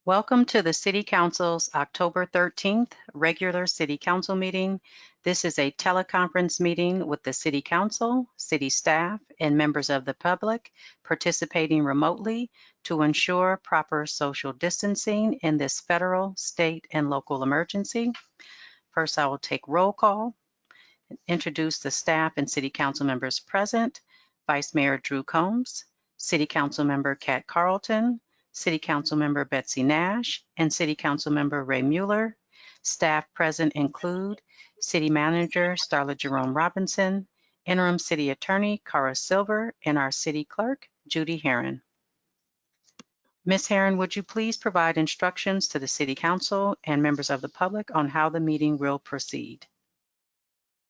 Welcome to the City Council's October 13th regular City Council meeting. This is a teleconference meeting with the City Council, city staff, and members of the public participating remotely to ensure proper social distancing in this federal, state, and local emergency. First, I will take roll call, introduce the staff and City Council members present. Vice Mayor Drew Combs, City Council Member Kat Carlton, City Council Member Betsy Nash, and City Council Member Ray Mueller. Staff present include City Manager Starla Jerome Robinson, Interim City Attorney Cara Silver, and our City Clerk Judy Herron. Ms. Herron, would you please provide instructions to the City Council and members of the public on how the meeting will proceed?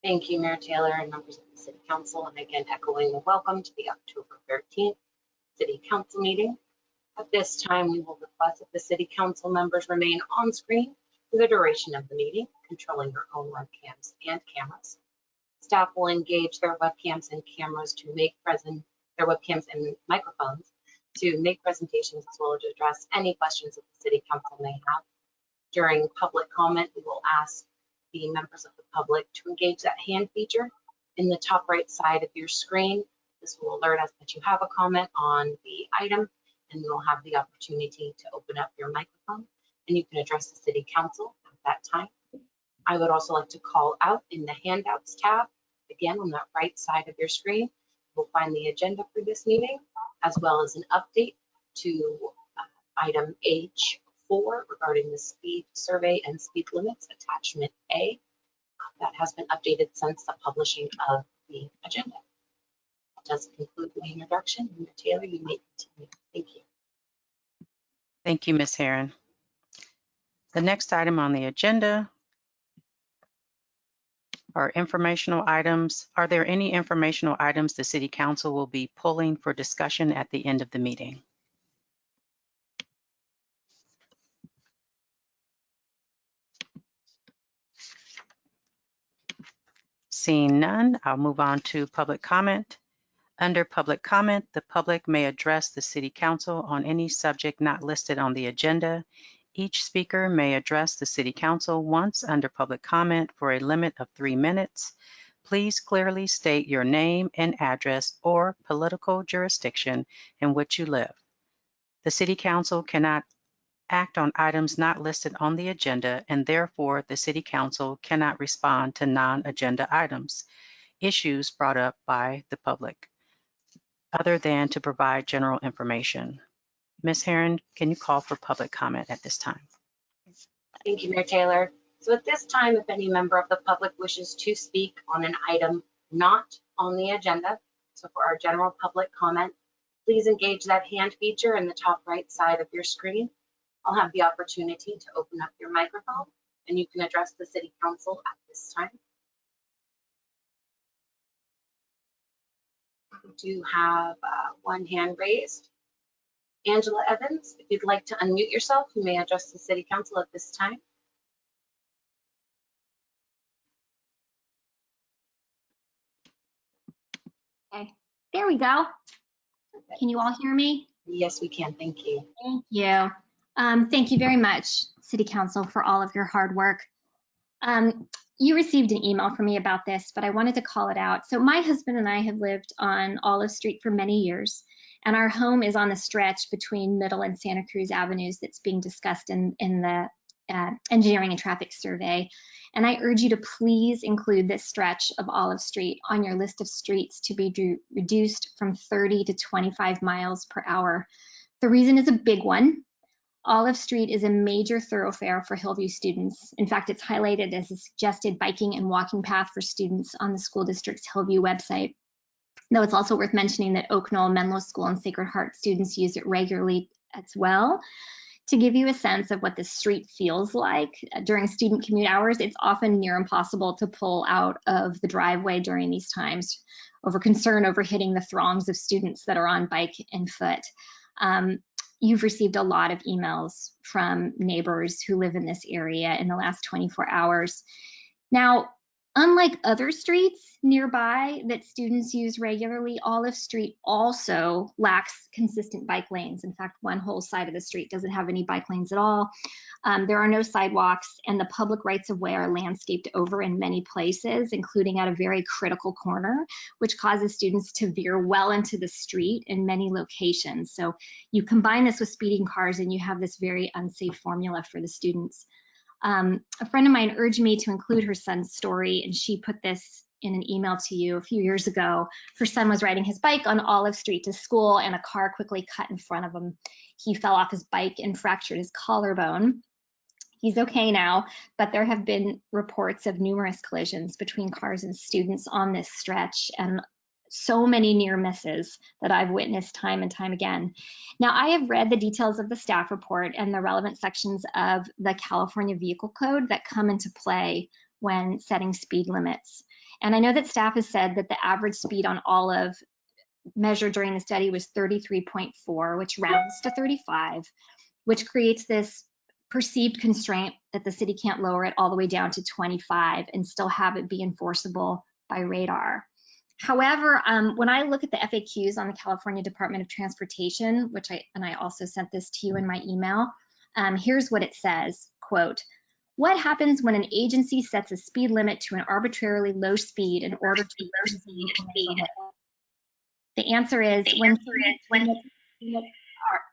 Thank you, Mayor Taylor and members of the City Council, and again echoing the welcome to the October 13th City Council meeting. At this time, we will request that the City Council members remain on screen for the duration of the meeting, controlling their own webcams and cameras. Staff will engage their webcams and cameras to make their webcams and microphones to make presentations as well as to address any questions that the City Council may have. During public comment, we will ask the members of the public to engage that hand feature in the top right side of your screen. This will alert us that you have a comment on the item, and you'll have the opportunity to open up your microphone and you can address the City Council at that time. I would also like to call out in the handouts tab, again on that right side of your screen, you'll find the agenda for this meeting, as well as an update to item H4 regarding the speed survey and speed limits, attachment A. That has been updated since the publishing of the agenda. That does conclude my introduction. Mayor Taylor, you may continue. Thank you. Thank you, Ms. Herron. The next item on the agenda are informational items. Are there any informational items the City Council will be pulling for discussion at the end of the meeting? Seeing none, I'll move on to public comment. Under public comment, the public may address the City Council on any subject not listed on the agenda. Each speaker may address the City Council once under public comment for a limit of 3 minutes. Please clearly state your name and address or political jurisdiction in which you live. The City Council cannot act on items not listed on the agenda, and therefore the City Council cannot respond to non-agenda items, issues brought up by the public, other than to provide general information. Ms. Herron, can you call for public comment at this time? Thank you, Mayor Taylor. So at this time, if any member of the public wishes to speak on an item not on the agenda, so for our general public comment, please engage that hand feature in the top right side of your screen. I'll have the opportunity to open up your microphone and you can address the City Council at this time. We do have one hand raised. Angela Evans, if you'd like to unmute yourself, you may address the City Council at this time. Okay, there we go. Perfect. Can you all hear me? Yes, we can. Thank you. Thank you. Thank you very much, City Council, for all of your hard work. You received an email from me about this, but I wanted to call it out. So my husband and I have lived on Olive Street for many years, and our home is on the stretch between Middle and Santa Cruz Avenues that's being discussed in the engineering and traffic survey. And I urge you to please include this stretch of Olive Street on your list of streets to be reduced from 30 to 25 miles per hour. The reason is a big one. Olive Street is a major thoroughfare for Hillview students. In fact, it's highlighted as a suggested biking and walking path for students on the school district's Hillview website. Though it's also worth mentioning that Oak Knoll, Menlo School, and Sacred Heart students use it regularly as well. To give you a sense of what the street feels like during student commute hours, it's often near impossible to pull out of the driveway during these times over concern over hitting the throngs of students that are on bike and foot. You've received a lot of emails from neighbors who live in this area in the last 24 hours. Now, Unlike other streets nearby that students use regularly, Olive Street also lacks consistent bike lanes. In fact, one whole side of the street doesn't have any bike lanes at all. There are no sidewalks, and the public rights-of-way are landscaped over in many places, including at a very critical corner, which causes students to veer well into the street in many locations. So you combine this with speeding cars, and you have this very unsafe formula for the students. A friend of mine urged me to include her son's story, and she put this in an email to you a few years ago. Her son was riding his bike on Olive Street to school, and a car quickly cut in front of him. He fell off his bike and fractured his collarbone. He's okay now, but there have been reports of numerous collisions between cars and students on this stretch, and so many near misses that I've witnessed time and time again. Now, I have read the details of the staff report and the relevant sections of the California Vehicle Code that come into play when setting speed limits. And I know that staff has said that the average speed on Olive measured during the study was 33.4, which rounds to 35, which creates this perceived constraint that the city can't lower it all the way down to 25 and still have it be enforceable by radar. However, when I look at the FAQs on the California Department of Transportation, which I also sent this to you in my email, here's what it says, quote, "What happens when an agency sets a speed limit to an arbitrarily low speed in order to maintain commercial hit?" The answer is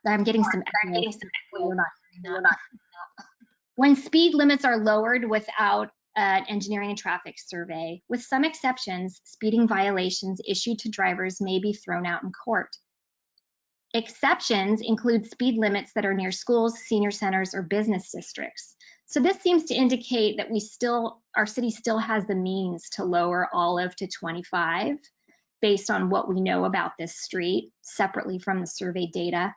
I'm getting some when speed limits are lowered without an engineering and traffic survey. With some exceptions, speeding violations issued to drivers may be thrown out in court. Exceptions include speed limits that are near schools, senior centers, or business districts. So this seems to indicate that our city still has the means to lower Olive to 25 based on what we know about this street, separately from the survey data.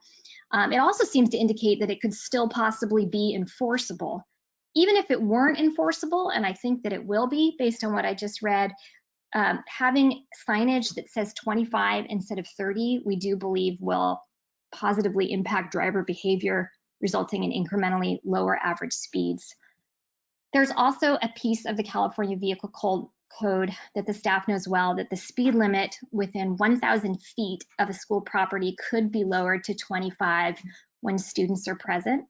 It also seems to indicate that it could still possibly be enforceable. Even if it weren't enforceable, and I think that it will be based on what I just read, having signage that says 25 instead of 30, we do believe will positively impact driver behavior, resulting in incrementally lower average speeds. There's also a piece of the California Vehicle Code that the staff knows well, that the speed limit within 1,000 feet of a school property could be lowered to 25 when students are present.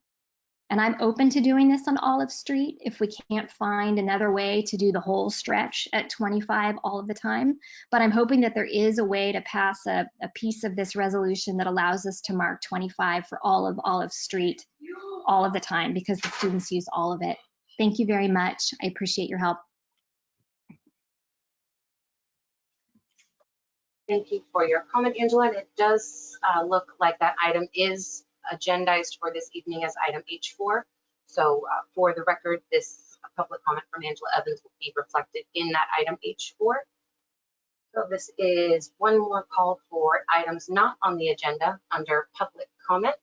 And I'm open to doing this on Olive Street if we can't find another way to do the whole stretch at 25 all of the time. But I'm hoping that there is a way to pass a piece of this resolution that allows us to mark 25 for all of Olive Street all of the time, because the students use all of it. Thank you very much. I appreciate your help. Thank you for your comment, Angela. And it does look like that item is agendized for this evening as item H4. So for the record, this public comment from Angela Evans will be reflected in that item H4. So this is one more call for items not on the agenda under public comment.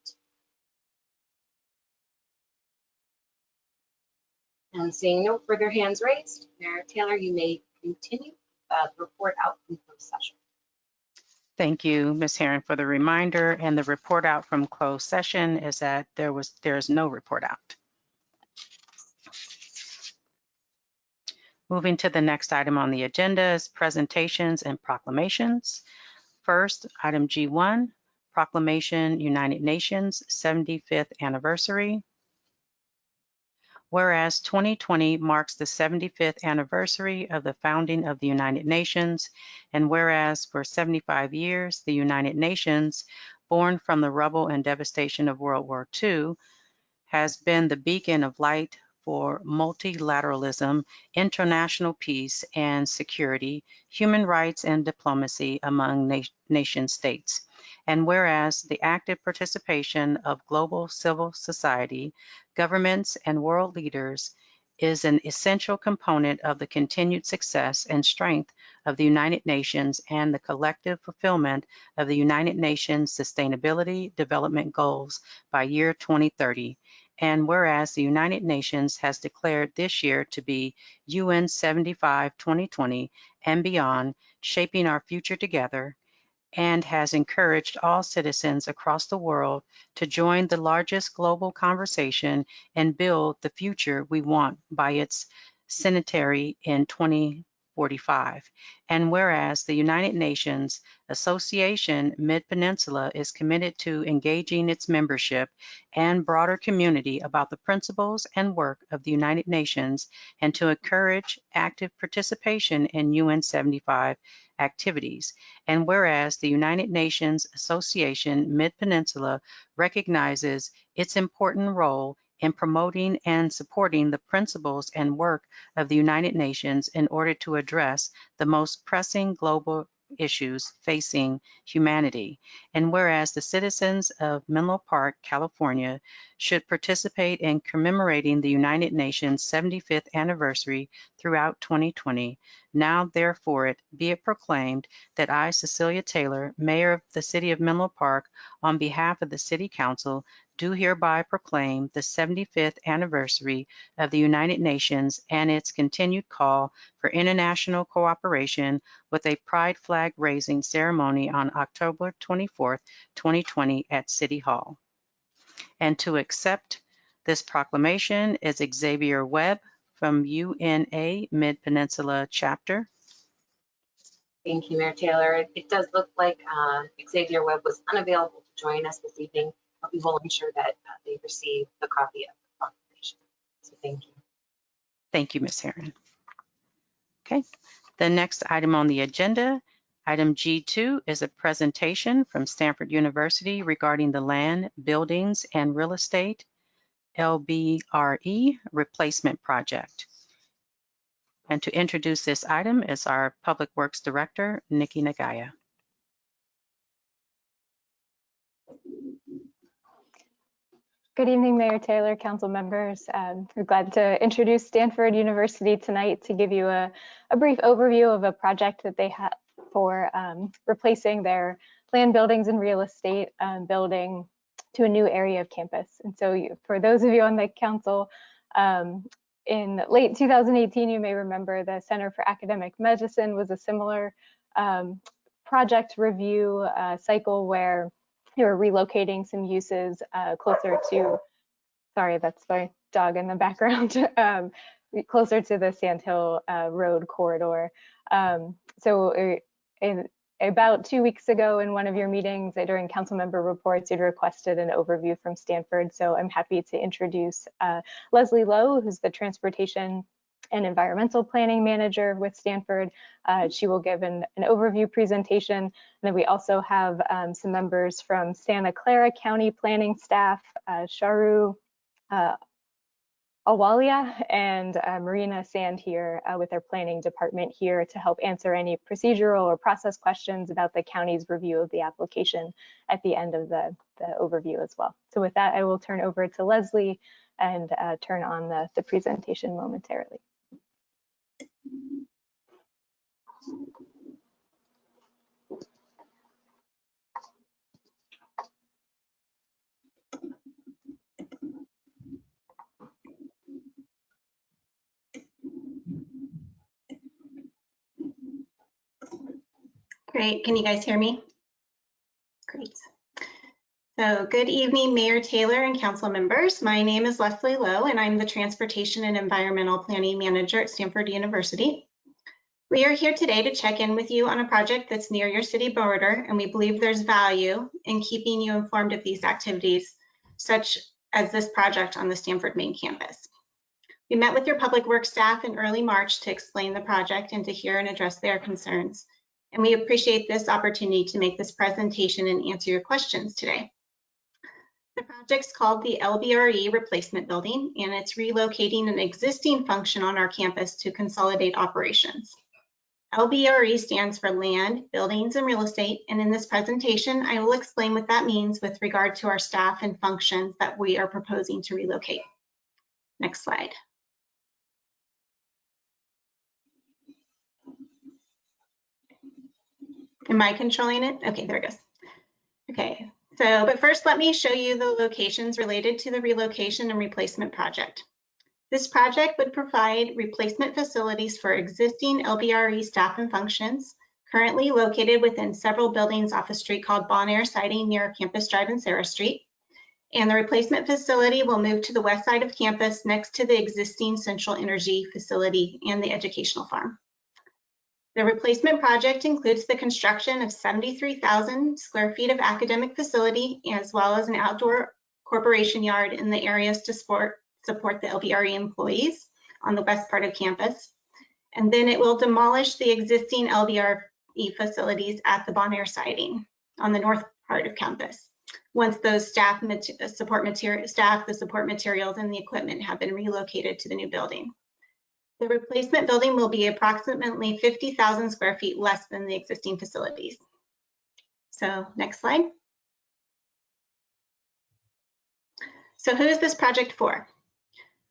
And seeing no further hands raised, Mayor Taylor, you may continue the report out from closed session. Thank you, Ms. Herron, for the reminder. And the report out from closed session is that there is no report out. Moving to the next item on the agenda is presentations and proclamations. First, item G1, Proclamation United Nations 75th Anniversary. Whereas 2020 marks the 75th anniversary of the founding of the United Nations, and whereas for 75 years, the United Nations, born from the rubble and devastation of World War II, has been the beacon of light for multilateralism, international peace and security, human rights and diplomacy among nation states. And whereas the active participation of global civil society, governments, and world leaders is an essential component of the continued success and strength of the United Nations and the collective fulfillment of the United Nations Sustainability Development Goals by year 2030. And whereas the United Nations has declared this year to be UN 75 2020 and beyond, shaping our future together, and has encouraged all citizens across the world to join the largest global conversation and build the future we want by its centenary in 2045. And whereas the United Nations Association Mid-Peninsula is committed to engaging its membership and broader community about the principles and work of the United Nations and to encourage active participation in UN 75 activities. And whereas the United Nations Association Mid-Peninsula recognizes its important role in promoting and supporting the principles and work of the United Nations in order to address the most pressing global issues facing humanity. And whereas the citizens of Menlo Park, California, should participate in commemorating the United Nations 75th anniversary throughout 2020, now therefore it be it proclaimed that I, Cecilia Taylor, Mayor of the City of Menlo Park, on behalf of the City Council, do hereby proclaim the 75th anniversary of the United Nations and its continued call for international cooperation with a pride flag raising ceremony on October 24th, 2020 at City Hall. And to accept this proclamation is Xavier Webb from UNA Mid-Peninsula Chapter. Thank you, Mayor Taylor. It does look like Xavier Webb was unavailable to join us this evening, but we will ensure that they receive the copy of the proclamation. So thank you. Thank you, Ms. Herron. Okay, the next item on the agenda, item G2, is a presentation from Stanford University regarding the Land, Buildings, and Real Estate LBRE Replacement Project. And to introduce this item is our Public Works Director, Nikki Nagaya. Good evening, Mayor Taylor, council members. We're glad to introduce Stanford University tonight to give you a brief overview of a project that they have for replacing their land, buildings, and real estate building to a new area of campus. And so for those of you on the council, in late 2018, you may remember the Center for Academic Medicine was a similar project review cycle where they were relocating some uses closer to, sorry, that's my dog in the background, closer to the Sand Hill Road corridor. So about 2 weeks ago in one of your meetings during council member reports, you'd requested an overview from Stanford. So I'm happy to introduce Leslie Lowe, who's the Transportation and Environmental Planning Manager with Stanford. She will give an overview presentation. And then we also have some members from Santa Clara County planning staff, Sharu Awalia and Marina Sand here with their planning department here to help answer any procedural or process questions about the county's review of the application at the end of the overview as well. So with that, I will turn over to Leslie and turn on the presentation momentarily. Great, can you guys hear me? Great. So good evening, Mayor Taylor and council members. My name is Leslie Lowe and I'm the Transportation and Environmental Planning Manager at Stanford University. We are here today to check in with you on a project that's near your city border, and we believe there's value in keeping you informed of these activities, such as this project on the Stanford main campus. We met with your public works staff in early March to explain the project and to hear and address their concerns. And we appreciate this opportunity to make this presentation and answer your questions today. The project's called the LBRE Replacement Building, and it's relocating an existing function on our campus to consolidate operations. LBRE stands for Land, Buildings, and Real Estate, and in this presentation, I will explain what that means with regard to our staff and functions that we are proposing to relocate. Next slide. Am I controlling it? Okay, there it goes. Okay, so, but first let me show you the locations related to the relocation and replacement project. This project would provide replacement facilities for existing LBRE staff and functions, currently located within several buildings off a street called Bon Air Siding near Campus Drive and Sarah Street. And the replacement facility will move to the west side of campus next to the existing central energy facility and the educational farm. The replacement project includes the construction of 73,000 square feet of academic facility, as well as an outdoor corporation yard in the areas to support the LBRE employees on the west part of campus. And then it will demolish the existing LBRE facilities at the Bon Air siding on the north part of campus, once those the support materials, and the equipment have been relocated to the new building. The replacement building will be approximately 50,000 square feet less than the existing facilities. So next slide. So who is this project for?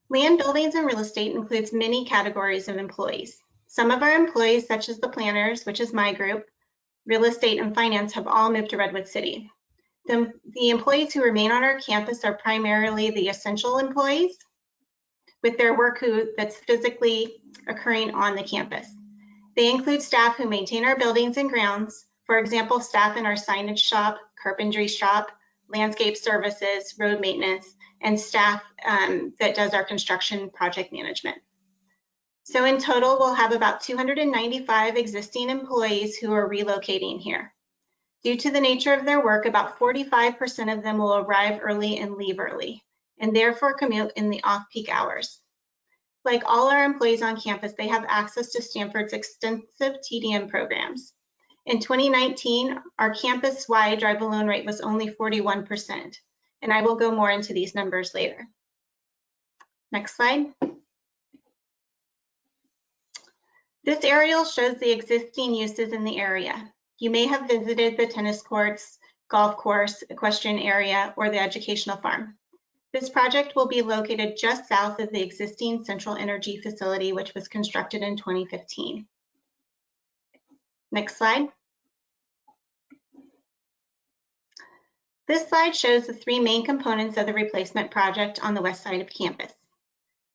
Land, buildings, and real estate includes many categories of employees. Some of our employees, such as the planners, which is my group, real estate, and finance, have all moved to Redwood City. The employees who remain on our campus are primarily the essential employees with their work that's physically occurring on the campus. They include staff who maintain our buildings and grounds, for example, staff in our signage shop, carpentry shop, landscape services, road maintenance, and staff that does our construction project management. So in total, we'll have about 295 existing employees who are relocating here. Due to the nature of their work, about 45% of them will arrive early and leave early, and therefore commute in the off-peak hours. Like all our employees on campus, they have access to Stanford's extensive TDM programs. In 2019, our campus-wide drive-alone rate was only 41%, and I will go more into these numbers later. Next slide. This aerial shows the existing uses in the area. You may have visited the tennis courts, golf course, equestrian area, or the educational farm. This project will be located just south of the existing central energy facility, which was constructed in 2015. Next slide. This slide shows the three main components of the replacement project on the west side of campus.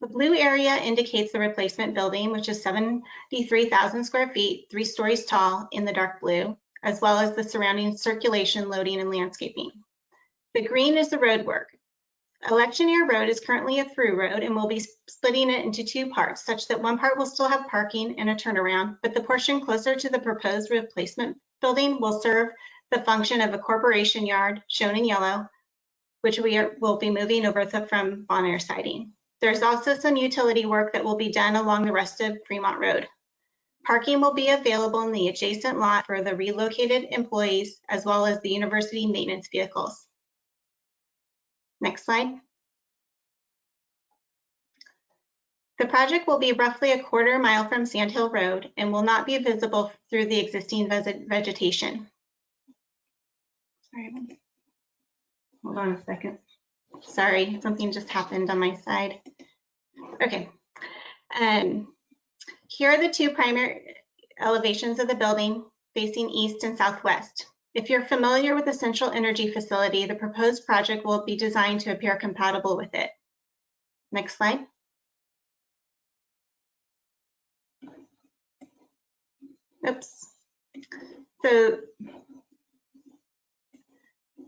The blue area indicates the replacement building, which is 73,000 square feet, 3 stories tall in the dark blue, as well as the surrounding circulation, loading, and landscaping. The green is the road work. Electioneer Road is currently a through road, and we'll be splitting it into 2 parts, such that one part will still have parking and a turnaround, but the portion closer to the proposed replacement building will serve the function of a corporation yard, shown in yellow, which will be moving over from Bon Air siding. There's also some utility work that will be done along the rest of Fremont Road. Parking will be available in the adjacent lot for the relocated employees, as well as the university maintenance vehicles. Next slide. The project will be roughly a quarter mile from Sand Hill Road and will not be visible through the existing vegetation. Sorry, hold on a second. Sorry, something just happened on my side. Okay. Here are the 2 primary elevations of the building facing east and southwest. If you're familiar with the central energy facility, the proposed project will be designed to appear compatible with it. Next slide. Oops. So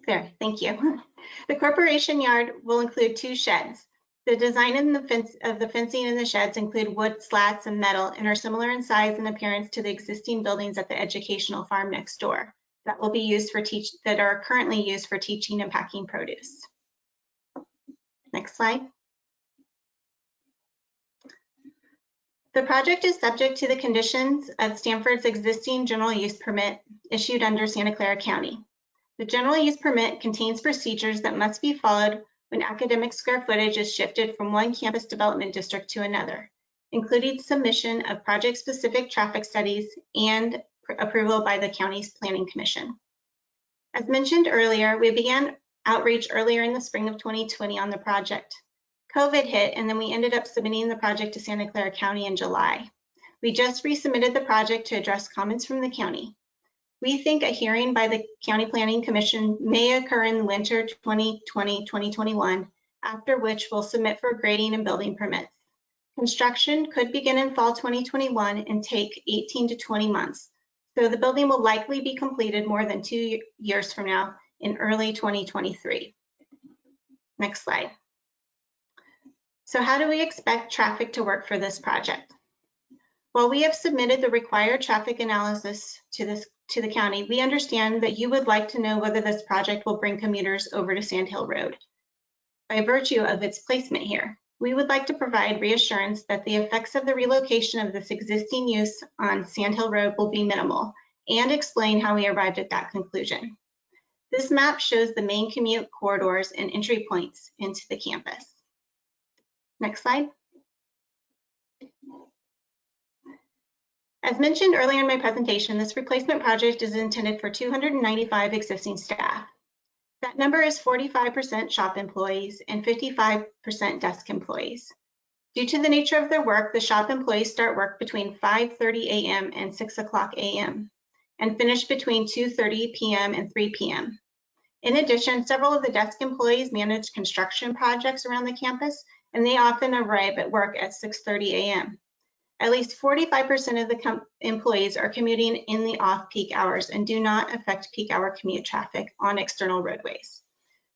there, thank you. The corporation yard will include 2 sheds. The design and the fencing in the sheds include wood slats and metal and are similar in size and appearance to the existing buildings at the educational farm next door that will be used for that are currently used for teaching and packing produce. Next slide. The project is subject to the conditions of Stanford's existing general use permit issued under Santa Clara County. The general use permit contains procedures that must be followed when academic square footage is shifted from one campus development district to another, including submission of project-specific traffic studies and approval by the county's planning commission. As mentioned earlier, we began outreach earlier in the spring of 2020 on the project. COVID hit, and then we ended up submitting the project to Santa Clara County in July. We just resubmitted the project to address comments from the county. We think a hearing by the County Planning Commission may occur in winter 2020-2021, after which we'll submit for grading and building permits. Construction could begin in fall 2021 and take 18 to 20 months. So the building will likely be completed more than 2 years from now in early 2023. Next slide. So how do we expect traffic to work for this project? While we have submitted the required traffic analysis to the county, we understand that you would like to know whether this project will bring commuters over to Sand Hill Road. By virtue of its placement here, we would like to provide reassurance that the effects of the relocation of this existing use on Sand Hill Road will be minimal, and explain how we arrived at that conclusion. This map shows the main commute corridors and entry points into the campus. Next slide. As mentioned earlier in my presentation, this replacement project is intended for 295 existing staff. That number is 45% shop employees and 55% desk employees. Due to the nature of their work, the shop employees start work between 5:30 a.m. and 6 o'clock a.m. and finish between 2:30 p.m. and 3 p.m. In addition, several of the desk employees manage construction projects around the campus, and they often arrive at work at 6:30 a.m. At least 45% of the employees are commuting in the off-peak hours and do not affect peak hour commute traffic on external roadways.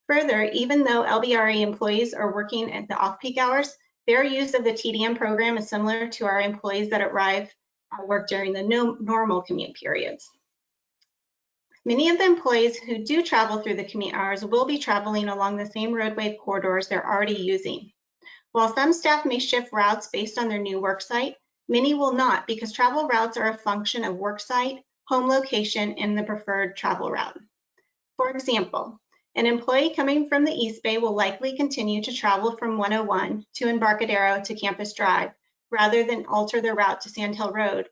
Further, even though LBRE employees are working at the off-peak hours, their use of the TDM program is similar to our employees that arrive at work during the normal commute periods. Many of the employees who do travel through the commute hours will be traveling along the same roadway corridors they're already using. While some staff may shift routes based on their new work site, many will not, because travel routes are a function of work site, home location, and the preferred travel route. For example, an employee coming from the East Bay will likely continue to travel from 101 to Embarcadero to Campus Drive, rather than alter their route to Sand Hill Road,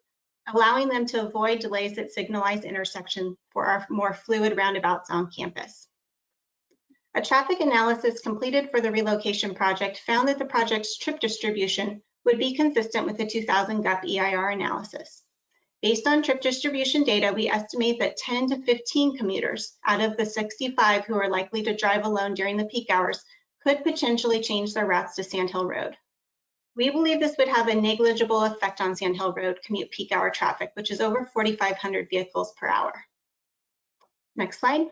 allowing them to avoid delays at signalized intersections for our more fluid roundabouts on campus. A traffic analysis completed for the relocation project found that the project's trip distribution would be consistent with the 2000 GUP EIR analysis. Based on trip distribution data, we estimate that 10 to 15 commuters out of the 65 who are likely to drive alone during the peak hours could potentially change their routes to Sand Hill Road. We believe this would have a negligible effect on Sand Hill Road commute peak hour traffic, which is over 4,500 vehicles per hour. Next slide.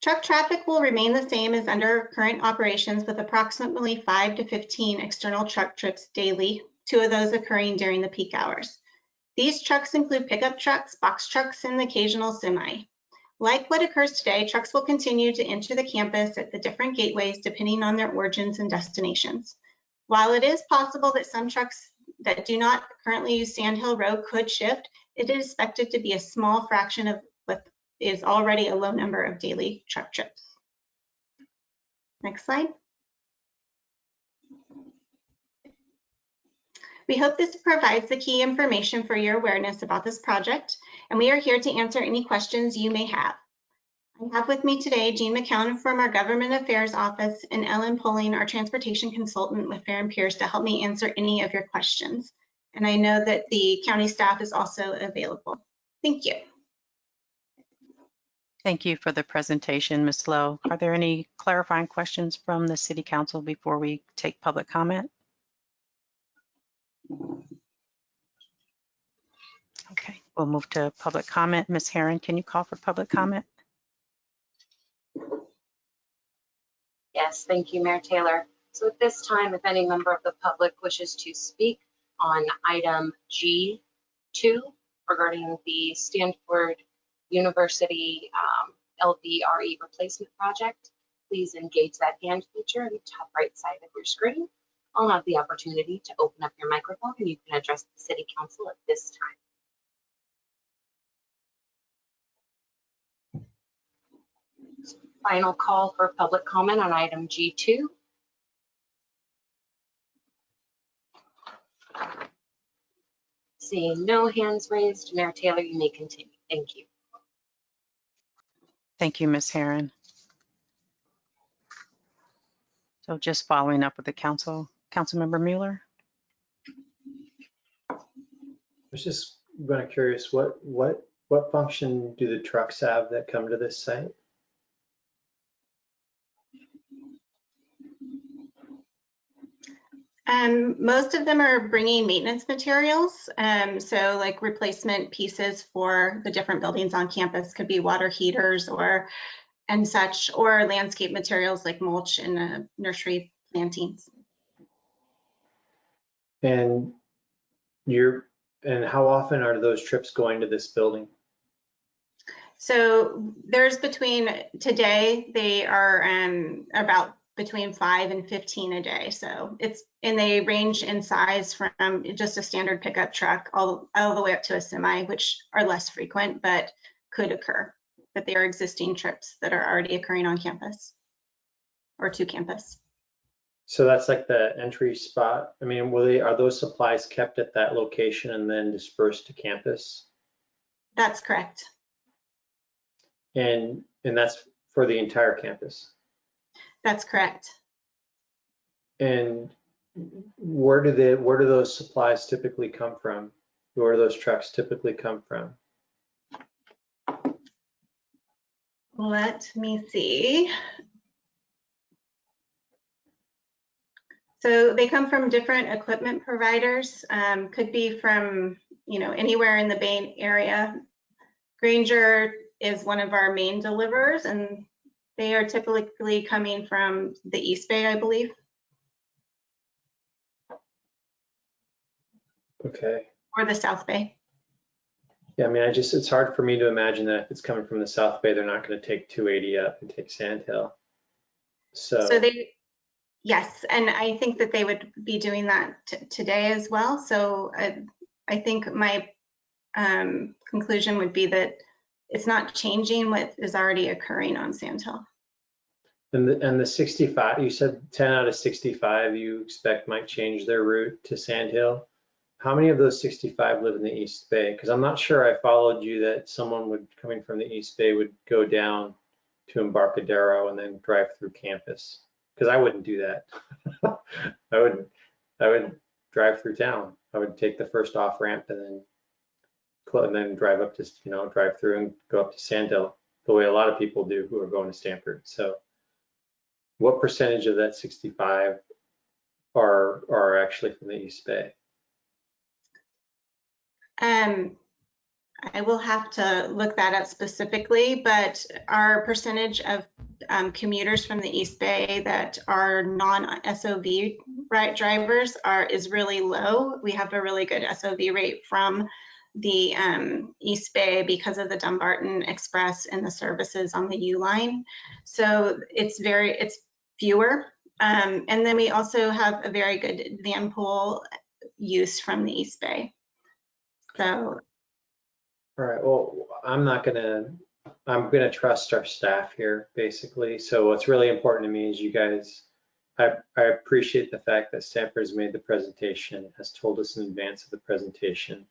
Truck traffic will remain the same as under current operations, with approximately 5 to 15 external truck trips daily, 2 of those occurring during the peak hours. These trucks include pickup trucks, box trucks, and the occasional semi. Like what occurs today, trucks will continue to enter the campus at the different gateways depending on their origins and destinations. While it is possible that some trucks that do not currently use Sand Hill Road could shift, it is expected to be a small fraction of what is already a low number of daily truck trips. Next slide. We hope this provides the key information for your awareness about this project, and we are here to answer any questions you may have. I have with me today Jean McCown from our Government Affairs Office and Ellen Poling, our Transportation Consultant with Fair & Pierce, to help me answer any of your questions. And I know that the county staff is also available. Thank you. Thank you for the presentation, Ms. Lowe. Are there any clarifying questions from the City Council before we take public comment? Okay, we'll move to public comment. Ms. Herron, can you call for public comment? Yes, thank you, Mayor Taylor. So at this time, if any member of the public wishes to speak on item G2 regarding the Stanford University LBRE replacement project, please engage that hand feature in the top right side of your screen. I'll have the opportunity to open up your microphone and you can address the City Council at this time. Final call for public comment on item G2. Seeing no hands raised, Mayor Taylor, you may continue. Thank you. Thank you, Ms. Herron. So just following up with the Councilmember Mueller. I was just kind of curious, what function do the trucks have that come to this site? Most of them are bringing maintenance materials. So like replacement pieces for the different buildings on campus, could be water heaters or and such, or landscape materials like mulch and nursery plantings. And how often are those trips going to this building? So there's today, they are about between 5 and 15 a day. So and they range in size from just a standard pickup truck all the way up to a semi, which are less frequent, but could occur. But they are existing trips that are already occurring on campus or to campus. So that's like the entry spot. I mean, are those supplies kept at that location and then dispersed to campus? That's correct. And that's for the entire campus? That's correct. And where do those supplies typically come from? Where do those trucks typically come from? Let me see. So they come from different equipment providers, could be from, anywhere in the Bay Area. Granger is one of our main deliverers, and they are typically coming from the East Bay, I believe. Okay. Or the South Bay. Yeah, I mean, it's hard for me to imagine that if it's coming from the South Bay, they're not going to take 280 up and take Sand Hill. So yes, and I think that they would be doing that today as well. So I think my conclusion would be that it's not changing what is already occurring on Sand Hill. And the 65, you said 10 out of 65 you expect might change their route to Sand Hill. How many of those 65 live in the East Bay? Because I'm not sure I followed you that someone coming from the East Bay would go down to Embarcadero and then drive through campus. Because I wouldn't do that. I would drive through town. I would take the first off ramp and then drive up to, drive through and go up to Sand Hill, the way a lot of people do who are going to Stanford. So what percentage of that 65 are actually from the East Bay? I will have to look that up specifically, but our percentage of commuters from the East Bay that are non-SOV drivers is really low. We have a really good SOV rate from the East Bay because of the Dumbarton Express and the services on the U line. So it's fewer. And then we also have a very good van pool use from the East Bay. So. All right, well, I'm gonna trust our staff here, basically. So what's really important to me is you guys, I appreciate the fact that Stanford has made the presentation, has told us in advance of the presentation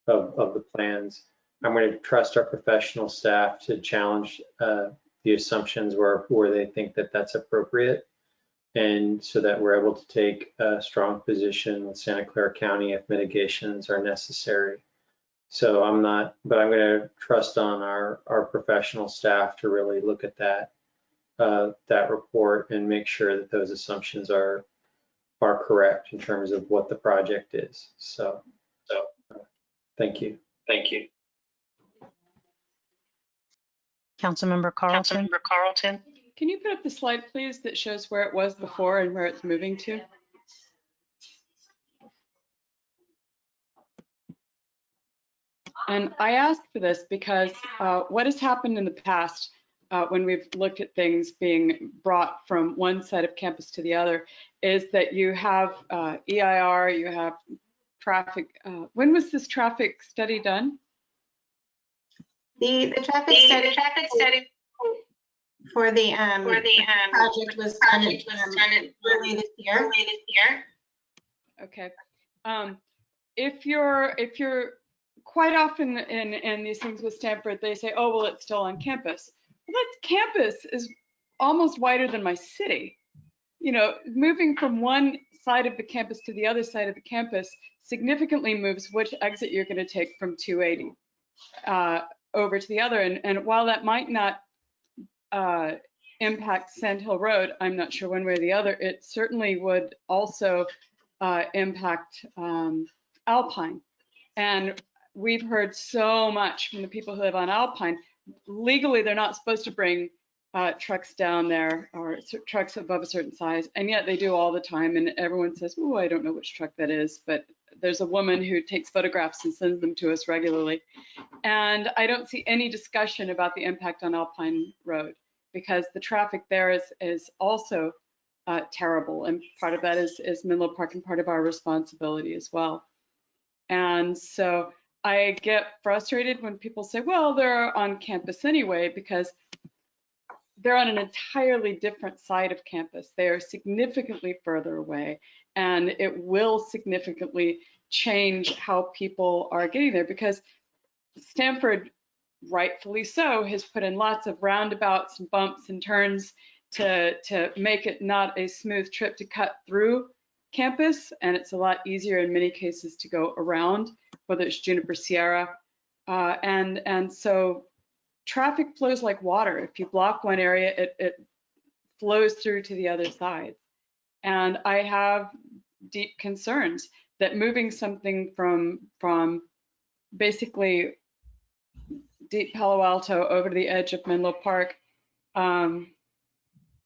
of the plans. I'm going to trust our professional staff to challenge the assumptions where they think that that's appropriate, and so that we're able to take a strong position with Santa Clara County if mitigations are necessary. So I'm going to trust on our professional staff to really look at that report and make sure that those assumptions are correct in terms of what the project is. So thank you. Thank you. Councilmember Carlton. Can you put up the slide, please, that shows where it was before and where it's moving to? And I ask for this because what has happened in the past when we've looked at things being brought from one side of campus to the other is that you have EIR, you have traffic. When was this traffic study done? The traffic study for the project was done early this year. Okay. If you're quite often in these things with Stanford, they say, oh, well, it's still on campus. Well, that campus is almost wider than my city. You know, moving from one side of the campus to the other side of the campus significantly moves which exit you're going to take from 280 over to the other. And while that might not impact Sand Hill Road, I'm not sure one way or the other, it certainly would also impact Alpine. And we've heard so much from the people who live on Alpine. Legally, they're not supposed to bring trucks down there, or trucks above a certain size, and yet they do all the time. And everyone says, "Oh, I don't know which truck that is," but there's a woman who takes photographs and sends them to us regularly. And I don't see any discussion about the impact on Alpine Road, because the traffic there is also terrible, and part of that is Menlo Park, and part of our responsibility as well. And so I get frustrated when people say, "Well, they're on campus anyway," because they're on an entirely different side of campus. They are significantly further away, and it will significantly change how people are getting there, because Stanford, rightfully so, has put in lots of roundabouts and bumps and turns to make it not a smooth trip to cut through campus, and it's a lot easier in many cases to go around, whether it's Juniper Sierra, and so traffic flows like water. If you block one area, it flows through to the other side. And I have deep concerns that moving something from basically deep Palo Alto over to the edge of Menlo Park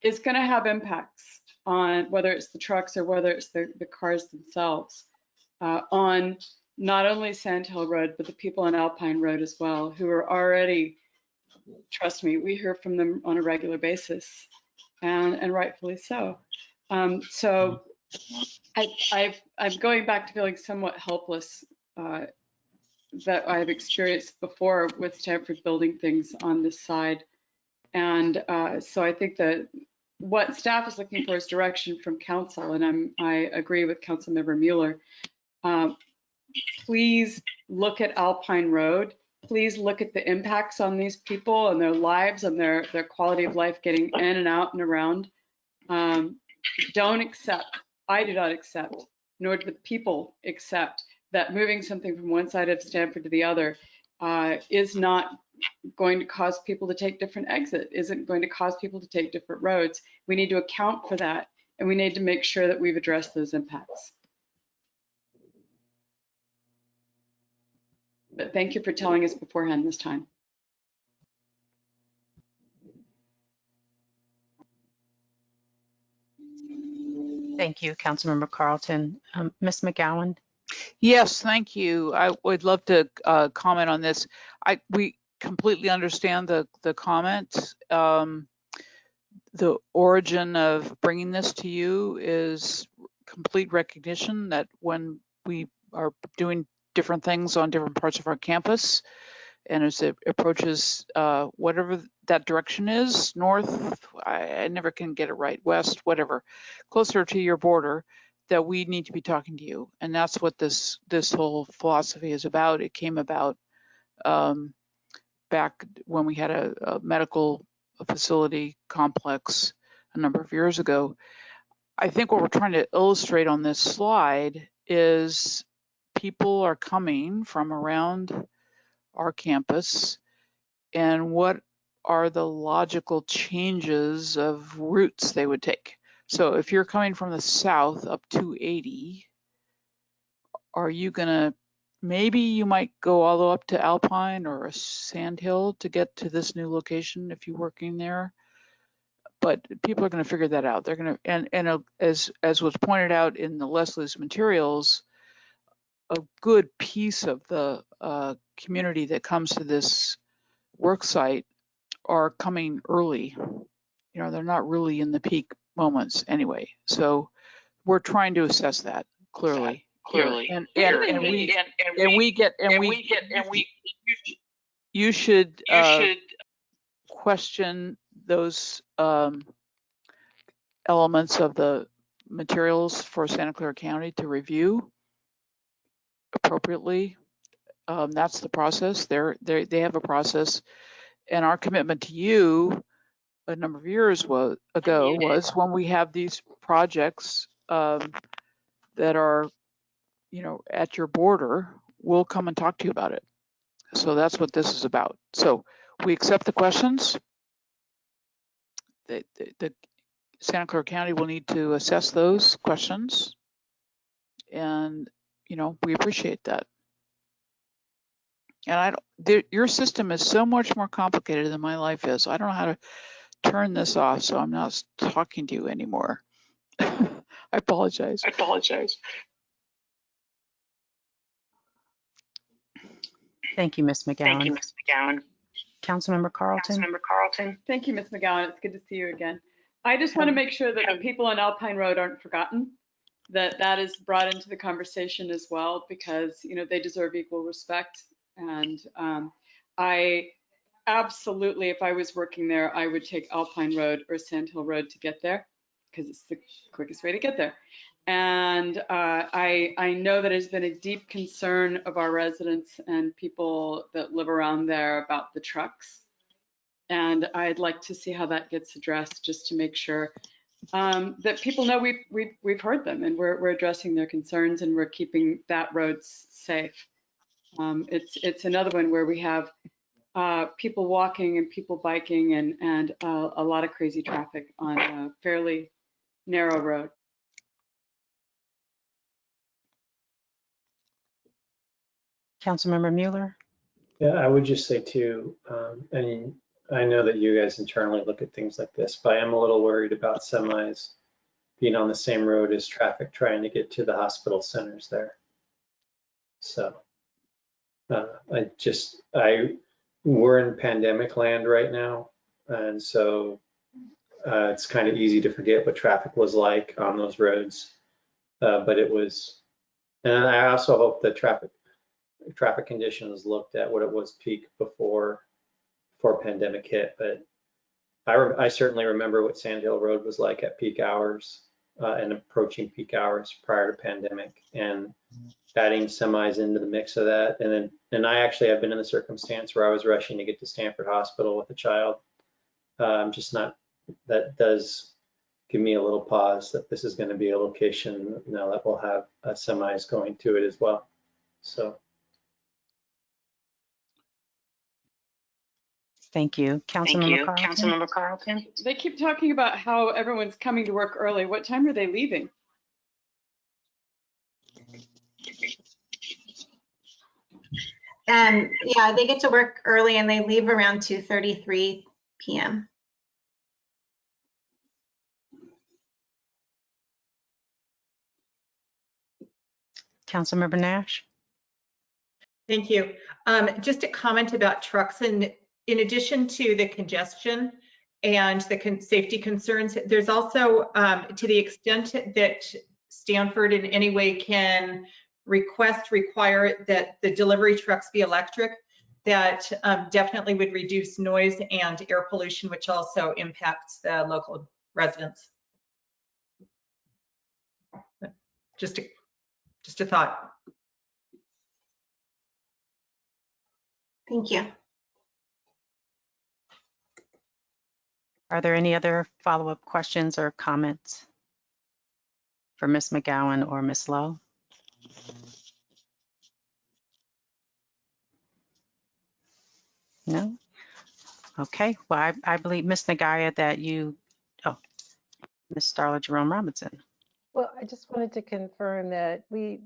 is going to have impacts on whether it's the trucks or whether it's the cars themselves, on not only Sand Hill Road, but the people on Alpine Road as well, who are already, trust me, we hear from them on a regular basis, and rightfully so. So I'm going back to feeling somewhat helpless that I've experienced before with Stanford building things on this side. And so I think that what staff is looking for is direction from council, and I agree with Councilmember Mueller. Please look at Alpine Road. Please look at the impacts on these people and their lives and their quality of life getting in and out and around. Don't accept, I do not accept, nor do the people accept, that moving something from one side of Stanford to the other is not going to cause people to take different exits, isn't going to cause people to take different roads. We need to account for that, and we need to make sure that we've addressed those impacts. But thank you for telling us beforehand this time. Thank you, Councilmember Carlton. Ms. McGowan? Yes, thank you. I would love to comment on this. We completely understand the comment. The origin of bringing this to you is complete recognition that when we are doing different things on different parts of our campus, and as it approaches whatever that direction is, north, I never can get it right, west, whatever, closer to your border, that we need to be talking to you. And that's what this whole philosophy is about. It came about back when we had a medical facility complex a number of years ago. I think what we're trying to illustrate on this slide is people are coming from around our campus, and what are the logical changes of routes they would take. So if you're coming from the south up 280, are you gonna, maybe you might go all the way up to Alpine or Sand Hill to get to this new location if you're working there? But people are gonna figure that out. They're gonna, and as was pointed out in the Leslie's materials, a good piece of the community that comes to this work site are coming early. You know, they're not really in the peak moments anyway. So we're trying to assess that clearly. You should question those elements of the materials for Santa Clara County to review appropriately. That's the process. They have a process, and our commitment to you a number of years ago was when we have these projects that are, you know, at your border, we'll come and talk to you about it. So that's what this is about. So we accept the questions. The Santa Clara County will need to assess those questions, and you know, we appreciate that. And your system is so much more complicated than my life is. I don't know how turn this off so I'm not talking to you anymore. I apologize. Thank you, Ms. McGowan. Councilmember Carlton. Thank you, Ms. McGowan. It's good to see you again. I just want to make sure that the people on Alpine Road aren't forgotten, that is brought into the conversation as well, because, you know, they deserve equal respect. And I absolutely, if I was working there, I would take Alpine Road or Sand Hill Road to get there, because it's the quickest way to get there. And I know that it's been a deep concern of our residents and people that live around there about the trucks. And I'd like to see how that gets addressed, just to make sure that people know we've heard them, and we're addressing their concerns, and we're keeping that road safe. It's another one where we have people walking and people biking, and a lot of crazy traffic on a fairly narrow road. Councilmember Mueller. Yeah, I would just say too, and I know that you guys internally look at things like this, but I am a little worried about semis being on the same road as traffic trying to get to the hospital centers there. So we're in pandemic land right now, and so it's kind of easy to forget what traffic was like on those roads, but it was. And I also hope that traffic conditions looked at what it was peak before pandemic hit. But I certainly remember what Sand Hill Road was like at peak hours and approaching peak hours prior to pandemic, and adding semis into the mix of that. And I actually have been in the circumstance where I was rushing to get to Stanford Hospital with a child. That does give me a little pause that this is going to be a location now that will have semis going to it as well. So. Thank you. Councilmember Carlton. They keep talking about how everyone's coming to work early. What time are they leaving? Yeah, they get to work early and they leave around 2:33 p.m. Councilmember Nash. Thank you. Just a comment about trucks, and in addition to the congestion and the safety concerns, there's also, to the extent that Stanford in any way can require that the delivery trucks be electric, that definitely would reduce noise and air pollution, which also impacts the local residents. Just a thought. Thank you. Are there any other follow-up questions or comments for Ms. McGowan or Ms. Lowe? No? Okay, well, I believe, Ms. Nagaya, that you, Ms. Starla Jerome Robinson. Well, I just wanted to confirm that the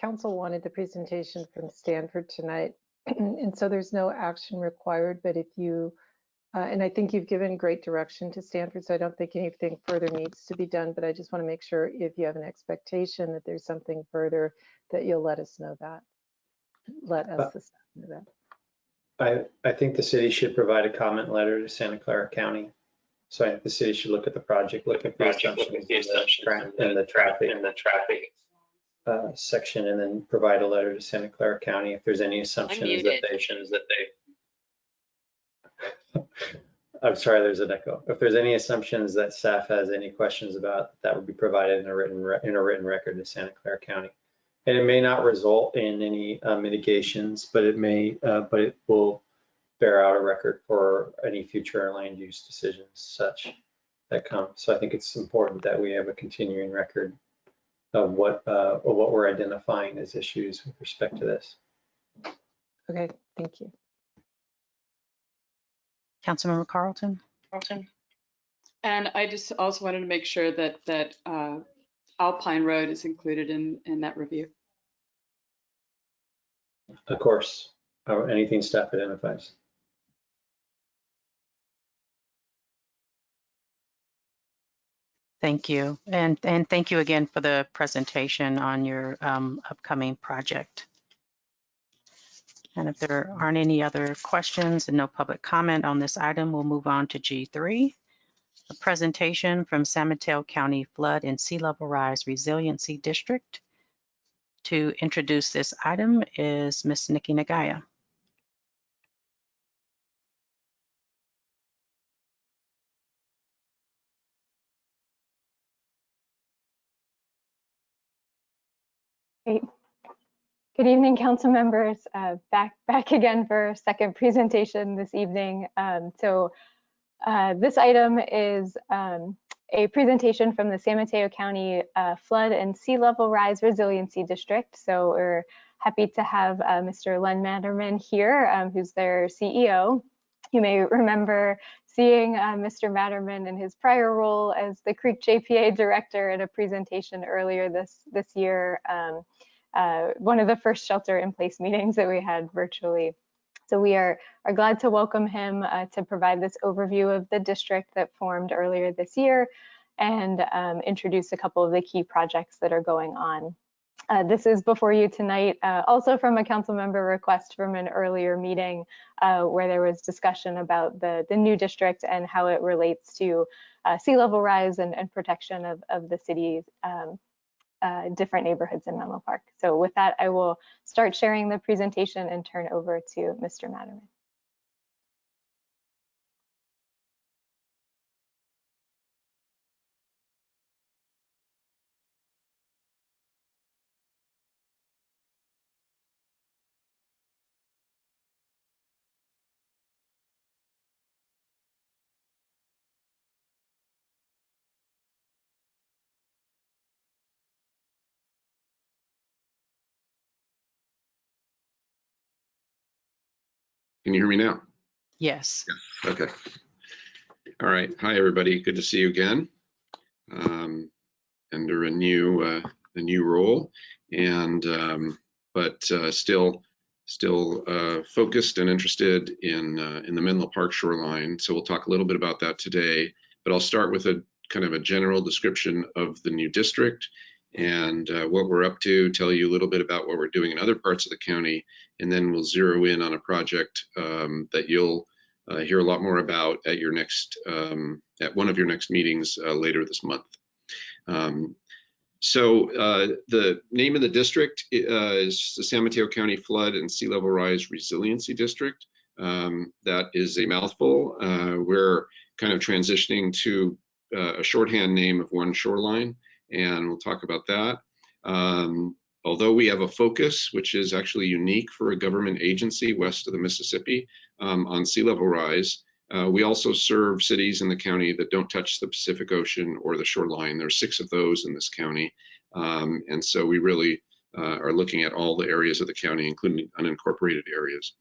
council wanted the presentation from Stanford tonight, and so there's no action required, but if you, and I think you've given great direction to Stanford, so I don't think anything further needs to be done, but I just want to make sure if you have an expectation that there's something further, that you'll let us know that. Let us the staff know that. I think the city should provide a comment letter to Santa Clara County. So I think the city should look at the project, look at the assumptions in the traffic section, and then provide a letter to Santa Clara County if there's any assumptions that they. I'm sorry, there's an echo. If there's any assumptions that staff has any questions about, that would be provided in a written record to Santa Clara County. And it may not result in any mitigations, but it will bear out a record for any future land use decisions such that come. So I think it's important that we have a continuing record of what we're identifying as issues with respect to this. Okay, thank you. Councilmember Carlton. And I just also wanted to make sure that Alpine Road is included in that review. Of course, anything staff identifies. Thank you. And thank you again for the presentation on your upcoming project. And if there aren't any other questions and no public comment on this item, we'll move on to G3. A presentation from San Mateo County Flood and Sea Level Rise Resiliency District. To introduce this item is Ms. Nikki Nagaya. Great. Good evening, council members. Back again for a second presentation this evening. This item is a presentation from the San Mateo County Flood and Sea Level Rise Resiliency District. So we're happy to have Mr. Len Matterman here, who's their CEO. You may remember seeing Mr. Matterman in his prior role as the Creek JPA director at a presentation earlier this year. One of the first shelter-in-place meetings that we had virtually. So we are glad to welcome him to provide this overview of the district that formed earlier this year and introduce a couple of the key projects that are going on. This is before you tonight, also from a council member request from an earlier meeting where there was discussion about the new district and how it relates to sea level rise and protection of the city's different neighborhoods in Menlo Park. So with that, I will start sharing the presentation and turn over to Mr. Matterman. Can you hear me now? Yes. Okay. All right. Hi, everybody. Good to see you again. Under a new role, and but still focused and interested in the Menlo Park shoreline. So we'll talk a little bit about that today. But I'll start with a kind of a general description of the new district and what we're up to. Tell you a little bit about what we're doing in other parts of the county, and then we'll zero in on a project that you'll hear a lot more about at your next at one of your next meetings later this month. So the name of the district is the San Mateo County Flood and Sea Level Rise Resiliency District. That is a mouthful. We're kind of transitioning to a shorthand name of one shoreline, and we'll talk about that. Although we have a focus, which is actually unique for a government agency west of the Mississippi on sea level rise, we also serve cities in the county that don't touch the Pacific Ocean or the shoreline. There are 6 of those in this county. And so we really are looking at all the areas of the county, including unincorporated areas.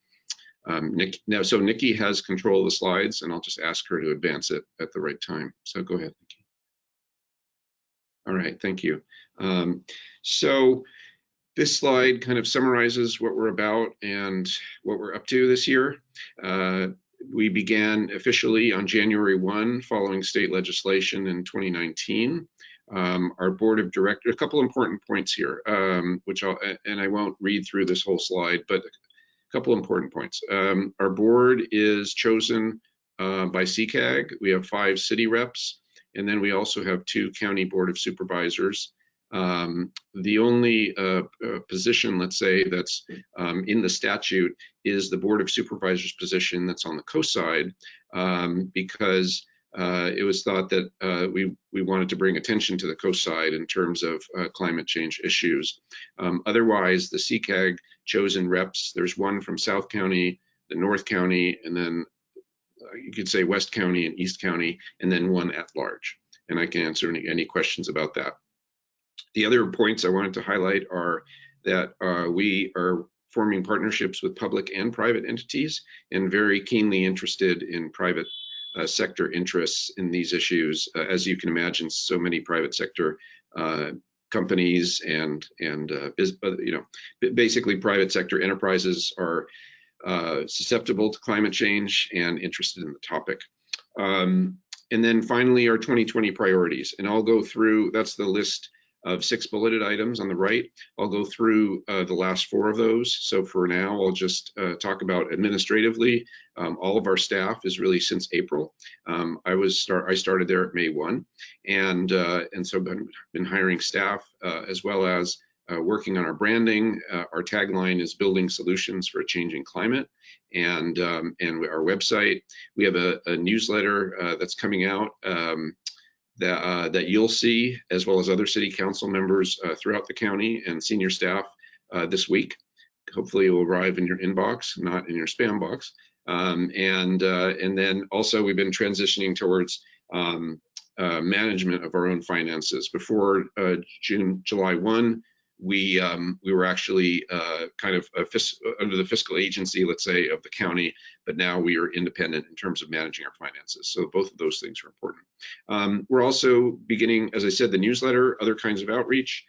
So Nikki has control of the slides, and I'll just ask her to advance it at the right time. So go ahead, Nikki. All right, thank you. So this slide kind of summarizes what we're about and what we're up to this year. We began officially on January 1, following state legislation in 2019. Our board of directors, a couple important points here, which I won't read through this whole slide, but a couple important points. Our board is chosen by CCAG. We have 5 city reps, and then we also have 2 county board of supervisors. The only position, let's say, that's in the statute is the Board of Supervisors position that's on the coast side, because it was thought that we wanted to bring attention to the coast side in terms of climate change issues. Otherwise, the CCAG chosen reps, there's 1 from South County, the North County, and then you could say West County and East County, and then 1 at large. And I can answer any questions about that. The other points I wanted to highlight are that we are forming partnerships with public and private entities, and very keenly interested in private sector interests in these issues. As you can imagine, so many private sector companies and basically private sector enterprises are susceptible to climate change and interested in the topic. And then finally, our 2020 priorities. And I'll go through, that's the list of 6 bulleted items on the right. I'll go through the last 4 of those. So for now, I'll just talk about administratively. All of our staff is really since April. I started there at May 1, and so I've been hiring staff as well as working on our branding. Our tagline is building solutions for a changing climate, and our website. We have a newsletter that's coming out that you'll see, as well as other city council members throughout the county and senior staff this week. Hopefully it will arrive in your inbox, not in your spam box. And then also we've been transitioning towards management of our own finances. Before July 1, we were actually kind of under the fiscal agency, let's say, of the county, but now we are independent in terms of managing our finances. So both of those things are important. We're also beginning, as I said, the newsletter, other kinds of outreach.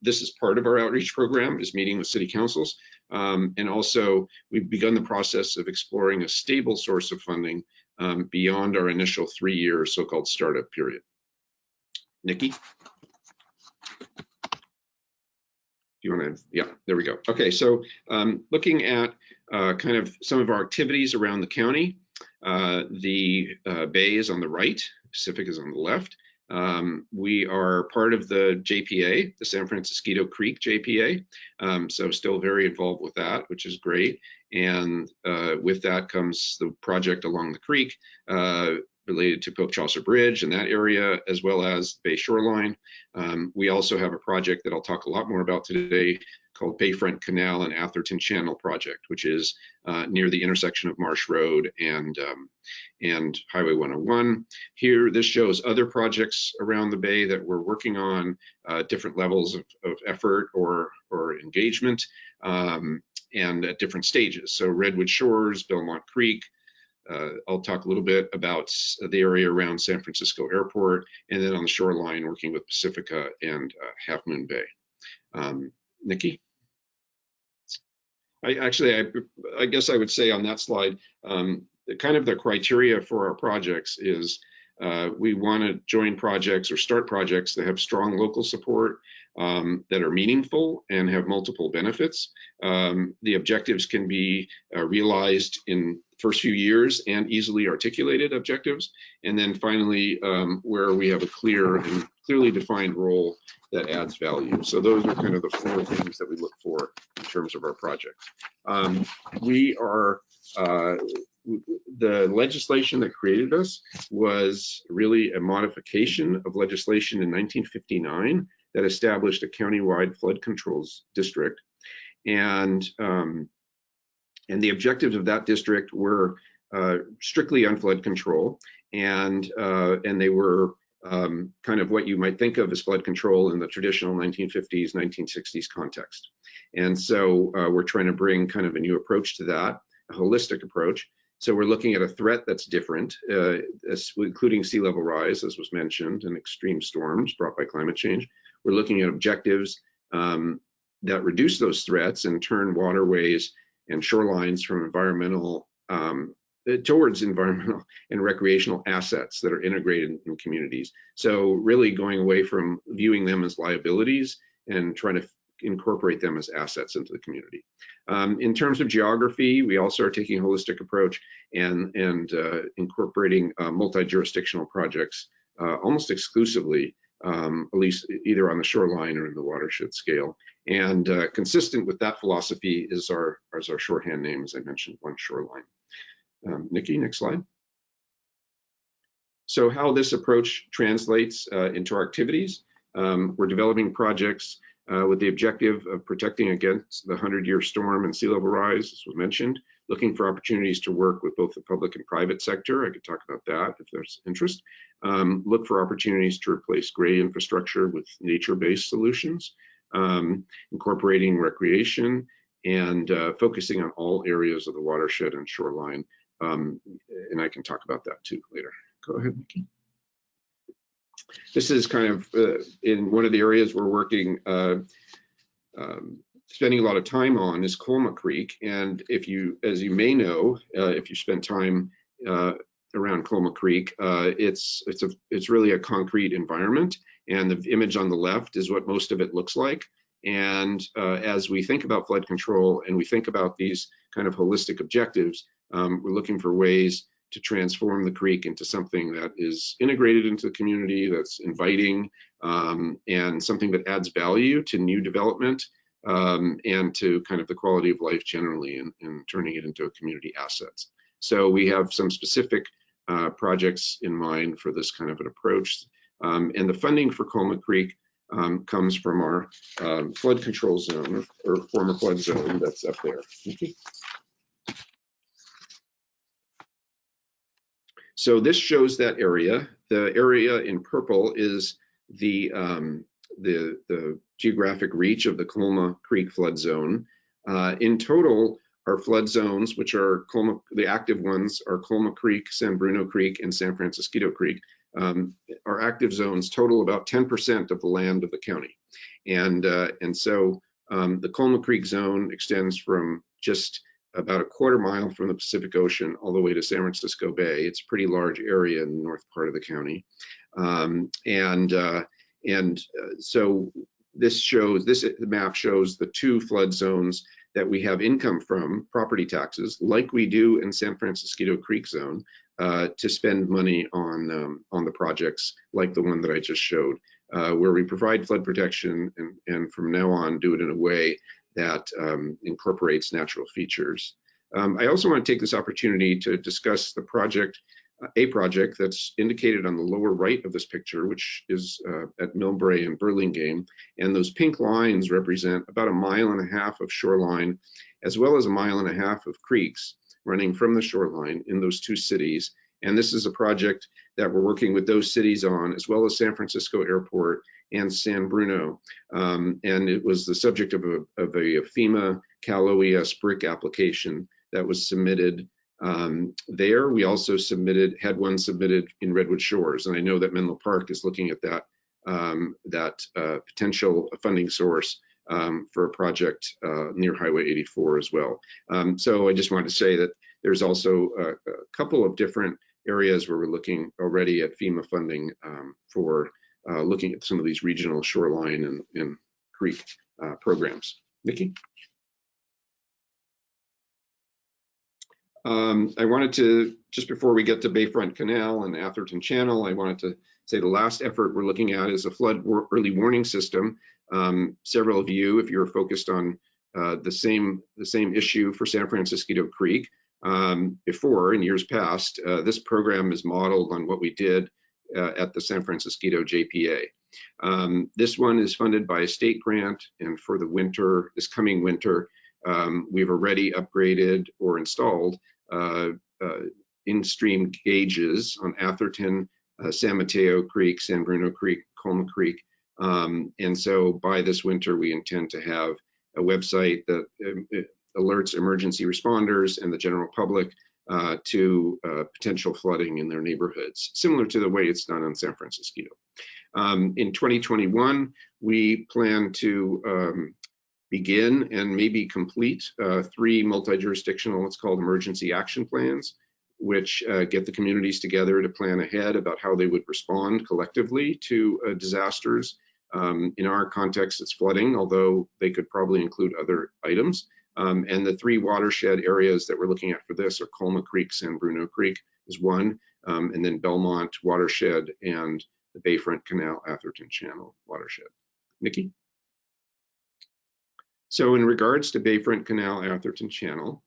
This is part of our outreach program, is meeting with city councils. And also we've begun the process of exploring a stable source of funding beyond our initial 3-year so-called startup period. Nikki? You want to, yeah, there we go. Okay, so looking at kind of some of our activities around the county, the Bay is on the right, Pacific is on the left. We are part of the JPA, the San Francisco Creek JPA, so still very involved with that, which is great. And with that comes the project along the creek, related to Pope Chaucer Bridge and that area, as well as Bay Shoreline. We also have a project that I'll talk a lot more about today called Bayfront Canal and Atherton Channel Project, which is near the intersection of Marsh Road and Highway 101. Here, this shows other projects around the Bay that we're working on, different levels of effort or engagement, and at different stages. So Redwood Shores, Belmont Creek. I'll talk a little bit about the area around San Francisco Airport, and then on the shoreline, working with Pacifica and Half Moon Bay. Nikki? I guess I would say on that slide, kind of the criteria for our projects is we want to join projects or start projects that have strong local support, that are meaningful and have multiple benefits. The objectives can be realized in the first few years and easily articulated objectives. And then finally, where we have a clear and clearly defined role that adds value. So those are kind of the 4 things that we look for in terms of our projects. The legislation that created us was really a modification of legislation in 1959 that established a countywide flood controls district. And the objectives of that district were strictly on flood control, and they were kind of what you might think of as flood control in the traditional 1950s, 1960s context. And so we're trying to bring kind of a new approach to that, a holistic approach. So we're looking at a threat that's different, including sea level rise, as was mentioned, and extreme storms brought by climate change. We're looking at objectives that reduce those threats and turn waterways and shorelines from environmental towards environmental and recreational assets that are integrated in communities. So really going away from viewing them as liabilities and trying to incorporate them as assets into the community. In terms of geography, we also are taking a holistic approach and incorporating multi-jurisdictional projects almost exclusively, at least either on the shoreline or in the watershed scale. And consistent with that philosophy is our shorthand name, as I mentioned, One Shoreline. Nikki, next slide. So how this approach translates into our activities. We're developing projects with the objective of protecting against the 100-year storm and sea level rise, as was mentioned, looking for opportunities to work with both the public and private sector. I could talk about that if there's interest. Look for opportunities to replace gray infrastructure with nature-based solutions, incorporating recreation, and focusing on all areas of the watershed and shoreline. And I can talk about that too later. Go ahead, Nikki. This is kind of in one of the areas we're working, spending a lot of time on is Colma Creek. And if you, as you may know, if you spend time around Colma Creek. It's really a concrete environment, and the image on the left is what most of it looks like. And as we think about flood control and we think about these kind of holistic objectives, we're looking for ways to transform the creek into something that is integrated into the community, that's inviting, and something that adds value to new development, and to kind of the quality of life generally, and turning it into a community asset. So we have some specific projects in mind for this kind of an approach. And the funding for Colma Creek comes from our flood control zone, or former flood zone that's up there. So this shows that area. The area in purple is the geographic reach of the Colma Creek flood zone. In total, our flood zones, which are the active ones, are Colma Creek, San Bruno Creek, and San Francisco Creek. Our active zones total about 10% of the land of the county. And so the Colma Creek zone extends from just about a quarter mile from the Pacific Ocean all the way to San Francisco Bay. It's a pretty large area in the north part of the county. So this map shows the two flood zones that we have income from, property taxes, like we do in San Francisco Creek zone, to spend money on the projects like the one that I just showed, where we provide flood protection and from now on do it in a way that incorporates natural features. I also want to take this opportunity to discuss the project, a project that's indicated on the lower right of this picture, which is at Millbrae and Burlingame. And those pink lines represent about 1.5 miles of shoreline, as well as 1.5 miles of creeks running from the shoreline in those two cities. And this is a project that we're working with those cities on, as well as San Francisco Airport and San Bruno. And it was the subject of a FEMA Cal OES BRIC application that was submitted there. We also had one submitted in Redwood Shores, and I know that Menlo Park is looking at that potential funding source for a project near Highway 84 as well. So I just wanted to say that there's also a couple of different areas where we're looking already at FEMA funding for looking at some of these regional shoreline and creek programs. Nikki? I wanted to, just before we get to Bayfront Canal and Atherton Channel, I wanted to say the last effort we're looking at is a flood early warning system. Several of you, if you're focused on the same issue for San Francisco Creek before in years past, this program is modeled on what we did at the San Francisco JPA. This one is funded by a state grant, and for the winter, this coming winter, we've already upgraded or installed in-stream gauges on Atherton, San Mateo Creek, San Bruno Creek, Colma Creek. And so by this winter, we intend to have a website that alerts emergency responders and the general public to potential flooding in their neighborhoods, similar to the way it's done in San Francisco. In 2021, we plan to begin and maybe complete 3 multi-jurisdictional, what's called emergency action plans, which get the communities together to plan ahead about how they would respond collectively to disasters. In our context, it's flooding, although they could probably include other items. And the 3 watershed areas that we're looking at for this are Colma Creek, San Bruno Creek is one, and then Belmont watershed and the Bayfront Canal Atherton Channel watershed. Nikki? So in regards to Bayfront Canal Atherton Channel,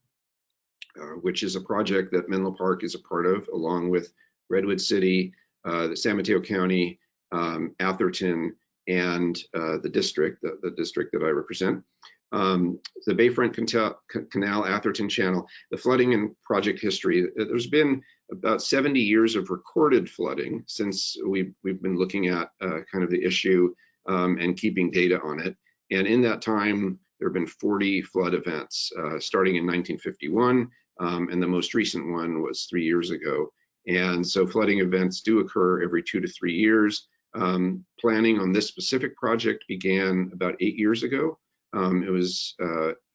which is a project that Menlo Park is a part of, along with Redwood City, the San Mateo County, Atherton, and the district that I represent. The Bayfront Canal Atherton Channel, the flooding and project history, there's been about 70 years of recorded flooding since we've been looking at kind of the issue and keeping data on it. And in that time, there have been 40 flood events starting in 1951, and the most recent one was 3 years ago. And so flooding events do occur every 2 to 3 years. Planning on this specific project began about 8 years ago. It was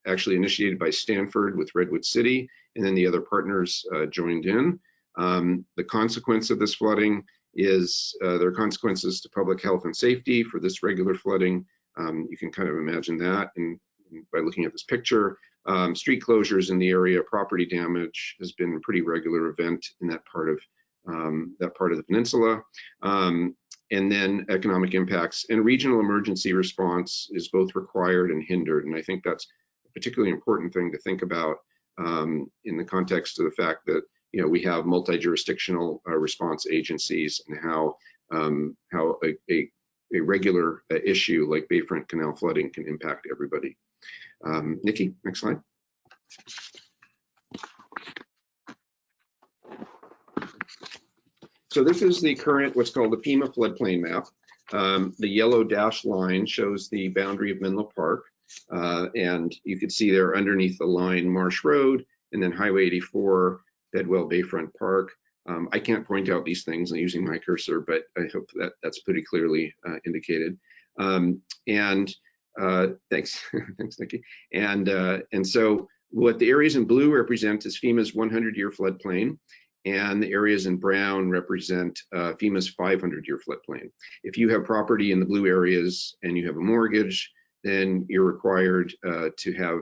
actually initiated by Stanford with Redwood City, and then the other partners joined in. The consequence of this flooding is there are consequences to public health and safety for this regular flooding. You can kind of imagine that by looking at this picture. Street closures in the area, property damage has been a pretty regular event in that part of the peninsula. And then economic impacts and regional emergency response is both required and hindered. And I think that's a particularly important thing to think about in the context of the fact that we have multi-jurisdictional response agencies, and how a regular issue like Bayfront Canal flooding can impact everybody. Nikki, next slide. So this is the current, what's called the FEMA floodplain map. The yellow dashed line shows the boundary of Menlo Park. And you can see there underneath the line Marsh Road, and then Highway 84, Bedwell Bayfront Park. I can't point out these things using my cursor, but I hope that that's pretty clearly indicated. Thanks, thanks, Nikki. And so what the areas in blue represent is FEMA's 100-year floodplain, and the areas in brown represent FEMA's 500-year floodplain. If you have property in the blue areas and you have a mortgage, then you're required to have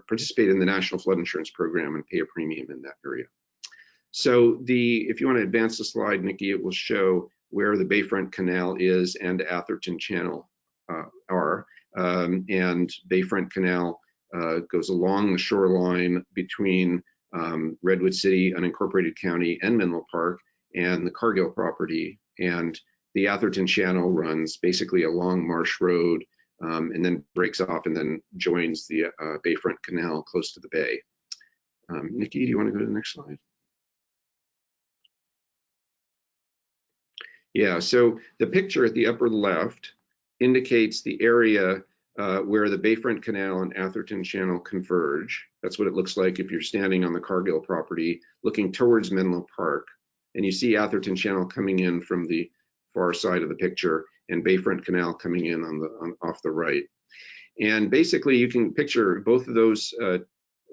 participate in the National Flood Insurance Program and pay a premium in that area. So if you want to advance the slide, Nikki, it will show where the Bayfront Canal is and Atherton Channel are. And Bayfront Canal goes along the shoreline between Redwood City, unincorporated county, and Menlo Park, and the Cargill property. And the Atherton Channel runs basically along Marsh Road, and then breaks off and then joins the Bayfront Canal close to the bay. Nikki, do you want to go to the next slide? Yeah, so the picture at the upper left indicates the area where the Bayfront Canal and Atherton Channel converge. That's what it looks like if you're standing on the Cargill property looking towards Menlo Park, and you see Atherton Channel coming in from the far side of the picture and Bayfront Canal coming in off the right. And basically you can picture both of those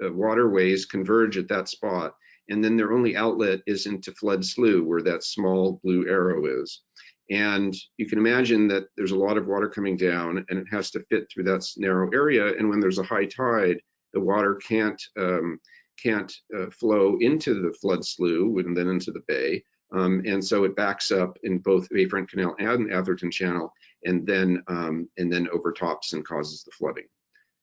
waterways converge at that spot, and then their only outlet is into Flood Slough, where that small blue arrow is. And you can imagine that there's a lot of water coming down, and it has to fit through that narrow area. And when there's a high tide, the water can't flow into the Flood Slough and then into the bay. And so it backs up in both Bayfront Canal and Atherton Channel, and then overtops and causes the flooding.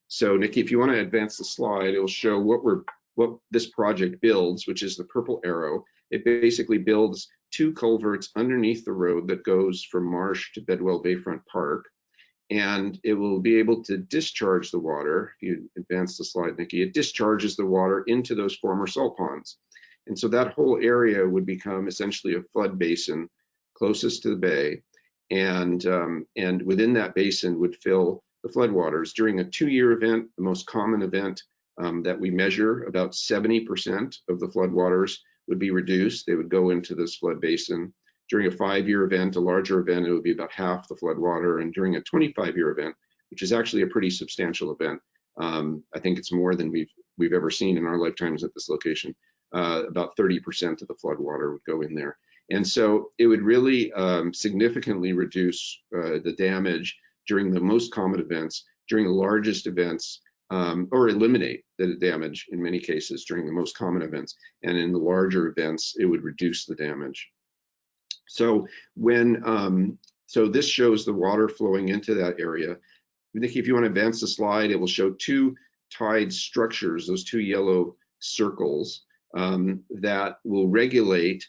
So Nikki, if you want to advance the slide, it will show what this project builds, which is the purple arrow. It basically builds 2 culverts underneath the road that goes from Marsh to Bedwell Bayfront Park, and it will be able to discharge the water. If you advance the slide, Nikki, it discharges the water into those former salt ponds. And so that whole area would become essentially a flood basin closest to the bay, and within that basin would fill the floodwaters. During a 2-year event, the most common event that we measure, about 70% of the floodwaters would be reduced. They would go into this flood basin. During a 5-year event, a larger event, it would be about half the floodwater. And during a 25-year event, which is actually a pretty substantial event, I think it's more than we've ever seen in our lifetimes at this location, about 30% of the floodwater would go in there. And so it would really significantly reduce the damage during the most common events, during the largest events, or eliminate the damage in many cases during the most common events. And in the larger events, it would reduce the damage. So so this shows the water flowing into that area. Nikki, if you want to advance the slide, it will show 2 tide structures, those 2 yellow circles that will regulate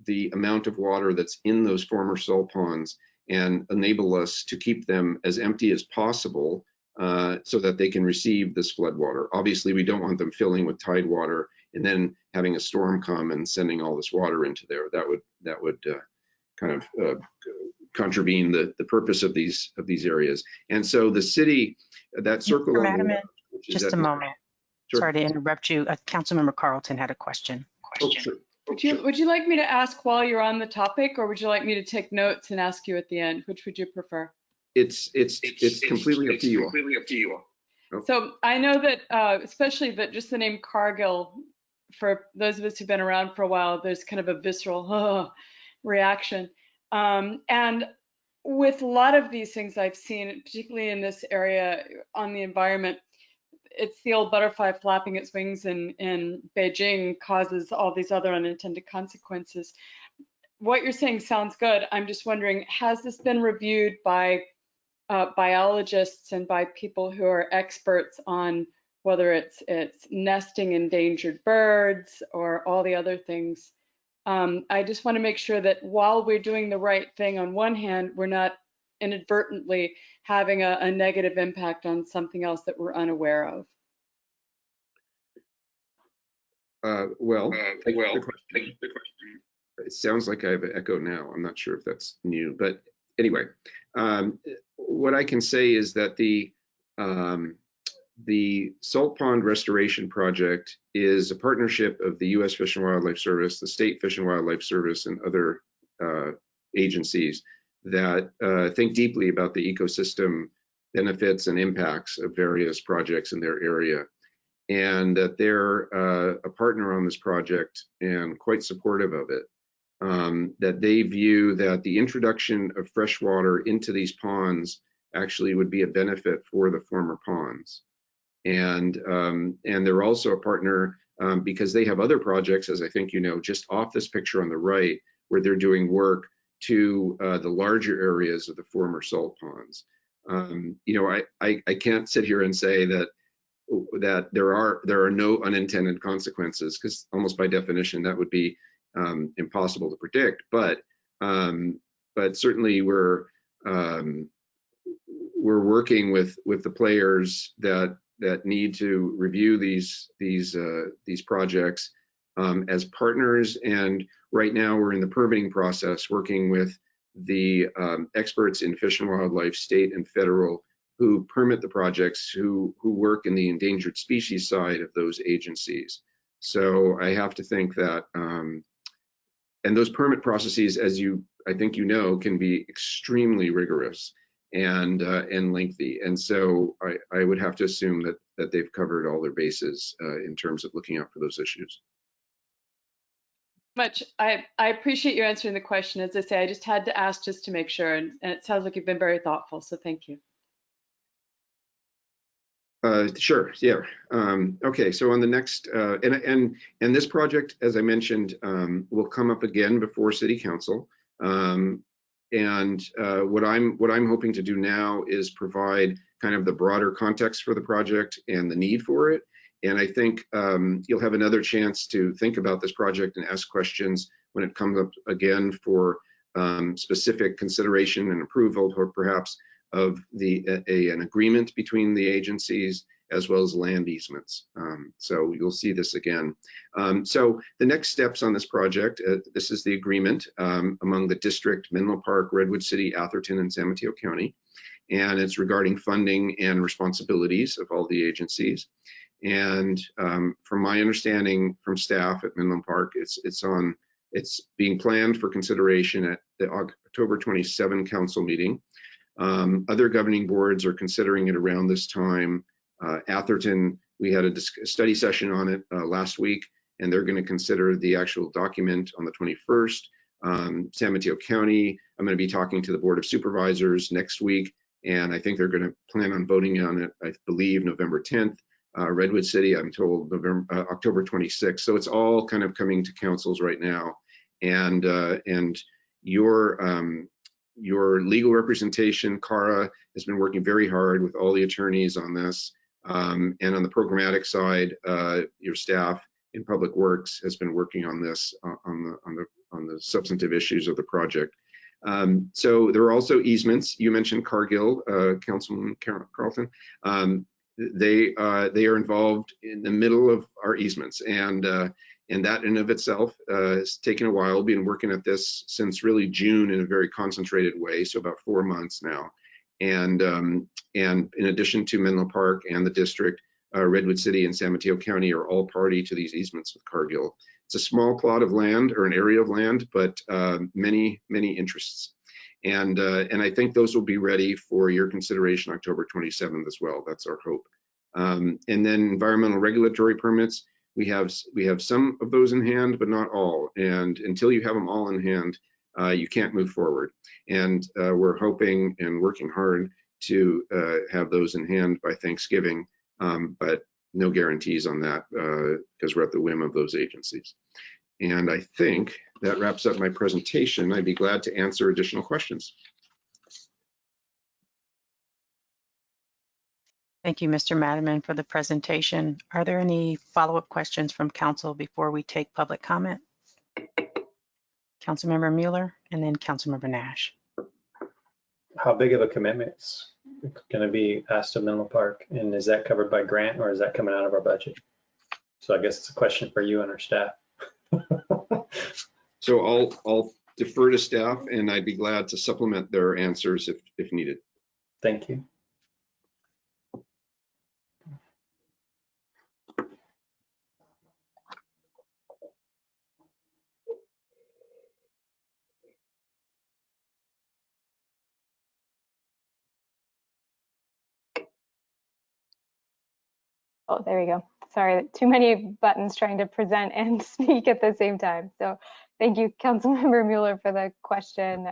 the amount of water that's in those former salt ponds and enable us to keep them as empty as possible so that they can receive this flood water. Obviously, we don't want them filling with tide water and then having a storm come and sending all this water into there. That would kind of contravene the purpose of these areas. And so the city, that circle. Mr. Madiman, just a moment. Sure. Sorry to interrupt you. Councilmember Carlton had a question. Oh, sure. Would you like me to ask while you're on the topic, or would you like me to take notes and ask you at the end? Which would you prefer? It's completely up to you all. Oh. So I know that, especially that just the name Cargill, for those of us who've been around for a while, there's kind of a visceral reaction. And with a lot of these things I've seen, particularly in this area on the environment, it's the old butterfly flapping its wings in Beijing causes all these other unintended consequences. What you're saying sounds good. I'm just wondering, has this been reviewed by biologists and by people who are experts on whether it's nesting endangered birds or all the other things? I just want to make sure that while we're doing the right thing on one hand, we're not inadvertently having a negative impact on something else that we're unaware of. Well, thank you for the question. It sounds like I have an echo now. I'm not sure if that's new, but anyway, what I can say is that the Salt Pond Restoration Project is a partnership of the U.S. Fish and Wildlife Service, the State Fish and Wildlife Service, and other agencies that think deeply about the ecosystem benefits and impacts of various projects in their area, and that they're a partner on this project and quite supportive of it. That they view that the introduction of fresh water into these ponds actually would be a benefit for the former ponds. And they're also a partner because they have other projects, as I think you know, just off this picture on the right, where they're doing work to the larger areas of the former salt ponds. You know, I can't sit here and say that there are no unintended consequences, because almost by definition that would be impossible to predict. But certainly we're working with the players that need to review these projects as partners. And right now we're in the permitting process, working with the experts in Fish and Wildlife, state and federal, who permit the projects, who work in the endangered species side of those agencies. So I have to think that, and those permit processes, as I think you know, can be extremely rigorous and lengthy. And so I would have to assume that they've covered all their bases in terms of looking out for those issues. I appreciate you answering the question. As I say, I just had to ask just to make sure, and it sounds like you've been very thoughtful, so thank you. Sure, yeah. Okay, so on the next, and this project, as I mentioned, will come up again before City Council. And what I'm hoping to do now is provide kind of the broader context for the project and the need for it. And I think you'll have another chance to think about this project and ask questions when it comes up again for specific consideration and approval, or perhaps of an agreement between the agencies, as well as land easements. So you'll see this again. So the next steps on this project, this is the agreement among the district, Menlo Park, Redwood City, Atherton, and San Mateo County. And it's regarding funding and responsibilities of all the agencies. And from my understanding from staff at Menlo Park, it's being planned for consideration at the October 27 council meeting. Other governing boards are considering it around this time. Atherton, we had a study session on it last week, and they're going to consider the actual document on the 21st. San Mateo County, I'm going to be talking to the Board of Supervisors next week, and I think they're going to plan on voting on it, I believe, November 10th. Redwood City, I'm told, October 26th. So it's all kind of coming to councils right now. And your legal representation, Cara, has been working very hard with all the attorneys on this. And on the programmatic side, your staff in Public Works has been working on this, on the substantive issues of the project. So there are also easements. You mentioned Cargill, Councilman Carlton. They are involved in the middle of our easements, and that in and of itself has taken a while. We've been working at this since really June in a very concentrated way, so about 4 months now. And in addition to Menlo Park and the district, Redwood City and San Mateo County are all party to these easements with Cargill. It's a small plot of land, or an area of land, but many interests. And I think those will be ready for your consideration October 27th as well. That's our hope. And then environmental regulatory permits, we have some of those in hand, but not all. And until you have them all in hand, you can't move forward. And we're hoping and working hard to have those in hand by Thanksgiving, but no guarantees on that because we're at the whim of those agencies. And I think that wraps up my presentation. I'd be glad to answer additional questions. Thank you, Mr. Madiman, for the presentation. Are there any follow-up questions from council before we take public comment? Councilmember Mueller and then Councilmember Nash. How big of a commitment's going to be asked of Menlo Park? And is that covered by grant or is that coming out of our budget? So I guess it's a question for you and our staff. So I'll defer to staff and I'd be glad to supplement their answers if needed. Thank you. Oh, there we go. Sorry, too many buttons trying to present and speak at the same time. So thank you, Councilmember Mueller, for the question.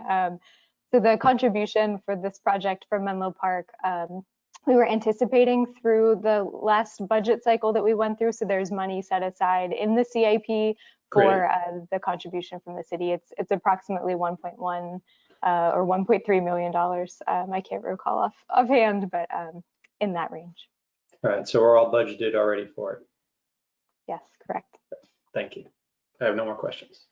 So the contribution for this project for Menlo Park, we were anticipating through the last budget cycle that we went through. So there's money set aside in the CIP for the contribution from the city. It's approximately 1.1 or $1.3 million. I can't recall offhand, but in that range. All right, so we're all budgeted already for it. Yes, correct. Thank you. I have no more questions.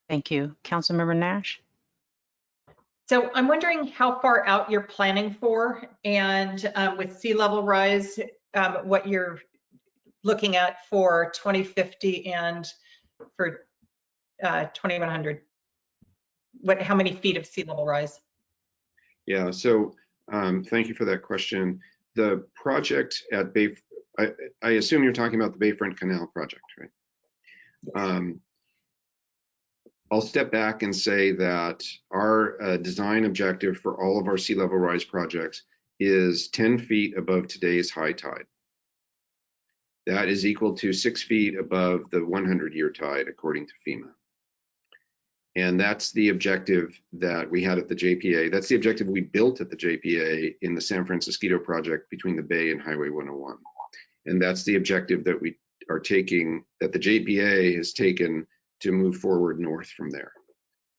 Thank you. Councilmember Nash? So I'm wondering how far out you're planning for, and with sea level rise, what you're looking at for 2050 and for 2100. How many feet of sea level rise? Yeah, so thank you for that question. The project at I assume you're talking about the Bayfront Canal project, right? I'll step back and say that our design objective for all of our sea level rise projects is 10 feet above today's high tide. That is equal to 6 feet above the 100-year tide, according to FEMA. And that's the objective that we had at the JPA. That's the objective we built at the JPA in the San Francisco project between the Bay and Highway 101. And that's the objective that we are taking, that the JPA has taken to move forward north from there.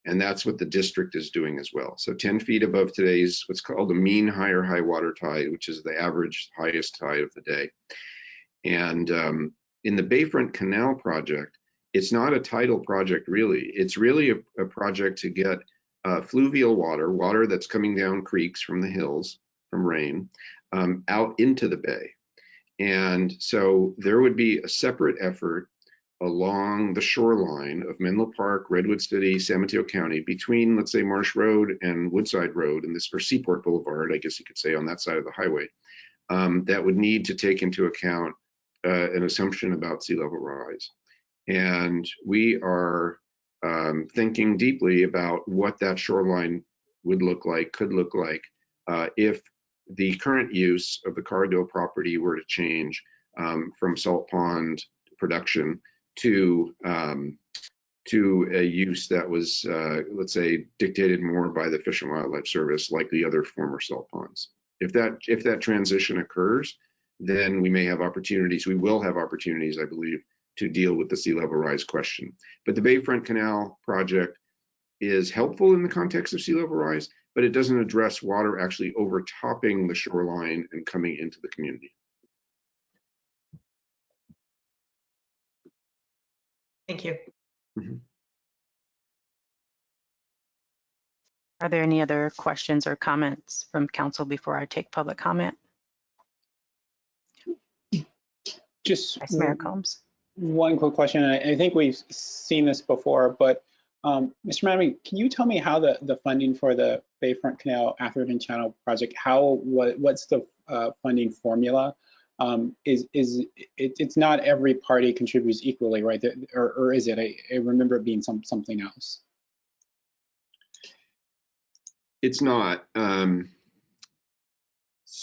And that's what the district is doing as well. So 10 feet above today's what's called the mean higher high water tide, which is the average highest tide of the day. And in the Bayfront Canal project, it's not a tidal project really. It's really a project to get fluvial water that's coming down creeks from the hills from rain out into the bay. And so there would be a separate effort along the shoreline of Menlo Park, Redwood City, San Mateo County, between, let's say, Marsh Road and Woodside Road, and or Seaport Boulevard, I guess you could say, on that side of the highway, that would need to take into account an assumption about sea level rise. And we are thinking deeply about what that shoreline would look like, could look like, if the current use of the Cardinal property were to change from salt pond production to a use that was, let's say, dictated more by the Fish and Wildlife Service, like the other former salt ponds. If that transition occurs, then we may have opportunities. We will have opportunities, I believe, to deal with the sea level rise question. But the Bayfront Canal project is helpful in the context of sea level rise, but it doesn't address water actually overtopping the shoreline and coming into the community. Thank you. Mm-hmm. Are there any other questions or comments from council before I take public comment? Just Vice Mayor Combs. one quick question. I think we've seen this before, but Mr. Madiman, can you tell me how the funding for the Bayfront Canal Atherton Channel project, what's the funding formula? It's not every party contributes equally, right? Or is it? I remember it being something else. It's not.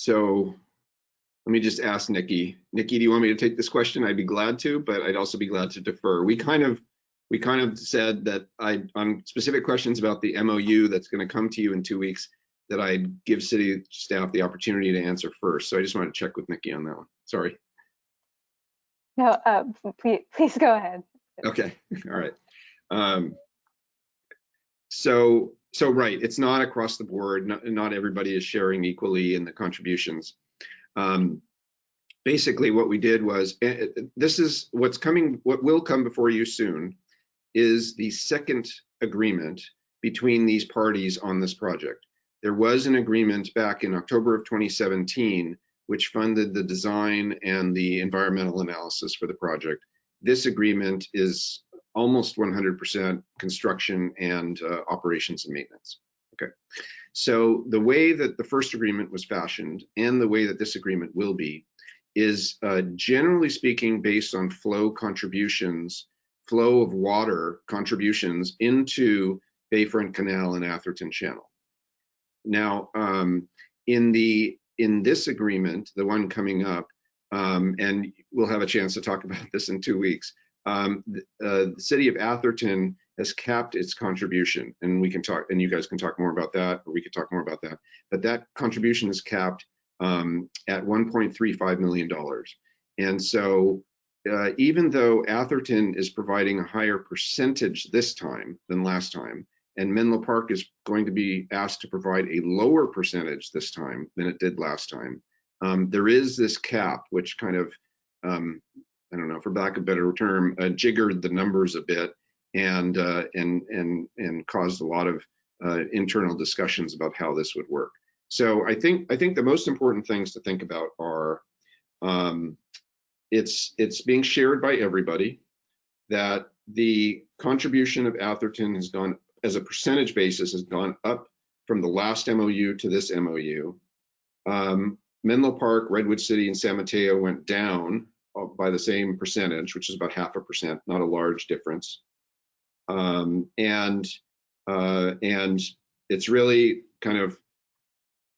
So let me just ask Nikki. Nikki, do you want me to take this question? I'd be glad to, but I'd also be glad to defer. We kind of said that on specific questions about the MOU that's going to come to you in 2 weeks, that I'd give city staff the opportunity to answer first. So I just wanted to check with Nikki on that one. Sorry. No, please go ahead. Okay. All right. So right, it's not across the board. Not everybody is sharing equally in the contributions. Basically, what we did was, this is what's coming. What will come before you soon is the second agreement between these parties on this project. There was an agreement back in October of 2017, which funded the design and the environmental analysis for the project. This agreement is almost 100% construction and operations and maintenance. Okay, so the way that the first agreement was fashioned and the way that this agreement will be is generally speaking based on flow contributions, flow of water contributions into Bayfront Canal and Atherton Channel. Now, in this agreement, the one coming up, and we'll have a chance to talk about this in 2 weeks, the city of Atherton has capped its contribution, and we can talk, and you guys can talk more about that, or we could talk more about that. But that contribution is capped at $1.35 million. And so even though Atherton is providing a higher percentage this time than last time, and Menlo Park is going to be asked to provide a lower percentage this time than it did last time, there is this cap, which kind of, I don't know, for lack of a better term, jiggered the numbers a bit and caused a lot of internal discussions about how this would work. So I think the most important things to think about are it's being shared by everybody, that the contribution of Atherton has gone, as a percentage basis, has gone up from the last MOU to this MOU. Menlo Park, Redwood City, and San Mateo went down by the same percentage, which is about 0.5%, not a large difference. And it's really kind of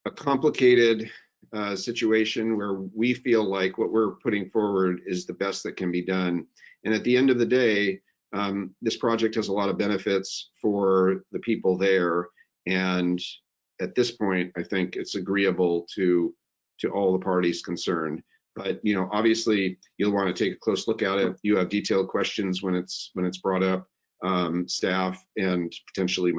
a complicated situation where we feel like what we're putting forward is the best that can be done. And at the end of the day, this project has a lot of benefits for the people there. And at this point, I think it's agreeable to all the parties concerned. But obviously, you'll want to take a close look at it. You have detailed questions when it's brought up. Staff and potentially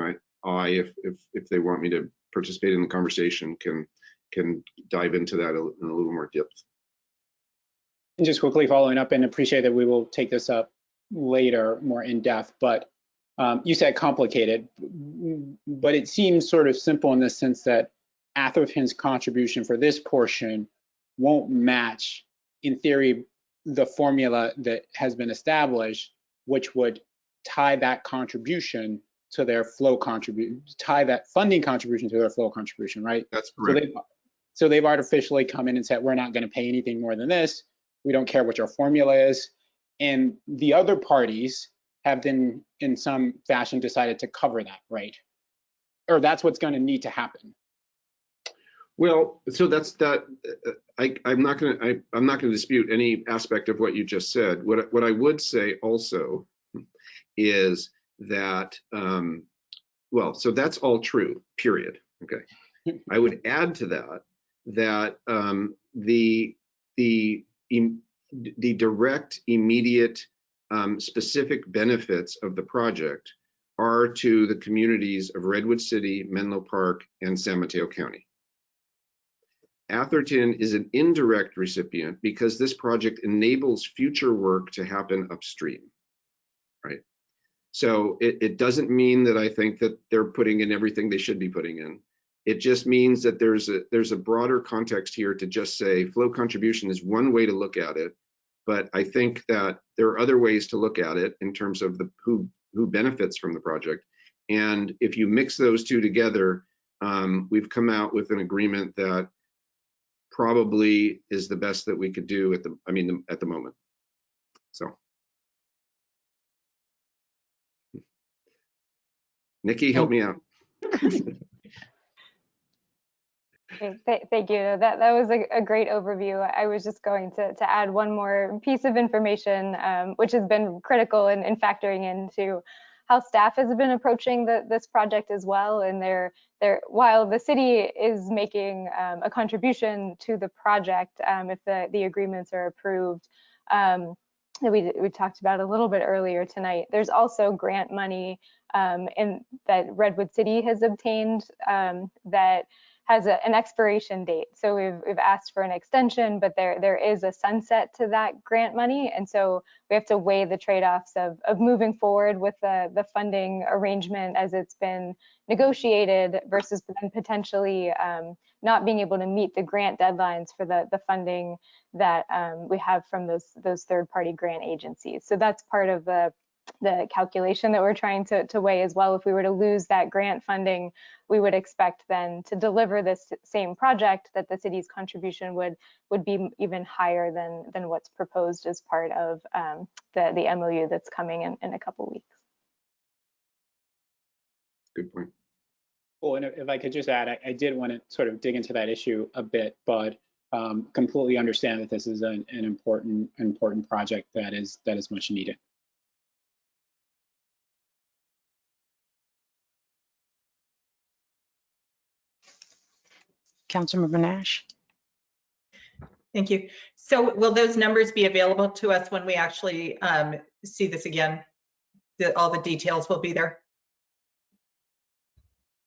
if they want me to participate in the conversation, can dive into that in a little more depth. And just quickly following up, and appreciate that we will take this up later more in depth, but you said complicated, but it seems sort of simple in the sense that Atherton's contribution for this portion won't match, in theory, the formula that has been established, which would tie that contribution to their flow contribution, tie that funding contribution to their flow contribution, right? That's correct. So they've artificially come in and said, we're not going to pay anything more than this. We don't care what your formula is. And the other parties have then, in some fashion, decided to cover that, right? Or that's what's going to need to happen. Well, so that's that. I'm not going to dispute any aspect of what you just said. What I would say also is that, well, so that's all true, period. Okay. I would add to that the direct, immediate, specific benefits of the project are to the communities of Redwood City, Menlo Park, and San Mateo County. Atherton is an indirect recipient because this project enables future work to happen upstream, right? So it doesn't mean that I think that they're putting in everything they should be putting in. It just means that there's a broader context here to just say flow contribution is one way to look at it, but I think that there are other ways to look at it in terms of who benefits from the project. And if you mix those two together, we've come out with an agreement that probably is the best that we could do at the moment. So, Nikki, help me out. Thank you. That was a great overview. I was just going to add one more piece of information, which has been critical in factoring into how staff has been approaching this project as well. And while the city is making a contribution to the project, if the agreements are approved, that we talked about a little bit earlier tonight, there's also grant money that Redwood City has obtained that has an expiration date. So we've asked for an extension, but there is a sunset to that grant money. And so we have to weigh the trade-offs of moving forward with the funding arrangement as it's been negotiated versus then potentially not being able to meet the grant deadlines for the funding that we have from those third-party grant agencies. So that's part of the calculation that we're trying to weigh as well. If we were to lose that grant funding, we would expect then to deliver this same project that the city's contribution would be even higher than what's proposed as part of the MOU that's coming in a couple weeks. Good point. Well, and if I could just add, I did want to sort of dig into that issue a bit, but completely understand that this is an important project that is much needed. Councilmember Nash. Thank you. So will those numbers be available to us when we actually see this again? All the details will be there?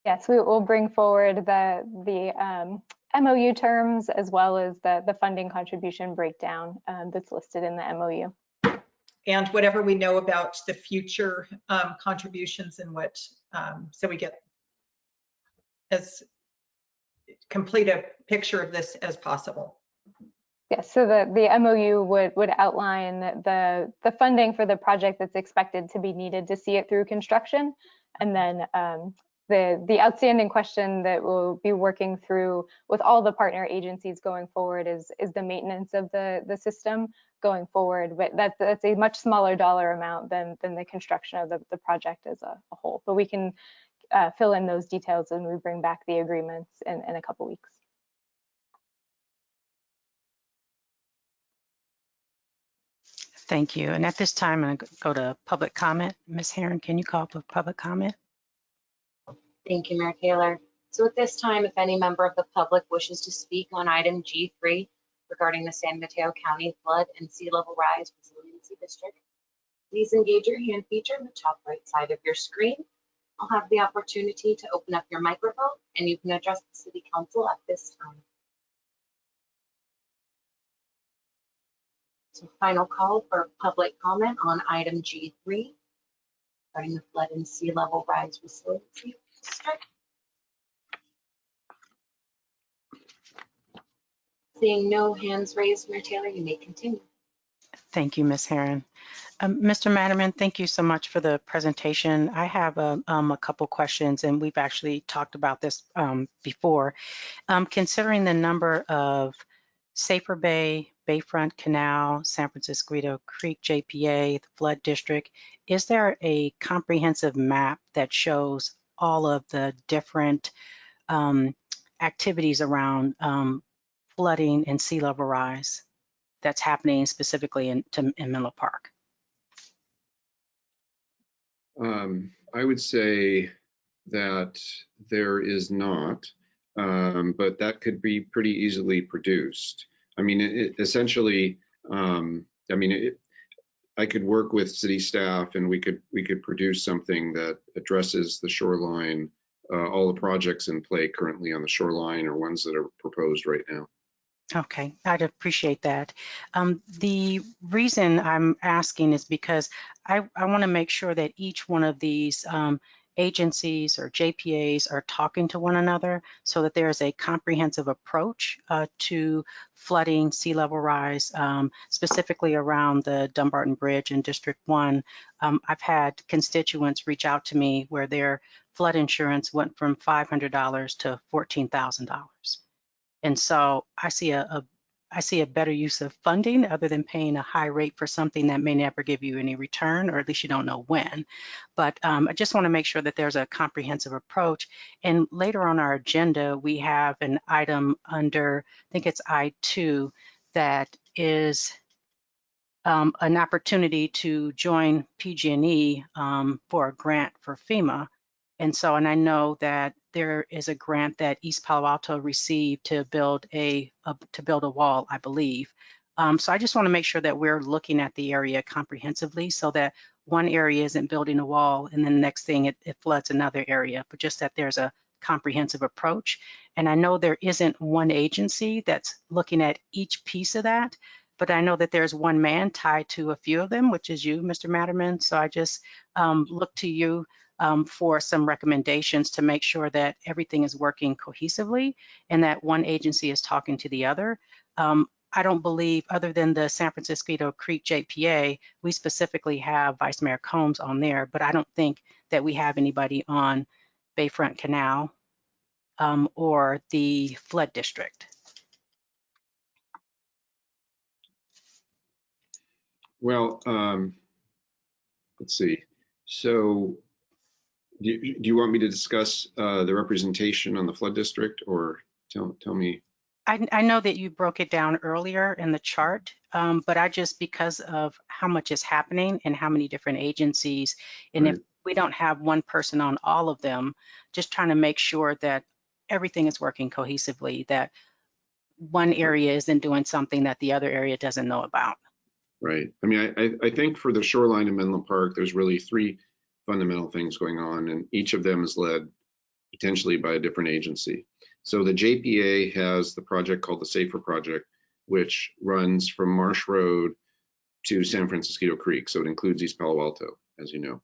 Yes, we will bring forward the MOU terms as well as the funding contribution breakdown that's listed in the MOU. And whatever we know about the future contributions and what, so we get as complete a picture of this as possible. Yes, so the MOU would outline the funding for the project that's expected to be needed to see it through construction. And then the outstanding question that we'll be working through with all the partner agencies going forward is the maintenance of the system going forward. But that's a much smaller dollar amount than the construction of the project as a whole. But we can fill in those details when we bring back the agreements in a couple weeks. Thank you. And at this time, I'm going to go to public comment. Ms. Herron, can you call for public comment? Thank you, Mayor Taylor. So at this time, if any member of the public wishes to speak on item G3 regarding the San Mateo County Flood and Sea Level Rise Resiliency District, please engage your hand feature on the top right side of your screen. I'll have the opportunity to open up your microphone and you can address the City Council at this time. So final call for public comment on item G3 regarding the Flood and Sea Level Rise Resiliency District. Seeing no hands raised, Mayor Taylor, you may continue. Thank you, Ms. Herron. Mr. Matterman, thank you so much for the presentation. I have a couple questions, and we've actually talked about this before. Considering the number of Safer Bay, Bayfront Canal, San Francisco Creek JPA, the flood district, is there a comprehensive map that shows all of the different activities around flooding and sea level rise that's happening specifically in Menlo Park? I would say that there is not, but that could be pretty easily produced. I mean, essentially, I could work with city staff and we could produce something that addresses the shoreline, all the projects in play currently on the shoreline or ones that are proposed right now. Okay, I'd appreciate that. The reason I'm asking is because I want to make sure that each one of these agencies or JPAs are talking to one another so that there's a comprehensive approach to flooding, sea level rise, specifically around the Dumbarton Bridge in District 1. I've had constituents reach out to me where their flood insurance went from $500 to $14,000. And so I see a I see a better use of funding other than paying a high rate for something that may never give you any return, or at least you don't know when. But I just want to make sure that there's a comprehensive approach. And later on our agenda, we have an item under, I think it's I2, that is an opportunity to join PG&E for a grant for FEMA. And I know that there is a grant that East Palo Alto received to build a wall, I believe. So I just want to make sure that we're looking at the area comprehensively, so that one area isn't building a wall and then the next thing it floods another area, but just that there's a comprehensive approach. And I know there isn't one agency that's looking at each piece of that, but I know that there's one man tied to a few of them, which is you, Mr. Matterman. So I just look to you for some recommendations to make sure that everything is working cohesively and that one agency is talking to the other. I don't believe, other than the San Francisco Creek JPA, we specifically have Vice Mayor Combs on there, but I don't think that we have anybody on Bayfront Canal or the flood district. Well, let's see. So do you want me to discuss the representation on the flood district, or tell me? I know that you broke it down earlier in the chart, but I just, because of how much is happening and how many different agencies, and Right. if we don't have one person on all of them, just trying to make sure that everything is working cohesively, that one area isn't doing something that the other area doesn't know about. Right. I mean, I think for the shoreline in Menlo Park, there's really three fundamental things going on, and each of them is led potentially by a different agency. So the JPA has the project called the Safer Project, which runs from Marsh Road to San Francisco Creek. So it includes East Palo Alto, as you know.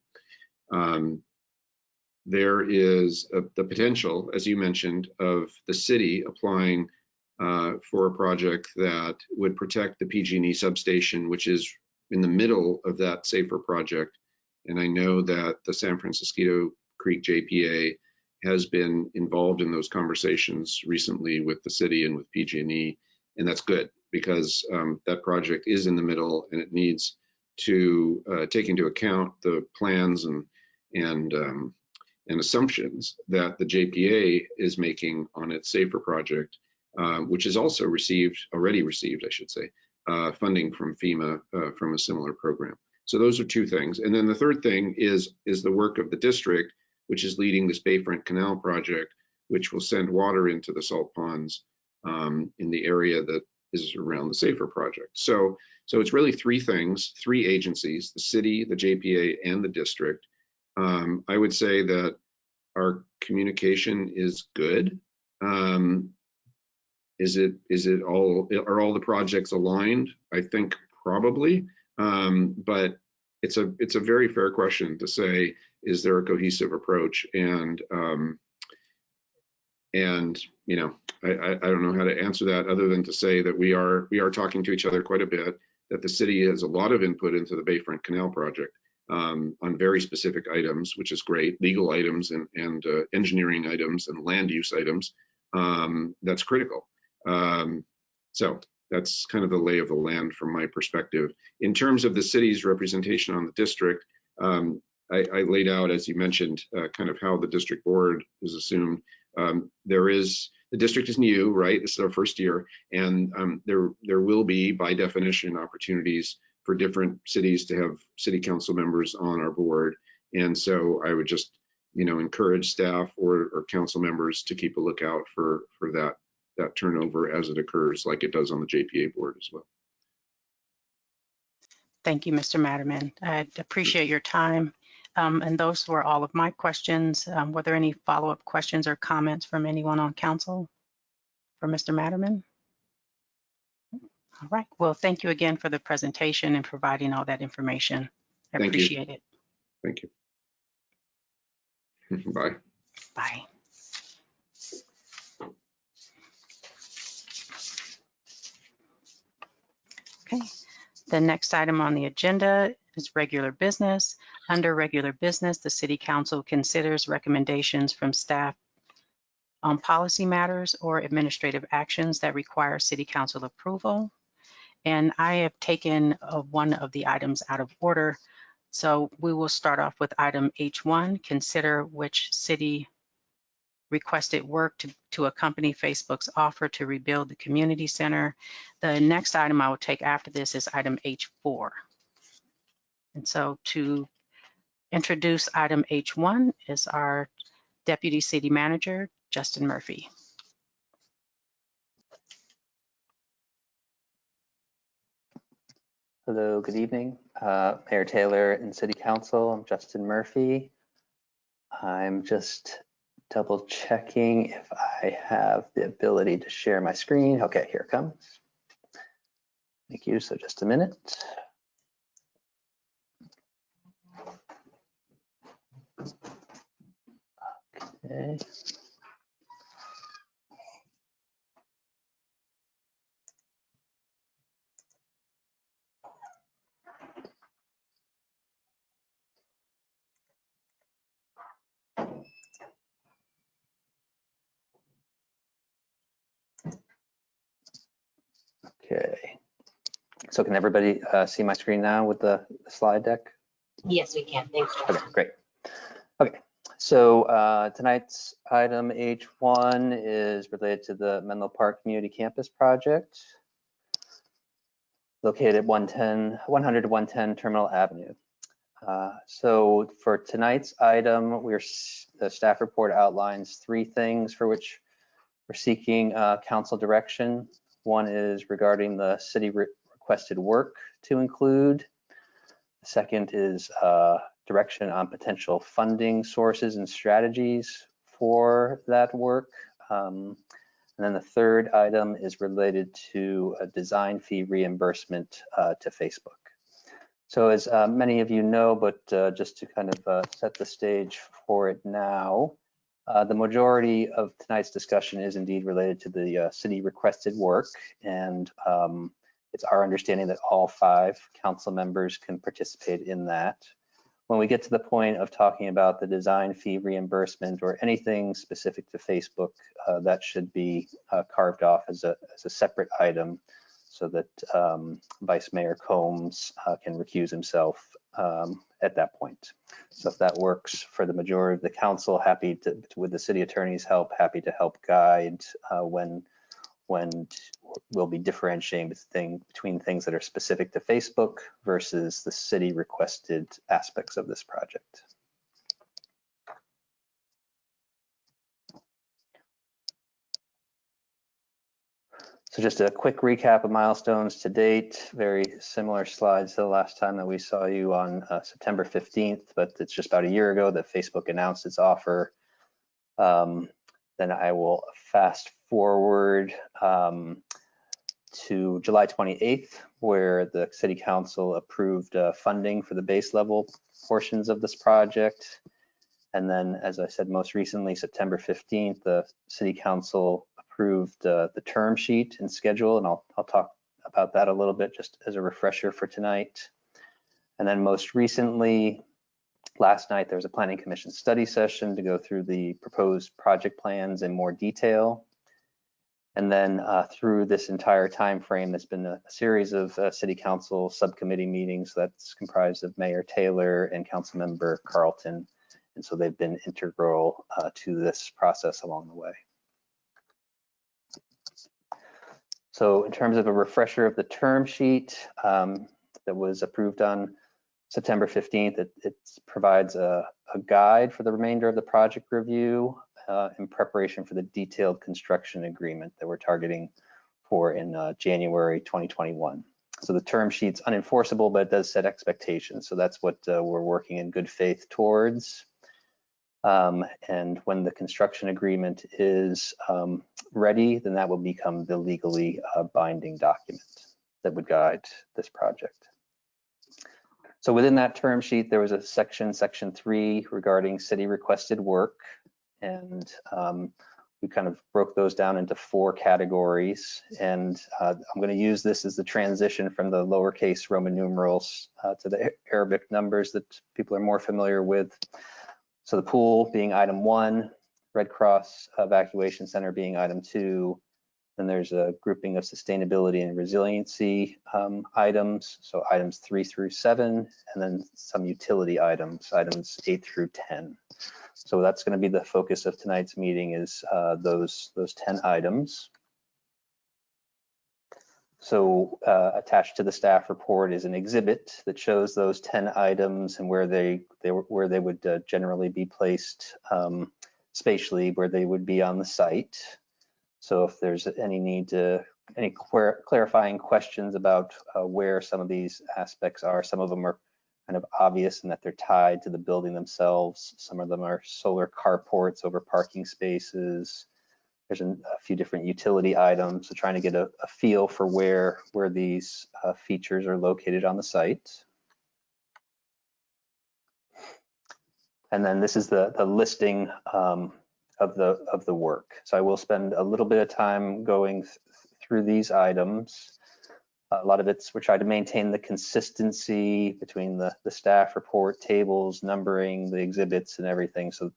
There is the potential, as you mentioned, of the city applying for a project that would protect the PG&E substation, which is in the middle of that Safer Project. And I know that the San Francisco Creek JPA has been involved in those conversations recently with the city and with PG&E, and that's good, because that project is in the middle and it needs to take into account the plans and assumptions that the JPA is making on its Safer Project, which has also already received, I should say, funding from FEMA from a similar program. So those are two things. And then the third thing is the work of the district, which is leading this Bayfront Canal project, which will send water into the salt ponds in the area that is around the Safer Project. So it's really three things, three agencies: the city, the JPA, and the district. I would say that our communication is good. Are all the projects aligned? I think probably, but it's a very fair question to say, is there a cohesive approach? And you know, I don't know how to answer that other than to say that we are talking to each other quite a bit, that the city has a lot of input into the Bayfront Canal project on very specific items, which is great, legal items and engineering items and land use items. That's critical. So that's kind of the lay of the land from my perspective. In terms of the city's representation on the district, I laid out, as you mentioned, kind of how the district board is assumed. The district is new, right? This is our first year, and there will be, by definition, opportunities for different cities to have city council members on our board. And so I would just, you know, encourage staff or council members to keep a lookout for that turnover as it occurs, like it does on the JPA board as well. Thank you, Mr. Matterman. I appreciate your time. And those were all of my questions. Were there any follow-up questions or comments from anyone on council for Mr. Matterman? All right. Well, thank you again for the presentation and providing all that information. I appreciate it. Thank you. Bye. Bye. Okay. The next item on the agenda is regular business. Under regular business, the City Council considers recommendations from staff on policy matters or administrative actions that require City Council approval. And I have taken one of the items out of order. So we will start off with item H1, consider which city requested work to accompany Facebook's offer to rebuild the community center. The next item I will take after this is item H4. And so to introduce item H1 is our Deputy City Manager, Justin Murphy. Hello, good evening. Mayor Taylor and City Council, I'm Justin Murphy. I'm just double checking if I have the ability to share my screen. Okay, here it comes. Thank you, so just a minute. Okay. Okay, so can everybody see my screen now with the slide deck? Yes, we can. Thanks. Okay, great. Okay, so tonight's item H1 is related to the Menlo Park Community Campus Project located at 100 to 110 Terminal Avenue. So for tonight's item, the staff report outlines 3 things for which we're seeking council direction. One is regarding the city requested work to include. The second is direction on potential funding sources and strategies for that work. And then the third item is related to a design fee reimbursement to Facebook. So as many of you know, but just to kind of set the stage for it now, the majority of tonight's discussion is indeed related to the city requested work, and it's our understanding that all 5 council members can participate in that. When we get to the point of talking about the design fee reimbursement or anything specific to Facebook, that should be carved off as a separate item so that Vice Mayor Combs can recuse himself at that point. So if that works for the majority of the council, happy to, with the city attorney's help, happy to help guide when we'll be differentiating between things that are specific to Facebook versus the city requested aspects of this project. So just a quick recap of milestones to date, very similar slides to the last time that we saw you on September 15th, but it's just about a year ago that Facebook announced its offer. Then I will fast forward to July 28th, where the City Council approved funding for the base level portions of this project. And then, as I said, most recently, September 15th, the City Council approved the term sheet and schedule, and I'll talk about that a little bit just as a refresher for tonight. And then most recently, last night, there was a Planning Commission study session to go through the proposed project plans in more detail. And then through this entire time frame, there's been a series of City Council subcommittee meetings that's comprised of Mayor Taylor and Councilmember Carlton. And so they've been integral to this process along the way. So in terms of a refresher of the term sheet that was approved on September 15th, it provides a guide for the remainder of the project review in preparation for the detailed construction agreement that we're targeting for in January 2021. So the term sheet's unenforceable, but it does set expectations. So that's what we're working in good faith towards. And when the construction agreement is ready, then that will become the legally binding document that would guide this project. So within that term sheet, there was a section 3, regarding city requested work. And we kind of broke those down into 4 categories. And I'm going to use this as the transition from the lowercase Roman numerals to the Arabic numbers that people are more familiar with. So the pool being item 1, Red Cross Evacuation Center being item 2. Then there's a grouping of sustainability and resiliency items, so items 3 through 7, and then some utility items, items 8 through 10. So that's going to be the focus of tonight's meeting, is those 10 items. So attached to the staff report is an exhibit that shows those 10 items and where they would generally be placed spatially, where they would be on the site. So if there's any need to, any clarifying questions about where some of these aspects are, some of them are kind of obvious in that they're tied to the building themselves. Some of them are solar carports over parking spaces. There's a few different utility items, so trying to get a feel for where these features are located on the site. And then this is the listing of the work. So I will spend a little bit of time going through these items. A lot of it's, we're trying to maintain the consistency between the staff report tables, numbering, the exhibits and everything. So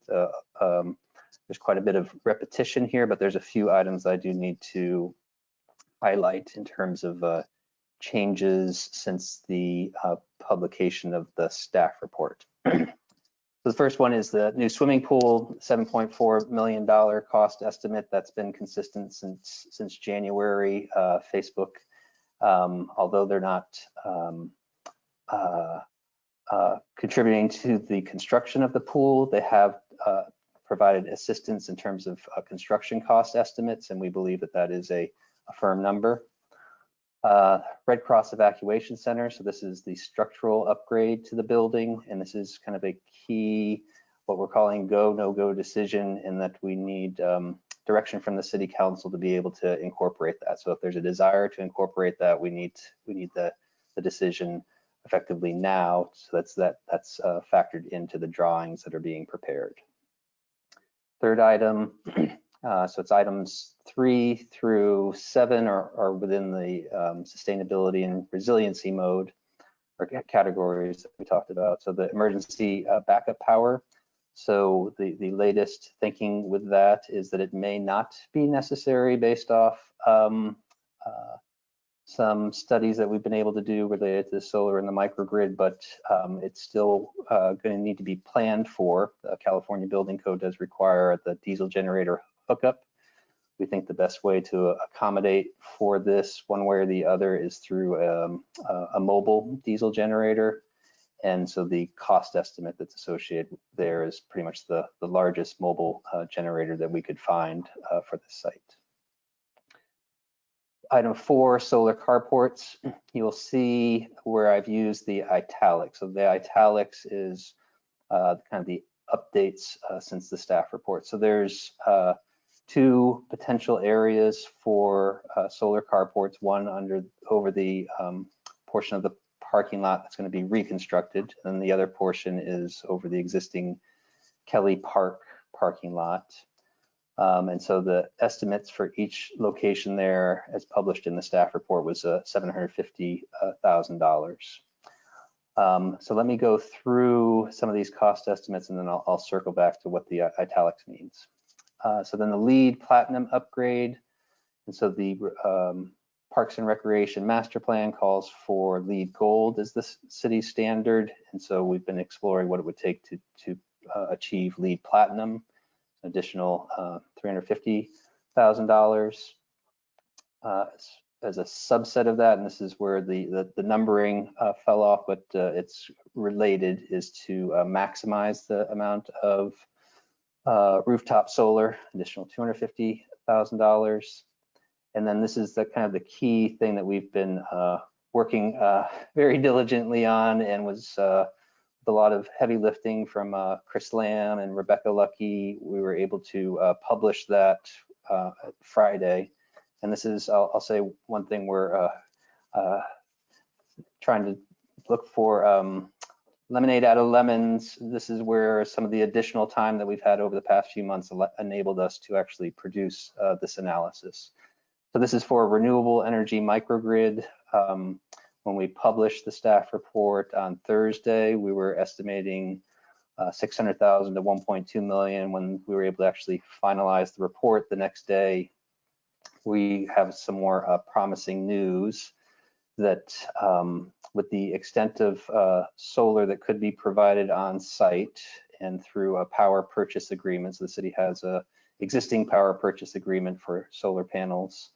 there's quite a bit of repetition here, but there's a few items I do need to highlight in terms of changes since the publication of the staff report. The first one is the new swimming pool, $7.4 million cost estimate. That's been consistent since January. Facebook, although they're not contributing to the construction of the pool, they have provided assistance in terms of construction cost estimates, and we believe that that is a firm number. Red Cross Evacuation Center, so this is the structural upgrade to the building, and this is kind of a key, what we're calling go, no-go decision, in that we need direction from the City Council to be able to incorporate that. So if there's a desire to incorporate that, we need the decision effectively now, so that's factored into the drawings that are being prepared. Third item, so it's items 3 through 7 are within the sustainability and resiliency mode, or categories that we talked about. So the emergency backup power. So the latest thinking with that is that it may not be necessary based off some studies that we've been able to do related to the solar and the microgrid, but it's still going to need to be planned for. The California Building Code does require the diesel generator hookup. We think the best way to accommodate for this, one way or the other, is through a mobile diesel generator. And so the cost estimate that's associated there is pretty much the largest mobile generator that we could find for this site. Item 4, solar carports. You'll see where I've used the italics. So the italics is kind of the updates since the staff report. So there's 2 potential areas for solar carports, one over the portion of the parking lot that's going to be reconstructed, and the other portion is over the existing Kelly Park parking lot. And so the estimates for each location there, as published in the staff report, was $750,000. So let me go through some of these cost estimates, and then I'll circle back to what the italics means. So then the LEED Platinum upgrade, and so the Parks and Recreation Master Plan calls for LEED Gold as the city standard, and so we've been exploring what it would take to achieve LEED Platinum. Additional $350,000 as a subset of that, and this is where the numbering fell off, but it's related, is to maximize the amount of rooftop solar, additional $250,000. And then this is the kind of the key thing that we've been working very diligently on, and was a lot of heavy lifting from Chris Lamb and Rebecca Lucky. We were able to publish that Friday. And this is, I'll say one thing, we're trying to look for lemonade out of lemons. This is where some of the additional time that we've had over the past few months enabled us to actually produce this analysis. So this is for a renewable energy microgrid. When we published the staff report on Thursday, we were estimating 600,000 to 1.2 million. When we were able to actually finalize the report the next day, we have some more promising news that with the extent of solar that could be provided on site and through a power purchase agreement, so the city has a existing power purchase agreement for solar panels.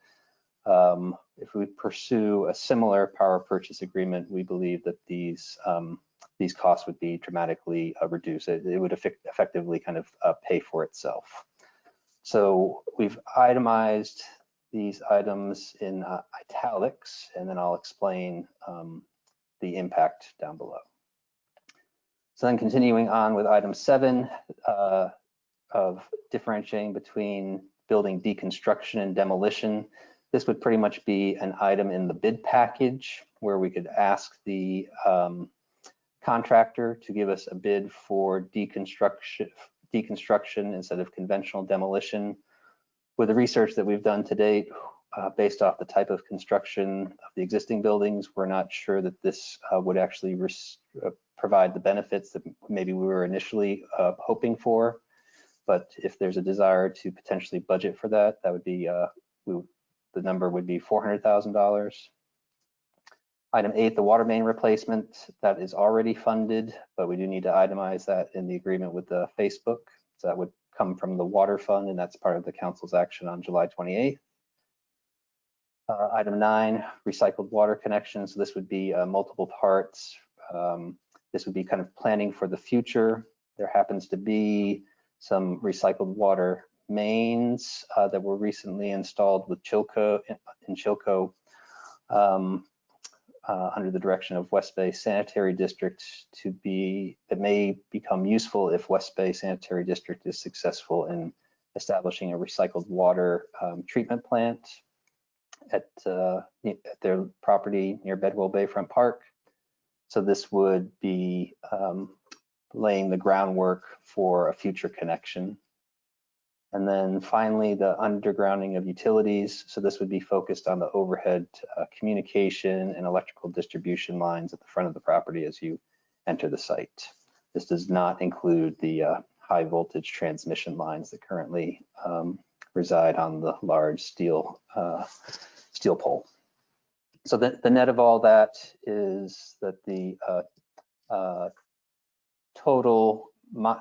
If we pursue a similar power purchase agreement, we believe that these costs would be dramatically reduced. It would effectively kind of pay for itself. So we've itemized these items in italics, and then I'll explain the impact down below. So then continuing on with item 7 of differentiating between building deconstruction and demolition. This would pretty much be an item in the bid package where we could ask the contractor to give us a bid for deconstruction instead of conventional demolition. With the research that we've done to date, based off the type of construction of the existing buildings, we're not sure that this would actually provide the benefits that maybe we were initially hoping for. But if there's a desire to potentially budget for that, that would be, the number would be $400,000. Item 8, the water main replacement, that is already funded, but we do need to itemize that in the agreement with the Facebook. So that would come from the water fund, and that's part of the council's action on July 28th. Item 9, recycled water connections. So this would be multiple parts. This would be kind of planning for the future. There happens to be some recycled water mains that were recently installed with Chilco in Chilco under the direction of West Bay Sanitary District that may become useful if West Bay Sanitary District is successful in establishing a recycled water treatment plant at their property near Bedwell Bayfront Park. So this would be laying the groundwork for a future connection. And then finally, the undergrounding of utilities. So this would be focused on the overhead communication and electrical distribution lines at the front of the property as you enter the site. This does not include the high voltage transmission lines that currently reside on the large steel pole. So the net of all that is that the total,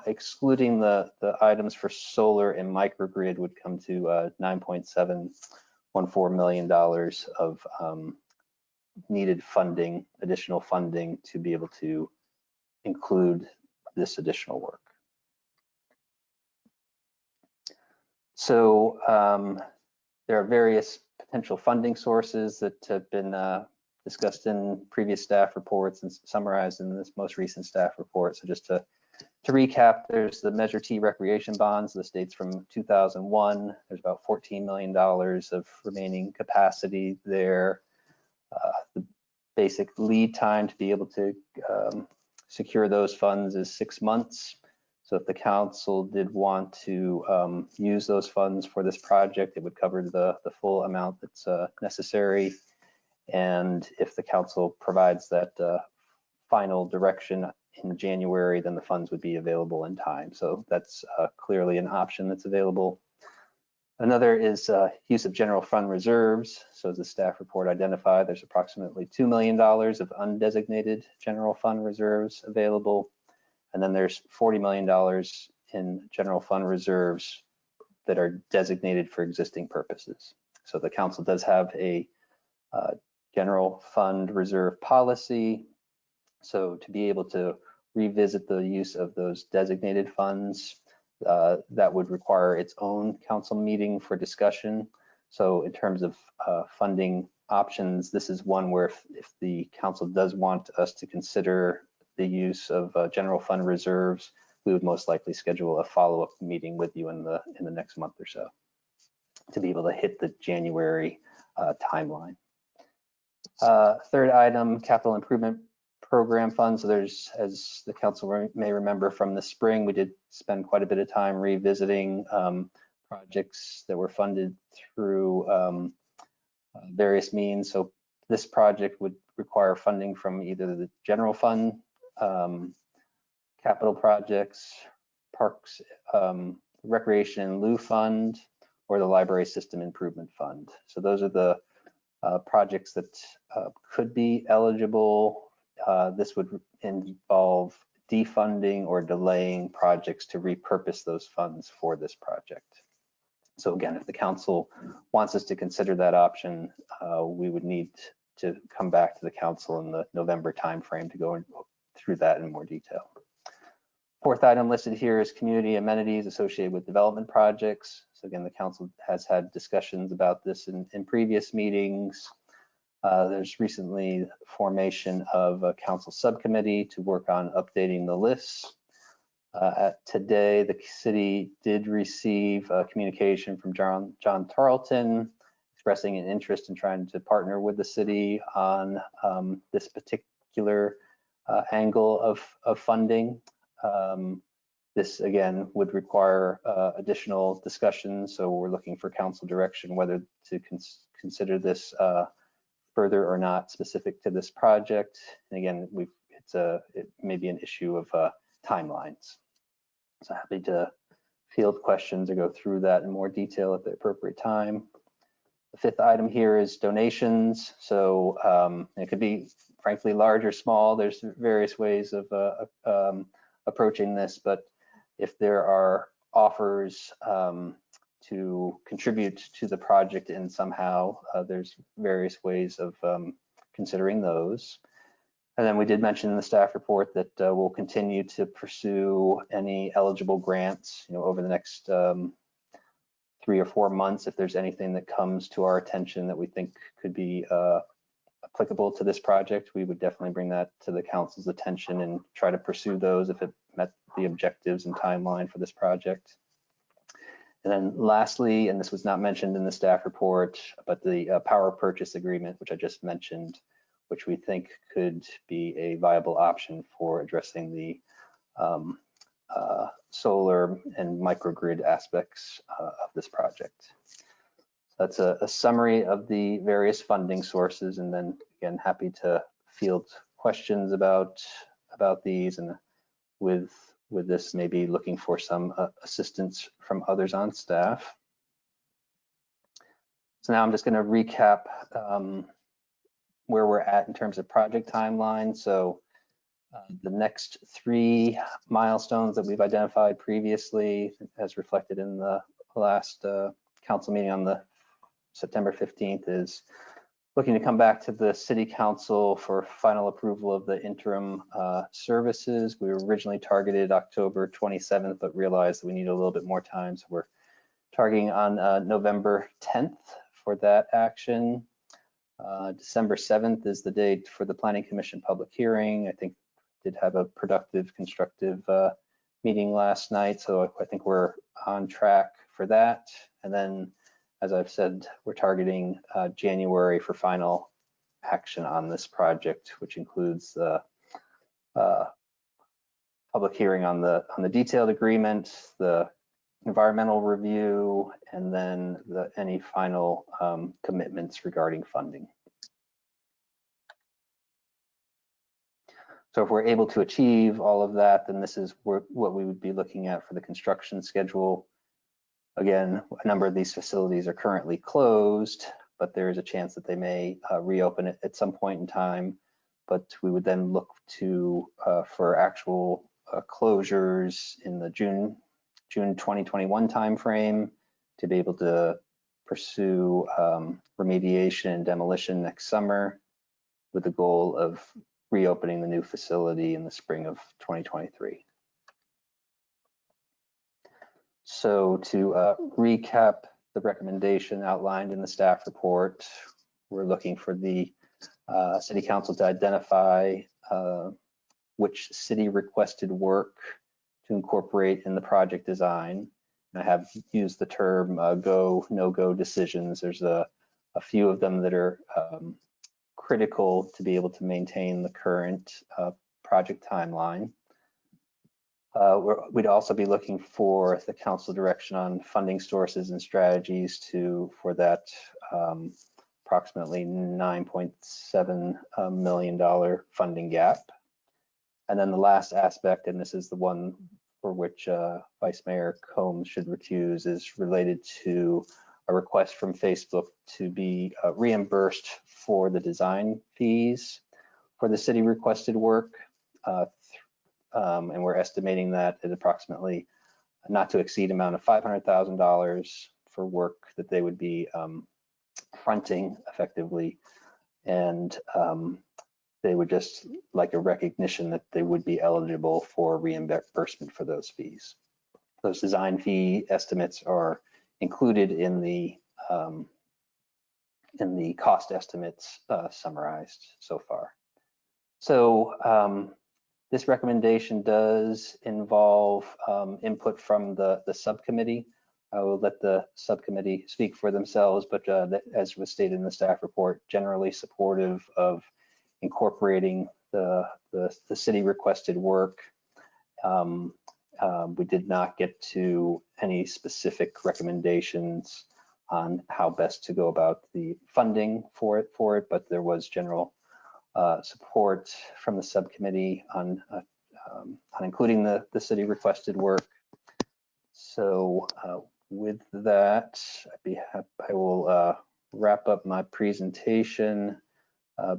excluding the items for solar and microgrid, would come to $9.714 million of needed funding, additional funding to be able to include this additional work. So there are various potential funding sources that have been discussed in previous staff reports and summarized in this most recent staff report. So just to recap, there's the Measure T recreation bonds. This dates from 2001. There's about $14 million of remaining capacity there. The basic lead time to be able to secure those funds is 6 months. So if the council did want to use those funds for this project, it would cover the full amount that's necessary. And if the council provides that final direction in January, then the funds would be available in time. So that's clearly an option that's available. Another is use of general fund reserves. So as the staff report identified, there's approximately $2 million of undesignated general fund reserves available. And then there's $40 million in general fund reserves that are designated for existing purposes. So the council does have a general fund reserve policy. So to be able to revisit the use of those designated funds, that would require its own council meeting for discussion. So in terms of funding options, this is one where if the council does want us to consider the use of general fund reserves, we would most likely schedule a follow-up meeting with you in the next month or so to be able to hit the January timeline. Third item, capital improvement program funds. So there's, as the council may remember from the spring, we did spend quite a bit of time revisiting projects that were funded through various means. So this project would require funding from either the general fund capital projects, parks, recreation in lieu fund, or the library system improvement fund. So those are the projects that could be eligible. This would involve defunding or delaying projects to repurpose those funds for this project. So again, if the council wants us to consider that option, we would need to come back to the council in the November timeframe to go through that in more detail. Fourth item listed here is community amenities associated with development projects. So again, the council has had discussions about this in previous meetings. There's recently formation of a council subcommittee to work on updating the lists. Today, the city did receive a communication from John Tarleton expressing an interest in trying to partner with the city on this particular angle of funding. This again would require additional discussion, so we're looking for council direction whether to consider this further or not specific to this project. And again, it may be an issue of timelines. So happy to field questions or go through that in more detail at the appropriate time. The fifth item here is donations. So it could be frankly large or small. There's various ways of approaching this, but if there are offers to contribute to the project in somehow, there's various ways of considering those. And then we did mention in the staff report that we'll continue to pursue any eligible grants, over the next 3 or 4 months. If there's anything that comes to our attention that we think could be applicable to this project, we would definitely bring that to the council's attention and try to pursue those if it met the objectives and timeline for this project. And then lastly, and this was not mentioned in the staff report, but the power purchase agreement, which I just mentioned, which we think could be a viable option for addressing the solar and microgrid aspects of this project. That's a summary of the various funding sources, and then again, happy to field questions about these, and with this maybe looking for some assistance from others on staff. So now I'm just going to recap where we're at in terms of project timeline. So the next 3 milestones that we've identified previously, as reflected in the last council meeting on the September 15th, is looking to come back to the city council for final approval of the interim services. We were originally targeted October 27th, but realized that we need a little bit more time. So we're targeting on November 10th for that action. December 7th is the date for the Planning Commission public hearing. I think did have a productive, constructive meeting last night, so I think we're on track for that. And then, as I've said, we're targeting January for final action on this project, which includes the public hearing on the detailed agreement, the environmental review, and then any final commitments regarding funding. So if we're able to achieve all of that, then this is what we would be looking at for the construction schedule. Again, a number of these facilities are currently closed, but there is a chance that they may reopen it at some point in time. But we would then look to for actual closures in the June 2021 timeframe to be able to pursue remediation and demolition next summer, with the goal of reopening the new facility in the spring of 2023. So to recap the recommendation outlined in the staff report, we're looking for the city council to identify which city requested work to incorporate in the project design. And I have used the term go, no-go decisions. There's a few of them that are critical to be able to maintain the current project timeline. We'd also be looking for the council direction on funding sources and strategies for that approximately $9.7 million funding gap. And then the last aspect, and this is the one for which Vice Mayor Combs should recuse, is related to a request from Facebook to be reimbursed for the design fees for the city requested work. And we're estimating that at approximately not to exceed amount of $500,000 for work that they would be fronting effectively. And they would just like a recognition that they would be eligible for reimbursement for those fees. Those design fee estimates are included in the cost estimates summarized so far. So this recommendation does involve input from the subcommittee. I will let the subcommittee speak for themselves, but as was stated in the staff report, generally supportive of incorporating the city requested work. We did not get to any specific recommendations on how best to go about the funding for it, but there was general support from the subcommittee on including the city requested work. So with that, I will wrap up my presentation,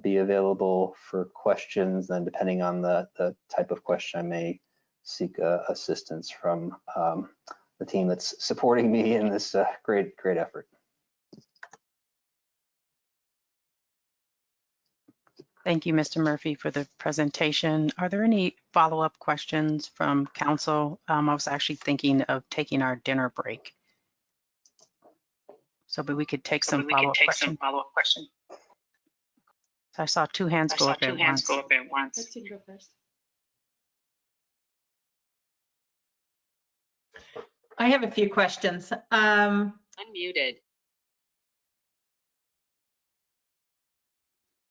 be available for questions, then depending on the type of question, I may seek assistance from the team that's supporting me in this great effort. Thank you, Mr. Murphy, for the presentation. Are there any follow-up questions from council? I was actually thinking of taking our dinner break. So but we could take some follow-up questions. So I saw two hands go up at once. Let's go first. I have a few questions. Unmuted.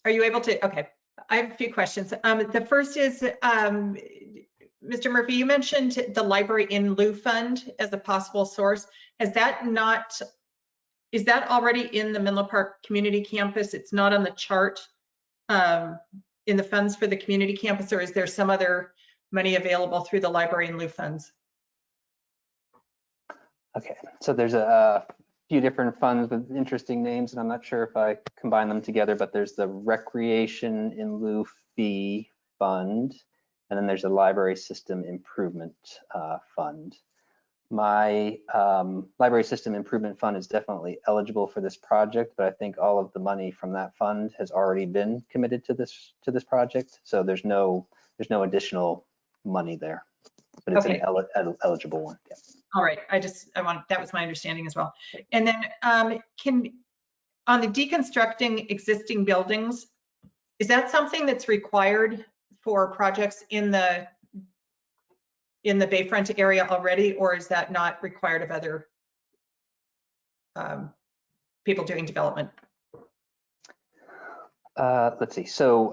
Are you able to? Okay, I have a few questions. The first is, Mr. Murphy, you mentioned the library in lieu fund as a possible source. Is that already in the Menlo Park Community Campus? It's not on the chart in the funds for the community campus, or is there some other money available through the library in lieu funds? Okay, so there's a few different funds with interesting names, and I'm not sure if I combine them together, but there's the Recreation in Lieu Fee Fund, and then there's a Library System Improvement Fund. My Library System Improvement Fund is definitely eligible for this project, but I think all of the money from that fund has already been committed to this project, so there's no additional money there, but it's okay. an eligible one. Yeah. All right, that was my understanding as well. And then on the deconstructing existing buildings, is that something that's required for projects in the Bayfront area already, or is that not required of other people doing development? Let's see. So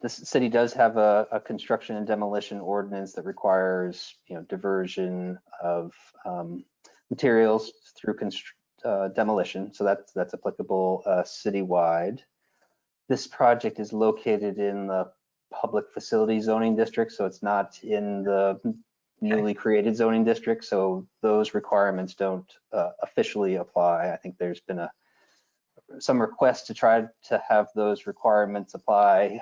the city does have a construction and demolition ordinance that requires, diversion of materials through demolition. So that's applicable citywide. This project is located in the public facility zoning district, so it's not in the newly created zoning district. So those requirements don't officially apply. I think there's been some requests to try to have those requirements apply.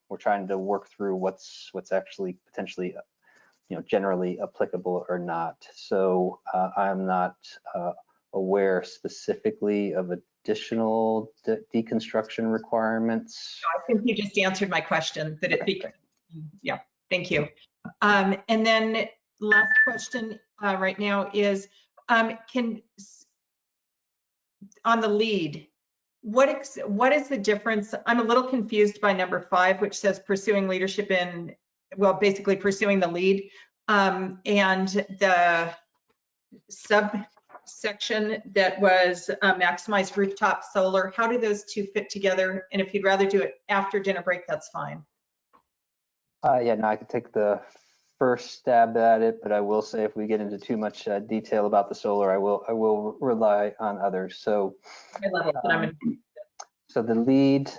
We're trying to work through what's actually potentially, generally applicable or not. So I'm not aware specifically of additional deconstruction requirements. I think you just answered my question. Yeah, thank you. And then last question right now is, on the lead, what is the difference? I'm a little confused by number 5, which says pursuing leadership in, well, basically pursuing the lead, and the subsection that was maximize rooftop solar. How do those two fit together? And if you'd rather do it after dinner break, that's fine. Yeah, no, I could take the first stab at it, but I will say if we get into too much detail about the solar, I will rely on others. So, so the lead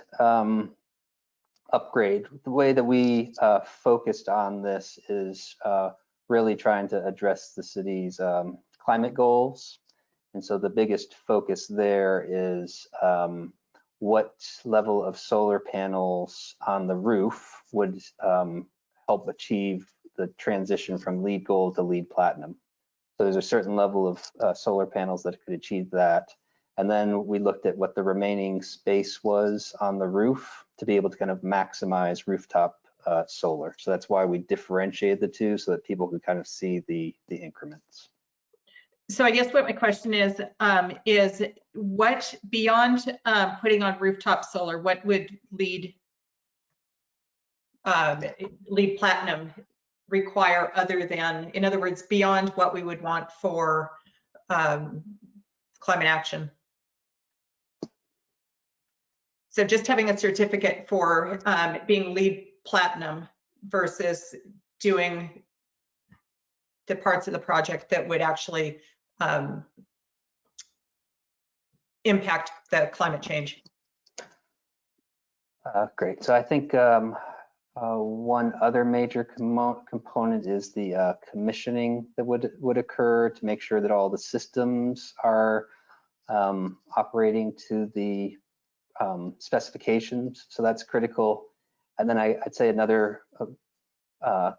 upgrade. The way that we focused on this is really trying to address the city's climate goals. And so the biggest focus there is what level of solar panels on the roof would help achieve the transition from LEED Gold to LEED Platinum. So there's a certain level of solar panels that could achieve that. And then we looked at what the remaining space was on the roof to be able to kind of maximize rooftop solar. So that's why we differentiated the two so that people could kind of see the increments. So I guess what my question is what beyond putting on rooftop solar, what would LEED Platinum require other than, in other words, beyond what we would want for climate action? So just having a certificate for being LEED Platinum versus doing the parts of the project that would actually impact the climate change. Great. So I think one other major component is the commissioning that would occur to make sure that all the systems are operating to the specifications. So that's critical. And then I'd say another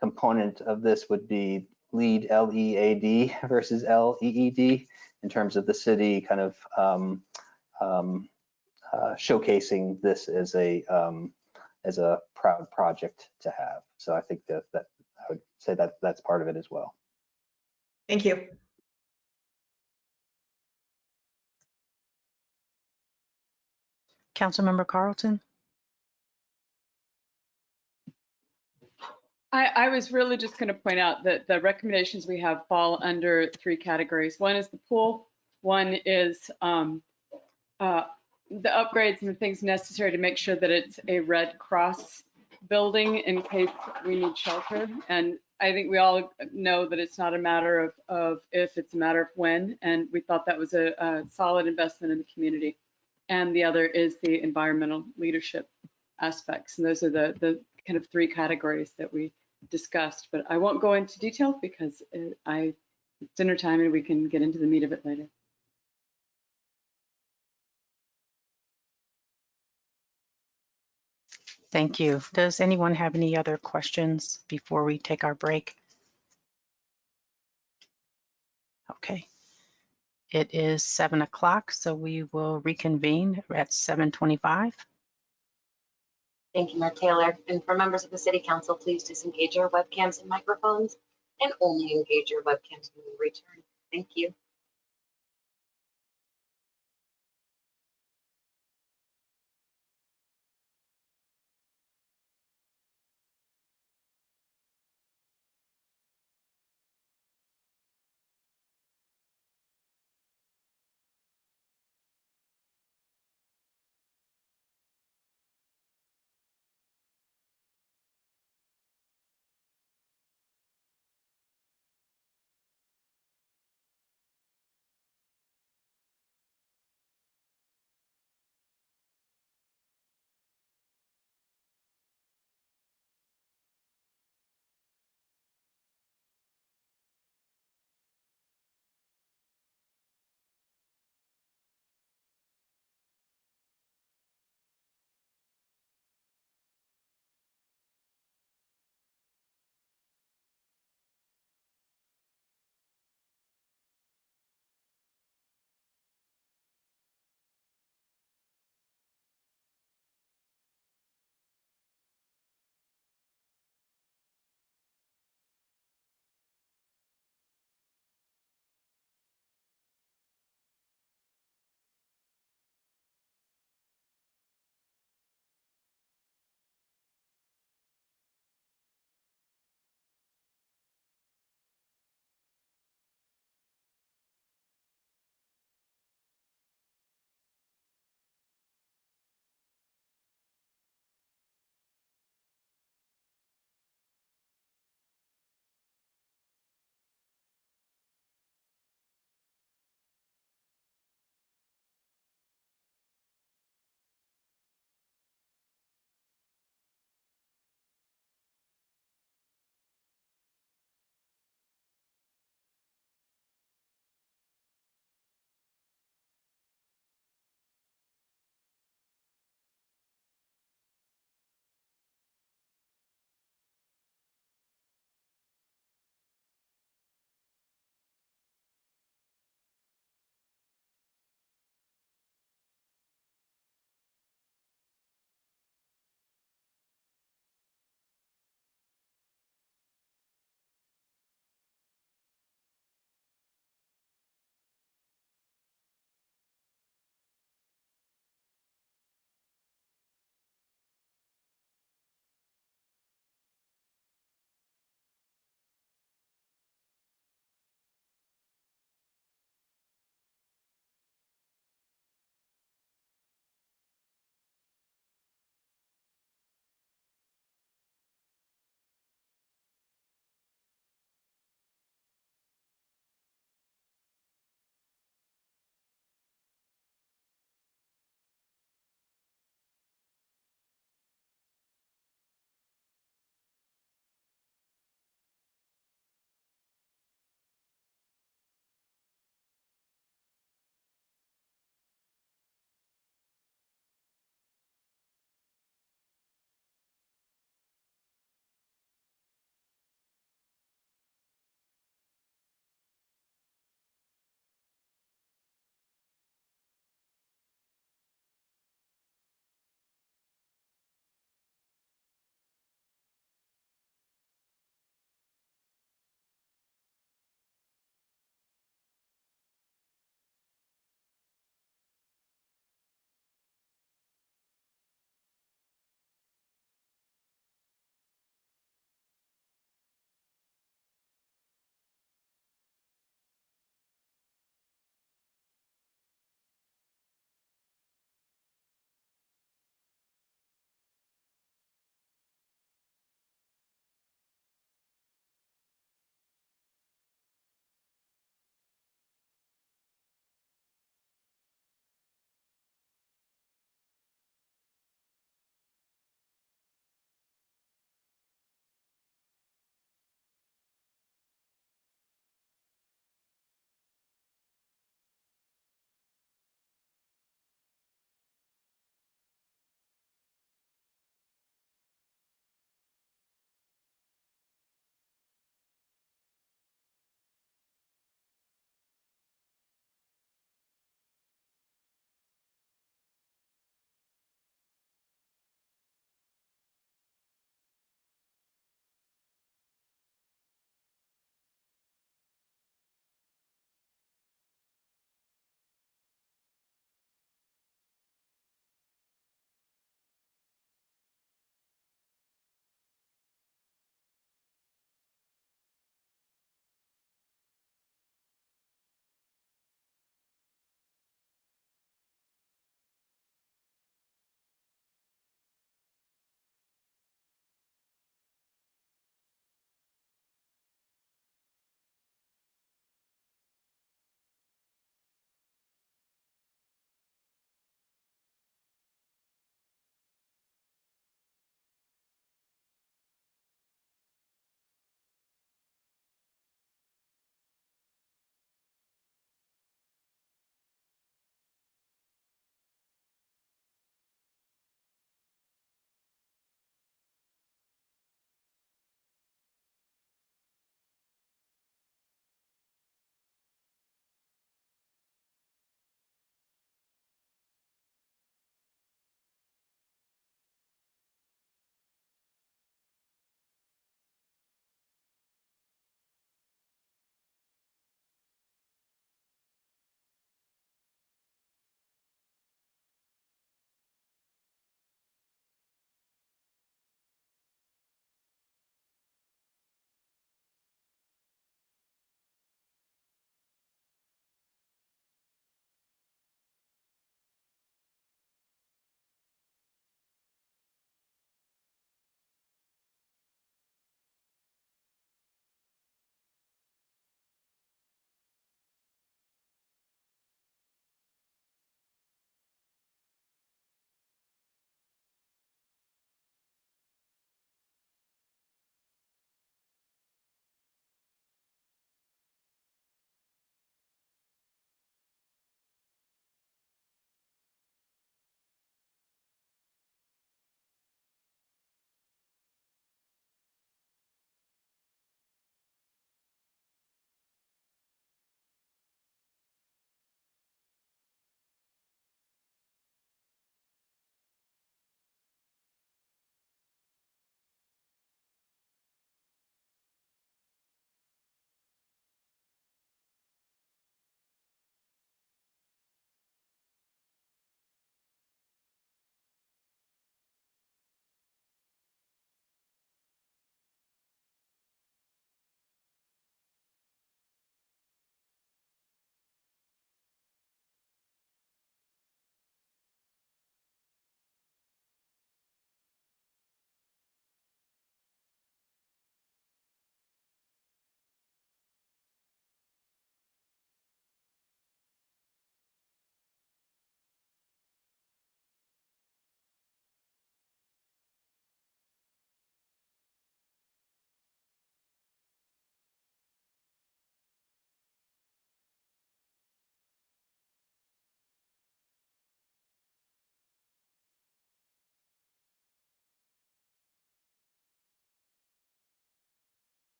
component of this would be LEED LEAD versus LEED in terms of the city kind of showcasing this as a proud project to have. So I think that I would say that that's part of it as well. Thank you. Councilmember Carlton? I was really just going to point out that the recommendations we have fall under 3 categories. One is the pool. One is the upgrades and the things necessary to make sure that it's a Red Cross building in case we need shelter. And I think we all know that it's not a matter of if, it's a matter of when. And we thought that was a solid investment in the community. And the other is the environmental leadership aspects. And those are the kind of 3 categories that we discussed. But I won't go into detail because it's dinner time and we can get into the meat of it later. Thank you. Does anyone have any other questions before we take our break? Okay. It is 7 o'clock, so we will reconvene at 7:25. Thank you, Mayor Taylor. And for members of the City Council, please disengage your webcams and microphones and only engage your webcams when we return. Thank you.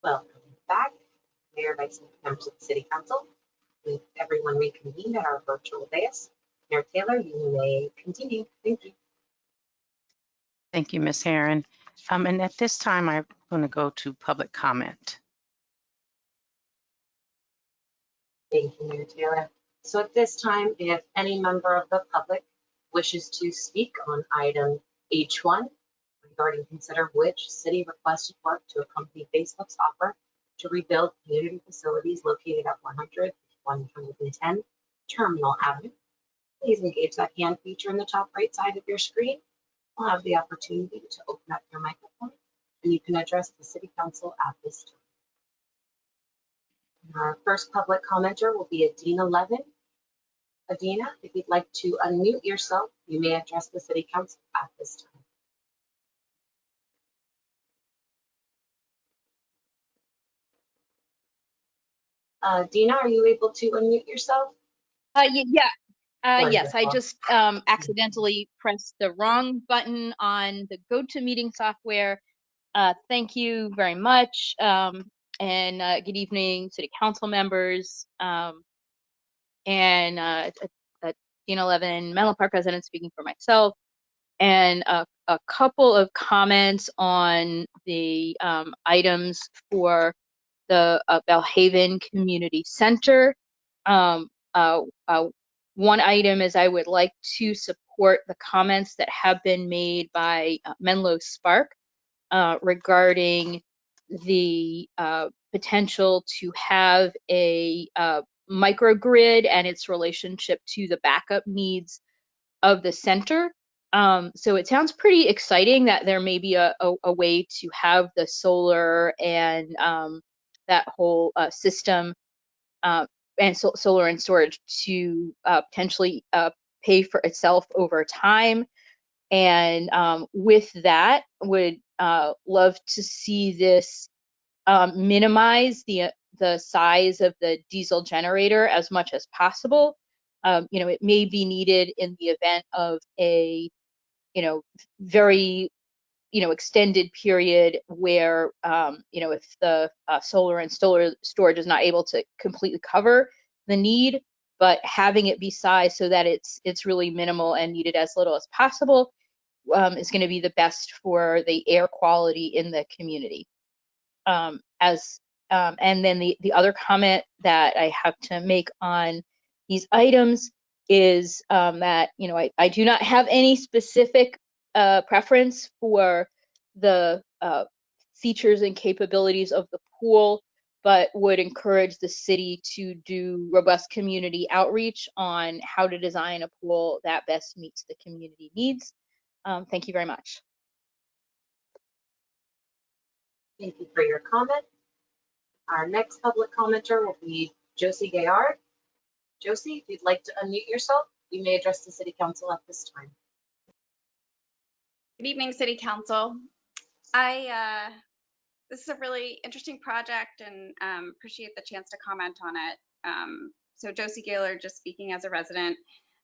Welcome back, Mayor, Vice Mayor, members of the City Council. With everyone reconvened at our virtual dais. Mayor Taylor, you may continue. Thank you. Thank you, Ms. Herron. And at this time, I'm going to go to public comment. Thank you, Mayor Taylor. So at this time, if any member of the public wishes to speak on item H1 regarding consider which city requested work to accompany Facebook's offer to rebuild community facilities located at 110 Terminal Avenue, please engage that hand feature in the top right side of your screen. You'll have the opportunity to open up your microphone and you can address the City Council at this time. Our first public commenter will be Adina Levin. Adina, if you'd like to unmute yourself, you may address the City Council at this time. Dina, are you able to unmute yourself? Yes, I Wonderful. just accidentally pressed the wrong button on the GoToMeeting software. Thank you very much. And good evening, City Council members. And Dina Levin, Menlo Park resident speaking for myself. And a couple of comments on the items for the Belhaven Community Center. One item is I would like to support the comments that have been made by Menlo Spark regarding the potential to have a microgrid and its relationship to the backup needs of the center. So it sounds pretty exciting that there may be a way to have the solar and that whole system and solar and storage to potentially pay for itself over time. And with that, would love to see this minimize the size of the diesel generator as much as possible. It may be needed in the event of a, very extended period where if the solar and storage is not able to completely cover the need, but having it be sized so that it's really minimal and needed as little as possible is going to be the best for the air quality in the community. And then the other comment that I have to make on these items is that I do not have any specific preference for the features and capabilities of the pool, but would encourage the city to do robust community outreach on how to design a pool that best meets the community needs. Thank you very much. Thank you for your comment. Our next public commenter will be Josie Gayard. Josie, if you'd like to unmute yourself, you may address the City Council at this time. Good evening, City Council. This is a really interesting project and appreciate the chance to comment on it. So Josie Gaylor, just speaking as a resident.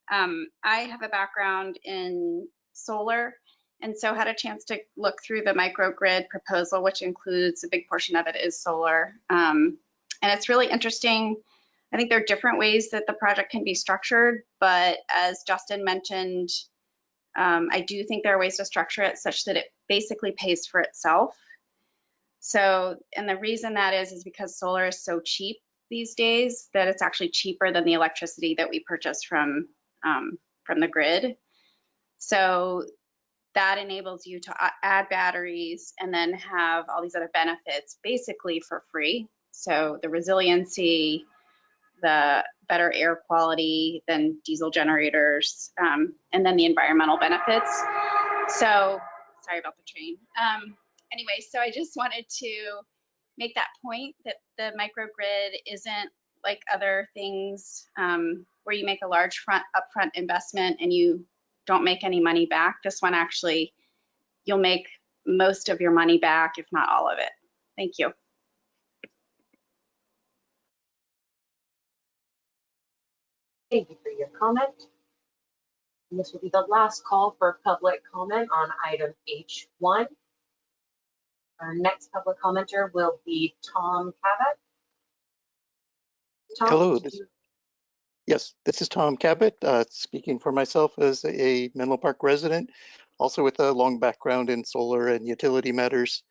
I have a background in solar and so had a chance to look through the microgrid proposal, which includes a big portion of it is solar. And it's really interesting. I think there are different ways that the project can be structured, but as Justin mentioned, I do think there are ways to structure it such that it basically pays for itself. So, and the reason that is because solar is so cheap these days that it's actually cheaper than the electricity that we purchase from the grid. So that enables you to add batteries and then have all these other benefits basically for free. So the resiliency, the better air quality than diesel generators, and then the environmental benefits. So, sorry about the train. Anyway, so I just wanted to make that point that the microgrid isn't like other things where you make a large upfront investment and you don't make any money back. This one actually, you'll make most of your money back, if not all of it. Thank you. Thank you for your comment. And this will be the last call for public comment on item H1. Our next public commenter will be Tom Cabot. Tom, Hello. Yes, this is Tom Cabot, speaking for myself as a Menlo Park resident, also with a long background in solar and utility matters.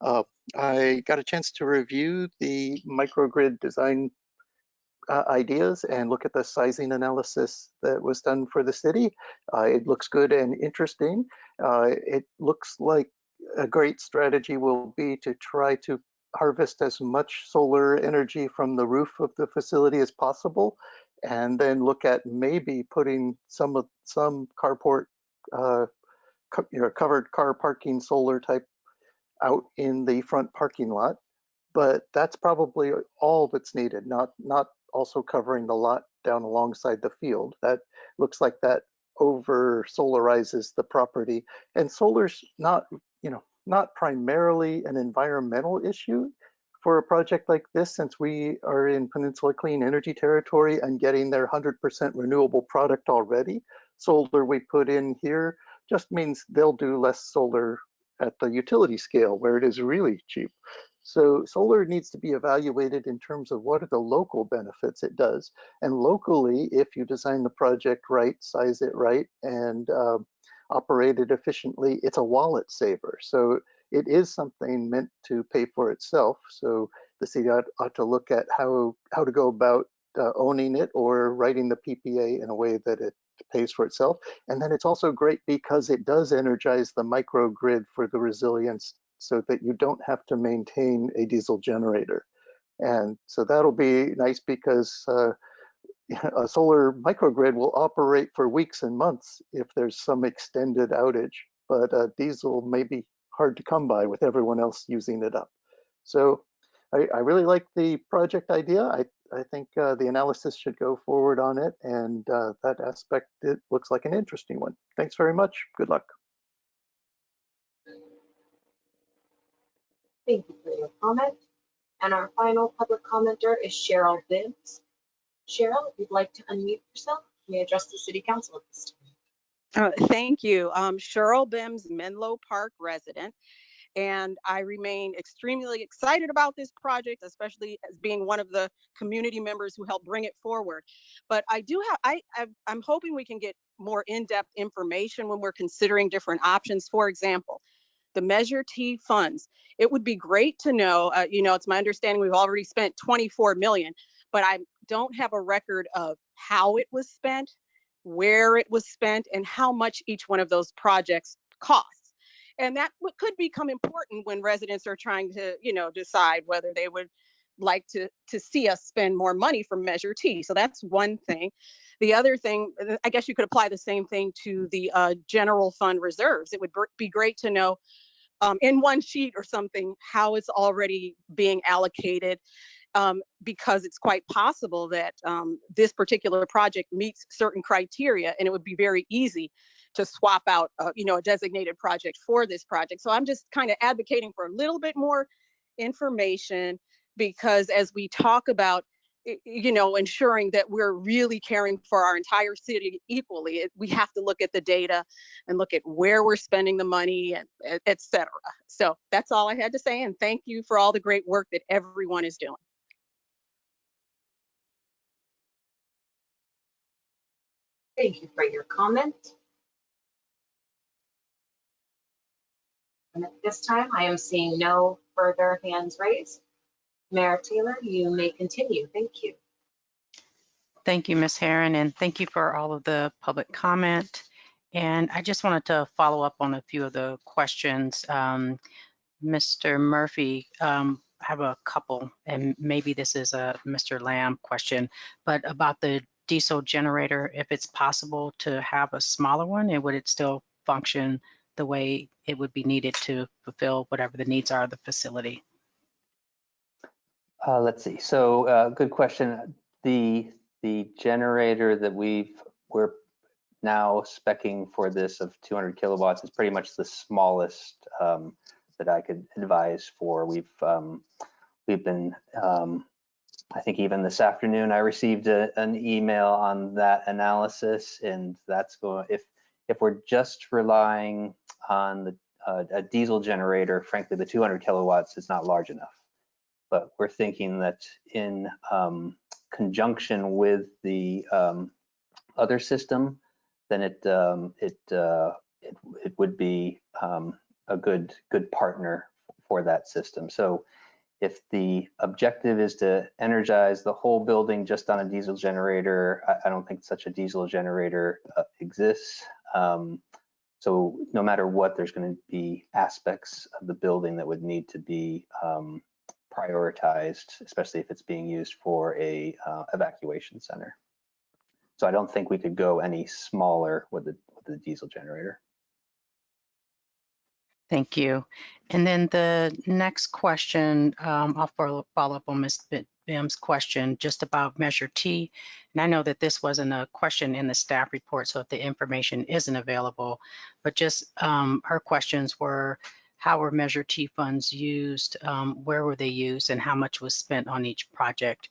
I got a chance to review the microgrid design ideas and look at the sizing analysis that was done for the city. It looks good and interesting. It looks like a great strategy will be to try to harvest as much solar energy from the roof of the facility as possible, and then look at maybe putting some carport, covered car parking solar type out in the front parking lot. But that's probably all that's needed, not also covering the lot down alongside the field. That looks like that over solarizes the property. And solar's not primarily an environmental issue for a project like this, since we are in Peninsula Clean Energy territory and getting their 100% renewable product already. Solar we put in here just means they'll do less solar at the utility scale where it is really cheap. So solar needs to be evaluated in terms of what are the local benefits it does. And locally, if you design the project right, size it right, and operate it efficiently, it's a wallet saver. So it is something meant to pay for itself. So the city ought to look at how to go about owning it or writing the PPA in a way that it pays for itself. And then it's also great because it does energize the microgrid for the resilience, so that you don't have to maintain a diesel generator. And so that'll be nice because a solar microgrid will operate for weeks and months if there's some extended outage, but diesel may be hard to come by with everyone else using it up. So I really like the project idea. I think the analysis should go forward on it, and that aspect, it looks like an interesting one. Thanks very much. Good luck. thank you for your comment. And our final public commenter is Cheryl Bibbs. Cheryl, if you'd like to unmute yourself, you may address the City Council at this time. Thank you. Cheryl Bims, Menlo Park resident, and I remain extremely excited about this project, especially as being one of the community members who helped bring it forward. But I do have, I'm hoping we can get more in-depth information when we're considering different options. For example, the Measure T funds. It would be great to know, it's my understanding we've already spent 24 million, but I don't have a record of how it was spent, where it was spent, and how much each one of those projects costs. And that could become important when residents are trying to, decide whether they would like to see us spend more money from Measure T. So that's one thing. The other thing, I guess you could apply the same thing to the general fund reserves. It would be great to know in one sheet or something how it's already being allocated, because it's quite possible that this particular project meets certain criteria, and it would be very easy to swap out a designated project for this project. So I'm just kind of advocating for a little bit more information, because as we talk about ensuring that we're really caring for our entire city equally, we have to look at the data and look at where we're spending the money, and et cetera. So that's all I had to say, and thank you for all the great work that everyone is doing. Thank you for your comment. And at this time, I am seeing no further hands raised. Mayor Taylor, you may continue. Thank you. Thank you, Ms. Herron, and thank you for all of the public comment. And I just wanted to follow up on a few of the questions. Mr. Murphy, I have a couple, and maybe this is a Mr. Lamb question, but about the diesel generator, if it's possible to have a smaller one, and would it still function the way it would be needed to fulfill whatever the needs are of the facility? Let's see. So good question. The generator that we're now speccing for this of 200 kilowatts is pretty much the smallest that I could advise for. We've been I think even this afternoon I received an email on that analysis, and that's going, if we're just relying on a diesel generator, frankly, the 200 kilowatts is not large enough. But we're thinking that in conjunction with the other system, then it would be a good partner for that system. So if the objective is to energize the whole building just on a diesel generator, I don't think such a diesel generator exists. So no matter what, there's going to be aspects of the building that would need to be prioritized, especially if it's being used for a evacuation center. So I don't think we could go any smaller with the diesel generator. Thank you. And then the next question, I'll follow up on Ms. Bim's question just about Measure T. And I know that this wasn't a question in the staff report, so if the information isn't available, but just her questions were, how were Measure T funds used, where were they used, and how much was spent on each project?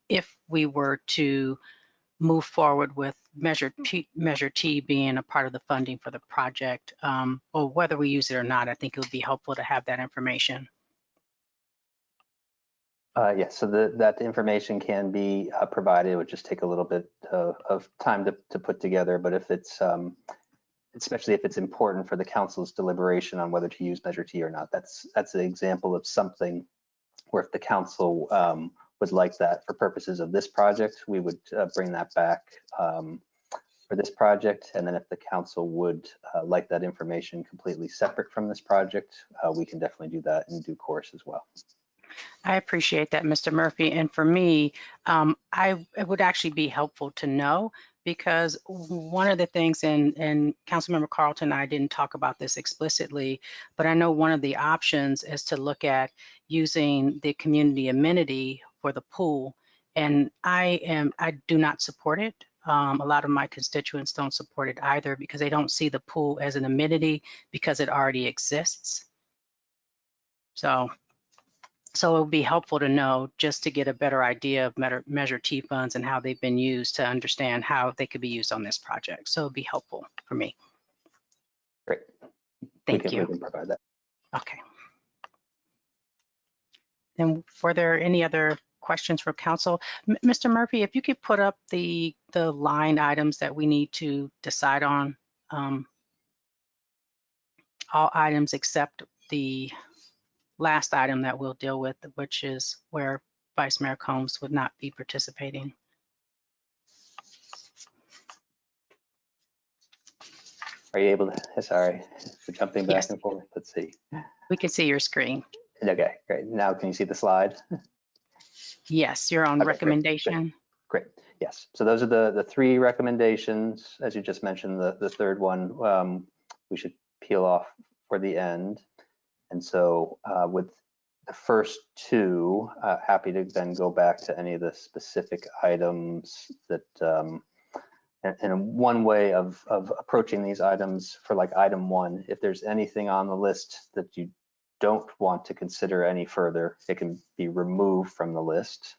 If we were to move forward with Measure T being a part of the funding for the project, or whether we use it or not, I think it would be helpful to have that information. Yes, so that information can be provided. It would just take a little bit of time to put together, but if it's, especially if it's important for the council's deliberation on whether to use Measure T or not, that's an example of something where if the council would like that for purposes of this project, we would bring that back for this project. And then if the council would like that information completely separate from this project, we can definitely do that in due course as well. I appreciate that, Mr. Murphy. And for me, it would actually be helpful to know, because one of the things, and Councilmember Carlton and I didn't talk about this explicitly, but I know one of the options is to look at using the community amenity for the pool. And I do not support it. A lot of my constituents don't support it either, because they don't see the pool as an amenity because it already exists. So it would be helpful to know, just to get a better idea of Measure T funds and how they've been used, to understand how they could be used on this project. So it'd be helpful for me. Great. Thank you. We can provide that. Okay. And were there any other questions for council? Mr. Murphy, if you could put up the line items that we need to decide on, all items except the last item that we'll deal with, which is where Vice Mayor Combs would not be participating. Are you able to, sorry for jumping back and forth. Let's see. We can see your screen. Okay, great. Now can you see the slide? Yes, you're on Okay, recommendation. Great. Yes. So those are the three recommendations. As you just mentioned, the third one we should peel off for the end. And so with the first two, happy to then go back to any of the specific items that, and one way of approaching these items for like item one, if there's anything on the list that you don't want to consider any further, it can be removed from the list.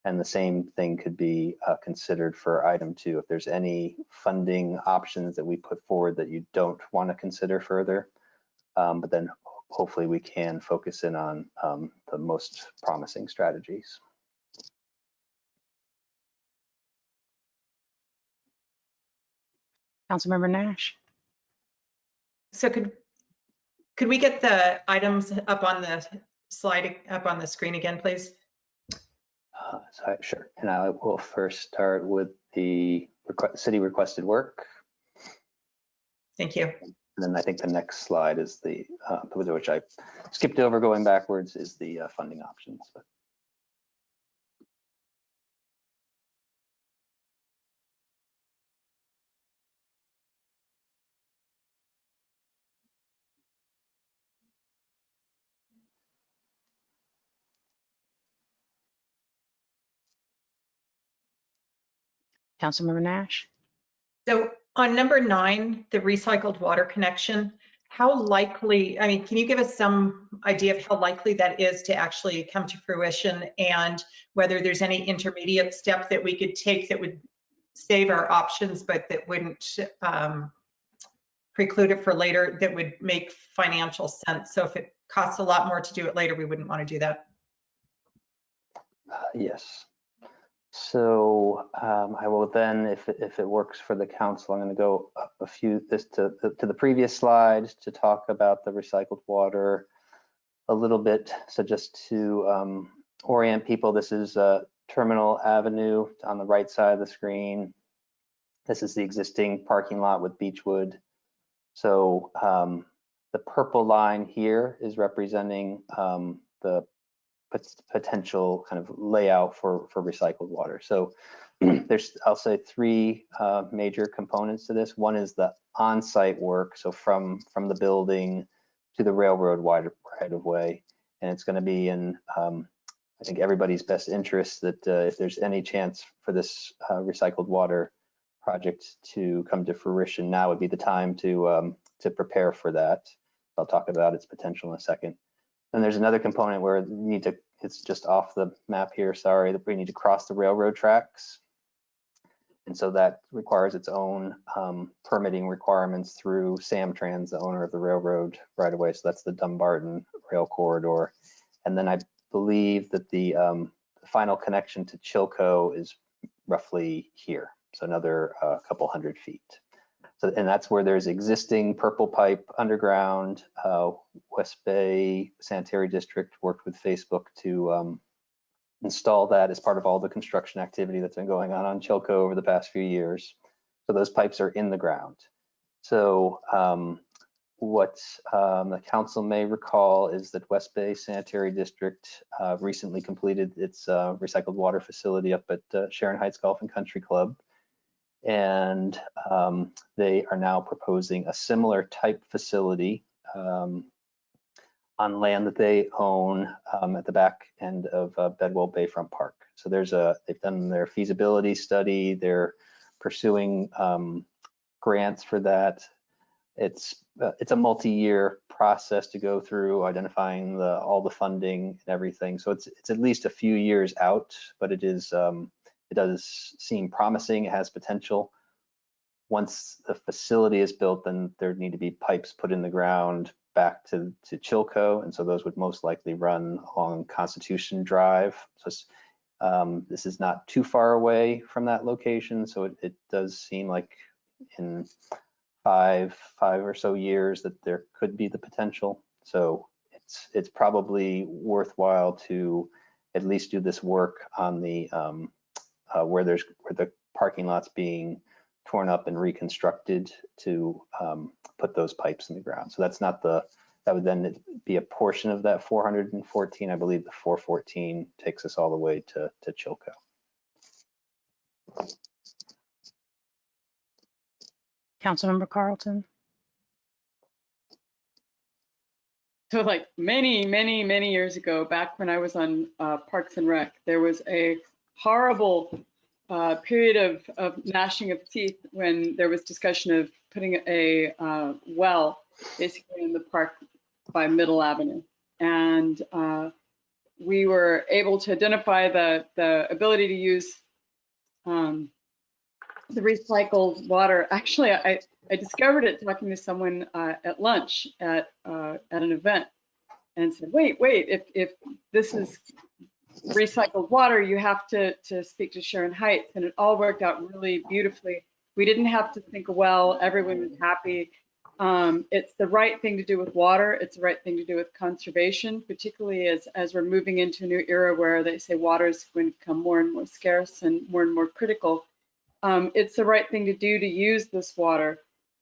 And the same thing could be considered for item two. If there's any funding options that we put forward that you don't want to consider further, but then hopefully we can focus in on the most promising strategies. Councilmember Nash. So could we get the items up on the slide, up on the screen again, please? Sure. And I will first start with the city requested work. Thank you. And then I think the next slide is the, which I skipped over going backwards, is the funding options. Councilmember Nash. So on number 9, the recycled water connection, how likely, I mean, can you give us some idea of how likely that is to actually come to fruition, and whether there's any intermediate step that we could take that would save our options, but that wouldn't preclude it for later that would make financial sense. So if it costs a lot more to do it later, we wouldn't want to do that. Yes. So I will then, if it works for the council, I'm going to go up a few to the previous slide to talk about the recycled water a little bit. So just to orient people, this is Terminal Avenue on the right side of the screen. This is the existing parking lot with Beechwood. So the purple line here is representing the potential kind of layout for recycled water. So there's, I'll say, three major components to this. One is the on-site work, so from the building to the railroad right of way, and it's going to be in I think everybody's best interest that if there's any chance for this recycled water project to come to fruition, now would be the time to prepare for that. I'll talk about its potential in a second. And there's another component where you need to, it's just off the map here, sorry, that we need to cross the railroad tracks. And so that requires its own permitting requirements through Samtrans, the owner of the railroad right away. So that's the Dumbarton Rail Corridor. And then I believe that the final connection to Chilco is roughly here. So another couple hundred feet. So, and that's where there's existing purple pipe underground. West Bay Sanitary District worked with Facebook to install that as part of all the construction activity that's been going on Chilco over the past few years. So those pipes are in the ground. So what the council may recall is that West Bay Sanitary District recently completed its recycled water facility up at Sharon Heights Golf and Country Club. And they are now proposing a similar type facility on land that they own at the back end of Bedwell Bayfront Park. So they've done their feasibility study. They're pursuing grants for that. It's a multi-year process to go through identifying all the funding and everything. So it's at least a few years out, but it does seem promising. It has potential. Once the facility is built, then there need to be pipes put in the ground back to Chilco, and so those would most likely run along Constitution Drive. So this is not too far away from that location, so it does seem like in five or so years that there could be the potential. So it's probably worthwhile to at least do this work on the where the parking lot's being torn up and reconstructed to put those pipes in the ground. So that's not that would then be a portion of that 414. I believe the 414 takes us all the way to Chilco. Councilmember Carlton. So like many years ago, back when I was on Parks and Rec, there was a horrible period of gnashing of teeth when there was discussion of putting a well basically in the park by Middle Avenue. And we were able to identify the ability to use the recycled water. Actually, I discovered it talking to someone at lunch at an event, and said, wait, if this is recycled water, you have to speak to Sharon Heights. And it all worked out really beautifully. We didn't have to think, well, everyone was happy. It's the right thing to do with water. It's the right thing to do with conservation, particularly as we're moving into a new era where they say water is going to become more and more scarce and more critical. It's the right thing to do to use this water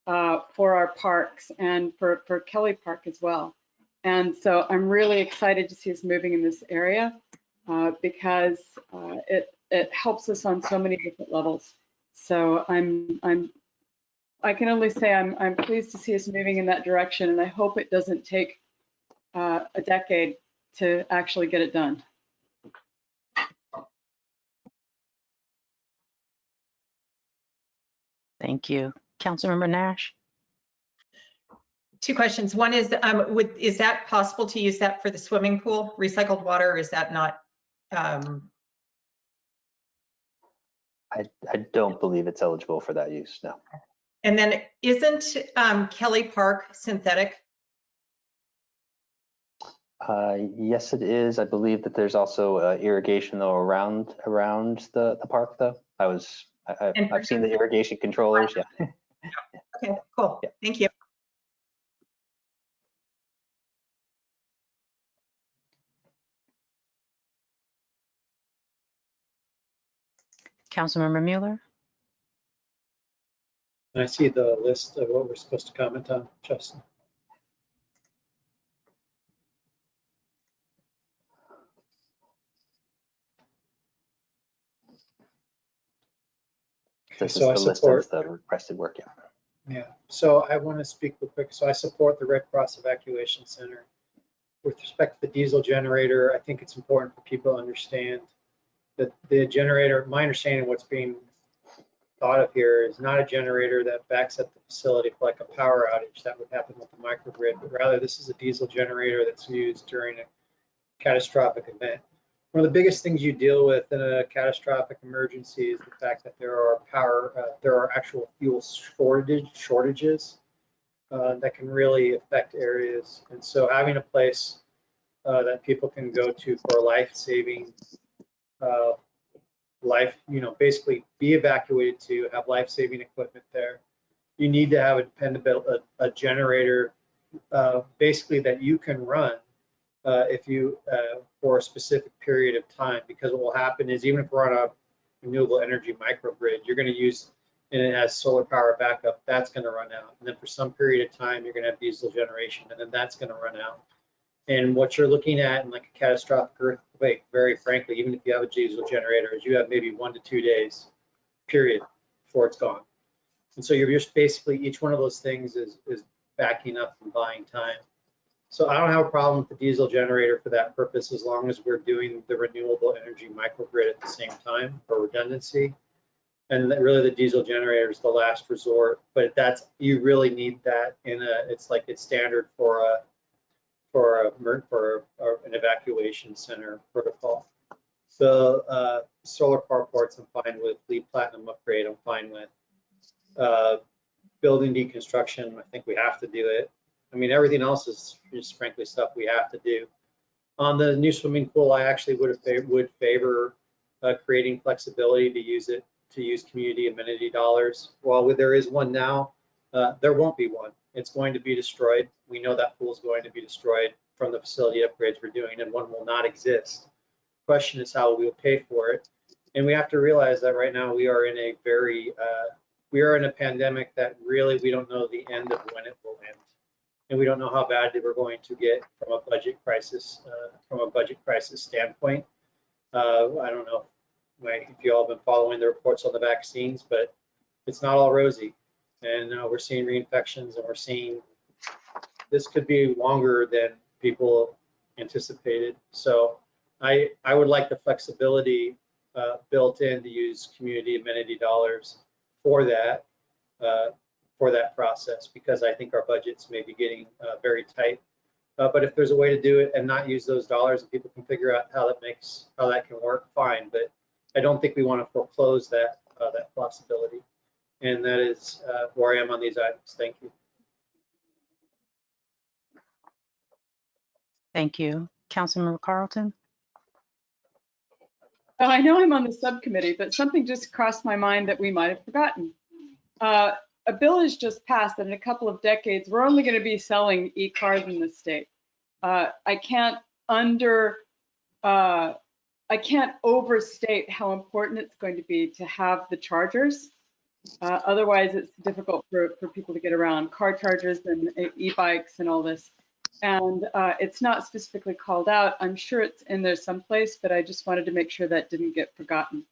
for our parks and for Kelly Park as well. And so I'm really excited to see us moving in this area because it helps us on so many different levels. So I can only say I'm pleased to see us moving in that direction, and I hope it doesn't take a decade to actually get it done. Thank you. Councilmember Nash. Two questions. One is, is that possible to use that for the swimming pool, recycled water, or is that not? I don't believe it's eligible for that use, no. And then isn't Kelly Park synthetic? Yes, it is. I believe that there's also irrigation though around the park though. I've seen the irrigation controllers. Yeah. Okay, cool. Yeah. Thank you. Councilmember Mueller? And I see the list of what we're supposed to comment on, Justin. This So I is the list support of the requested work. Yeah. Yeah, so I want to speak real quick. So I support the Red Cross Evacuation Center. With respect to the diesel generator, I think it's important for people to understand that the generator, my understanding of what's being thought of here is not a generator that backs up the facility for like a power outage that would happen with the microgrid, but rather this is a diesel generator that's used during a catastrophic event. One of the biggest things you deal with in a catastrophic emergency is the fact that there are actual fuel shortages that can really affect areas. And so having a place that people can go to for life-saving, basically be evacuated to, have life-saving equipment there. You need to have a dependable, a generator basically that you can run for a specific period of time, because what will happen is even if we're on a renewable energy microgrid, you're going to use, and it has solar power backup, that's going to run out. And then for some period of time, you're going to have diesel generation, and then that's going to run out. And what you're looking at in like a catastrophic earthquake, very frankly, even if you have a diesel generator, is you have maybe 1 to 2 days, period, before it's gone. And so you're just basically, each one of those things is backing up and buying time. So I don't have a problem with the diesel generator for that purpose, as long as we're doing the renewable energy microgrid at the same time for redundancy. And really the diesel generator is the last resort, but you really need that it's standard for an evacuation center protocol. The solar carports I'm fine with, LEED Platinum upgrade I'm fine with. Building deconstruction, I think we have to do it. I mean, everything else is just frankly stuff we have to do. On the new swimming pool, I actually would favor creating flexibility to use community amenity dollars. While there is one now, there won't be one. It's going to be destroyed. We know that pool is going to be destroyed from the facility upgrades we're doing, and one will not exist. The question is how we'll pay for it. And we have to realize that right now we are in a pandemic that really we don't know the end of when it will end. And we don't know how badly we're going to get from a budget crisis standpoint. I don't know if you all have been following the reports on the vaccines, but it's not all rosy. And we're seeing reinfections, and we're seeing this could be longer than people anticipated. So I would like the flexibility built in to use community amenity dollars for that process, because I think our budgets may be getting very tight. But if there's a way to do it and not use those dollars, and people can figure out how that can work, fine. But I don't think we want to foreclose that possibility. And that is where I am on these items. Thank you. Thank you. Councilmember Carlton? I know I'm on the subcommittee, but something just crossed my mind that we might have forgotten. A bill has just passed that in a couple of decades, we're only going to be selling e-cars in the state. I can't overstate how important it's going to be to have the chargers. Otherwise, it's difficult for people to get around, car chargers and e-bikes and all this. And it's not specifically called out. I'm sure it's in there someplace, but I just wanted to make sure that didn't get forgotten.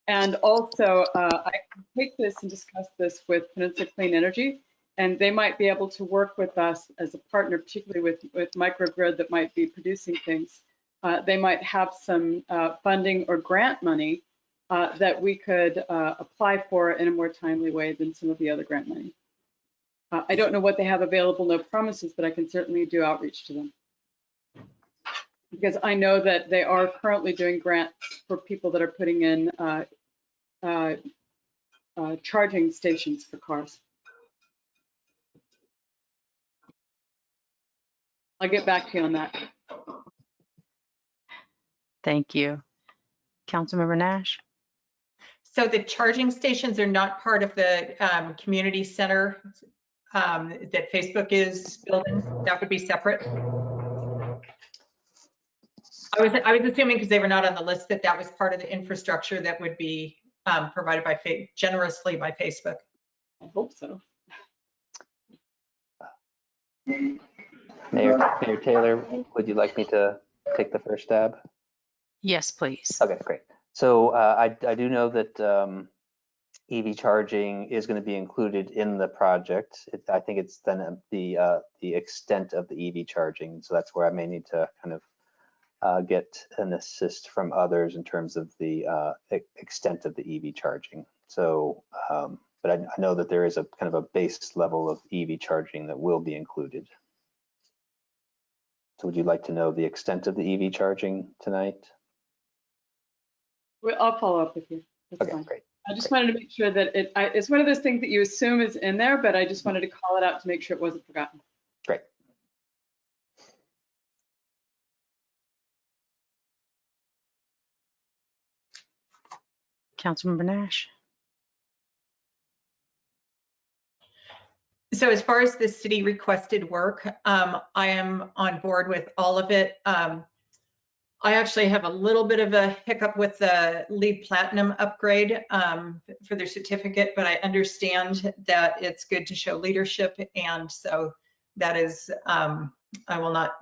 And also, I can take this and discuss this with Peninsula Clean Energy, and they might be able to work with us as a partner, particularly with microgrid that might be producing things. They might have some funding or grant money that we could apply for in a more timely way than some of the other grant money. I don't know what they have available, no promises, but I can certainly do outreach to them. Because I know that they are currently doing grants for people that are putting in charging stations for cars. I'll get back to you on that. Thank you. Councilmember Nash? So the charging stations are not part of the community center that Facebook is building. That would be separate. I was assuming because they were not on the list that that was part of the infrastructure that would be provided by generously by Facebook. I hope so. Mayor Taylor, would you like me to take the first stab? Yes, please. Okay, great. So I do know that EV charging is going to be included in the project. I think it's then the extent of the EV charging. So that's where I may need to kind of get an assist from others in terms of the extent of the EV charging. So, but I know that there is a kind of a base level of EV charging that will be included. So would you like to know the extent of the EV charging tonight? Well, I'll follow up with you. That's Okay, fine. great. I just wanted to make sure that it's one of those things that you assume is in there, but I just wanted to call it out to make sure it wasn't forgotten. Great. Councilmember Nash? So as far as the city requested work, I am on board with all of it. I actually have a little bit of a hiccup with the LEED Platinum upgrade for their certificate, but I understand that it's good to show leadership. And so that is, I will not,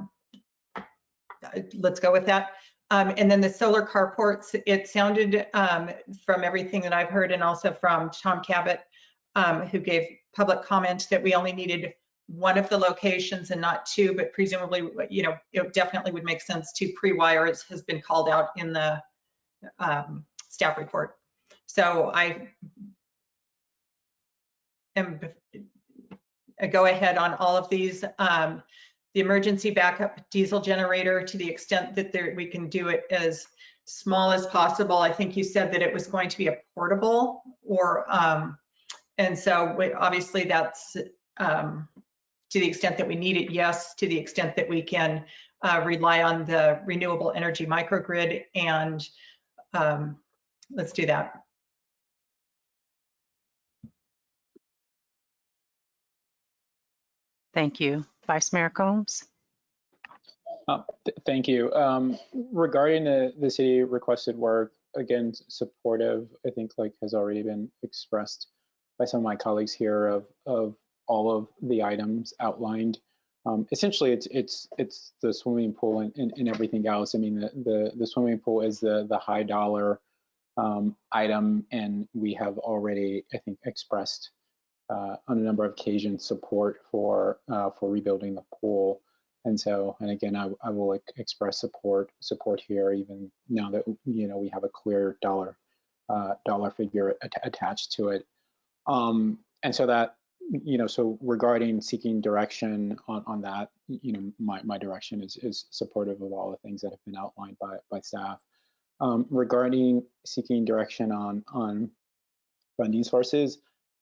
let's go with that. And then the solar carports, it sounded from everything that I've heard and also from Tom Cabot, who gave public comment that we only needed one of the locations and not two, but presumably, you know, it definitely would make sense to pre-wire, as has been called out in the staff report. So I am a go ahead on all of these. The emergency backup diesel generator, to the extent that we can do it as small as possible. I think you said that it was going to be a portable or, and so obviously that's, to the extent that we need it, yes. To the extent that we can rely on the renewable energy microgrid, and let's do that. Thank you. Vice Mayor Combs? Thank you. Regarding the city requested work, again, supportive, I think like has already been expressed by some of my colleagues here of all of the items outlined. Essentially, it's the swimming pool and everything else. I mean, the swimming pool is the high dollar item, and we have already, I think, expressed on a number of occasions support for rebuilding the pool. And so, and again, I will express support here, even now that, you know, we have a clear dollar figure attached to it. And so that, you know, so regarding seeking direction on that, you know, my direction is supportive of all the things that have been outlined by staff. Regarding seeking direction on funding sources,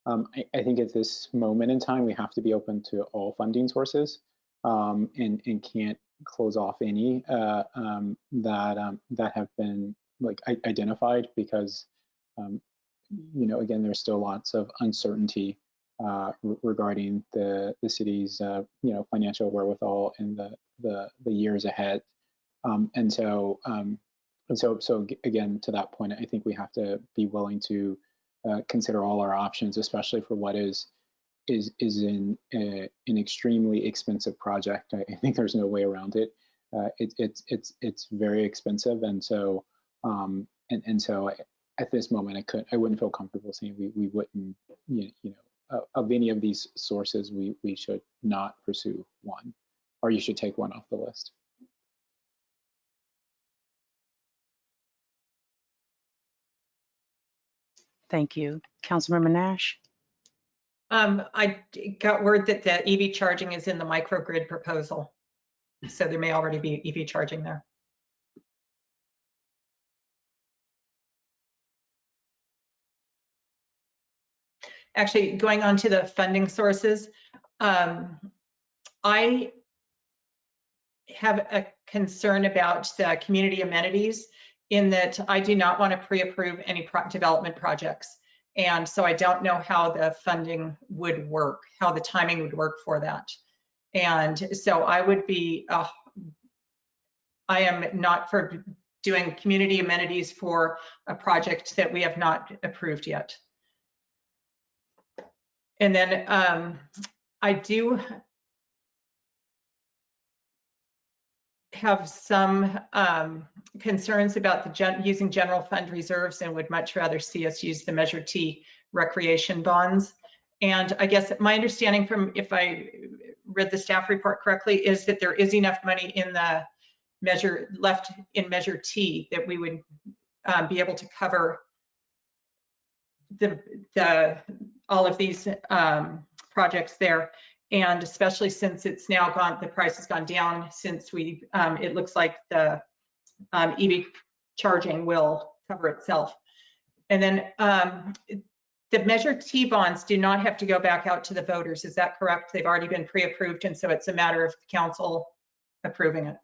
I think at this moment in time, we have to be open to all funding sources, and can't close off any that have been like identified, because you know, again, there's still lots of uncertainty regarding the city's you know, financial wherewithal in the years ahead. And so again, to that point, I think we have to be willing to consider all our options, especially for what is an extremely expensive project. I think there's no way around it. It's very expensive, and so so at this moment, I wouldn't feel comfortable saying we wouldn't, you know, of any of these sources, we should not pursue one, or you should take one off the list. Thank you. Councilmember Nash? I got word that the EV charging is in the microgrid proposal, so there may already be EV charging there. Actually, going on to the funding sources, I have a concern about the community amenities in that I do not want to pre-approve any development projects. And so I don't know how the funding would work, how the timing would work for that. And so I would be, I am not for doing community amenities for a project that we have not approved yet. And then I do have some concerns about the using general fund reserves and would much rather see us use the Measure T recreation bonds. And I guess my understanding from, if I read the staff report correctly, is that there is enough money in the left in Measure T that we would be able to cover all of these projects there. And especially since it's now gone, the price has gone down since we, it looks like the EV charging will cover itself. And then the Measure T bonds do not have to go back out to the voters. Is that correct? They've already been pre-approved, and so it's a matter of the council approving it.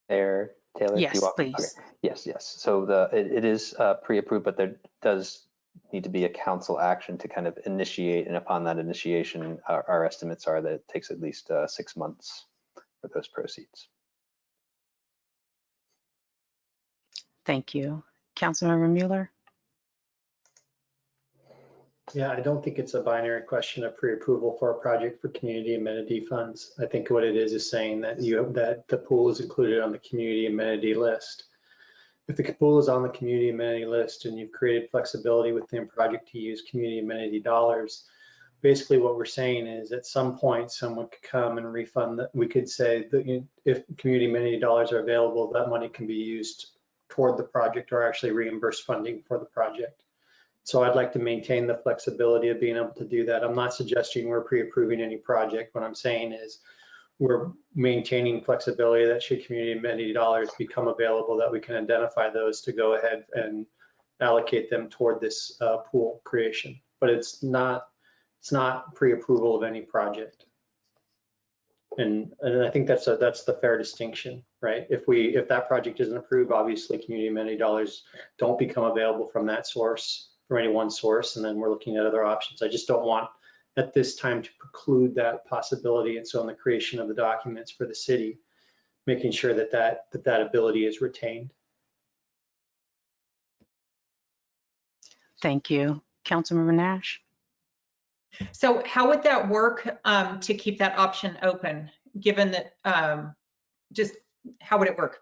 There, Taylor? Yes, please. Okay. Yes. So it is pre-approved, but there does need to be a council action to kind of initiate, and upon that initiation, our estimates are that it takes at least 6 months for those proceeds. Thank you. Councilmember Mueller? Yeah, I don't think it's a binary question of pre-approval for a project for community amenity funds. I think what it is saying that that the pool is included on the community amenity list. If the pool is on the community amenity list and you've created flexibility within project to use community amenity dollars, basically what we're saying is at some point someone could come and refund that. We could say that if community amenity dollars are available, that money can be used toward the project or actually reimburse funding for the project. So I'd like to maintain the flexibility of being able to do that. I'm not suggesting we're pre-approving any project. What I'm saying is we're maintaining flexibility that should community amenity dollars become available, that we can identify those to go ahead and allocate them toward this pool creation. But it's not pre-approval of any project. And I think that's the fair distinction, right? If that project isn't approved, obviously community amenity dollars don't become available from that source, from any one source, and then we're looking at other options. I just don't want at this time to preclude that possibility. And so in the creation of the documents for the city, making sure that ability is retained. Thank you. Councilmember Nash? So how would that work to keep that option open, given that, just how would it work?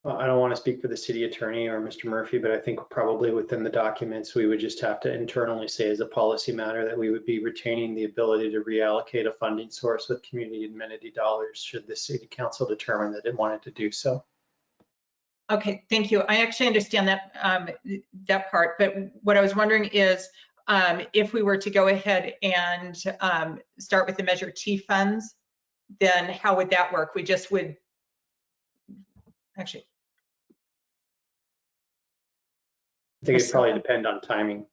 Well, I don't want to speak for the city attorney or Mr. Murphy, but I think probably within the documents, we would just have to internally say as a policy matter that we would be retaining the ability to reallocate a funding source with community amenity dollars should the city council determine that it wanted to do so. Okay, thank you. I actually understand that that part, but what I was wondering is if we were to go ahead and start with the Measure T funds, then how would that work? We just would actually. I think it probably depend on timing.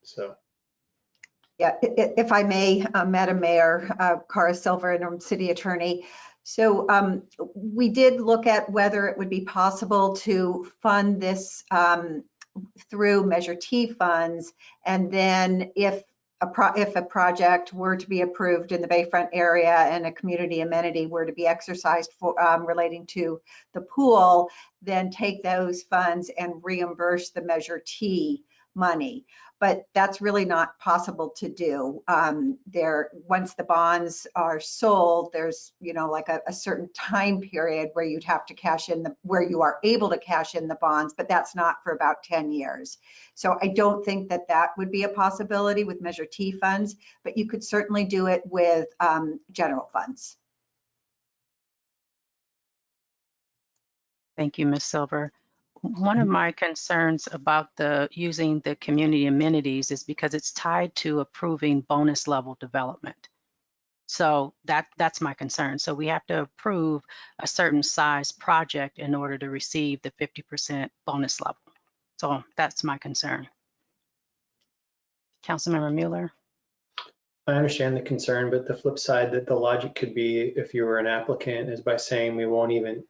So. Yeah, if I may, Madam Mayor, Cara Silver, interim city attorney. So we did look at whether it would be possible to fund this through Measure T funds, and then if a project were to be approved in the Bayfront area and a community amenity were to be exercised for relating to the pool, then take those funds and reimburse the Measure T money. But that's really not possible to do. Once the bonds are sold, there's like a certain time period where you'd have to cash in where you are able to cash in the bonds, but that's not for about 10 years. So I don't think that would be a possibility with Measure T funds, but you could certainly do it with general funds. Thank you, Ms. Silver. One of my concerns about using the community amenities is because it's tied to approving bonus level development. So that's my concern. So we have to approve a certain size project in order to receive the 50% bonus level. So that's my concern. Councilmember Mueller. I understand the concern, but the flip side that the logic could be if you were an applicant is by saying we won't even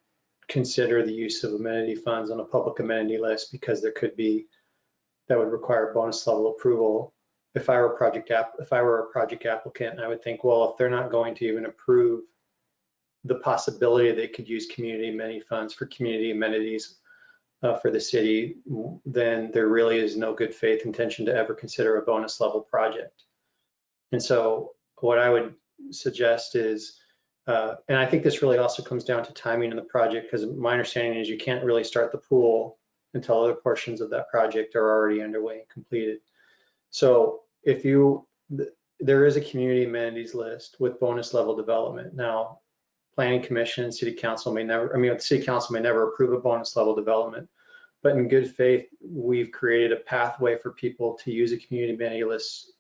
consider the use of amenity funds on a public amenity list because there could be, that would require bonus level approval. If I were a project applicant, I would think, well, if they're not going to even approve the possibility they could use community amenity funds for community amenities for the city, then there really is no good faith intention to ever consider a bonus level project. And so what I would suggest is, and I think this really also comes down to timing in the project, because my understanding is you can't really start the pool until other portions of that project are already underway and completed. So if there is a community amenities list with bonus level development. Now, Planning Commission and City Council may never, the City Council may never approve a bonus level development, but in good faith, we've created a pathway for people to use a community amenity list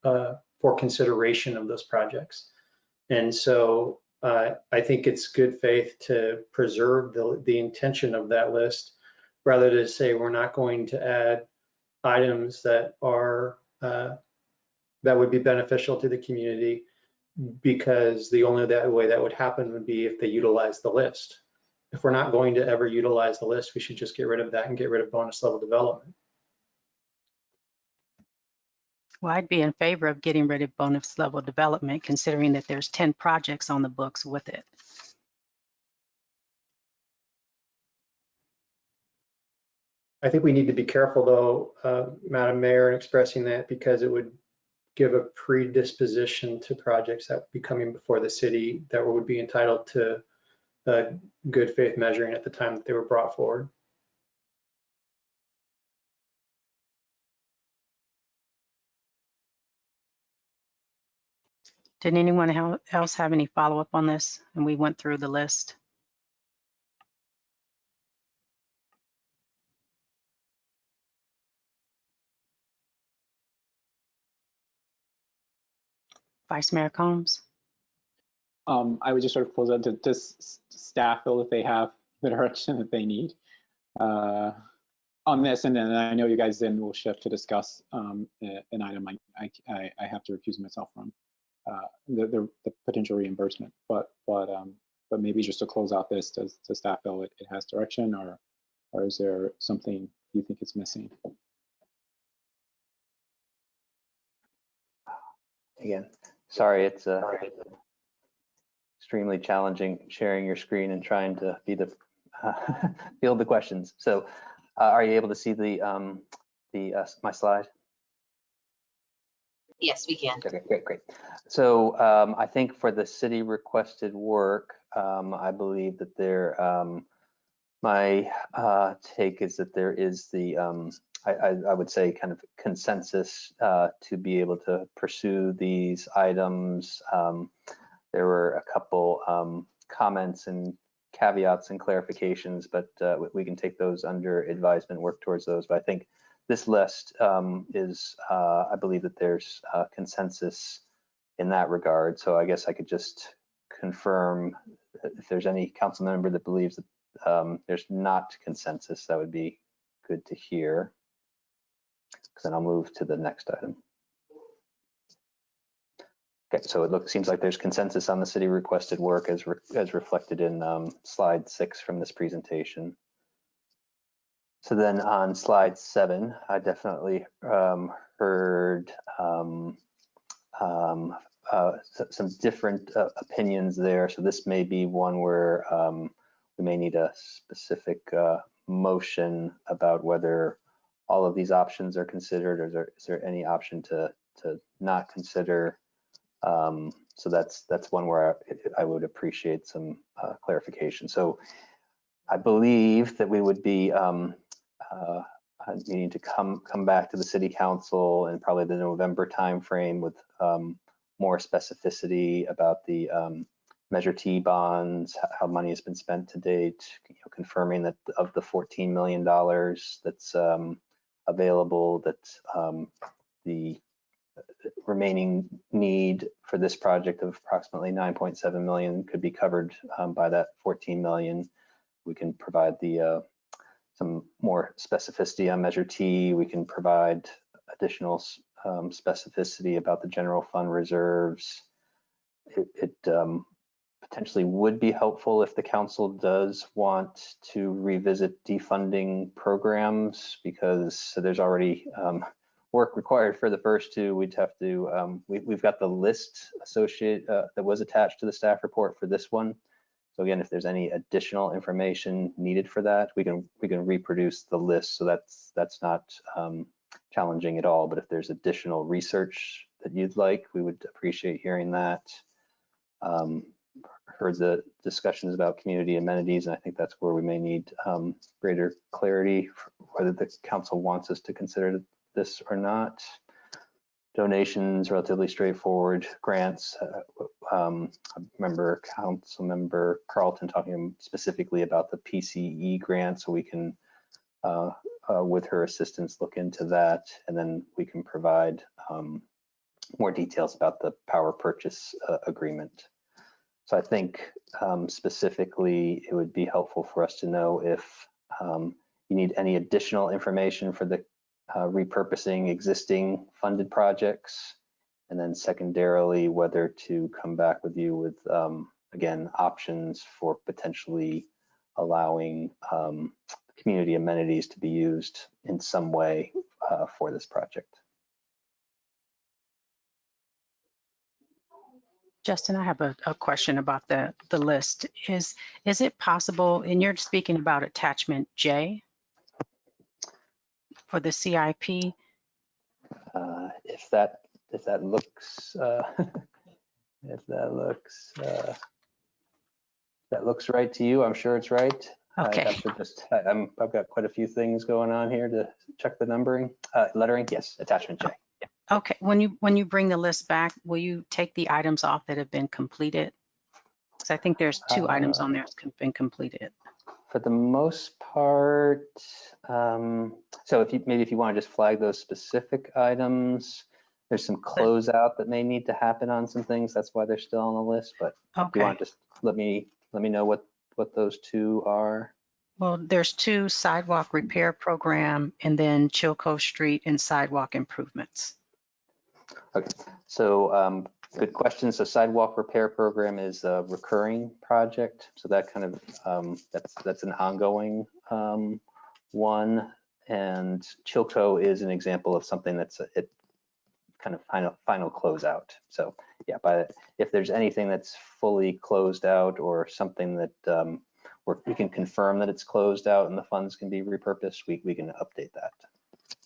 for consideration of those projects. And so I think it's good faith to preserve the intention of that list rather than say we're not going to add items that are that would be beneficial to the community, because the only way that would happen would be if they utilize the list. If we're not going to ever utilize the list, we should just get rid of that and get rid of bonus level development. Well, I'd be in favor of getting rid of bonus level development, considering that there's 10 projects on the books with it. I think we need to be careful though, Madam Mayor, in expressing that, because it would give a predisposition to projects that would be coming before the city that would be entitled to good faith measuring at the time that they were brought forward. Did anyone else have any follow-up on this? And we went through the list. Vice Mayor Combs. I would just sort of close out to does staff feel that they have the direction that they need on this, and then I know you guys then will shift to discuss an item I have to recuse myself from, the potential reimbursement, but maybe just to close out this, does staff feel it has direction, or is there something you think is missing? Again, sorry, it's extremely challenging sharing your screen and trying to be the field the questions. So, are you able to see my slide? Yes, we can. Okay, great. So I think for the city requested work, I believe that my take is that there is the I would say kind of consensus to be able to pursue these items. There were a couple comments and caveats and clarifications, but we can take those under advisement, work towards those. But I think this list is, I believe that there's consensus in that regard. So I guess I could just confirm if there's any council member that believes that there's not consensus, that would be good to hear. Because then I'll move to the next item. Okay, so it seems like there's consensus on the city requested work as reflected in slide 6 from this presentation. So then on slide 7, I definitely heard some different opinions there. So this may be one where we may need a specific motion about whether all of these options are considered, or is there any option to not consider. So that's one where I would appreciate some clarification. So I believe that we would be needing to come back to the city council in probably the November timeframe with more specificity about the Measure T bonds, how money has been spent to date, confirming that of the $14 million that's available, that the remaining need for this project of approximately 9.7 million could be covered by that 14 million. We can provide some more specificity on Measure T. We can provide additional specificity about the general fund reserves. It potentially would be helpful if the council does want to revisit defunding programs, because there's already work required for the first two. We'd have to, we've got the list associated that was attached to the staff report for this one. So again, if there's any additional information needed for that, we can reproduce the list. So that's not challenging at all. But if there's additional research that you'd like, we would appreciate hearing that. Heard the discussions about community amenities, and I think that's where we may need greater clarity for whether the council wants us to consider this or not. Donations, relatively straightforward. Grants, I remember Council Member Carlton talking specifically about the PCE grant, so we can, with her assistance, look into that, and then we can provide more details about the power purchase agreement. So I think specifically it would be helpful for us to know if you need any additional information for the repurposing existing funded projects, and then secondarily whether to come back with you with, again, options for potentially allowing community amenities to be used in some way for this project. Justin, I have a question about the list. Is it possible, and you're speaking about attachment J for the CIP? If that looks if that looks right to you, I'm sure it's right. Okay. I've got quite a few things going on here to check the numbering, lettering. Yes, attachment J. Yeah. Okay. When you bring the list back, will you take the items off that have been completed? Because I think there's two items on there that's been completed. For the most part, so if you want to just flag those specific items, there's some closeout that may need to happen on some things. That's why they're still on the list. But okay. If you want, just let me know what those two are. Well, there's two sidewalk repair program and then Chilco Street and sidewalk improvements. Okay, so good question. So sidewalk repair program is a recurring project. So that kind of, that's an ongoing one. And Chilco is an example of something that's it kind of final closeout. So yeah, but if there's anything that's fully closed out or something that we can confirm that it's closed out and the funds can be repurposed, we can update that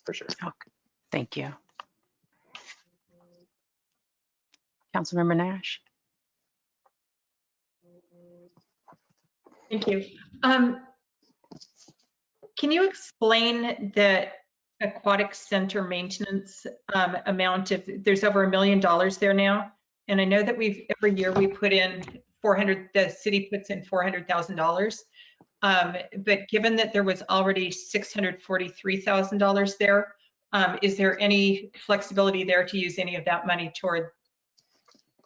for sure. Okay. Thank you. Councilmember Nash. Thank you. Can you explain the aquatic center maintenance amount? If there's over $1 million there now, and I know that every year we put in the city puts in $400,000. But given that there was already $643,000 there, is there any flexibility there to use any of that money toward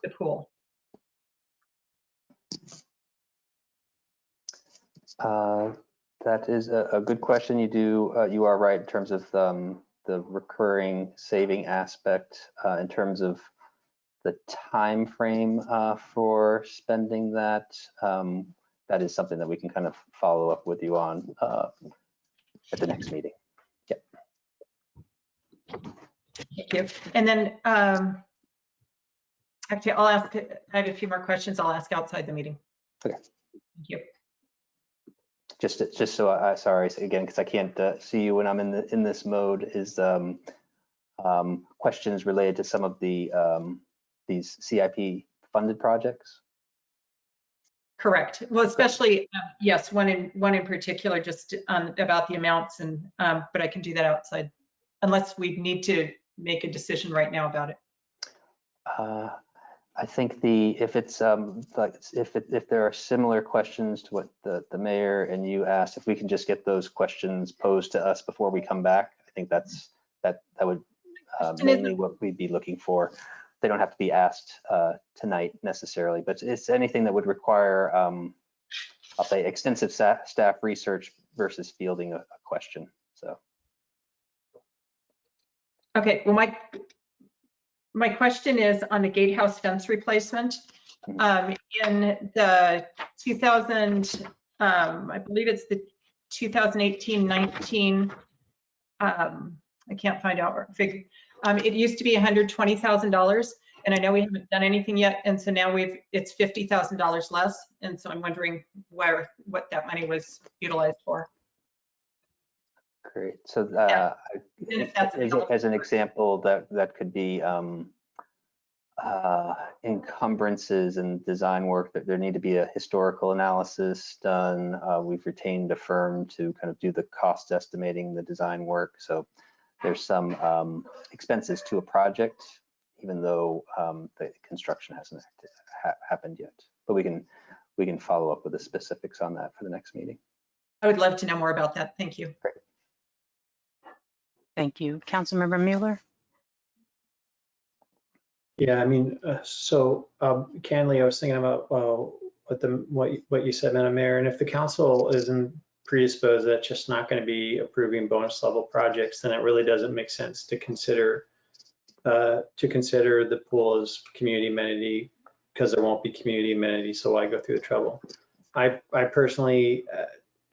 the pool? That is a good question. You are right in terms of the recurring saving aspect. In terms of the time frame for spending that, that is something that we can kind of follow up with you on at the next meeting. Yep. Thank you. And then actually, I have a few more questions I'll ask outside the meeting. Okay. Thank you. Just so sorry again, because I can't see you when I'm in this mode, is questions related to some of the these CIP funded projects. Correct. Well, especially yes, one in particular, just about the amounts, and but I can do that outside, unless we need to make a decision right now about it. I think if it's like if there are similar questions to what the mayor and you asked, if we can just get those questions posed to us before we come back, I think that would mainly what we'd be looking for. They don't have to be asked tonight necessarily, but it's anything that would require, I'll say, extensive staff research versus fielding a question. So. Okay, well, My question is on the gatehouse fence replacement. In the 2000, I believe it's the 2018-19, I can't find out figure. It used to be $120,000, and I know we haven't done anything yet, and so now it's $50,000 less, and so I'm wondering what that money was utilized for. Great. So if that's as an example, that could be encumbrances and design work. That there need to be a historical analysis done. We've retained a firm to kind of do the cost estimating, the design work. So there's some expenses to a project, even though the construction hasn't happened yet. But we can follow up with the specifics on that for the next meeting. I would love to know more about that. Thank you. Great. Thank you. Councilmember Mueller? Yeah, I mean, candidly, I was thinking about what you said, Madam Mayor, and if the council isn't predisposed, that's just not going to be approving bonus level projects, then it really doesn't make sense to consider the pool as community amenity, because there won't be community amenity. So why go through the trouble? I personally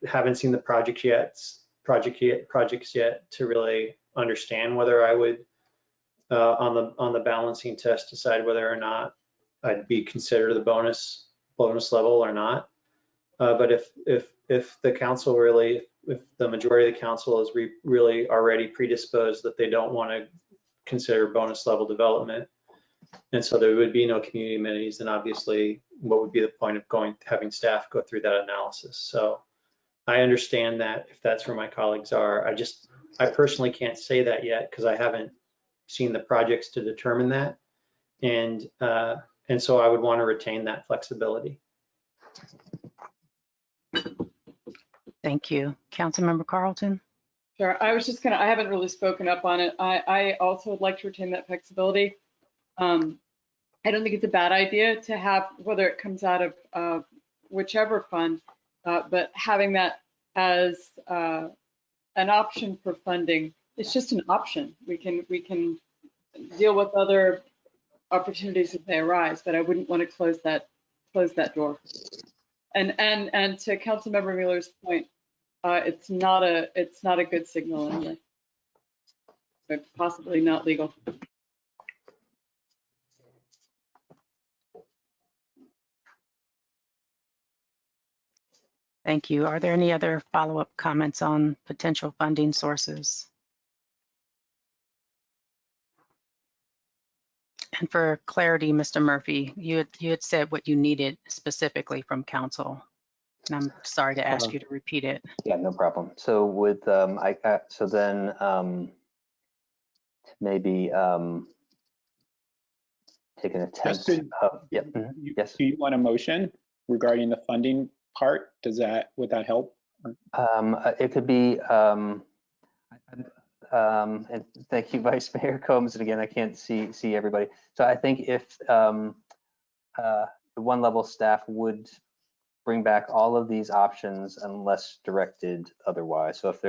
haven't seen the projects yet to really understand whether I would on the balancing test decide whether or not I'd be considered the bonus level or not. But if the council really, if the majority of the council is really already predisposed that they don't want to consider bonus level development, and so there would be no community amenities, then obviously what would be the point of having staff go through that analysis? So I understand that if that's where my colleagues are. I personally can't say that yet because I haven't seen the projects to determine that, and so I would want to retain that flexibility. Thank you. Councilmember Carlton? Sure. I haven't really spoken up on it. I also would like to retain that flexibility. I don't think it's a bad idea to have, whether it comes out of whichever fund, but having that as an option for funding. It's just an option. We can deal with other opportunities if they arise, but I wouldn't want to close that door. And to Councilmember Mueller's point, it's not a good signal anyway, but possibly not legal. Thank you. Are there any other follow-up comments on potential funding sources? And for clarity, Mr. Murphy, you had said what you needed specifically from council. And I'm sorry to ask you to repeat it. Yeah, no problem. So with maybe take an attempt. Yes. Do you want a motion regarding the funding part? Would that help? It could be. And thank you, Vice Mayor Combs. And again, I can't see everybody. So I think if the one level staff would bring back all of these options unless directed otherwise. So if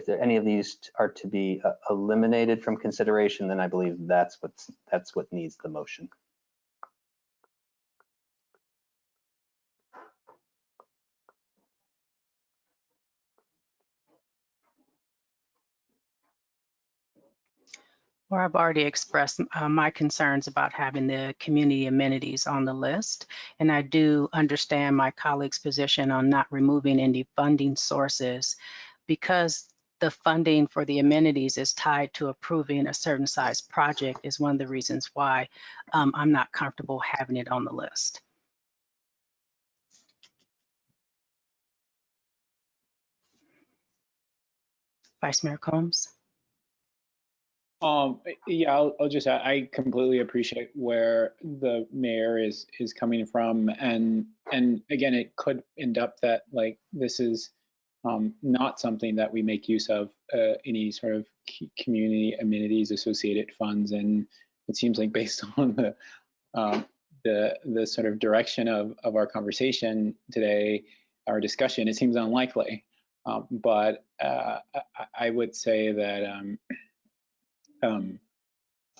any of these are to be eliminated from consideration, then I believe that's what needs the motion. Or I've already expressed my concerns about having the community amenities on the list. And I do understand my colleague's position on not removing any funding sources because the funding for the amenities is tied to approving a certain size project is one of the reasons why I'm not comfortable having it on the list. Vice Mayor Combs? Yeah, I'll just add, I completely appreciate where the mayor is coming from, and again, it could end up that like this is not something that we make use of any sort of community amenities associated funds, and it seems like based on the sort of direction of our conversation today, our discussion, it seems unlikely. But I would say that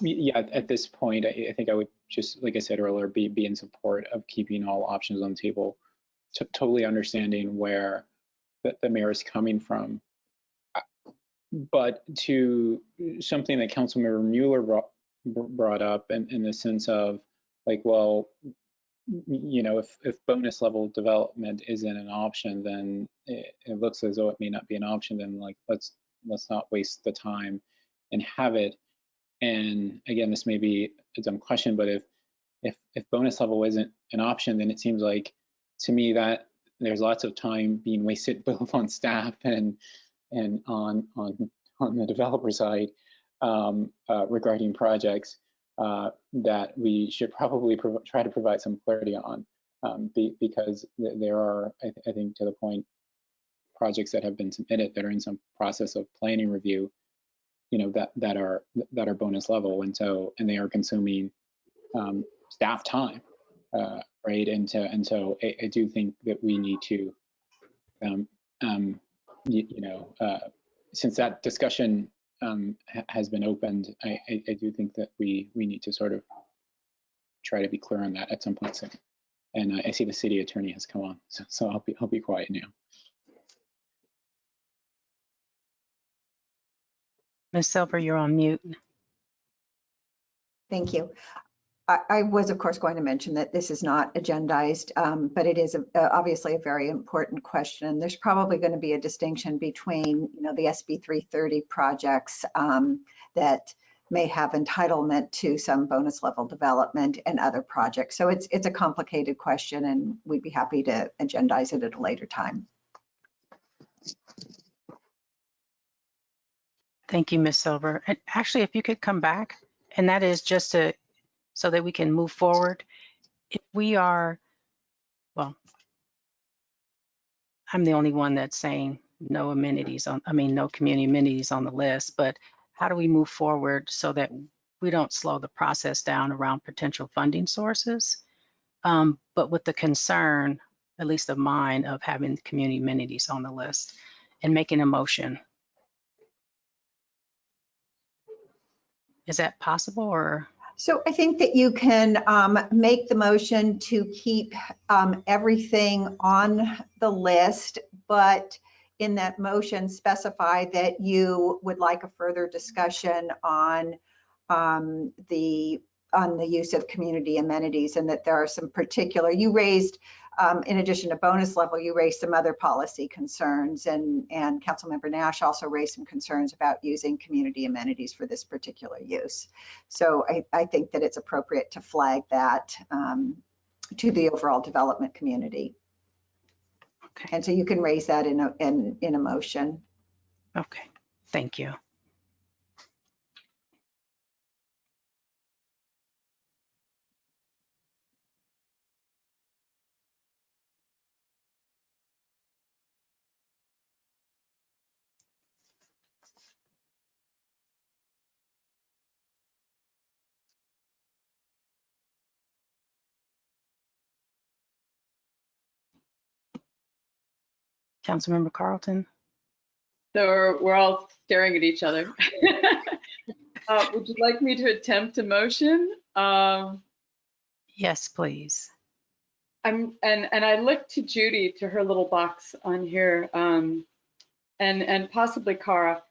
Yeah, at this point, I think I would just, like I said earlier, be in support of keeping all options on the table, totally understanding where the mayor is coming from. But to something that Councilmember Mueller brought up in the sense of like, well, you know, if bonus level development isn't an option, then it looks as though it may not be an option. Then like, let's not waste the time and have it. And again, this may be a dumb question, but if bonus level isn't an option, then it seems like to me that there's lots of time being wasted both on staff and on the developer side regarding projects that we should probably try to provide some clarity on, because there are, I think, to the point, projects that have been submitted that are in some process of planning review, you know, that are bonus level, and they are consuming staff time, right? And so I do think that we need to, since that discussion has been opened, I do think that we need to sort of try to be clear on that at some point soon. And I see the city attorney has come on, so I'll be quiet now. Ms. Silver, you're on mute. Thank you. I was, of course, going to mention that this is not agendized, but it is obviously a very important question. There's probably going to be a distinction between, you know, the SB 330 projects that may have entitlement to some bonus level development and other projects. So it's a complicated question, and we'd be happy to agendize it at a later time. Thank you, Ms. Silver. And actually, if you could come back, and that is just so that we can move forward. If we are, well, I'm the only one that's saying no amenities on, no community amenities on the list, but how do we move forward so that we don't slow the process down around potential funding sources? But with the concern, at least of mine, of having community amenities on the list and making a motion. Is that possible, or? So I think that you can make the motion to keep everything on the list, but in that motion specify that you would like a further discussion on the use of community amenities, and that there are some particular, you raised, in addition to bonus level, you raised some other policy concerns, and Councilmember Nash also raised some concerns about using community amenities for this particular use. So I think that it's appropriate to flag that to the overall development community. Okay. And so you can raise that in a motion. Okay, thank you. Councilmember Carlton. So we're all staring at each other. Would you like me to attempt a motion? Yes, please. And I looked to Judy, to her little box on here, and possibly Cara.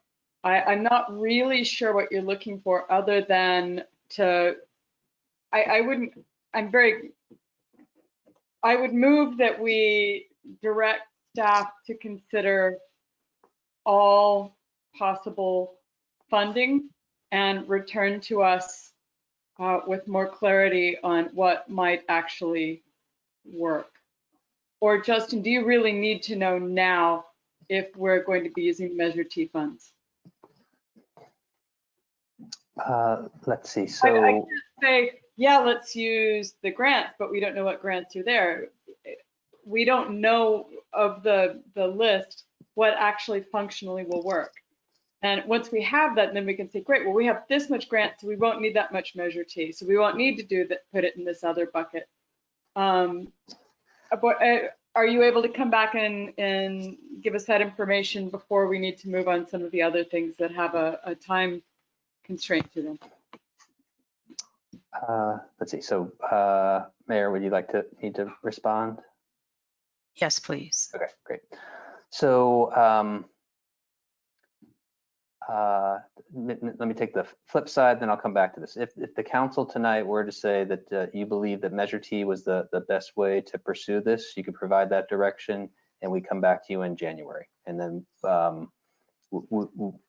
I'm not really sure what you're looking for, other than to, I would move that we direct staff to consider all possible funding and return to us with more clarity on what might actually work. Or Justin, do you really need to know now if we're going to be using Measure T funds? Let's see. So I can't say, yeah, let's use the grants, but we don't know what grants are there. We don't know of the list what actually functionally will work. And once we have that, then we can say, great, well, we have this much grant, so we won't need that much Measure T. So we won't need to do that, put it in this other bucket. But are you able to come back and give us that information before we need to move on some of the other things that have a time constraint to them? Let's see. So, Mayor, would you like to need to respond? Yes, please. Okay, great. So let me take the flip side, then I'll come back to this. If the council tonight were to say that you believe that Measure T was the best way to pursue this, you could provide that direction, and we come back to you in January. And then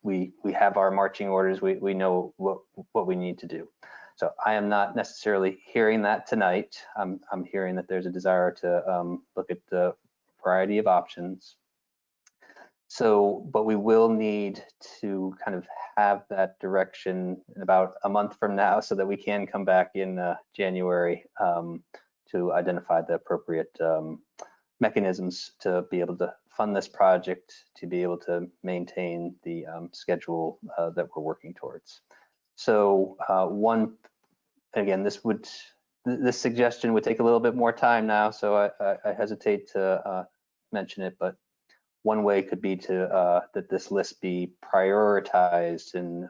we have our marching orders. We know what we need to do. So I am not necessarily hearing that tonight. I'm hearing that there's a desire to look at the variety of options. So, but we will need to kind of have that direction in about a month from now so that we can come back in January to identify the appropriate mechanisms to be able to fund this project, to be able to maintain the schedule that we're working towards. So again, this suggestion would take a little bit more time now, so I hesitate to mention it, but one way could be to that this list be prioritized in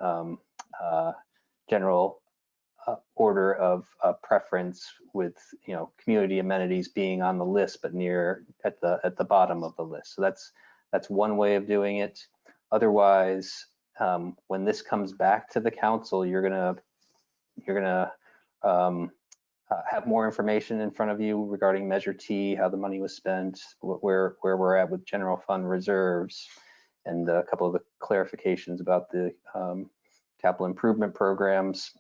general order of preference, with community amenities being on the list but near at the bottom of the list. So that's one way of doing it. Otherwise, when this comes back to the council, you're gonna have more information in front of you regarding Measure T, how the money was spent, where we're at with general fund reserves, and a couple of the clarifications about the capital improvement programs.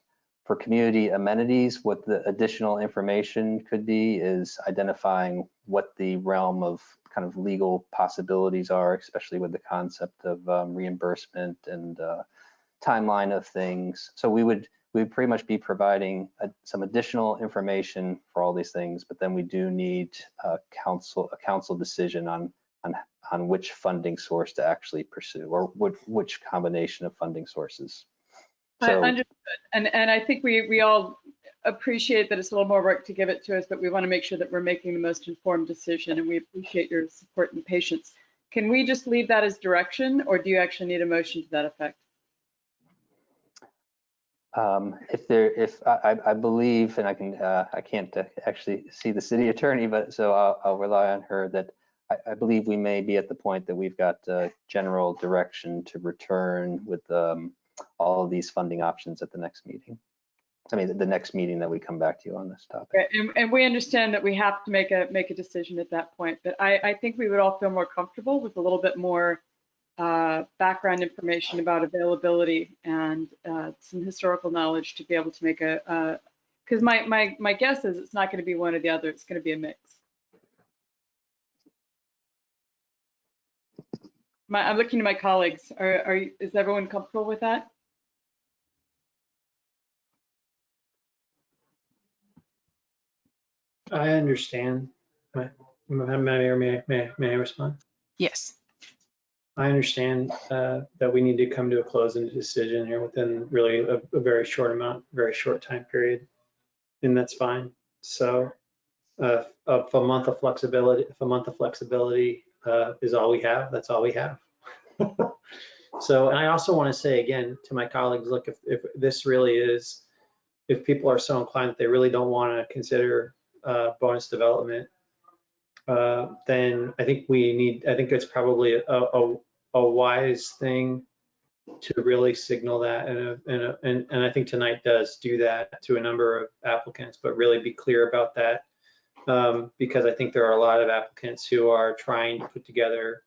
For community amenities, what the additional information could be is identifying what the realm of kind of legal possibilities are, especially with the concept of reimbursement and timeline of things. So we'd pretty much be providing some additional information for all these things, but then we do need a council decision on which funding source to actually pursue, or which combination of funding sources. So, understood. And I think we all appreciate that it's a little more work to give it to us, but we want to make sure that we're making the most informed decision, and we appreciate your support and patience. Can we just leave that as direction, or do you actually need a motion to that effect? If I believe, and I can't actually see the city attorney, but so I'll rely on her, that I believe we may be at the point that we've got general direction to return with all of these funding options at the next meeting. I mean, the next meeting that we come back to you on this topic. Right. And we understand that we have to make a decision at that point, but I think we would all feel more comfortable with a little bit more background information about availability and some historical knowledge to be able to make because my guess is it's not going to be one or the other, it's going to be a mix. I'm looking to my colleagues. Is everyone comfortable with that? I understand. May I respond? Yes. I understand that we need to come to a close and a decision here within really a very short time period, and that's fine. So if a month of flexibility is all we have, that's all we have. So, and I also want to say again to my colleagues, look, if this really is, if people are so inclined that they really don't want to consider bonus development, then I think it's probably a wise thing to really signal that, and I think tonight does do that to a number of applicants, but really be clear about that, because I think there are a lot of applicants who are trying to put together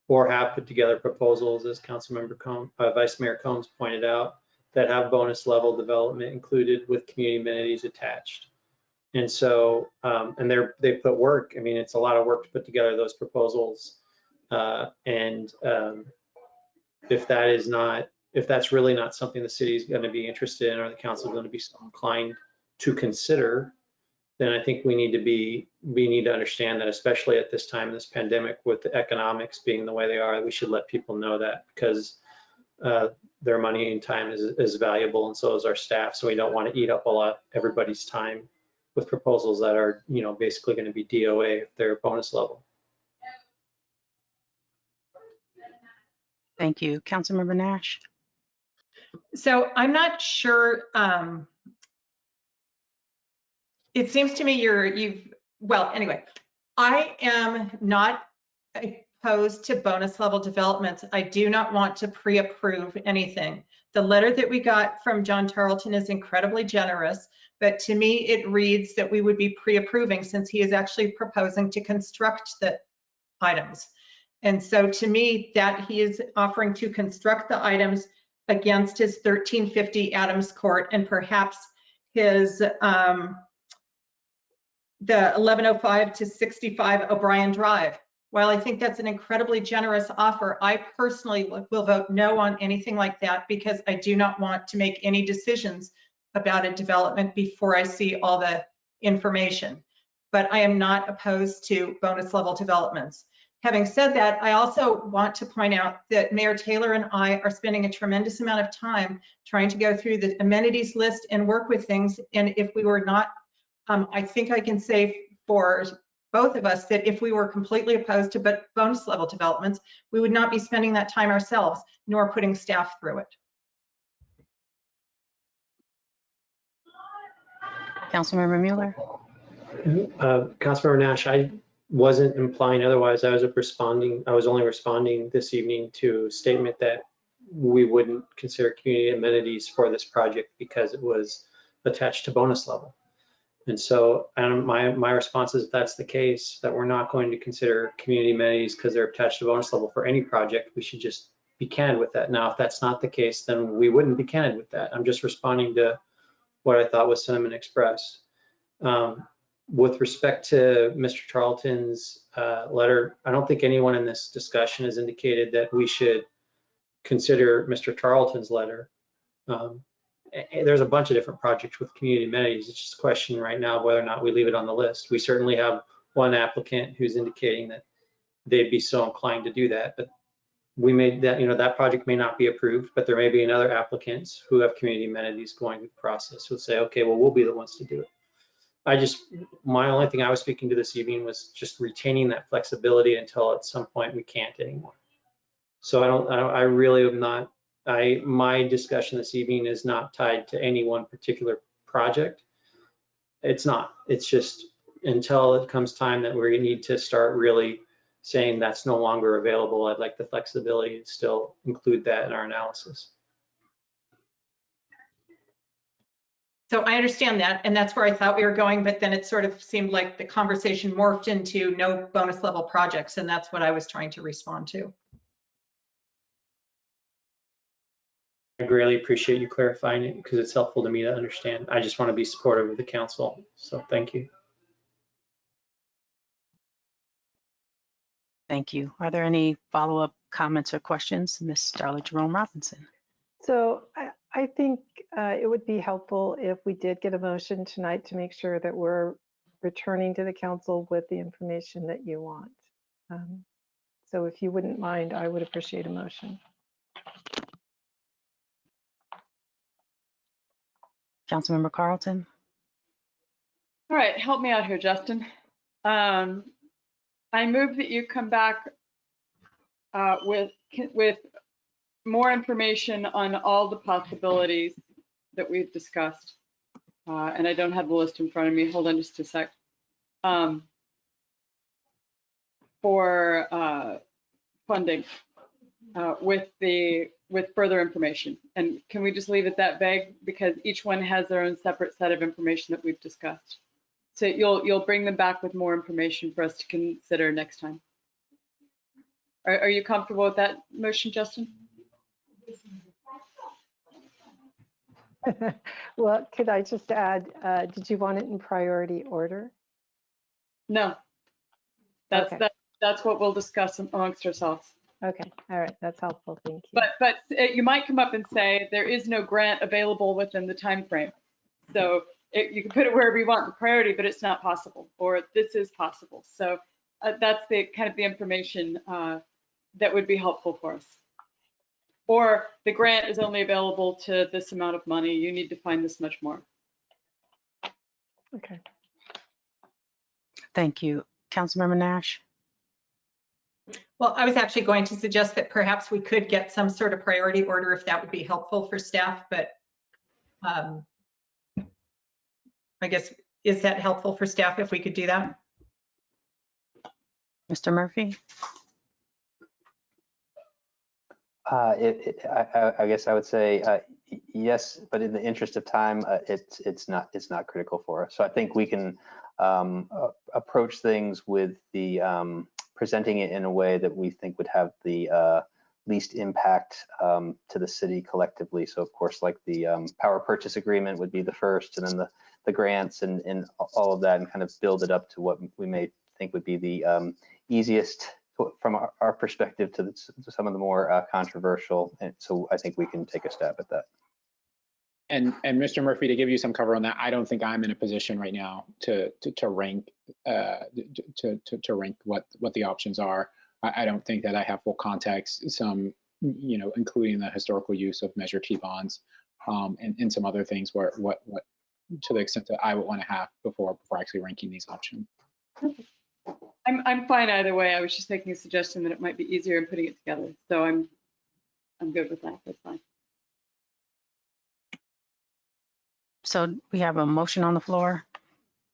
or have put together proposals, as Vice Mayor Combs pointed out, that have bonus level development included with community amenities attached. And so, and they put work. I mean, it's a lot of work to put together those proposals. If that's really not something the city is going to be interested in, or the council is going to be so inclined to consider, then I think we need to understand that, especially at this time in this pandemic, with the economics being the way they are, we should let people know that, because their money and time is valuable, and so is our staff. So we don't want to eat up everybody's time with proposals that are, basically going to be DOA if they're bonus level. Thank you. Councilmember Nash. So I'm not sure It seems to me well, anyway, I am not opposed to bonus level developments. I do not want to pre-approve anything. The letter that we got from John Tarleton is incredibly generous, but to me, it reads that we would be pre-approving since he is actually proposing to construct the items. And so to me, that he is offering to construct the items against his 1350 Adams Court and perhaps his the 1105 to 65 O'Brien Drive. While I think that's an incredibly generous offer, I personally will vote no on anything like that because I do not want to make any decisions about a development before I see all the information. But I am not opposed to bonus level developments. Having said that, I also want to point out that Mayor Taylor and I are spending a tremendous amount of time trying to go through the amenities list and work with things. And if we were not, I think I can say for both of us that if we were completely opposed to bonus level developments, we would not be spending that time ourselves, nor putting staff through it. Councilmember Mueller. Councilmember Nash, I wasn't implying otherwise. I was only responding this evening to a statement that we wouldn't consider community amenities for this project because it was attached to bonus level. And so my response is if that's the case, that we're not going to consider community amenities because they're attached to bonus level for any project. We should just be candid with that. Now, if that's not the case, then we wouldn't be candid with that. I'm just responding to what I thought was sentiment expressed. With respect to Mr. Tarleton's letter, I don't think anyone in this discussion has indicated that we should consider Mr. Tarleton's letter. There's a bunch of different projects with community amenities. It's just a question right now of whether or not we leave it on the list. We certainly have one applicant who's indicating that they'd be so inclined to do that, but we made that, that project may not be approved, but there may be another applicants who have community amenities going through the process who'll say, okay, well, we'll be the ones to do it. My only thing I was speaking to this evening was just retaining that flexibility until at some point we can't anymore. So I really am not, my discussion this evening is not tied to any one particular project. It's not, it's just until it comes time that we need to start really saying that's no longer available, I'd like the flexibility to still include that in our analysis. So I understand that, and that's where I thought we were going, but then it sort of seemed like the conversation morphed into no bonus level projects, and that's what I was trying to respond to. I really appreciate you clarifying it because it's helpful to me to understand. I just want to be supportive of the council, so thank you. Thank you. Are there any follow-up comments or questions? Ms. Darla Jerome Robinson. So I think it would be helpful if we did get a motion tonight to make sure that we're returning to the council with the information that you want. So if you wouldn't mind, I would appreciate a motion. Councilmember Carlton. All right, help me out here, Justin. I move that you come back with more information on all the possibilities that we've discussed. And I don't have the list in front of me. Hold on just a sec. For funding with further information. And can we just leave it that vague? Because each one has their own separate set of information that we've discussed. So you'll bring them back with more information for us to consider next time. Are you comfortable with that motion, Justin? Well, could I just add, did you want it in priority order? No. That's what we'll discuss amongst ourselves. Okay, all right, that's helpful, thank you. But you might come up and say there is no grant available within the time frame. So you can put it wherever you want in priority, but it's not possible, or this is possible. So that's the kind of the information that would be helpful for us. Or the grant is only available to this amount of money. You need to find this much more. Okay. Thank you. Councilmember Nash. Well, I was actually going to suggest that perhaps we could get some sort of priority order if that would be helpful for staff, but I guess Is that helpful for staff if we could do that? Mr. Murphy? I guess I would say yes, but in the interest of time, it's not critical for us. So I think we can approach things with the presenting it in a way that we think would have the least impact to the city collectively. So of course, like the power purchase agreement would be the first, and then the grants and all of that, and kind of build it up to what we may think would be the easiest from our perspective to some of the more controversial. And so I think we can take a stab at that. And Mr. Murphy, to give you some cover on that, I don't think I'm in a position right now to rank rank what the options are. I don't think that I have full context, some, you know, including the historical use of Measure T bonds and some other things where what to the extent that I would want to have before actually ranking these options. I'm fine either way. I was just making a suggestion that it might be easier in putting it together. So I'm good with that. That's fine. So we have a motion on the floor.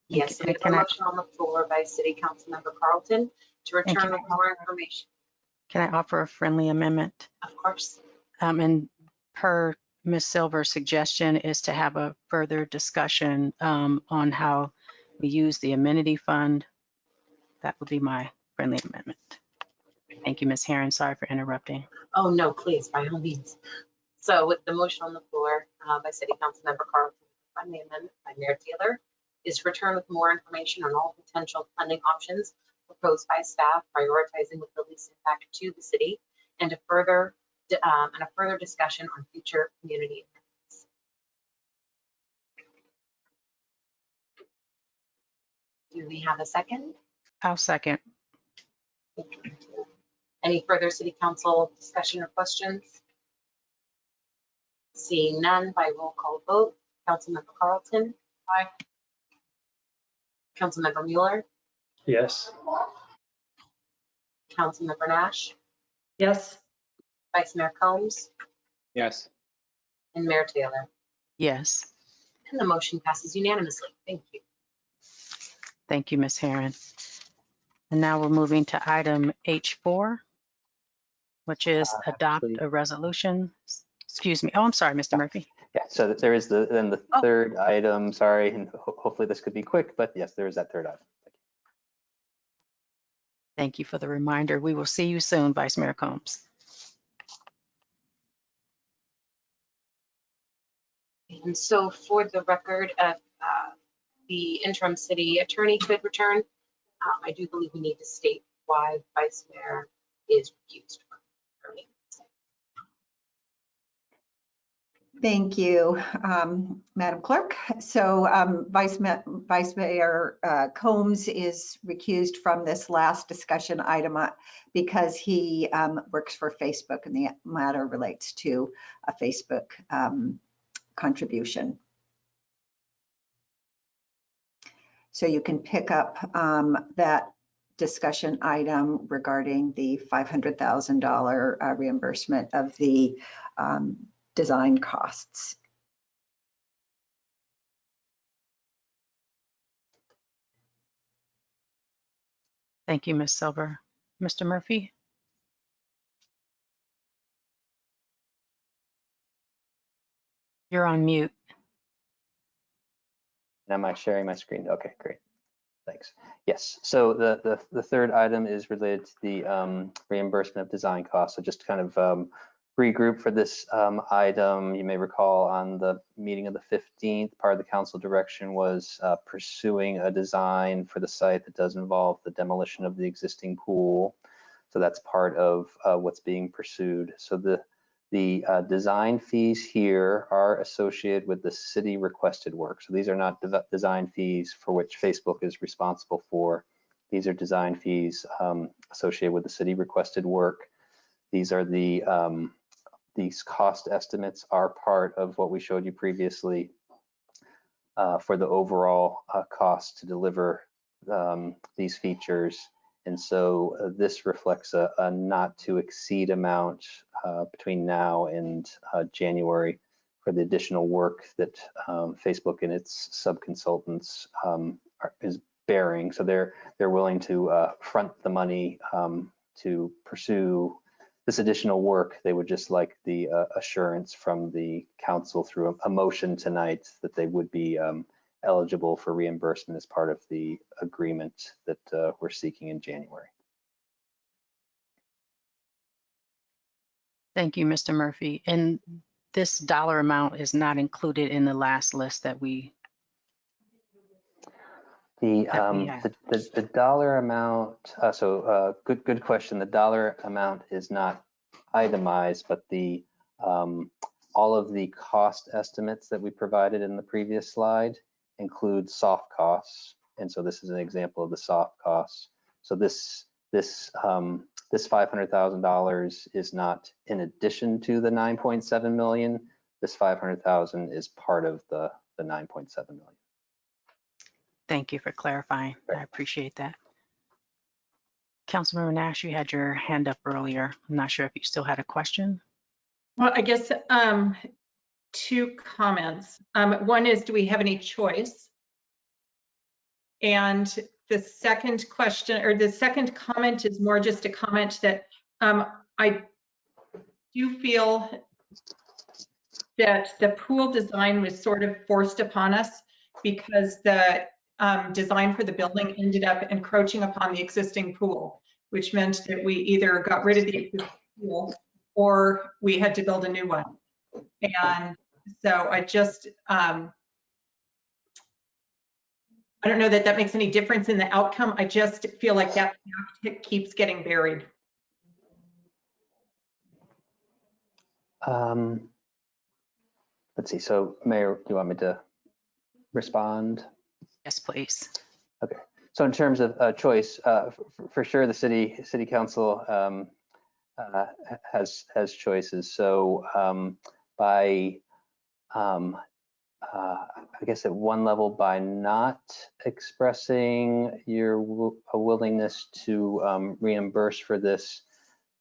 Yes, we have a motion on the floor by City Council Member Carlton to return with more information. Can I offer a friendly amendment? Of course. And per Ms. Silver's suggestion is to have a further discussion on how we use the amenity fund. That would be my friendly amendment. Thank you, Ms. Herron. Sorry for interrupting. Oh, no, please, by all means. So with the motion on the floor by City Council Member Carlton, friendly amendment by Mayor Taylor is to return with more information on all potential funding options proposed by staff, prioritizing with the least impact to the city, and a further discussion on future community events. Do we have a second? I'll second. Any further City Council discussion or questions? Seeing none, by roll call vote, Councilmember Carlton. Aye. Councilmember Mueller. Yes. Councilmember Nash. Yes. Vice Mayor Combs. Yes. And Mayor Taylor. Yes. And the motion passes unanimously. Thank you. Thank you, Ms. Herron. And now we're moving to item H4, which is adopt a resolution. Excuse me. Oh, I'm sorry, Mr. Murphy. Yeah, so there is then the third item, sorry, and hopefully this could be quick, but yes, there is that third item. Thank you for the reminder. We will see you soon, Vice Mayor Combs. And so for the record, the interim city attorney could return. I do believe we need to state why Vice Mayor is recused from me. Thank you, Madam Clerk. So Vice Mayor Combs is recused from this last discussion item because he works for Facebook and the matter relates to a Facebook contribution. So you can pick up that discussion item regarding the $500,000 reimbursement of the design costs. Thank you, Ms. Silver. Mr. Murphy? You're on mute. Am I sharing my screen? Okay, great. Thanks. Yes, so the third item is related to the reimbursement of design costs. So just to kind of regroup for this item, you may recall on the meeting of the 15th, part of the council direction was pursuing a design for the site that does involve the demolition of the existing pool. So that's part of what's being pursued. So the design fees here are associated with the city requested work. So these are not design fees for which Facebook is responsible for. These are design fees associated with the city requested work. These are these cost estimates are part of what we showed you previously for the overall cost to deliver these features. And so this reflects a not to exceed amount between now and January for the additional work that Facebook and its sub-consultants is bearing. So they're willing to front the money to pursue this additional work. They would just like the assurance from the council through a motion tonight that they would be eligible for reimbursement as part of the agreement that we're seeking in January. Thank you, Mr. Murphy. And this dollar amount is not included in the last list that we have. The dollar amount, good question. The dollar amount is not itemized, but the all of the cost estimates that we provided in the previous slide include soft costs. And so this is an example of the soft costs. So this $500,000 is not in addition to the 9.7 million. This 500,000 is part of the 9.7 million. Thank you for clarifying. I appreciate that. Councilmember Nash, you had your hand up earlier. I'm not sure if you still had a question. Well, I guess two comments. One is, do we have any choice? And the second question, or the second comment, is more just a comment that I do feel that the pool design was sort of forced upon us because the design for the building ended up encroaching upon the existing pool, which meant that we either got rid of the existing pool or we had to build a new one. And so I just, I don't know that that makes any difference in the outcome. I just feel like that fact keeps getting buried. Let's see, so Mayor, do you want me to respond? Yes, please. Okay, so in terms of choice, for sure the city council has choices. So I guess at one level, by not expressing your willingness to reimburse for this,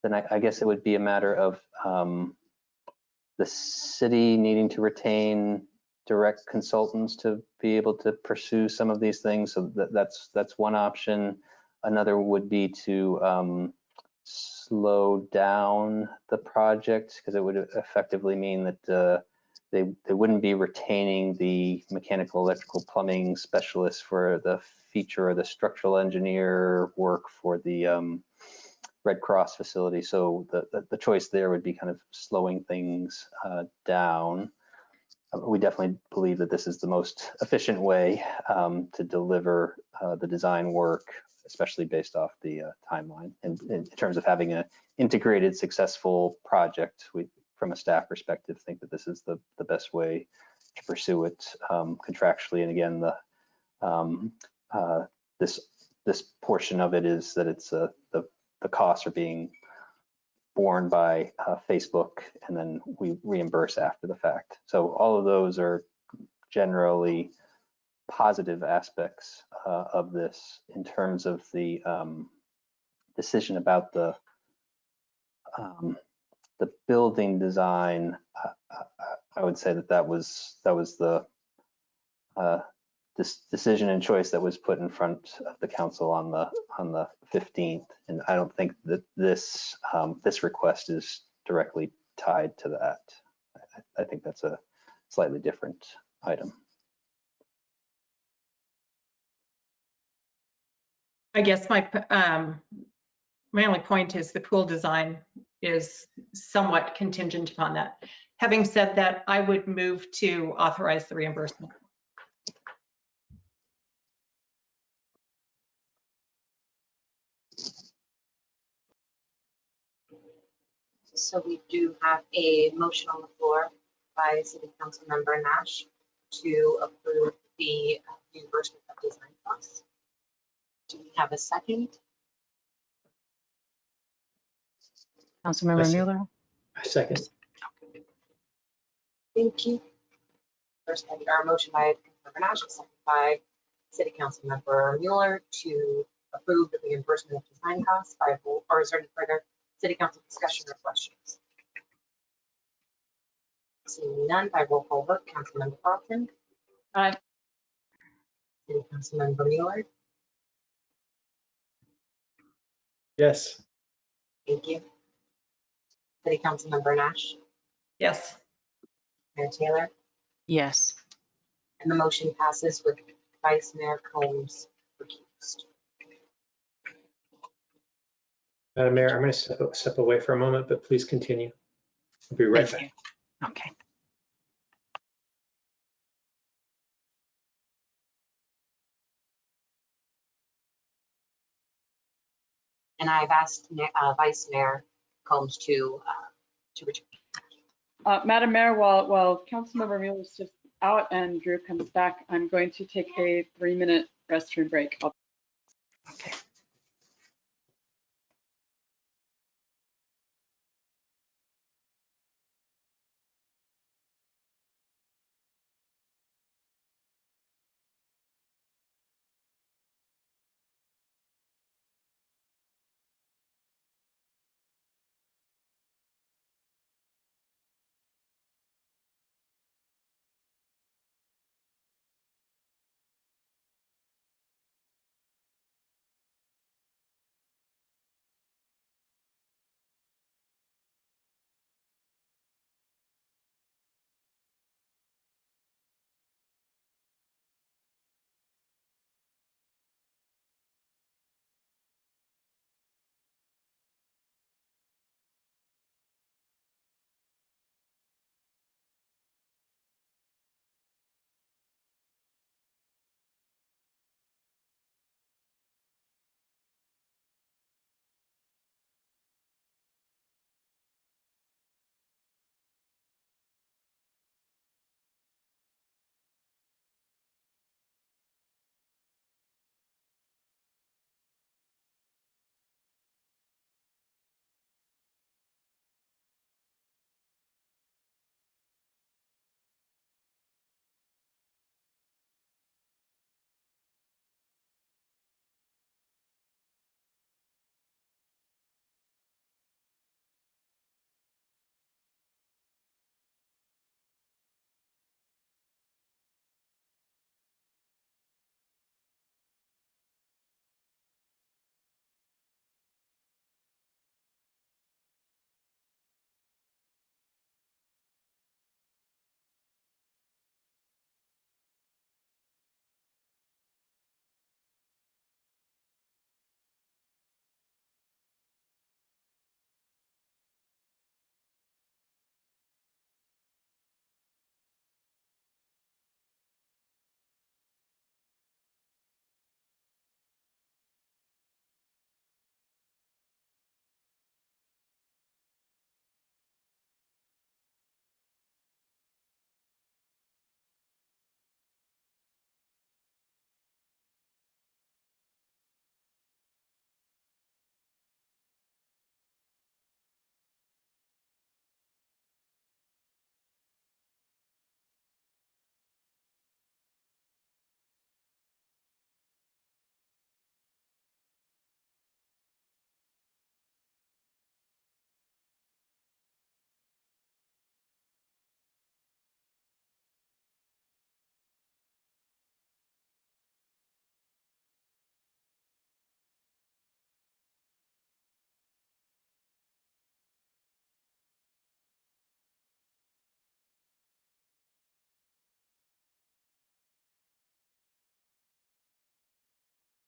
then I guess it would be a matter of the city needing to retain direct consultants to be able to pursue some of these things. So that's one option. Another would be to slow down the project, because it would effectively mean that they wouldn't be retaining the mechanical, electrical, plumbing specialists for the feature or the structural engineer work for the Red Cross facility. So the choice there would be kind of slowing things down. We definitely believe that this is the most efficient way to deliver the design work, especially based off the timeline. And in terms of having an integrated, successful project, we, from a staff perspective, think that this is the best way to pursue it contractually. And again, this portion of it is that it's the costs are being borne by Facebook, and then we reimburse after the fact. So all of those are generally positive aspects of this. In terms of the decision about the building design, I would say that was the this decision and choice that was put in front of the council on the 15th, and I don't think that this request is directly tied to that. I think that's a slightly different item. I guess my only point is the pool design is somewhat contingent upon that. Having said that, I would move to authorize the reimbursement. So we do have a motion on the floor by City Council Member Nash to approve the reimbursement of design costs. Do we have a second? Councilmember Mueller? I second. Thank you. First, our motion by Member Nash, second by City Council Member Mueller to approve the reimbursement of design costs by vote, or is there any further City Council discussion or questions? Seeing none, by roll call vote, Councilmember Carlton. Aye. City Councilmember Mueller. Yes. Thank you. City Councilmember Nash. Yes. Mayor Taylor. Yes. And the motion passes with Vice Mayor Combs recused. Madam Mayor, I'm going to step away for a moment, but please continue. I'll be right Thank back. you. Okay. And I've asked Vice Mayor Combs to return. Madam Mayor, while Councilmember Mueller is just out and Drew comes back, I'm going to take a 3-minute restroom break. Okay.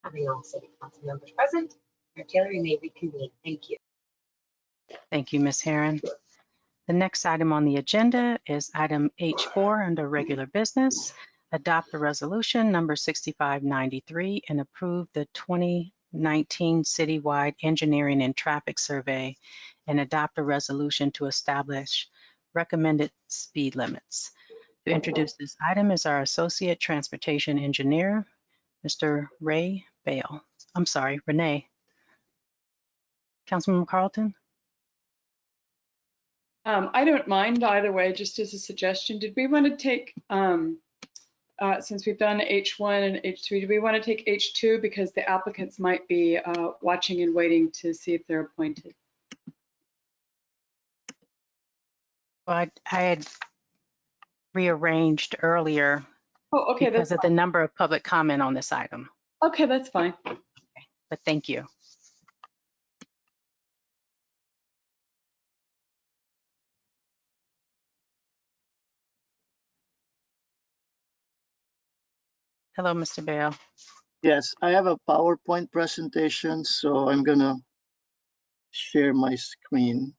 Having all city council members present, Mayor Taylor, you may reconvene. Thank you. Thank you, Ms. Herron. The next item on the agenda is item H4 under regular business. Adopt the resolution number 6593 and approve the 2019 citywide engineering and traffic survey and adopt a resolution to establish recommended speed limits. To introduce this item is our Associate Transportation Engineer, Mr. Renee. Councilmember Carlton? I don't mind either way, just as a suggestion. Did we want to take, since we've done H1 and H3, do we want to take H2 because the applicants might be watching and waiting to see if they're appointed? Well, I had rearranged earlier Oh, okay, because that's of the fine. number of public comment on this item, Okay, that's fine. but thank you. Hello, Mr. Bale. Yes, I have a PowerPoint presentation, so I'm gonna share my screen.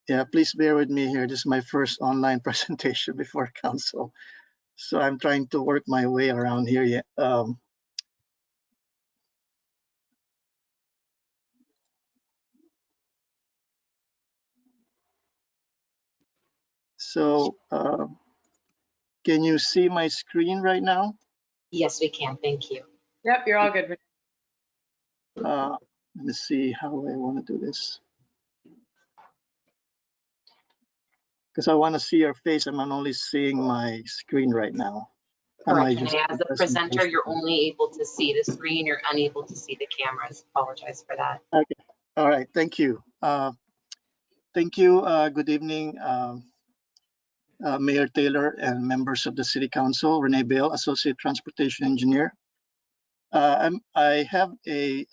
Yeah, please bear with me here. This is my first online presentation before council. So I'm trying to work my way around here. Yeah. Can you see my screen right now? Yes, we can. Thank you. Yep, you're all good. Let me see how I want to do this. Because I want to see your face. I'm only seeing my screen right now. Correct. And as a presenter, you're only able to see the screen. You're unable to see the cameras. Apologize for that. Okay. All right. Thank you. Thank you. Good evening, Mayor Taylor and members of the City Council. Renee Bale, Associate Transportation Engineer. I have a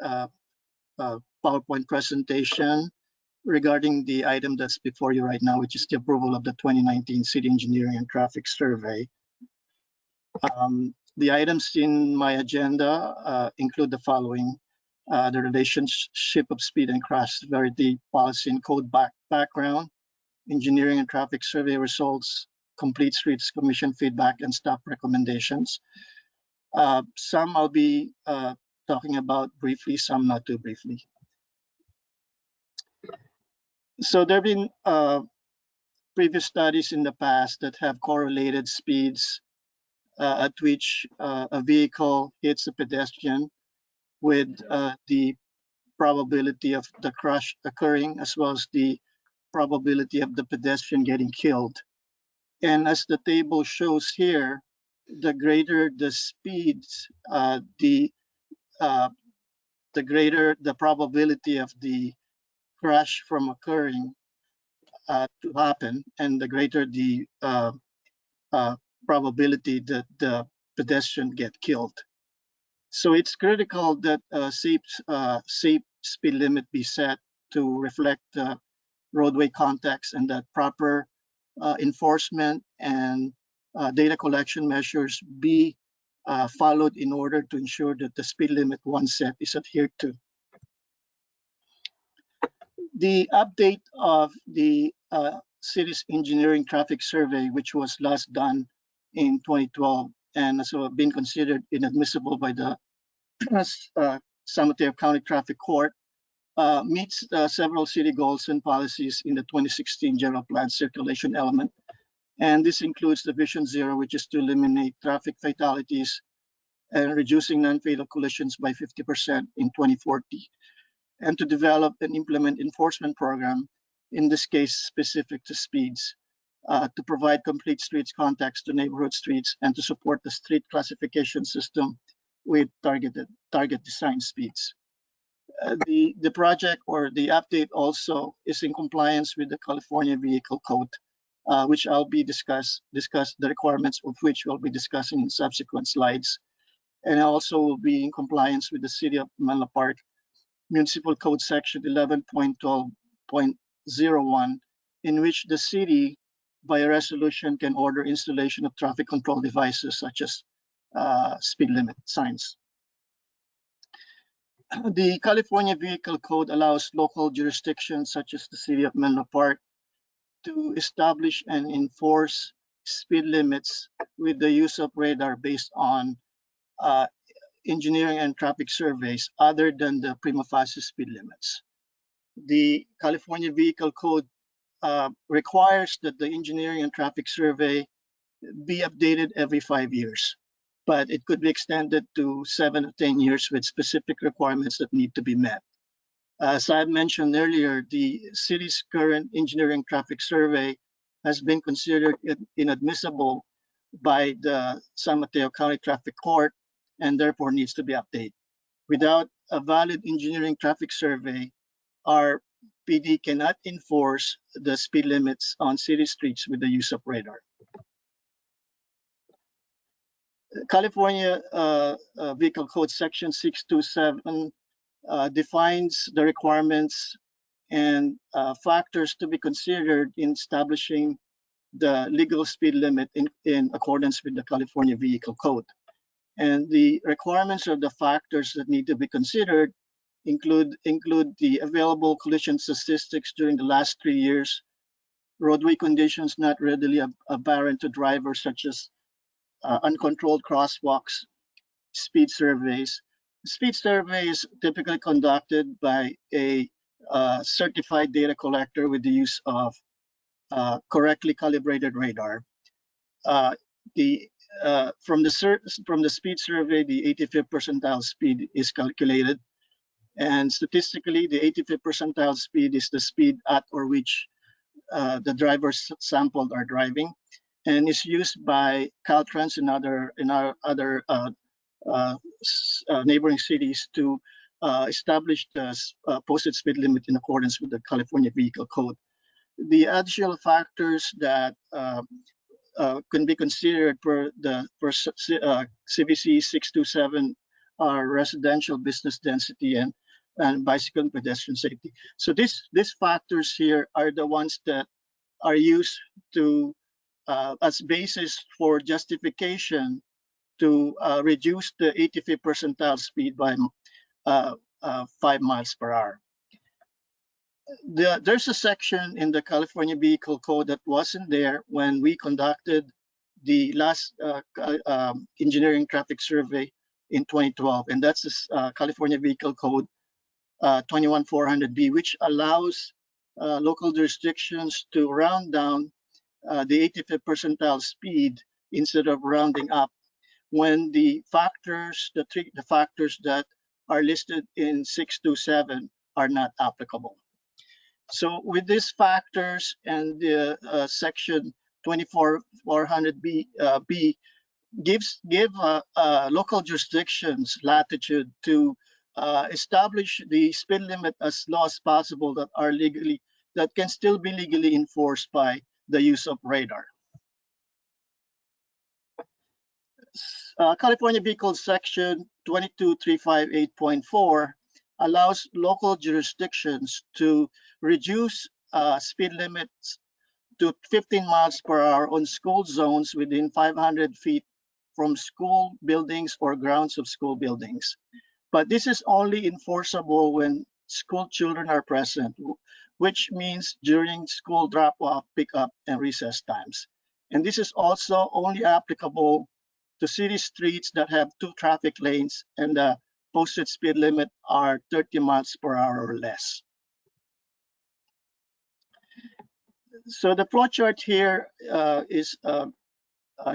PowerPoint presentation regarding the item that's before you right now, which is the approval of the 2019 City Engineering and Traffic Survey. The items in my agenda include the following: the relationship of speed and crash severity policy and code background, engineering and traffic survey results, complete streets commission feedback, and staff recommendations. Some I'll be talking about briefly, some not too briefly. So there have been previous studies in the past that have correlated speeds at which a vehicle hits a pedestrian with the probability of the crash occurring, as well as the probability of the pedestrian getting killed. And as the table shows here, the greater the speeds, the greater the probability of the crash from occurring to happen, and the greater the probability that the pedestrian get killed. So it's critical that safe speed limit be set to reflect roadway context, and that proper enforcement and data collection measures be followed in order to ensure that the speed limit once set is adhered to. The update of the city's engineering traffic survey, which was last done in 2012 and so been considered inadmissible by the San Mateo County Traffic Court, meets several city goals and policies in the 2016 General Plan circulation element. And this includes the Vision Zero, which is to eliminate traffic fatalities and reducing non-fatal collisions by 50% in 2040, and to develop and implement enforcement program, in this case specific to speeds, to provide complete streets context to neighborhood streets, and to support the street classification system with target design speeds. The project or the update also is in compliance with the California Vehicle Code, which I'll be discuss the requirements of which we'll be discussing in subsequent slides, and also will be in compliance with the City of Menlo Park Municipal Code Section 11.12.01, in which the city, by a resolution, can order installation of traffic control devices such as speed limit signs. The California Vehicle Code allows local jurisdictions such as the City of Menlo Park to establish and enforce speed limits with the use of radar based on engineering and traffic surveys other than the prima facie speed limits. The California Vehicle Code requires that the engineering and traffic survey be updated every 5 years, but it could be extended to 7 to 10 years with specific requirements that need to be met. As I mentioned earlier, the city's current engineering traffic survey has been considered inadmissible by the San Mateo County Traffic Court and therefore needs to be updated. Without a valid engineering traffic survey, our PD cannot enforce the speed limits on city streets with the use of radar. California Vehicle Code Section 627 defines the requirements and factors to be considered in establishing the legal speed limit in accordance with the California Vehicle Code. And the requirements or the factors that need to be considered include the available collision statistics during the last 3 years, roadway conditions not readily apparent to drivers, such as uncontrolled crosswalks, speed surveys. Speed survey is typically conducted by a certified data collector with the use of correctly calibrated radar. From the speed survey, the 85th percentile speed is calculated, and statistically, the 85th percentile speed is the speed at or which the drivers sampled are driving, and is used by Caltrans and other neighboring cities to establish the posted speed limit in accordance with the California Vehicle Code. The additional factors that can be considered per CVC 627 are residential business density and bicycle and pedestrian safety. So these factors here are the ones that are used to as basis for justification to reduce the 85th percentile speed by 5 miles per hour. There's a section in the California Vehicle Code that wasn't there when we conducted the last engineering traffic survey in 2012, and that's the California Vehicle Code 21400B, which allows local jurisdictions to round down the 85th percentile speed instead of rounding up when the factors, the factors that are listed in 627 are not applicable. So with these factors and the section 24400B give local jurisdictions latitude to establish the speed limit as low as possible that can still be legally enforced by the use of radar. California Vehicle Section 22358.4 allows local jurisdictions to reduce speed limits to 15 miles per hour on school zones within 500 feet from school buildings or grounds of school buildings. But this is only enforceable when school children are present, which means during school drop-off, pickup, and recess times. And this is also only applicable to city streets that have 2 traffic lanes and the posted speed limit are 30 miles per hour or less. So the flow chart here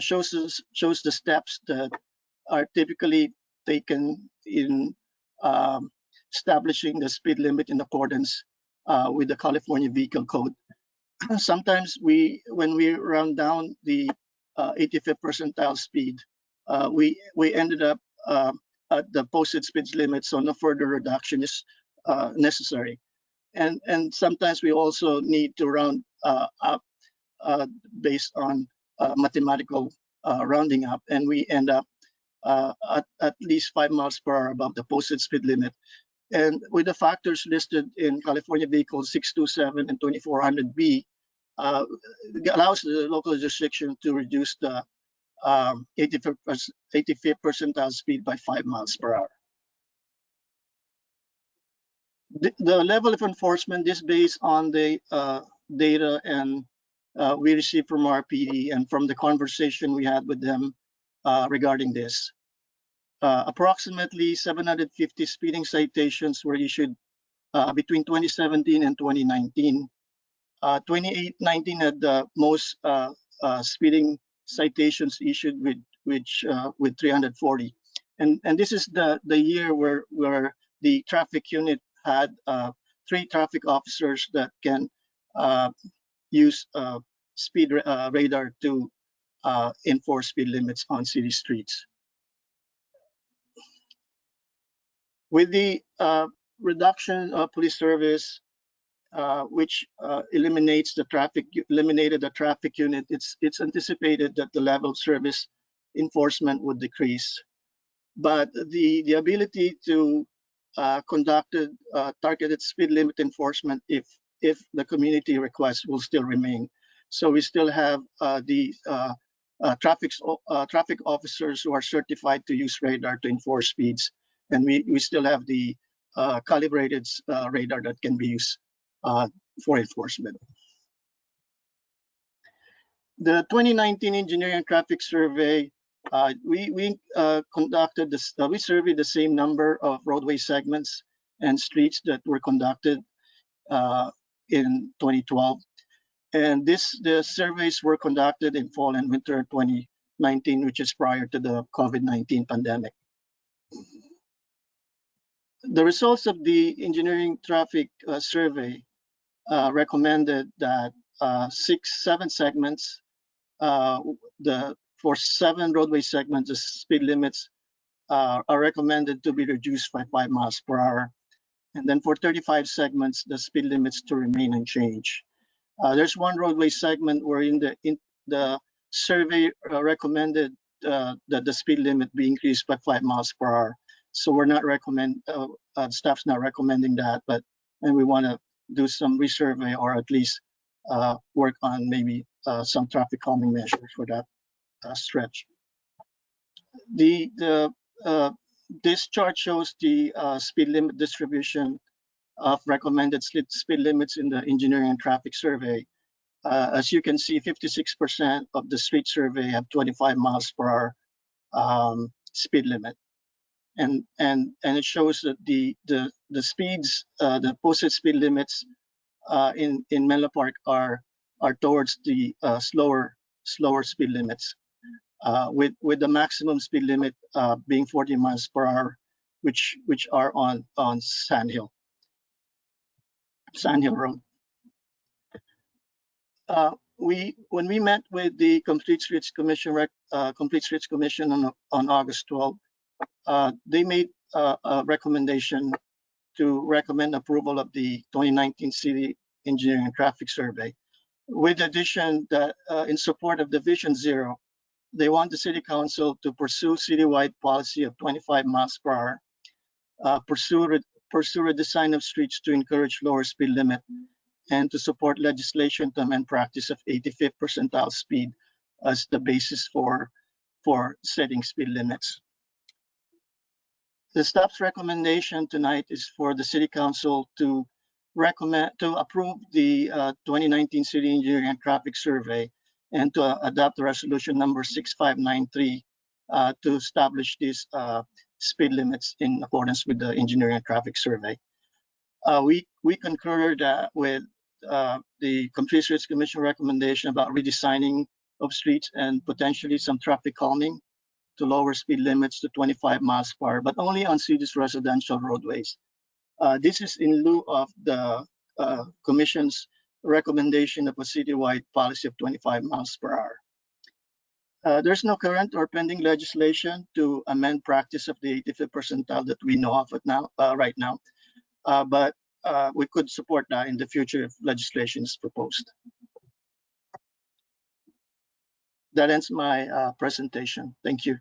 shows the steps that are typically taken in establishing the speed limit in accordance with the California Vehicle Code. Sometimes when we round down the 85th percentile speed, we ended up at the posted speed limit, so no further reduction is necessary. And sometimes we also need to round up based on mathematical rounding up, and we end up at least 5 miles per hour above the posted speed limit. And with the factors listed in California Vehicle 627 and 2400B, allows the local jurisdiction to reduce the 85th percentile speed by 5 miles per hour. The level of enforcement is based on the data and we received from RPD and from the conversation we had with them regarding this. Approximately 750 speeding citations were issued between 2017 and 2019. 2019 had the most speeding citations issued with 340, and this is the year where the traffic unit had 3 traffic officers that can use speed radar to enforce speed limits on city streets. With the reduction of police service which eliminated the traffic unit, it's anticipated that the level of service enforcement would decrease. But the ability to conduct targeted speed limit enforcement if the community requests will still remain. So we still have the traffic officers who are certified to use radar to enforce speeds, and we still have the calibrated radar that can be used for enforcement. The 2019 Engineering and Traffic Survey, we conducted this, we surveyed the same number of roadway segments and streets that were conducted in 2012. And the surveys were conducted in fall and winter 2019, which is prior to the COVID-19 pandemic. The results of the engineering traffic survey recommended that 7 segments, for 7 roadway segments, the speed limits are recommended to be reduced by 5 miles per hour. And then for 35 segments, the speed limits to remain unchanged. There's one roadway segment wherein the survey recommended that the speed limit be increased by 5 miles per hour. So we're not staff's not recommending that, and we want to do some resurvey or at least work on maybe some traffic calming measures for that stretch. This chart shows the speed limit distribution of recommended speed limits in the engineering and traffic survey. As you can see, 56% of the street survey have 25 miles per hour speed limit. And it shows that the speeds, the posted speed limits in Menlo Park are towards the slower speed limits, with the maximum speed limit being 40 miles per hour, which are on Sand Hill Road. When we met with the Complete Streets Commission on August 12th, they made a recommendation to recommend approval of the 2019 City Engineering and Traffic Survey, with the addition that in support of the Vision Zero, they want the City Council to pursue citywide policy of 25 miles per hour, pursue a design of streets to encourage lower speed limit, and to support legislation to amend practice of 85th percentile speed as the basis for setting speed limits. The staff's recommendation tonight is for the City Council to approve the 2019 City Engineering and Traffic Survey and to adopt the resolution number 6593 to establish these speed limits in accordance with the Engineering and Traffic Survey. We concurred with the Complete Streets Commission recommendation about redesigning of streets and potentially some traffic calming to lower speed limits to 25 miles per hour, but only on city's residential roadways. This is in lieu of the Commission's recommendation of a citywide policy of 25 miles per hour. There's no current or pending legislation to amend practice of the 85th percentile that we know of right now, but we could support that in the future if legislation is proposed. That ends my presentation. Thank you.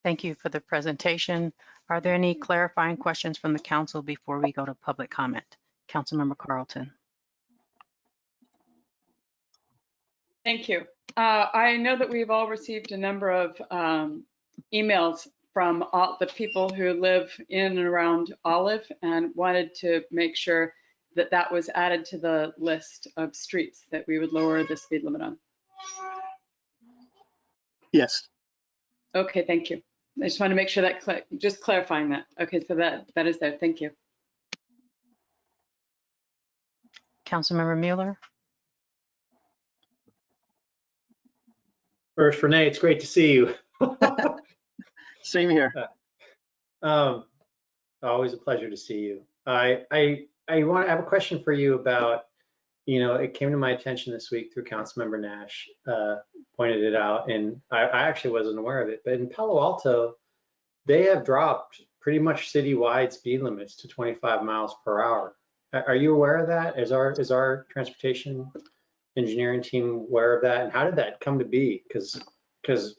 Thank you for the presentation. Are there any clarifying questions from the council before we go to public comment? Councilmember Carlton. Thank you. I know that we've all received a number of emails from all the people who live in and around Olive and wanted to make sure that that was added to the list of streets that we would lower the speed limit on. Yes. Okay, thank you. I just want to make sure that, just clarifying that. Okay, so that is there. Thank you. Councilmember Mueller. First, Renee, it's great to see you. Same here. Always a pleasure to see you. I have a question for you about, it came to my attention this week through Councilmember Nash, pointed it out, and I actually wasn't aware of it, but in Palo Alto, they have dropped pretty much citywide speed limits to 25 miles per hour. Are you aware of that? Is our transportation engineering team aware of that? And how did that come to be? Because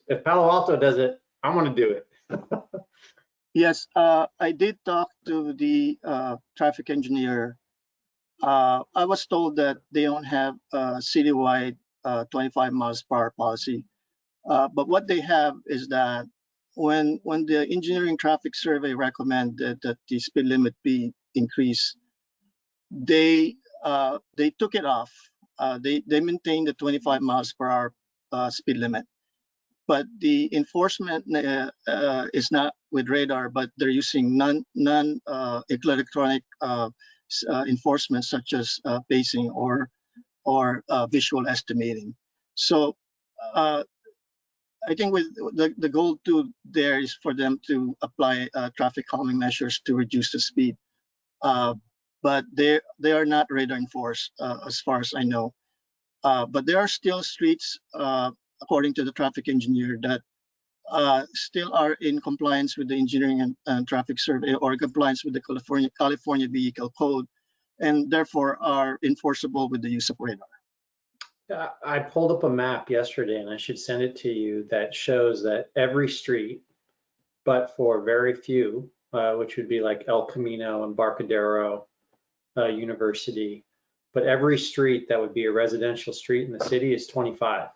if Palo Alto does it, I want to do it. Yes, I did talk to the traffic engineer. I was told that they don't have a citywide 25 miles per hour policy. But what they have is that when the engineering traffic survey recommended that the speed limit be increased, they took it off. They maintained the 25 miles per hour speed limit. But the enforcement is not with radar, but they're using non-electronic enforcement such as pacing or visual estimating. So I think with the goal there is for them to apply traffic calming measures to reduce the speed. But they are not radar enforced as far as I know. But there are still streets, according to the traffic engineer, that still are in compliance with the engineering and traffic survey or compliance with the California Vehicle Code, and therefore are enforceable with the use of radar. I pulled up a map yesterday, and I should send it to you, that shows that every street, but for very few, which would be like El Camino, Embarcadero, University, but every street that would be a residential street in the city is 25.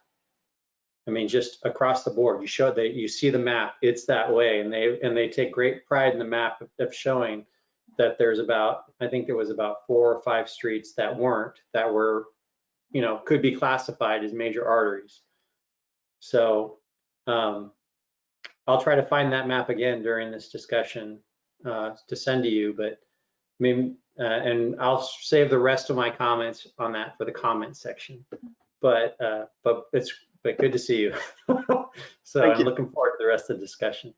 I mean, just across the board. You see the map, it's that way, and they take great pride in the map of showing that there's about, I think there was about 4 or 5 streets that were, could be classified as major arteries. So I'll try to find that map again during this discussion to send to you, but I mean, and I'll save the rest of my comments on that for the comment section. But good to see you. So I'm looking forward to the rest of the discussion.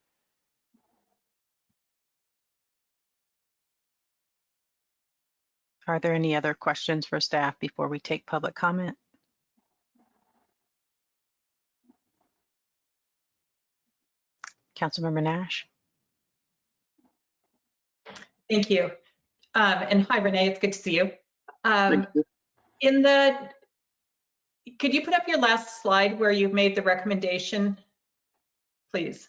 Are there any other questions for staff before we take public comment? Councilmember Nash. Thank you. And hi, Renee, it's good to see you. Thank you. Could you put up your last slide where you've made the recommendation, please?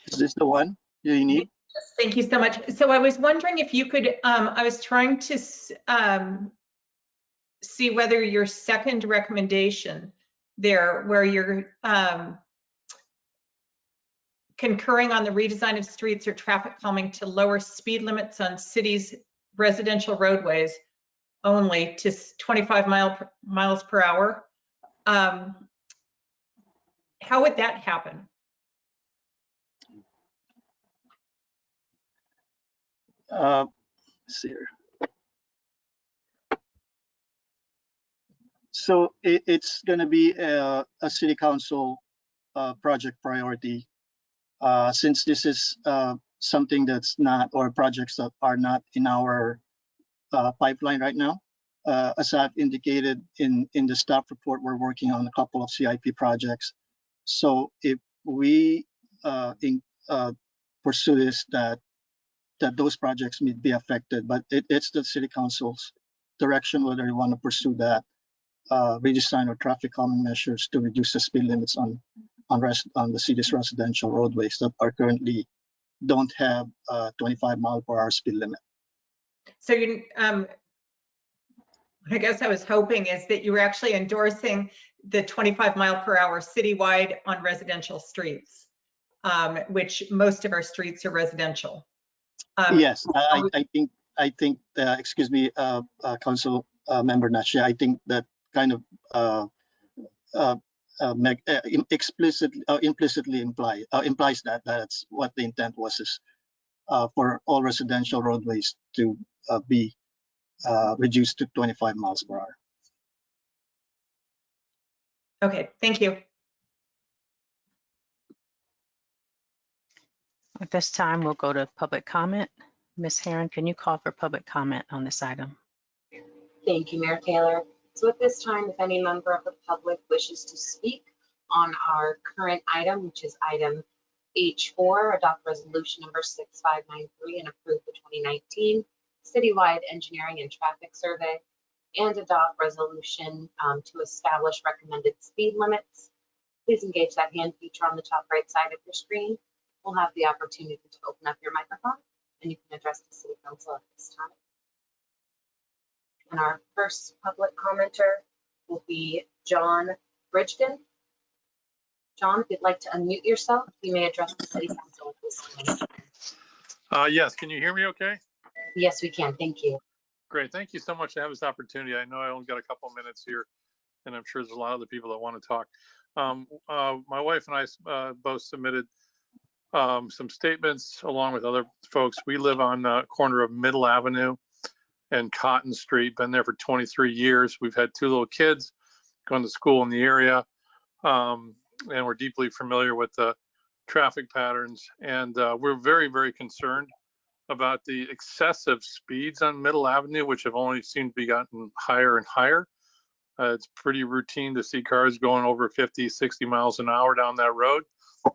Is this the one you need? Yes, thank you so much. So I was wondering if you could, I was trying to see whether your second recommendation there, where you're concurring on the redesign of streets or traffic calming to lower speed limits on cities' residential roadways only to 25 miles per hour. How would that happen? Let's see here. So it's going to be a city council project priority, since this is something that's not, or projects that are not in our pipeline right now. As I've indicated in the staff report, we're working on a couple of CIP projects. So if we pursue this, that those projects may be affected, but it's the city council's direction whether you want to pursue that redesign or traffic calming measures to reduce the speed limits on the city's residential roadways that are currently don't have 25 mile per hour speed limit. So you, I guess I was hoping is that you were actually endorsing the 25 mile per hour citywide on residential streets, which most of our streets are residential. Yes, I think, excuse me, Council Member Nash, I think that kind of implicitly implies that that's what the intent was, is for all residential roadways to be reduced to 25 miles per hour. Okay, thank you. At this time, we'll go to public comment. Ms. Herron, can you call for public comment on this item? Thank you, Mayor Taylor. So at this time, if any member of the public wishes to speak on our current item, which is item H4, adopt resolution number 6593 and approve the 2019 citywide engineering and traffic survey, and adopt resolution to establish recommended speed limits, please engage that hand feature on the top right side of your screen. We'll have the opportunity to open up your microphone and you can address the City Council at this time. And our first public commenter will be John Bridgen. John, if you'd like to unmute yourself, you may address the City Council at this time. Yes, can you hear me okay? Yes, we can. Thank you. Great, thank you so much to have this opportunity. I know I only got a couple minutes here, and I'm sure there's a lot of other people that want to talk. My wife and I both submitted some statements along with other folks. We live on the corner of Middle Avenue and Cotton Street, been there for 23 years. We've had 2 little kids going to school in the area, and we're deeply familiar with the traffic patterns. And we're very, very concerned about the excessive speeds on Middle Avenue, which have only seemed to be gotten higher and higher. It's pretty routine to see cars going over 50, 60 miles an hour down that road,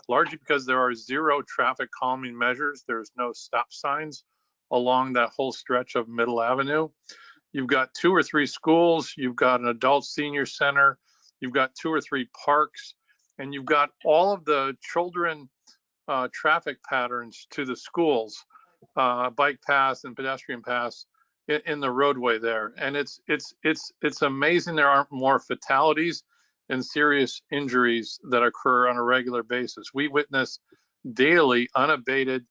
largely because there are 0 traffic calming measures. There's no stop signs along that whole stretch of Middle Avenue. You've got 2 or 3 schools, you've got an adult senior center, you've got 2 or 3 parks, and you've got all of the children traffic patterns to the schools, bike paths and pedestrian paths in the roadway there. And it's amazing there aren't more fatalities and serious injuries that occur on a regular basis. We witness daily unabated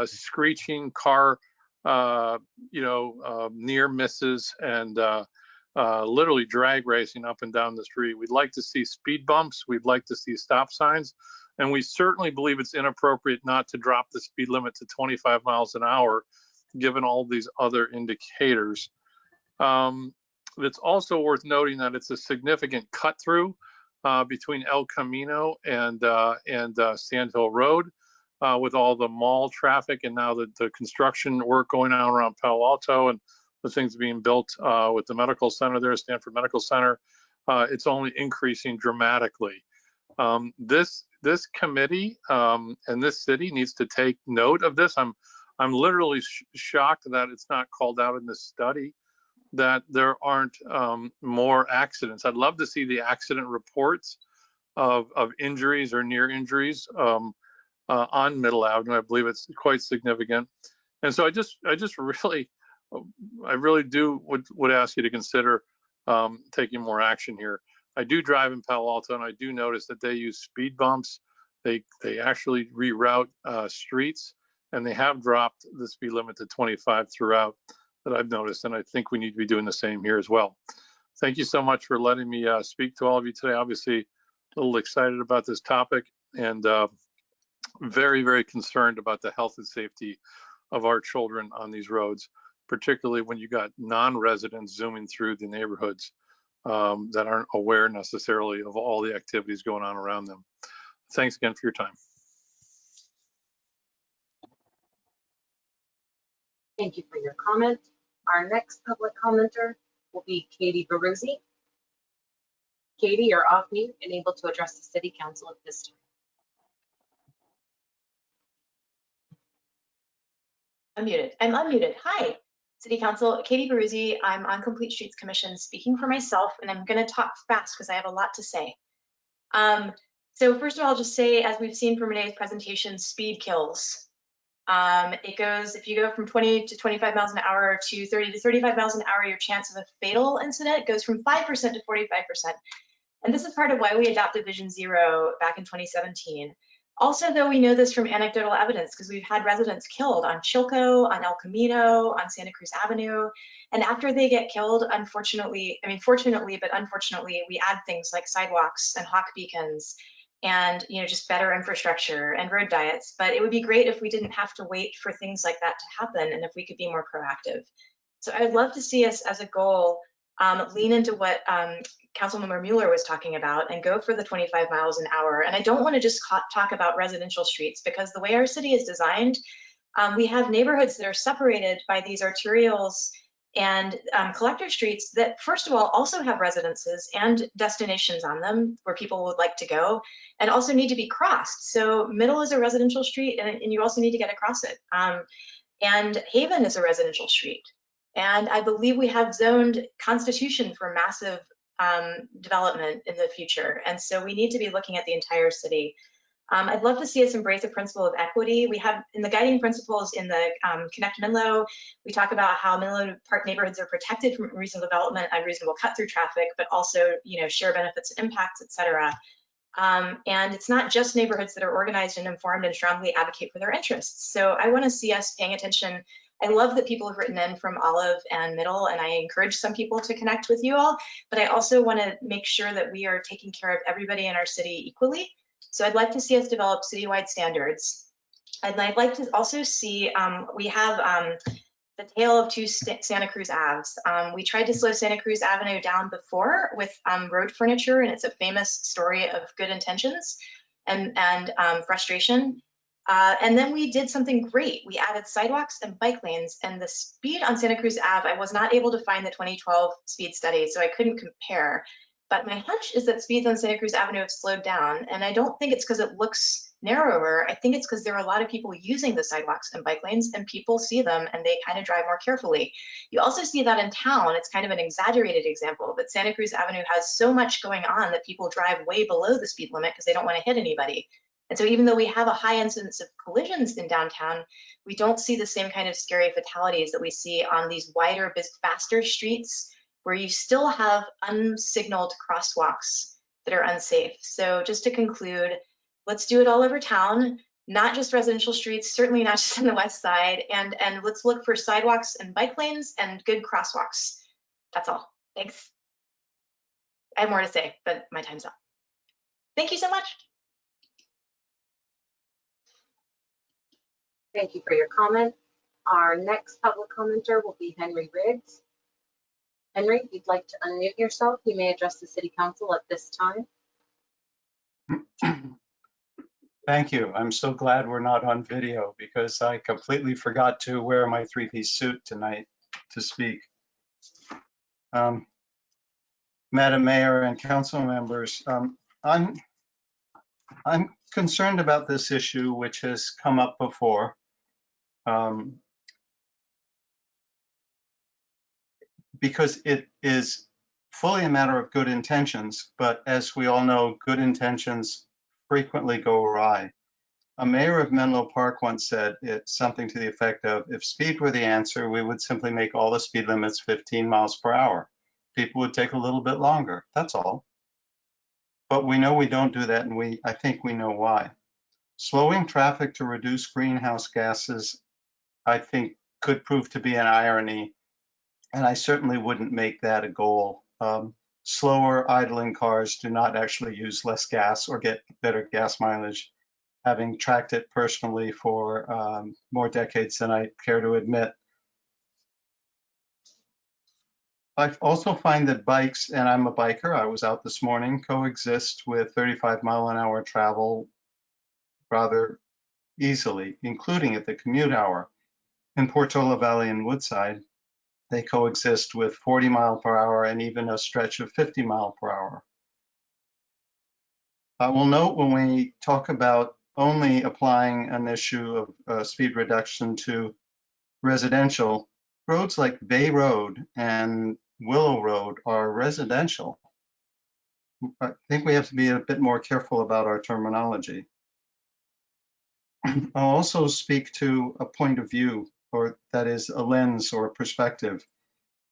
screeching car near misses and literally drag racing up and down the street. We'd like to see speed bumps. We'd like to see stop signs. And we certainly believe it's inappropriate not to drop the speed limit to 25 miles an hour, given all these other indicators. It's also worth noting that it's a significant cut through between El Camino and Sand Hill Road with all the mall traffic and now the construction work going on around Palo Alto and the things being built with the medical center there, Stanford Medical Center. It's only increasing dramatically. This committee and this city needs to take note of this. I'm literally shocked that it's not called out in this study that there aren't more accidents. I'd love to see the accident reports of injuries or near injuries on Middle Avenue. I believe it's quite significant. And so I really would ask you to consider taking more action here. I do drive in Palo Alto, and I do notice that they use speed bumps. They actually reroute streets, and they have dropped the speed limit to 25 throughout that I've noticed, and I think we need to be doing the same here as well. Thank you so much for letting me speak to all of you today. Obviously, a little excited about this topic and very, very concerned about the health and safety of our children on these roads, particularly when you got non-residents zooming through the neighborhoods that aren't aware necessarily of all the activities going on around them. Thanks again for your time. Thank you for your comment. Our next public commenter will be Katie Baruzzi. Katie, you're off mute and able to address the City Council at this time. Unmuted. I'm unmuted. Hi, City Council. Katie Baruzzi. I'm on Complete Streets Commission speaking for myself, and I'm going to talk fast because I have a lot to say. So first of all, I'll just say, as we've seen from Renee's presentation, speed kills. It goes, if you go from 20 to 25 miles an hour to 30 to 35 miles an hour, your chance of a fatal incident goes from 5% to 45%. And this is part of why we adopted Vision Zero back in 2017. Also, though, we know this from anecdotal evidence because we've had residents killed on Chilco, on El Camino, on Santa Cruz Avenue. And after they get killed, unfortunately, fortunately, but unfortunately, we add things like sidewalks and hawk beacons and just better infrastructure and road diets. But it would be great if we didn't have to wait for things like that to happen, and if we could be more proactive. So I would love to see us as a goal lean into what Councilmember Mueller was talking about and go for the 25 miles an hour. And I don't want to just talk about residential streets, because the way our city is designed, we have neighborhoods that are separated by these arterials and collector streets that, first of all, also have residences and destinations on them where people would like to go, and also need to be crossed. So Middle is a residential street, and you also need to get across it. And Haven is a residential street. And I believe we have zoned Constitution for massive development in the future. And so we need to be looking at the entire city. I'd love to see us embrace the principle of equity. We have in the guiding principles in the Connect Menlo, we talk about how Menlo Park neighborhoods are protected from reasonable development and reasonable cut through traffic, but also share benefits and impacts, et cetera. And it's not just neighborhoods that are organized and informed and strongly advocate for their interests. So I want to see us paying attention. I love that people have written in from Olive and Middle, and I encourage some people to connect with you all, but I also want to make sure that we are taking care of everybody in our city equally. So I'd like to see us develop citywide standards. I'd like to also see, we have the tale of two Santa Cruz Aves. We tried to slow Santa Cruz Avenue down before with road furniture, and it's a famous story of good intentions and frustration. And then we did something great. We added sidewalks and bike lanes, and the speed on Santa Cruz Ave, I was not able to find the 2012 speed study, so I couldn't compare. But my hunch is that speeds on Santa Cruz Avenue have slowed down, and I don't think it's because it looks narrower. I think it's because there are a lot of people using the sidewalks and bike lanes, and people see them and they kind of drive more carefully. You also see that in town. It's kind of an exaggerated example, but Santa Cruz Avenue has so much going on that people drive way below the speed limit because they don't want to hit anybody. And so even though we have a high incidence of collisions in downtown, we don't see the same kind of scary fatalities that we see on these wider, faster streets where you still have unsignaled crosswalks that are unsafe. So just to conclude, let's do it all over town, not just residential streets, certainly not just on the west side, and let's look for sidewalks and bike lanes and good crosswalks. That's all. Thanks. I have more to say, but my time's up. Thank you so much. Thank you for your comment. Our next public commenter will be Henry Riggs. Henry, if you'd like to unmute yourself, you may address the City Council at this time. Thank you. I'm so glad we're not on video because I completely forgot to wear my three-piece suit tonight to speak. Madam Mayor and council members, I'm concerned about this issue, which has come up before. Because it is fully a matter of good intentions, but as we all know, good intentions frequently go awry. A mayor of Menlo Park once said something to the effect of, if speed were the answer, we would simply make all the speed limits 15 miles per hour. People would take a little bit longer, that's all. But we know we don't do that, and I think we know why. Slowing traffic to reduce greenhouse gases, I think, could prove to be an irony. And I certainly wouldn't make that a goal. Slower idling cars do not actually use less gas or get better gas mileage, having tracked it personally for more decades than I care to admit. I also find that bikes, and I'm a biker, I was out this morning, coexist with 35-mile-an-hour travel rather easily, including at the commute hour. In Portola Valley and Woodside, they coexist with 40 mile per hour and even a stretch of 50 mile per hour. I will note when we talk about only applying an issue of speed reduction to residential, roads like Bay Road and Willow Road are residential. I think we have to be a bit more careful about our terminology. I'll also speak to a point of view, or that is a lens or perspective.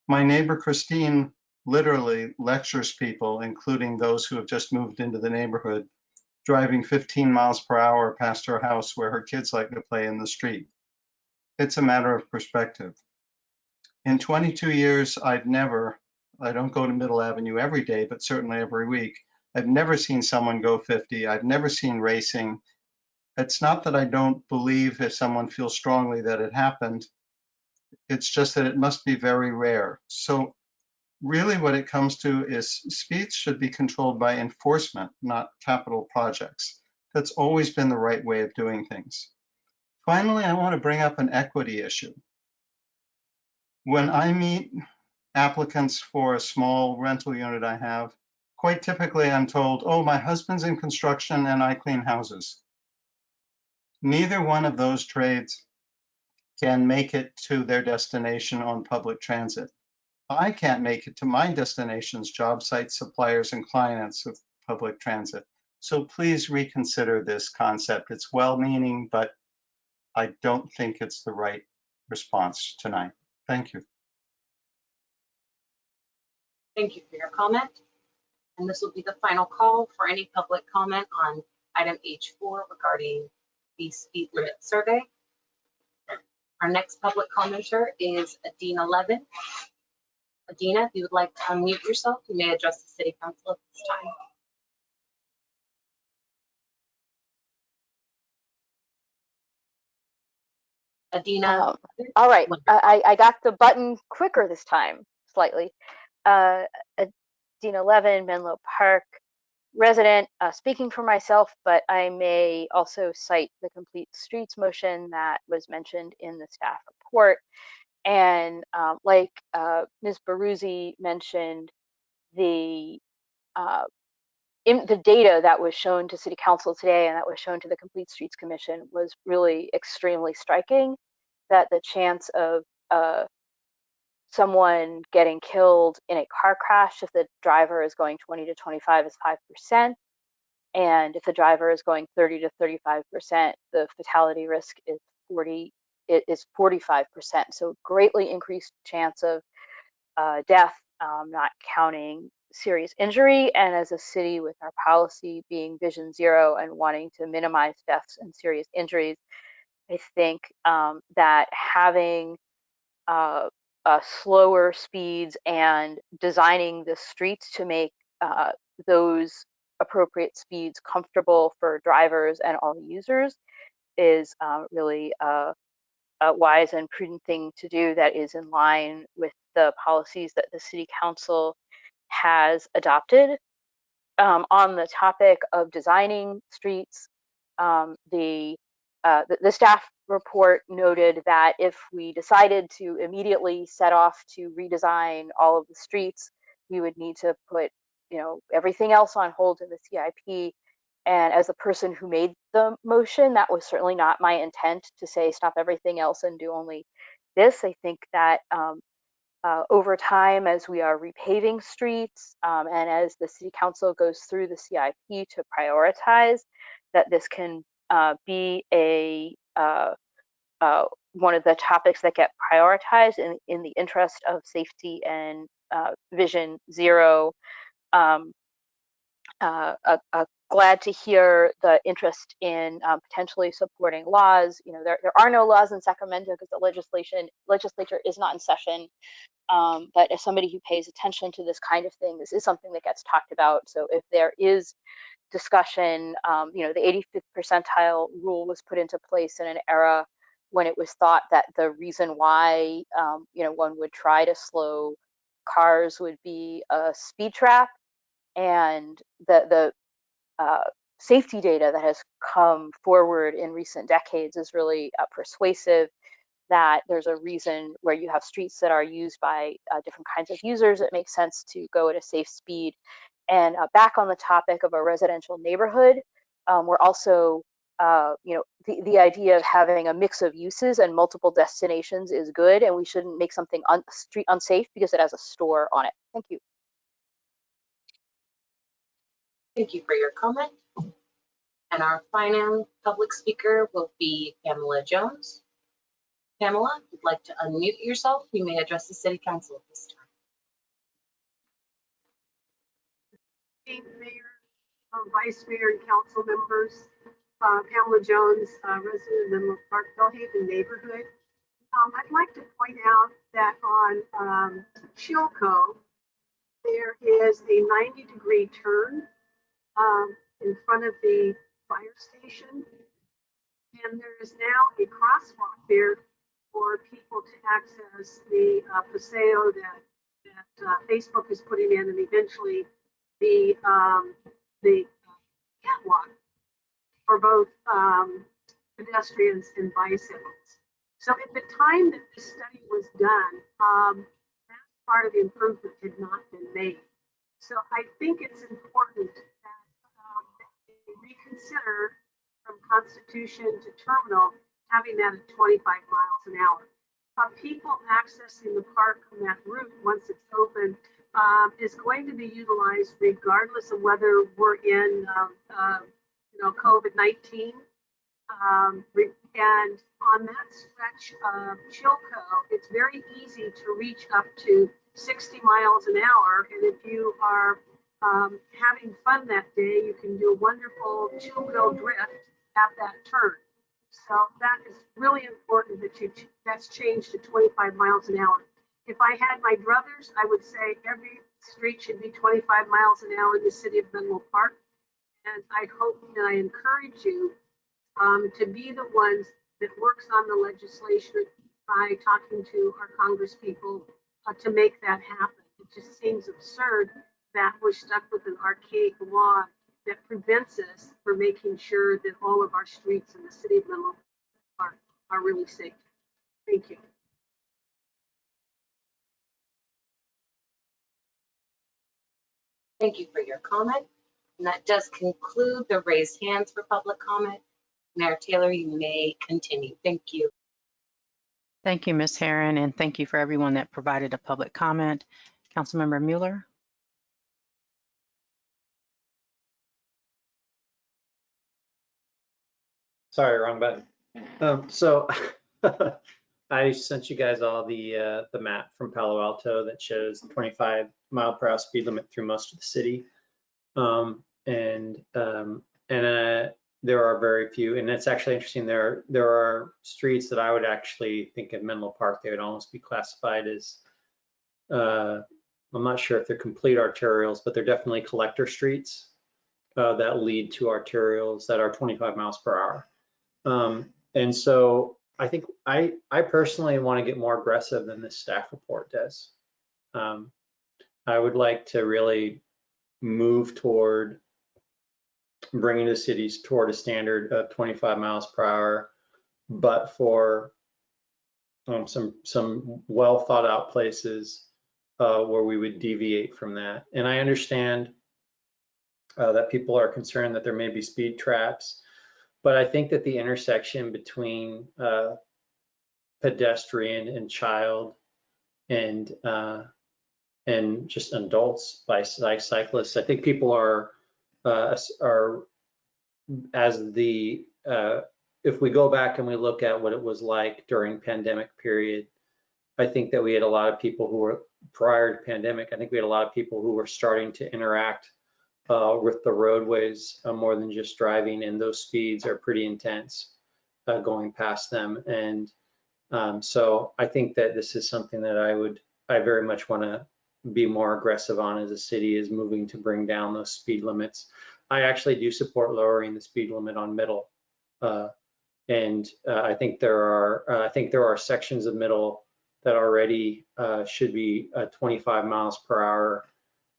My neighbor Christine literally lectures people, including those who have just moved into the neighborhood, driving 15 miles per hour past her house where her kids like to play in the street. It's a matter of perspective. In 22 years, I don't go to Middle Avenue every day, but certainly every week. I've never seen someone go 50. I've never seen racing. It's not that I don't believe if someone feels strongly that it happened. It's just that it must be very rare. So really what it comes to is speeds should be controlled by enforcement, not capital projects. That's always been the right way of doing things. Finally, I want to bring up an equity issue. When I meet applicants for a small rental unit I have, quite typically I'm told, oh, my husband's in construction and I clean houses. Neither one of those trades can make it to their destination on public transit. I can't make it to my destinations, job sites, suppliers, and clients of public transit. So please reconsider this concept. It's well-meaning, but I don't think it's the right response tonight. Thank you. Thank you for your comment. And this will be the final call for any public comment on item H4 regarding the speed limit survey. Our next public commenter is Adina Levin. Adina, if you would like to unmute yourself, you may address the City Council at this time. Adina. All right, I got the button quicker this time, slightly. Adina Levin, Menlo Park resident, speaking for myself, but I may also cite the Complete Streets motion that was mentioned in the staff report. And like Ms. Baruzzi mentioned, the data that was shown to City Council today and that was shown to the Complete Streets Commission was really extremely striking, that the chance of someone getting killed in a car crash if the driver is going 20 to 25 is 5%. And if the driver is going 30 to 35%, the fatality risk is 45%. So greatly increased chance of death, not counting serious injury. And as a city with our policy being Vision Zero and wanting to minimize deaths and serious injuries, I think that having slower speeds and designing the streets to make those appropriate speeds comfortable for drivers and all users is really a wise and prudent thing to do that is in line with the policies that the City Council has adopted. On the topic of designing streets, the staff report noted that if we decided to immediately set off to redesign all of the streets, we would need to put, everything else on hold in the CIP. And as a person who made the motion, that was certainly not my intent to say stop everything else and do only this. I think that over time, as we are repaving streets and as the City Council goes through the CIP to prioritize, that this can be one of the topics that get prioritized in the interest of safety and Vision Zero. Glad to hear the interest in potentially supporting laws. There are no laws in Sacramento because the legislature is not in session. But as somebody who pays attention to this kind of thing, this is something that gets talked about. So if there is discussion, the 85th percentile rule was put into place in an era when it was thought that the reason why, one would try to slow cars would be a speed trap. And the safety data that has come forward in recent decades is really persuasive that there's a reason where you have streets that are used by different kinds of users, it makes sense to go at a safe speed. And back on the topic of a residential neighborhood, we're also, the idea of having a mix of uses and multiple destinations is good, and we shouldn't make something street unsafe because it has a store on it. Thank you. Thank you for your comment. And our final public speaker will be Pamela Jones. Pamela, if you'd like to unmute yourself, you may address the City Council at this time. Mayor, Vice Mayor, and council members, Pamela Jones, resident of Menlo Park, Bellhaven neighborhood. I'd like to point out that on Chilco, there is a 90-degree turn in front of the fire station. And there is now a crosswalk there for people to access the paseo that Facebook is putting in, and eventually the catwalk for both pedestrians and bicycles. So at the time that this study was done, that part of the improvement had not been made. So I think it's important that they reconsider from Constitution to Terminal, having that at 25 miles an hour. People accessing the park on that route once it's open is going to be utilized regardless of whether we're in COVID-19. And on that stretch of Chilco, it's very easy to reach up to 60 miles an hour. And if you are having fun that day, you can do a wonderful two-wheel drift at that turn. So that is really important that that's changed to 25 miles an hour. If I had my druthers, I would say every street should be 25 miles an hour in the city of Menlo Park. And I hope and I encourage you to be the ones that works on the legislation by talking to our Congress people to make that happen. It just seems absurd that we're stuck with an archaic law that prevents us from making sure that all of our streets in the city of Menlo Park are really safe. Thank you. Thank you for your comment. And that does conclude the raised hands for public comment. Mayor Taylor, you may continue. Thank you. Thank you, Ms. Herron, and thank you for everyone that provided a public comment. Councilmember Mueller. Sorry, wrong button. So I sent you guys all the map from Palo Alto that shows 25-mile-per-hour speed limit through most of the city. There are very few, and it's actually interesting. There are streets that I would actually think in Menlo Park, they would almost be classified as, I'm not sure if they're complete arterials, but they're definitely collector streets that lead to arterials that are 25 miles per hour. And so I think I personally want to get more aggressive than this staff report does. I would like to really move toward bringing the cities toward a standard of 25 miles per hour, but for some well thought out places where we would deviate from that. And I understand that people are concerned that there may be speed traps, but I think that the intersection between pedestrian and child and just adults by cyclists, I think people are if we go back and we look at what it was like during pandemic period, I think that we had a lot of people who were prior to pandemic. I think we had a lot of people who were starting to interact with the roadways more than just driving, and those speeds are pretty intense going past them. And so I think that this is something that I very much want to be more aggressive on as a city, is moving to bring down those speed limits. I actually do support lowering the speed limit on Middle, and I think there are sections of Middle that already should be 25 miles per hour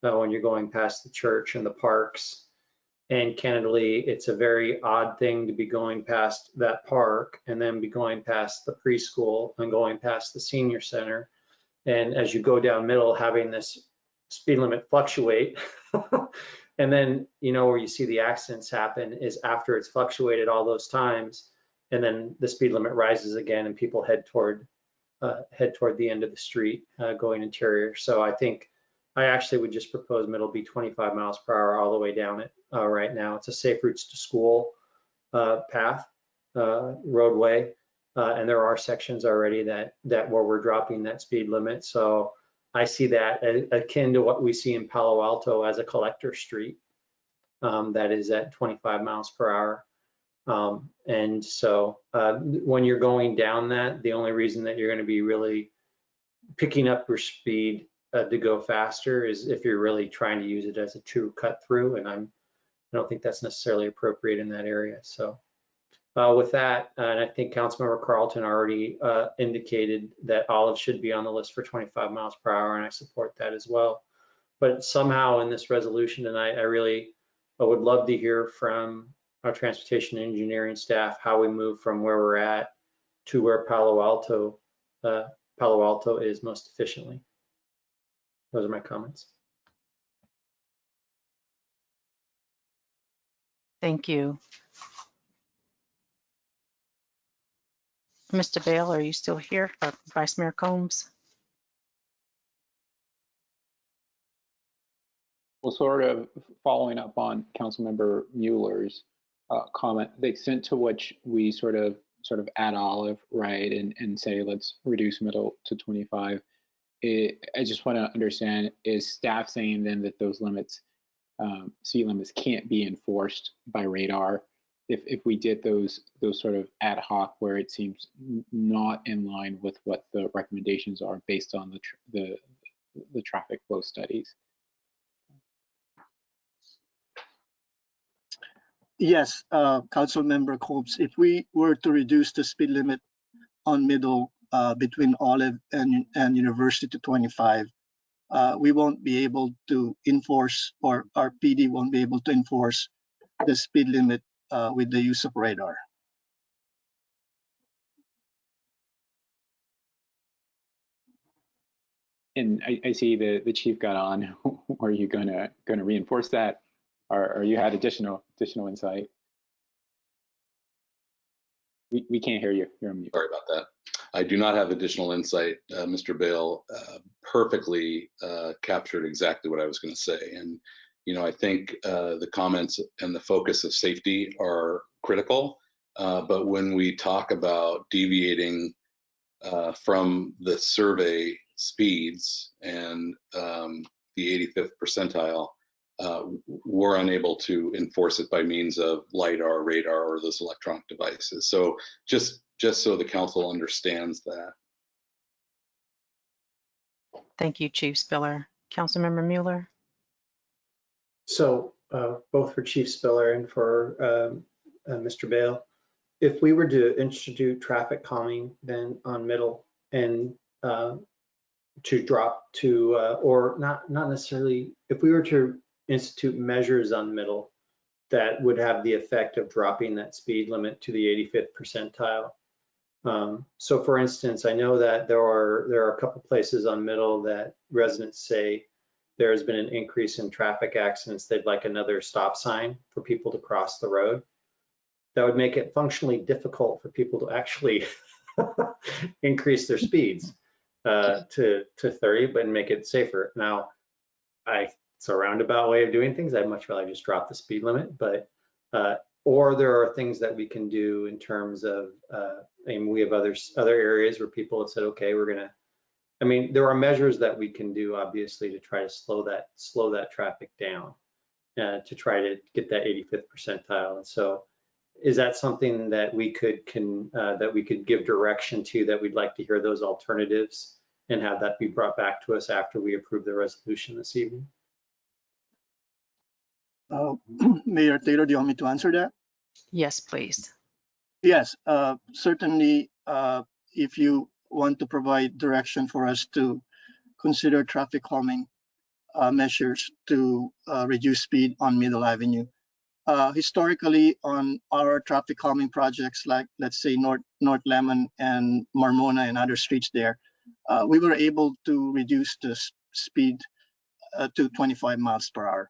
when you're going past the church and the parks. And candidly, it's a very odd thing to be going past that park and then be going past the preschool and going past the senior center. And as you go down Middle, having this speed limit fluctuate. And then, where you see the accidents happen is after it's fluctuated all those times, and then the speed limit rises again and people head toward the end of the street going interior. So I think I actually would just propose Middle be 25 miles per hour all the way down it right now. It's a safe routes to school path, roadway, and there are sections already that where we're dropping that speed limit. So I see that akin to what we see in Palo Alto as a collector street that is at 25 miles per hour. And so when you're going down that, the only reason that you're going to be really picking up your speed to go faster is if you're really trying to use it as a true cut through. And I don't think that's necessarily appropriate in that area. So with that, and I think Councilmember Carlton already indicated that Olive should be on the list for 25 miles per hour, and I support that as well. But somehow in this resolution tonight, I would love to hear from our transportation and engineering staff how we move from where we're at to where Palo Alto is most efficiently. Those are my comments. Thank you. Mr. Bale, are you still here? Vice Mayor Combs? Well, sort of following up on Councilmember Mueller's comment, the extent to which we sort of add Olive, right, and say let's reduce middle to 25. I just want to understand, is staff saying then that those limits, speed limits, can't be enforced by radar if we did those sort of ad hoc where it seems not in line with what the recommendations are based on the traffic flow studies? Yes, Councilmember Combs, if we were to reduce the speed limit on middle between Olive and University to 25, we won't be able to enforce, or our PD won't be able to enforce the speed limit with the use of radar. And I see the chief got on. Are you gonna reinforce that, or you had additional insight? We can't hear you. You're on mute. Sorry about that. I do not have additional insight. Mr. Bale perfectly captured exactly what I was going to say. And, you know, I think the comments and the focus of safety are critical. But when we talk about deviating from the survey speeds and the 85th percentile, we're unable to enforce it by means of LiDAR, radar, or those electronic devices. So just so the council understands that. Thank you, Chief Spiller. Councilmember Mueller? So both for Chief Spiller and for Mr. Bale, if we were to institute traffic calming then on middle and to drop to, or not necessarily, if we were to institute measures on middle that would have the effect of dropping that speed limit to the 85th percentile. So for instance, I know that there are a couple places on middle that residents say there has been an increase in traffic accidents. They'd like another stop sign for people to cross the road. That would make it functionally difficult for people to actually increase their speeds to 30, but make it safer. Now, it's a roundabout way of doing things. I'd much rather just drop the speed limit, but or there are things that we can do in terms of, and we have other areas where people have said, okay, we're gonna. I mean, there are measures that we can do, obviously, to try to slow that traffic down, to try to get that 85th percentile. And so, is that something that we could give direction to? That we'd like to hear those alternatives and have that be brought back to us after we approve the resolution this evening. Mayor Taylor, do you want me to answer that? Yes, please. Yes, certainly. If you want to provide direction for us to consider traffic calming measures to reduce speed on Middle Avenue. Historically, on our traffic calming projects, like let's say North Lemon and Marmona and other streets there, we were able to reduce the speed to 25 miles per hour.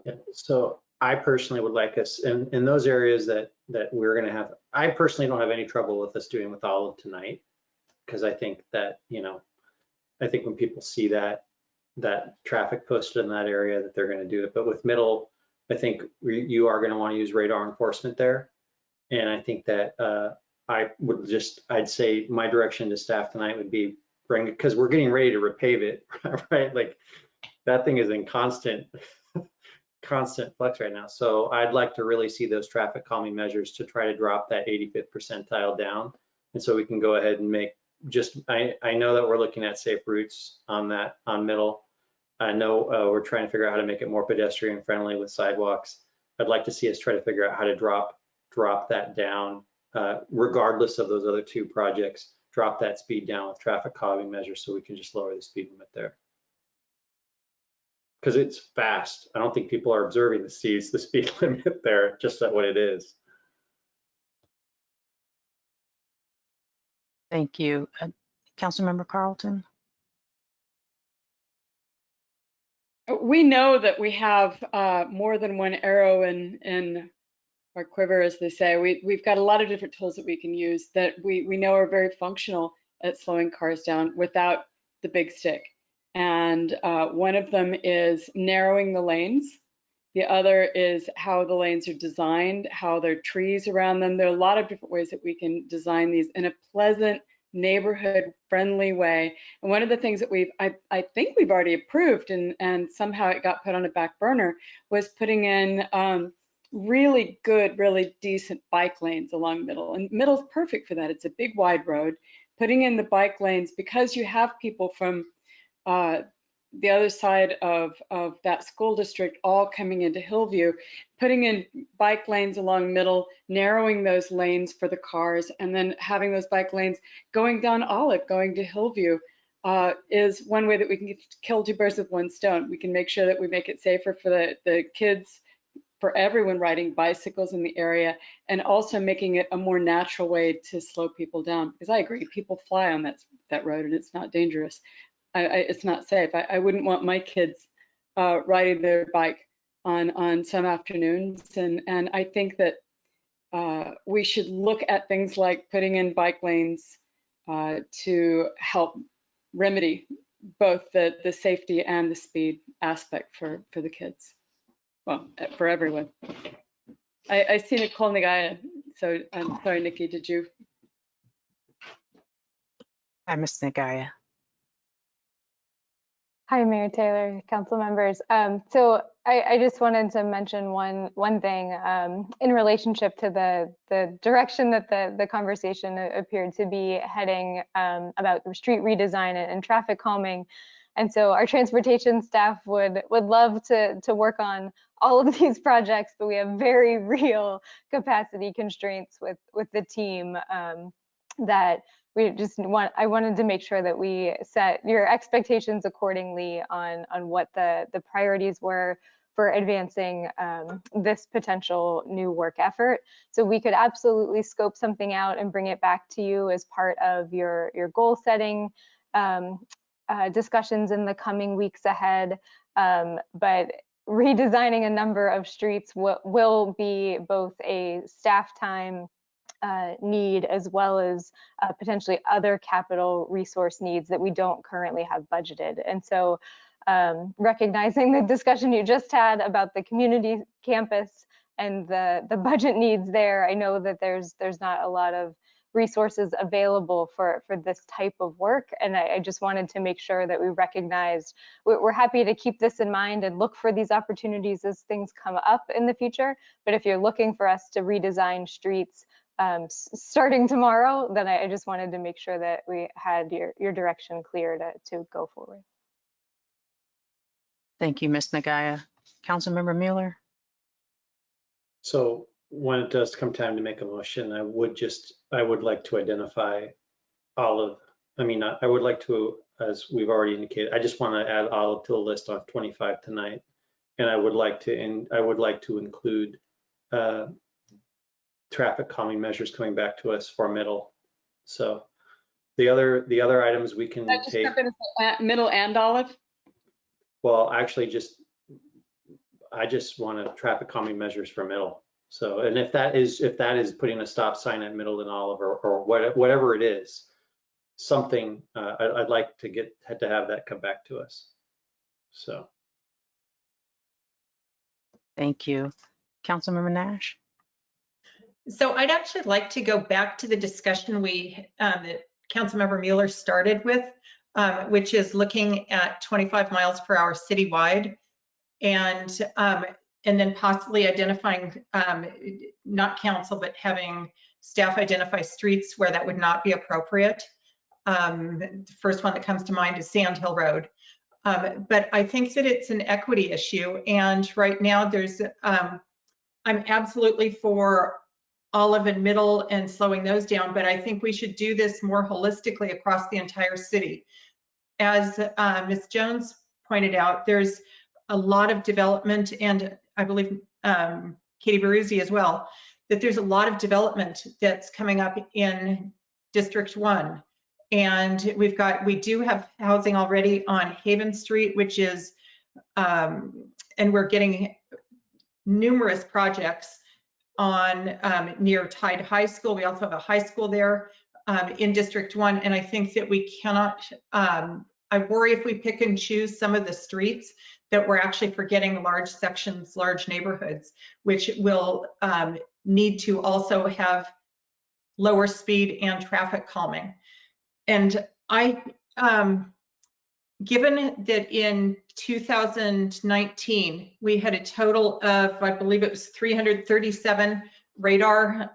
Yeah, so I personally would like us in those areas that we're going to have. I personally don't have any trouble with us doing with Olive tonight, because I think that, you know, I think when people see that traffic posted in that area, that they're going to do it. But with middle, I think you are going to want to use radar enforcement there, and I think that I'd say my direction to staff tonight would be bring it, because we're getting ready to repave it, right? Like that thing is in constant flux right now. So I'd like to really see those traffic calming measures to try to drop that 85th percentile down. And so we can go ahead and make I know that we're looking at safe routes on middle. I know we're trying to figure out how to make it more pedestrian friendly with sidewalks. I'd like to see us try to figure out how to drop that down, regardless of those other two projects, drop that speed down with traffic calming measures so we can just lower the speed limit there. Because it's fast. I don't think people are observing the speed limit there, just at what it is. Thank you. Councilmember Carlton? We know that we have more than one arrow in our quiver, as they say. We've got a lot of different tools that we can use that we know are very functional at slowing cars down without the big stick. And one of them is narrowing the lanes. The other is how the lanes are designed, how there are trees around them. There are a lot of different ways that we can design these in a pleasant, neighborhood-friendly way. And one of the things that I think we've already approved, and somehow it got put on a back burner, was putting in really good, really decent bike lanes along Middle. And Middle's perfect for that. It's a big, wide road. Putting in the bike lanes, because you have people from the other side of that school district all coming into Hillview, putting in bike lanes along Middle, narrowing those lanes for the cars, and then having those bike lanes going down Olive, going to Hillview, is one way that we can kill two birds with one stone. We can make sure that we make it safer for the kids, for everyone riding bicycles in the area, and also making it a more natural way to slow people down. Because I agree, people fly on that road and it's not dangerous. It's not safe. I wouldn't want my kids riding their bike on some afternoons. And I think that we should look at things like putting in bike lanes to help remedy both the safety and the speed aspect for the kids. Well, for everyone. I see Nicole Nagaya, so I'm sorry, Nikki, did you? Hi, Ms. Nagaya. Hi, Mayor Taylor, council members. So I just wanted to mention one thing in relationship to the direction that the conversation appeared to be heading about the street redesign and traffic calming. And so our transportation staff would love to work on all of these projects, but we have very real capacity constraints with the team that I wanted to make sure that we set your expectations accordingly on what the priorities were for advancing this potential new work effort. So we could absolutely scope something out and bring it back to you as part of your goal setting discussions in the coming weeks ahead. But redesigning a number of streets will be both a staff time need as well as potentially other capital resource needs that we don't currently have budgeted. And so recognizing the discussion you just had about the community campus and the budget needs there, I know that there's not a lot of resources available for this type of work. And I just wanted to make sure that we recognized we're happy to keep this in mind and look for these opportunities as things come up in the future. But if you're looking for us to redesign streets starting tomorrow, then I just wanted to make sure that we had your direction clear to go forward. Thank you, Ms. Nagaya. Councilmember Mueller? So when it does come time to make a motion, I would like to identify Olive. I would like to, as we've already indicated, I just want to add Olive to the list on 25 tonight. And I would like to include traffic calming measures coming back to us for Middle. So the other items we can take. Middle and Olive? Well, actually, I just want traffic calming measures for Middle. So, and if that is putting a stop sign at Middle and Olive or whatever it is, something I'd like to have that come back to us. So. Thank you. Councilmember Nash? So I'd actually like to go back to the discussion that Councilmember Mueller started with, which is looking at 25 miles per hour citywide, and then possibly identifying, not council, but having staff identify streets where that would not be appropriate. The first one that comes to mind is Sand Hill Road. But I think that it's an equity issue. And right now there's, I'm absolutely for Olive and Middle and slowing those down, but I think we should do this more holistically across the entire city. As Ms. Jones pointed out, there's a lot of development, and I believe Katie Baruzzi as well, that there's a lot of development that's coming up in District 1. And we do have housing already on Haven Street, which is, and we're getting numerous projects on near Tide High School. We also have a high school there in District 1. And I think that we cannot, I worry if we pick and choose some of the streets that we're actually forgetting large sections, large neighborhoods, which will need to also have lower speed and traffic calming. And given that in 2019, we had a total of, I believe it was 337 radar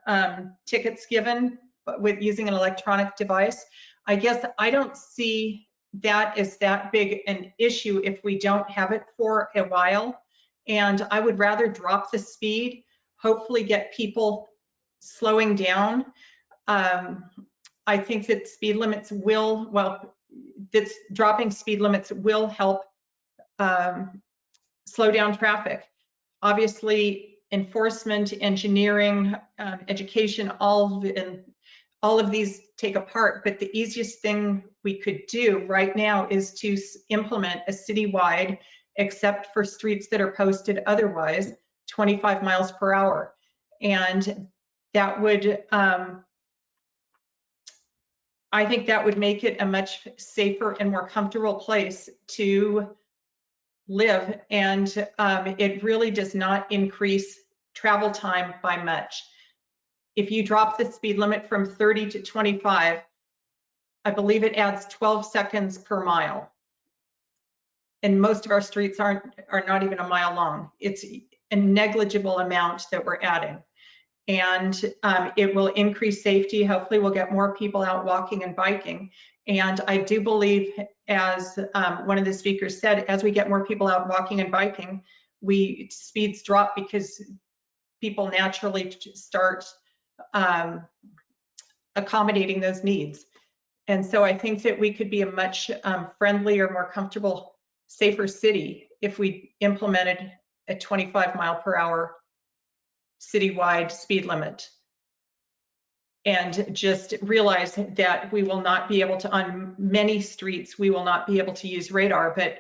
tickets given with using an electronic device, I guess I don't see that as that big an issue if we don't have it for a while. And I would rather drop the speed, hopefully get people slowing down. I think that speed limits will, well, that's dropping speed limits will help slow down traffic. Obviously, enforcement, engineering, education, all of these take a part, but the easiest thing we could do right now is to implement a citywide, except for streets that are posted otherwise, 25 miles per hour. And that would, I think that would make it a much safer and more comfortable place to live. And it really does not increase travel time by much. If you drop the speed limit from 30 to 25, I believe it adds 12 seconds per mile. And most of our streets are not even a mile long. It's a negligible amount that we're adding. And it will increase safety. Hopefully we'll get more people out walking and biking. And I do believe, as one of the speakers said, as we get more people out walking and biking, speeds drop because people naturally start accommodating those needs. And so I think that we could be a much friendlier, more comfortable, safer city if we implemented a 25 mile per hour citywide speed limit. And just realize that we will not be able to, on many streets, we will not be able to use radar, but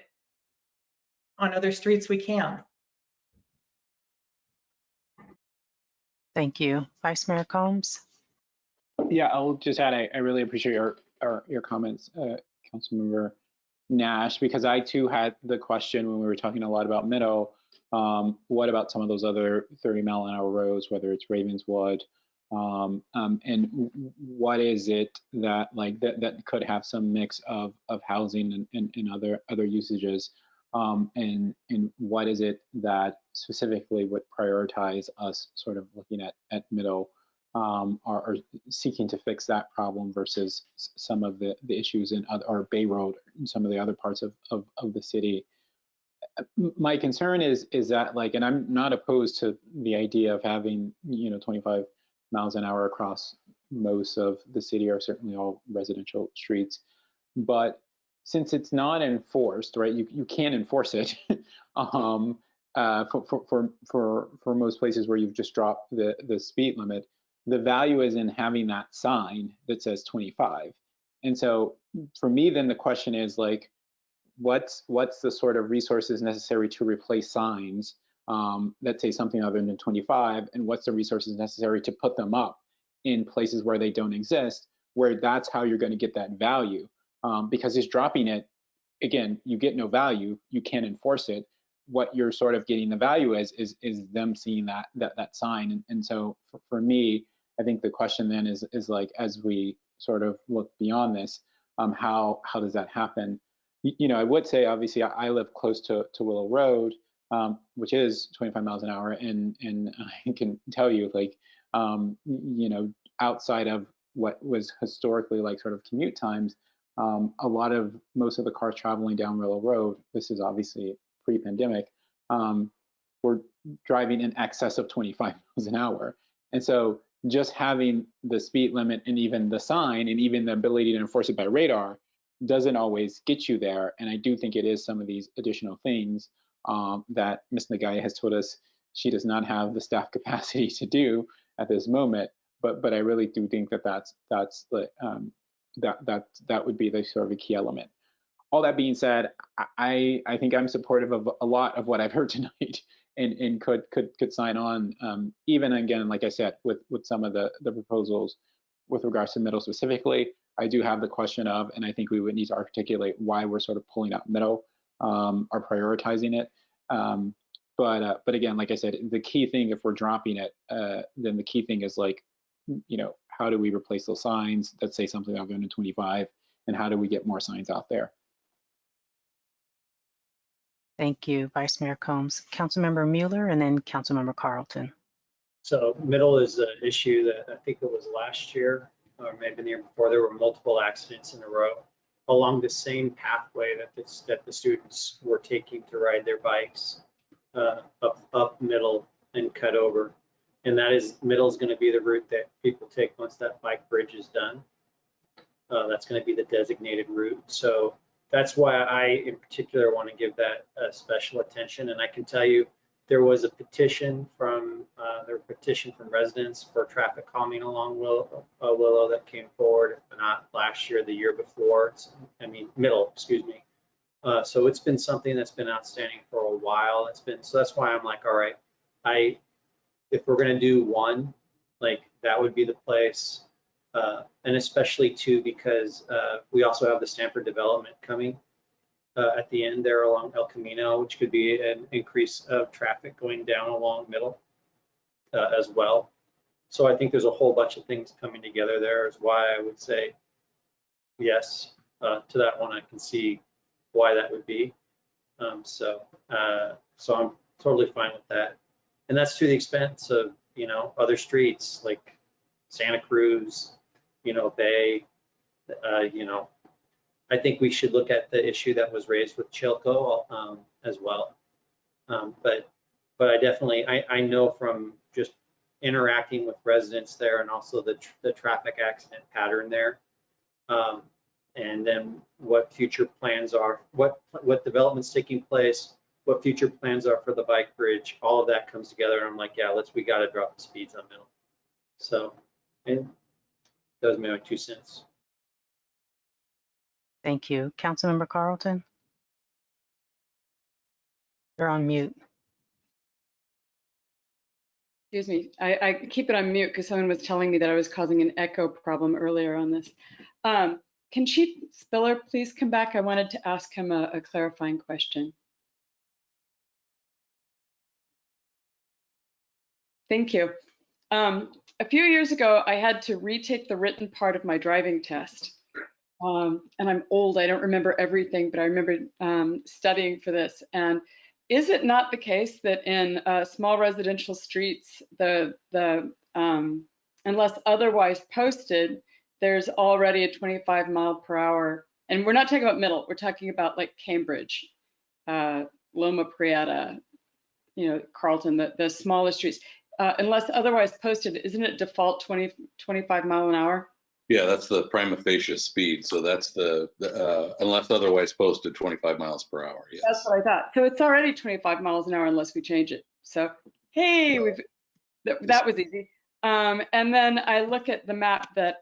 on other streets we can. Thank you. Vice Mayor Combs. Yeah, I'll just add, I really appreciate your comments, Councilmember Nash, because I too had the question when we were talking a lot about Middle. What about some of those other 30-mile-an-hour roads, whether it's Ravenswood, and what is it that that could have some mix of housing and other usages, and what is it that specifically would prioritize us sort of looking at Middle, or seeking to fix that problem versus some of the issues in or Bay Road and some of the other parts of the city. My concern is that, and I'm not opposed to the idea of having 25 miles an hour across most of the city, or certainly all residential streets, but since it's not enforced, right, you can't enforce it for most places where you've just dropped the speed limit. The value is in having that sign that says 25. And so for me, then the question is what's the sort of resources necessary to replace signs that say something other than 25, and what's the resources necessary to put them up in places where they don't exist, where that's how you're going to get that value. Because just dropping it, again, you get no value, you can't enforce it. What you're sort of getting the value is them seeing that sign. And so for me, I think the question then is as we sort of look beyond this, how does that happen? I would say, obviously, I live close to Willow Road, which is 25 miles an hour, and I can tell you, outside of what was historically sort of commute times, most of the cars traveling down Willow Road, this is obviously pre-pandemic, were driving in excess of 25 miles an hour. And so just having the speed limit and even the sign and even the ability to enforce it by radar doesn't always get you there. And I do think it is some of these additional things that Ms. Nagaya has told us she does not have the staff capacity to do at this moment. But I really do think that that would be the sort of a key element. All that being said, I think I'm supportive of a lot of what I've heard tonight, and could sign on, even again, like I said, with some of the proposals with regards to middle specifically. I do have the question of, and I think we would need to articulate why we're sort of pulling out middle or prioritizing it. But again, like I said, the key thing, if we're dropping it, then the key thing is like, how do we replace those signs that say something about going to 25, and how do we get more signs out there? Thank you, Vice Mayor Combs. Councilmember Mueller and then Councilmember Carlton. So middle is an issue that I think it was last year, or maybe the year before, there were multiple accidents in a row along the same pathway that the students were taking to ride their bikes up middle and cut over. And that is, middle is going to be the route that people take once that bike bridge is done. That's going to be the designated route. So that's why I, in particular, want to give that special attention. And I can tell you, there was a petition from residents for traffic calming along Willow that came forward, not last year, the year before. Middle, excuse me. So it's been something that's been outstanding for a while. So that's why I'm like, all right, if we're going to do one, like that would be the place. And especially too, because we also have the Stanford development coming at the end there along El Camino, which could be an increase of traffic going down along middle as well. So I think there's a whole bunch of things coming together there, is why I would say yes to that one. I can see why that would be. So I'm totally fine with that. And that's to the expense of, other streets like Santa Cruz, Bay, I think we should look at the issue that was raised with Chilco as well. But I definitely, I know from just interacting with residents there, and also the traffic accident pattern there, and then what future plans are, what development's taking place, what future plans are for the bike bridge, all of that comes together. And I'm like, yeah, we got to drop the speeds on middle. So, and that was my 2 cents. Thank you. Councilmember Carlton? You're on mute. Excuse me, I keep it on mute because someone was telling me that I was causing an echo problem earlier on this. Can Chief Spiller please come back? I wanted to ask him a clarifying question. Thank you. A few years ago, I had to retake the written part of my driving test. And I'm old, I don't remember everything, but I remember studying for this. And is it not the case that in small residential streets, unless otherwise posted, there's already a 25 mile per hour, and we're not talking about middle, we're talking about like Cambridge, Loma Prieta, Carlton, the smallest streets. Unless otherwise posted, isn't it default 25 mile an hour? Yeah, that's the prima facie speed. So that's the unless otherwise posted 25 miles per hour. Yes. That's what I thought. So it's already 25 miles an hour unless we change it. So, hey, that was easy. And then I look at the map that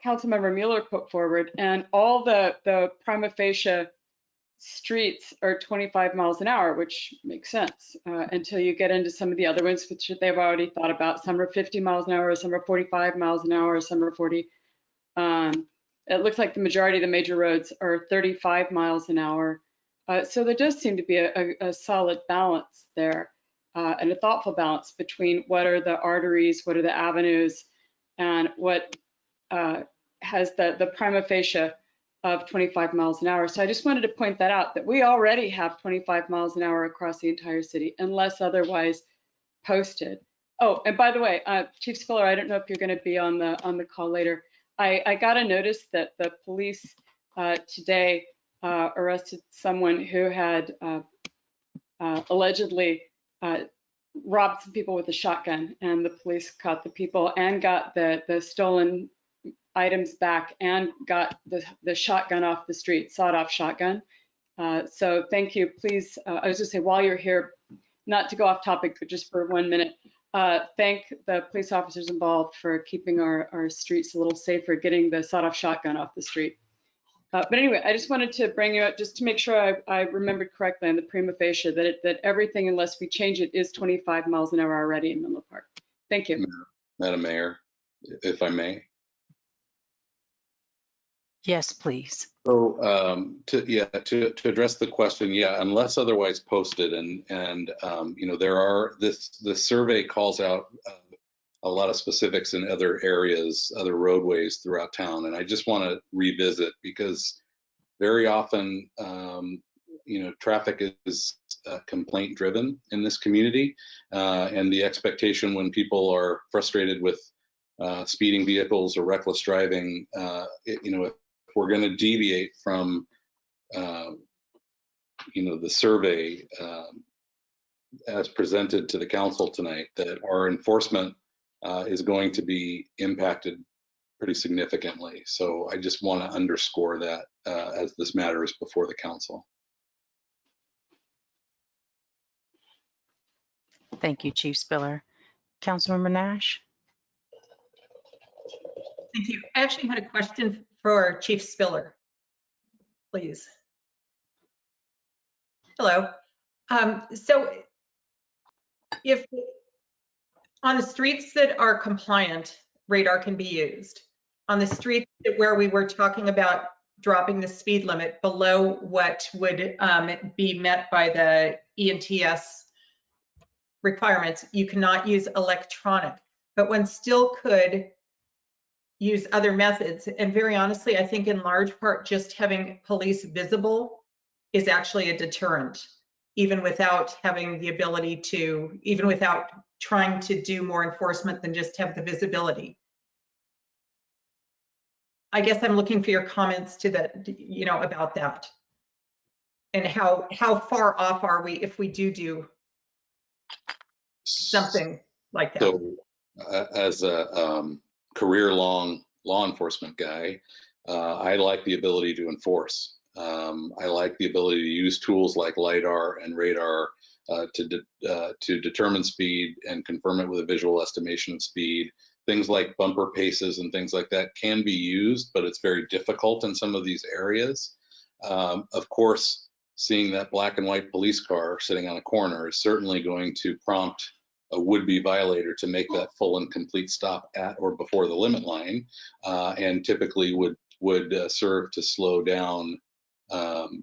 Councilmember Mueller put forward, and all the prima facie streets are 25 miles an hour, which makes sense until you get into some of the other ones, which they've already thought about. Some are 50 miles an hour, some are 45 miles an hour, some are 40. It looks like the majority of the major roads are 35 miles an hour. So there does seem to be a solid balance there and a thoughtful balance between what are the arteries, what are the avenues, and what has the prima facie of 25 miles an hour. So I just wanted to point that out, that we already have 25 miles an hour across the entire city, unless otherwise posted. Oh, and by the way, Chief Spiller, I don't know if you're going to be on the call later. I got a notice that the police today arrested someone who had allegedly robbed some people with a shotgun, and the police caught the people and got the stolen items back and got the shotgun off the street, sawed-off shotgun. So thank you. Please, I was just say while you're here, not to go off topic, but just for 1 minute, thank the police officers involved for keeping our streets a little safer, getting the sawed-off shotgun off the street. But anyway, I just wanted to bring you up just to make sure I remembered correctly on the prima facie that everything, unless we change it, is 25 miles an hour already in Menlo Park. Thank you. Madam Mayor, if I may. Yes, please. So to address the question, yeah, unless otherwise posted, and you know, the survey calls out a lot of specifics in other areas, other roadways throughout town, and I just want to revisit because very often, you know, traffic is complaint driven in this community, and the expectation when people are frustrated with speeding vehicles or reckless driving, you know, if we're going to deviate from, you know, the survey as presented to the council tonight, that our enforcement is going to be impacted pretty significantly. So I just want to underscore that as this matter is before the council. Thank you, Chief Spiller. Councilmember Nash? Thank you. I actually had a question for Chief Spiller, please. Hello. So if on the streets that are compliant, radar can be used. On the streets where we were talking about dropping the speed limit below what would be met by the ENTS requirements, you cannot use electronic, but one still could use other methods. And very honestly, I think in large part, just having police visible is actually a deterrent, even without having the ability to, even without trying to do more enforcement than just have the visibility. I guess I'm looking for your comments to that, you know, about that. And how far off are we if we do something like that? So as a career-long law enforcement guy, I like the ability to enforce. I like the ability to use tools like LiDAR and radar to determine speed and confirm it with a visual estimation of speed. Things like bumper paces and things like that can be used, but it's very difficult in some of these areas. Of course, seeing that black and white police car sitting on a corner is certainly going to prompt a would-be violator to make that full and complete stop at or before the limit line, and typically would serve to slow down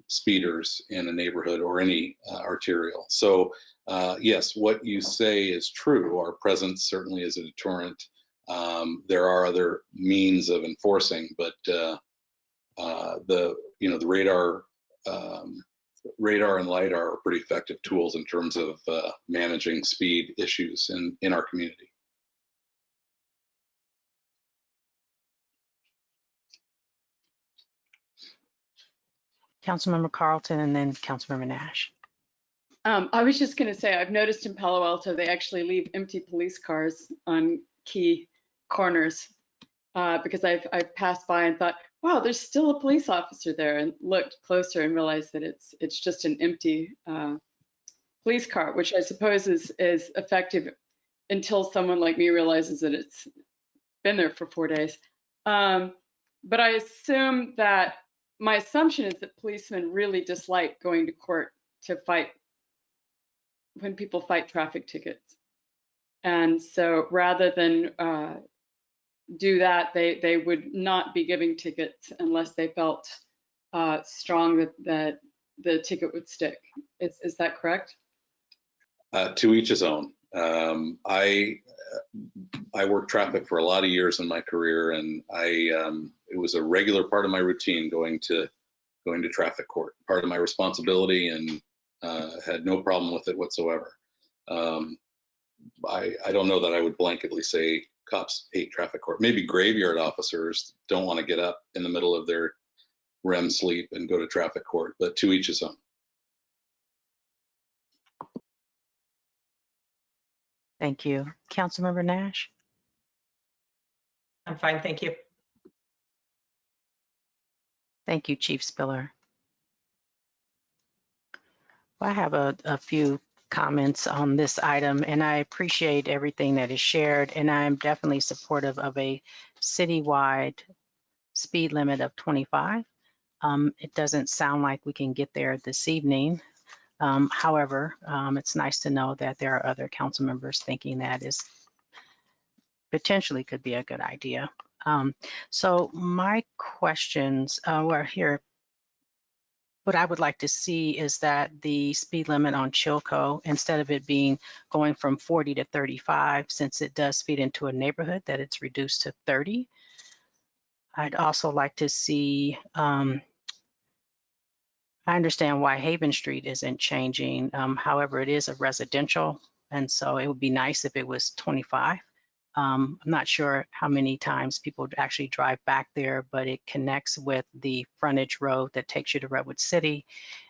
speeders in a neighborhood or any arterial. So yes, what you say is true. Our presence certainly is a deterrent. There are other means of enforcing, but the radar and LiDAR are pretty effective tools in terms of managing speed issues in our community. Councilmember Carlton and then Councilmember Nash. I was just going to say, I've noticed in Palo Alto, they actually leave empty police cars on key corners because I've passed by and thought, wow, there's still a police officer there, and looked closer and realized that it's just an empty police car, which I suppose is effective until someone like me realizes that it's been there for 4 days. But I assume that my assumption is that policemen really dislike going to court to fight when people fight traffic tickets. And so rather than do that, they would not be giving tickets unless they felt strong that the ticket would stick. Is that correct? To each his own. I worked traffic for a lot of years in my career, and it was a regular part of my routine going to traffic court, part of my responsibility, and had no problem with it whatsoever. I don't know that I would blanketly say cops hate traffic court. Maybe graveyard officers don't want to get up in the middle of their REM sleep and go to traffic court, but to each his own. Thank you. Councilmember Nash? I'm fine, thank you. Thank you, Chief Spiller. I have a few comments on this item, and I appreciate everything that is shared, and I'm definitely supportive of a citywide speed limit of 25. It doesn't sound like we can get there this evening. However, it's nice to know that there are other council members thinking that is potentially could be a good idea. So my questions were here. What I would like to see is that the speed limit on Chilco, instead of it being going from 40 to 35, since it does feed into a neighborhood, that it's reduced to 30. I'd also like to see, I understand why Haven Street isn't changing. However, it is a residential, and so it would be nice if it was 25. I'm not sure how many times people actually drive back there, but it connects with the frontage road that takes you to Redwood City.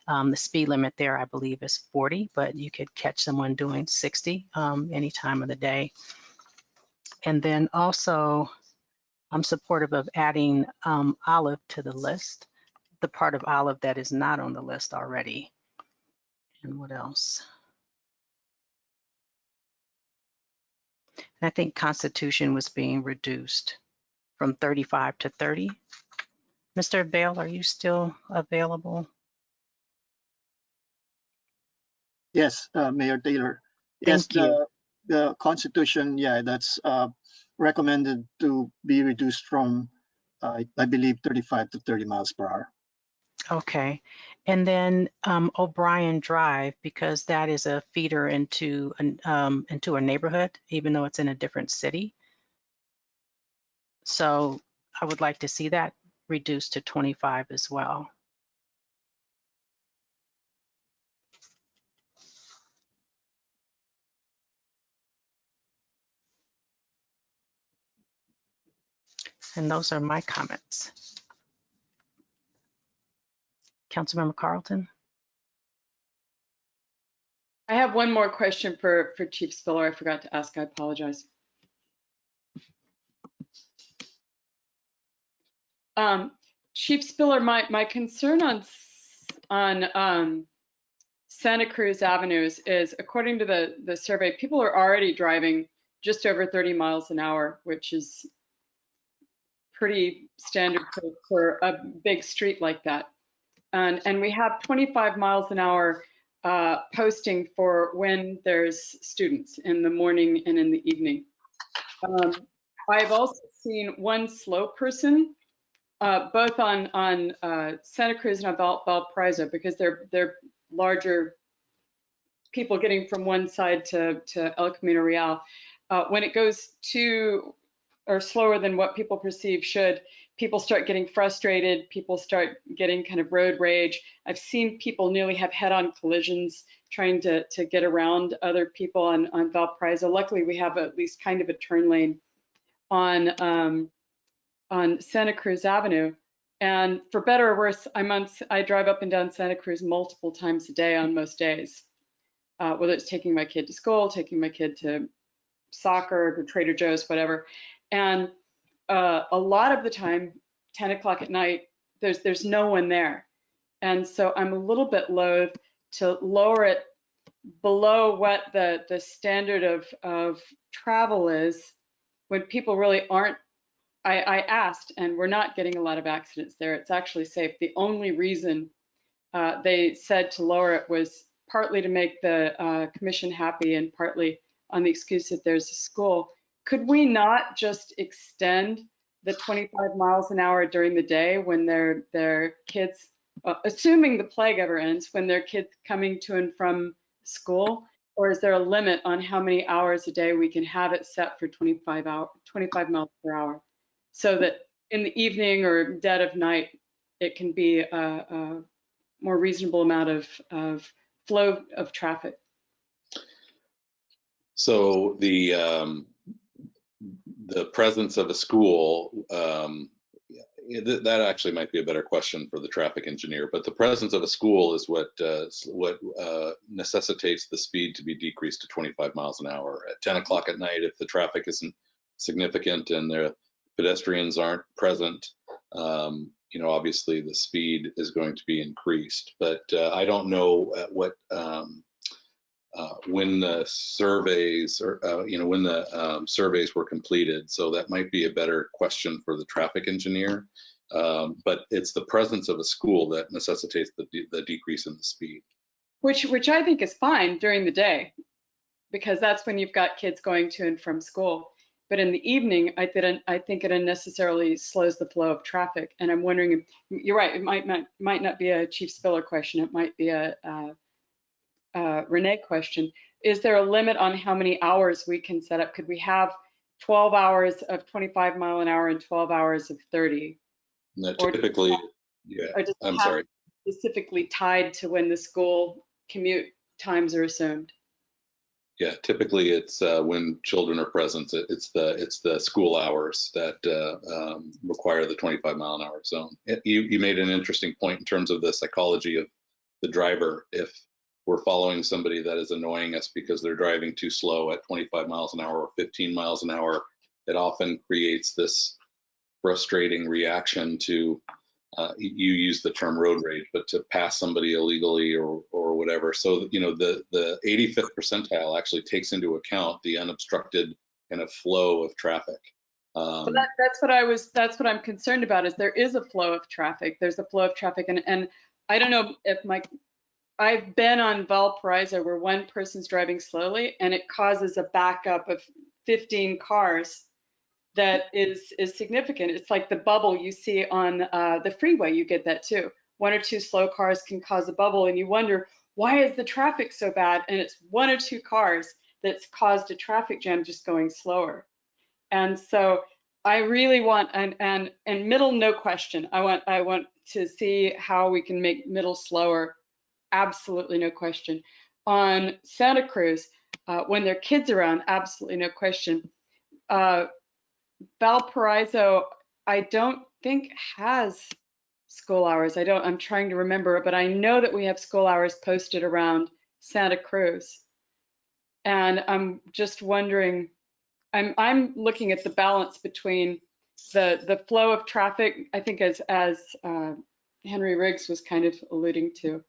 The speed limit there, I believe, is 40, but you could catch someone doing 60 any time of the day. And then also, I'm supportive of adding Olive to the list, the part of Olive that is not on the list already. And what else? And I think Constitution was being reduced from 35 to 30. Mr. Bale, are you still available? Yes, Mayor Taylor. Yes, the Constitution, yeah, that's recommended to be reduced from, I believe, 35 to 30 miles per hour. Okay. And then O'Brien Drive, because that is a feeder into a neighborhood, even though it's in a different city. So I would like to see that reduced to 25 as well. And those are my comments. Councilmember Carlton? I have one more question for Chief Spiller. I forgot to ask. I apologize. Chief Spiller, my concern on Santa Cruz Avenues is, according to the survey, people are already driving just over 30 miles an hour, which is pretty standard for a big street like that. And we have 25 miles an hour posting for when there's students in the morning and in the evening. I've also seen one slow person, both on Santa Cruz and Valparaiso, because they're larger people getting from one side to El Camino Real. When it goes to or slower than what people perceive should, people start getting frustrated, people start getting kind of road rage. I've seen people nearly have head-on collisions trying to get around other people on Valparaiso. Luckily, we have at least kind of a turn lane on Santa Cruz Avenue. And for better or worse, I drive up and down Santa Cruz multiple times a day on most days, whether it's taking my kid to school, taking my kid to soccer, to Trader Joe's, whatever. And a lot of the time, 10 o'clock at night, there's no one there. And so I'm a little bit loath to lower it below what the standard of travel is when people really aren't. I asked, and we're not getting a lot of accidents there. It's actually safe. The only reason they said to lower it was partly to make the commission happy and partly on the excuse that there's a school. Could we not just extend the 25 miles an hour during the day when their kids, assuming the plague ever ends, when their kids coming to and from school? Or is there a limit on how many hours a day we can have it set for 25 miles per hour? So that in the evening or dead of night, it can be a more reasonable amount of flow of traffic. So the presence of a school, that actually might be a better question for the traffic engineer, but the presence of a school is what necessitates the speed to be decreased to 25 miles an hour. At 10 o'clock at night, if the traffic isn't significant and the pedestrians aren't present, obviously the speed is going to be increased. But I don't know at what when the surveys or when the surveys were completed, so that might be a better question for the traffic engineer. But it's the presence of a school that necessitates the decrease in the speed. Which I think is fine during the day, because that's when you've got kids going to and from school. But in the evening, I think it unnecessarily slows the flow of traffic. And I'm wondering, you're right, it might not be a Chief Spiller question. It might be a Renee question. Is there a limit on how many hours we can set up? Could we have 12 hours of 25 mile an hour and 12 hours of 30? No, typically, yeah, I'm sorry. Specifically tied to when the school commute times are assumed. Yeah, typically it's when children are present. It's the school hours that require the 25 mile an hour zone. You made an interesting point in terms of the psychology of the driver. If we're following somebody that is annoying us because they're driving too slow at 25 miles an hour or 15 miles an hour, it often creates this frustrating reaction to, you use the term road rage, but to pass somebody illegally or whatever. So, the 85th percentile actually takes into account the unobstructed kind of flow of traffic. So that's what I'm concerned about, is there is a flow of traffic. There's a flow of traffic. And I don't know if I've been on Valparaiso where one person's driving slowly and it causes a backup of 15 cars that is significant. It's like the bubble you see on the freeway. You get that too. One or two slow cars can cause a bubble and you wonder, why is the traffic so bad? And it's one or two cars that's caused a traffic jam just going slower. And so I really want, and middle, no question. I want to see how we can make middle slower. Absolutely no question. On Santa Cruz, when there are kids around, absolutely no question. Valparaiso, I don't think has school hours. I'm trying to remember, but I know that we have school hours posted around Santa Cruz. And I'm just wondering, I'm looking at the balance between the flow of traffic, I think as Henry Riggs was kind of alluding to,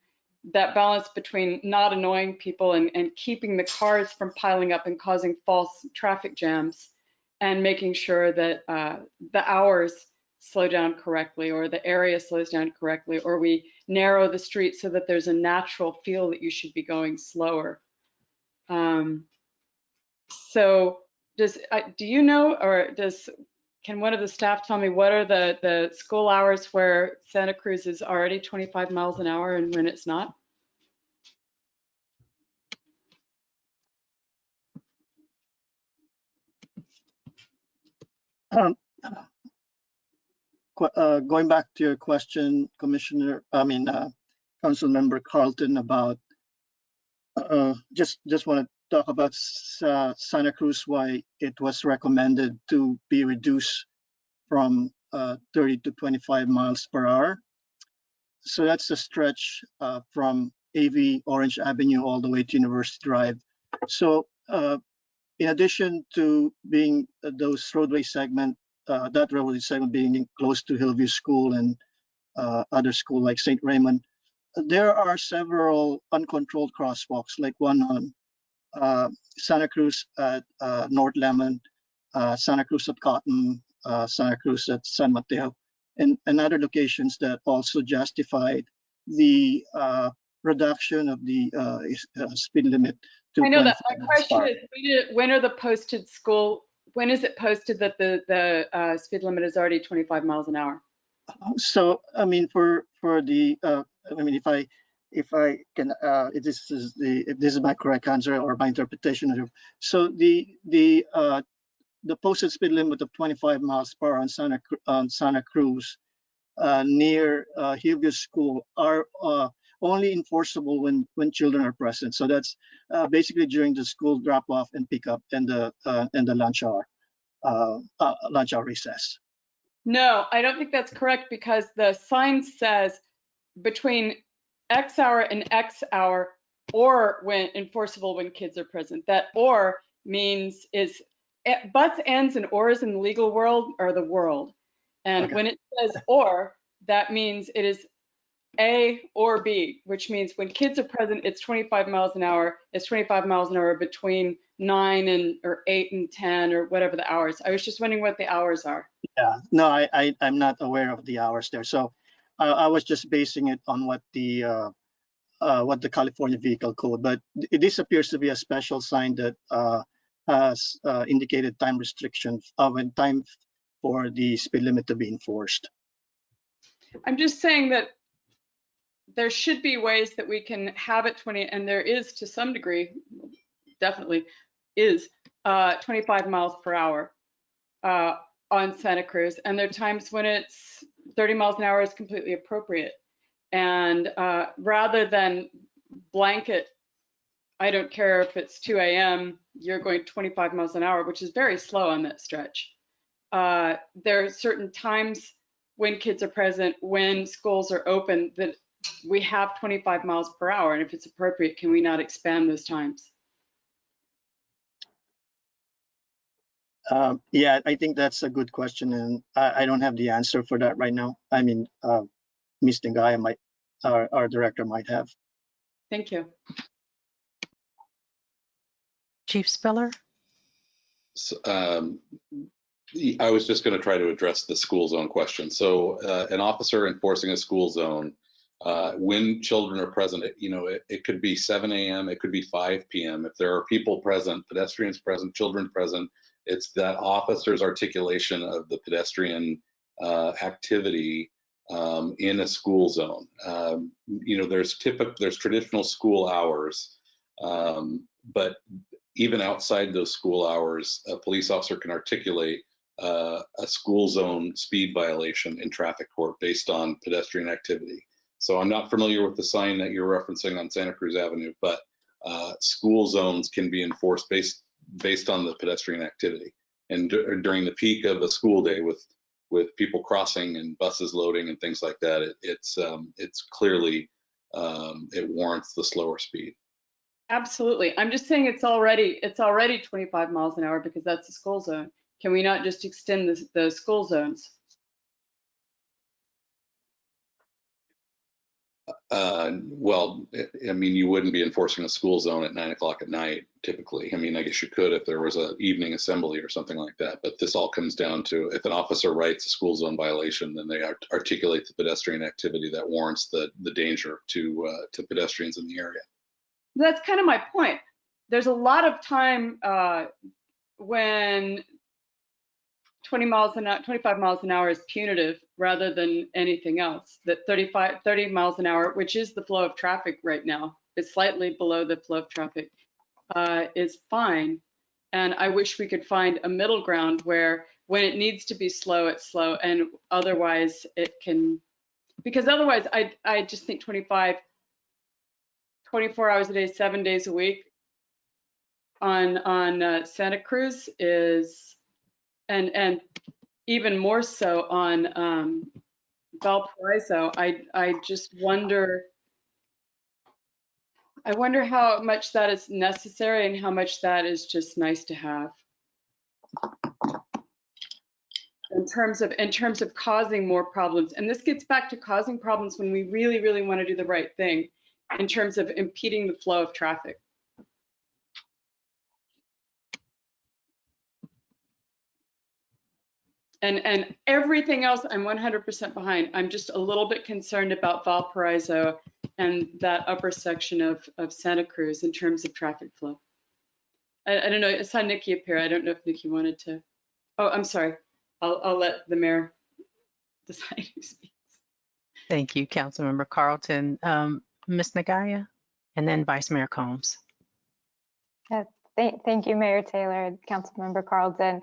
that balance between not annoying people and keeping the cars from piling up and causing false traffic jams, and making sure that the hours slow down correctly, or the area slows down correctly, or we narrow the street so that there's a natural feel that you should be going slower. So do you know, or can one of the staff tell me what are the school hours where Santa Cruz is already 25 miles an hour and when it's not? Going back to your question, Council Member Carlton, about just want to talk about Santa Cruz, why it was recommended to be reduced from 30 to 25 miles per hour. So that's a stretch from AV Orange Avenue all the way to University Drive. So in addition to being those roadway segment, that roadway segment being close to Hillview School and other school like St. Raymond, there are several uncontrolled crosswalks, like one on Santa Cruz at North Lemon, Santa Cruz at Cotton, Santa Cruz at San Mateo, and other locations that also justified the reduction of the speed limit to I know that. 25 My miles per hour. question is, when are the posted school, when is it posted that the speed limit is already 25 miles an hour? So, for the, if I can, if this is my correct answer or my interpretation of it. So the posted speed limit of 25 miles per hour on Santa Cruz near Hillview School only enforceable when children are present. So that's basically during the school drop off and pick up and the lunch hour recess. No, I don't think that's correct because the sign says between X hour and X hour, or when enforceable when kids are present. That or means is buts, ends, and ors in the legal world are the world. And Okay. when it says or, that means it is A or B, which means when kids are present, it's 25 miles an hour. It's 25 miles an hour between 9 and or 8 and 10 or whatever the hours. I was just wondering what the hours are. Yeah, no, I'm not aware of the hours there. So I was just basing it on what the California Vehicle Code, but this appears to be a special sign that has indicated time restriction when time for the speed limit to be enforced. I'm just saying that there should be ways that we can have it 20, and there is to some degree, definitely is 25 miles per hour on Santa Cruz. And there are times when it's 30 miles an hour is completely appropriate. And rather than blanket, I don't care if it's 2 a.m., you're going 25 miles an hour, which is very slow on that stretch. There are certain times when kids are present, when schools are open, that we have 25 miles per hour. And if it's appropriate, can we not expand those times? Yeah, I think that's a good question, and I don't have the answer for that right now. I mean, Ms. Ngaya might, our director might have. Thank you. Chief Spiller? So, I was just going to try to address the school zone question. So an officer enforcing a school zone, when children are present, it could be 7 a.m., it could be 5 p.m. If there are people present, pedestrians present, children present, it's that officer's articulation of the pedestrian activity in a school zone. There's traditional school hours, but even outside those school hours, a police officer can articulate a school zone speed violation in traffic court based on pedestrian activity. So I'm not familiar with the sign that you're referencing on Santa Cruz Avenue, but school zones can be enforced based on the pedestrian activity. And during the peak of a school day with people crossing and buses loading and things like that, it's clearly, it warrants the slower speed. Absolutely. I'm just saying it's already 25 miles an hour because that's a school zone. Can we not just extend the school zones? Well, I mean, you wouldn't be enforcing a school zone at 9 o'clock at night, typically. I mean, I guess you could if there was an evening assembly or something like that. But this all comes down to if an officer writes a school zone violation, then they articulate the pedestrian activity that warrants the danger to pedestrians in the area. That's kind of my point. There's a lot of time when 25 miles an hour is punitive rather than anything else. That 30 miles an hour, which is the flow of traffic right now, is slightly below the flow of traffic, is fine. And I wish we could find a middle ground where when it needs to be slow, it's slow, and otherwise it can, because otherwise I just think 24 hours a day, 7 days a week on Santa Cruz is, and even more so on Valparaiso. I just wonder, how much that is necessary and how much that is just nice to have. In terms of causing more problems. And this gets back to causing problems when we really, really want to do the right thing in terms of impeding the flow of traffic. And everything else I'm 100% behind. I'm just a little bit concerned about Valparaiso and that upper section of Santa Cruz in terms of traffic flow. I don't know, I saw Nikki appear. I don't know if Nikki wanted to. Oh, I'm sorry. I'll let the mayor decide who speaks. Thank you, Councilmember Carlton. Ms. Nagaya, and then Vice Mayor Combs. Thank you, Mayor Taylor, Councilmember Carlton.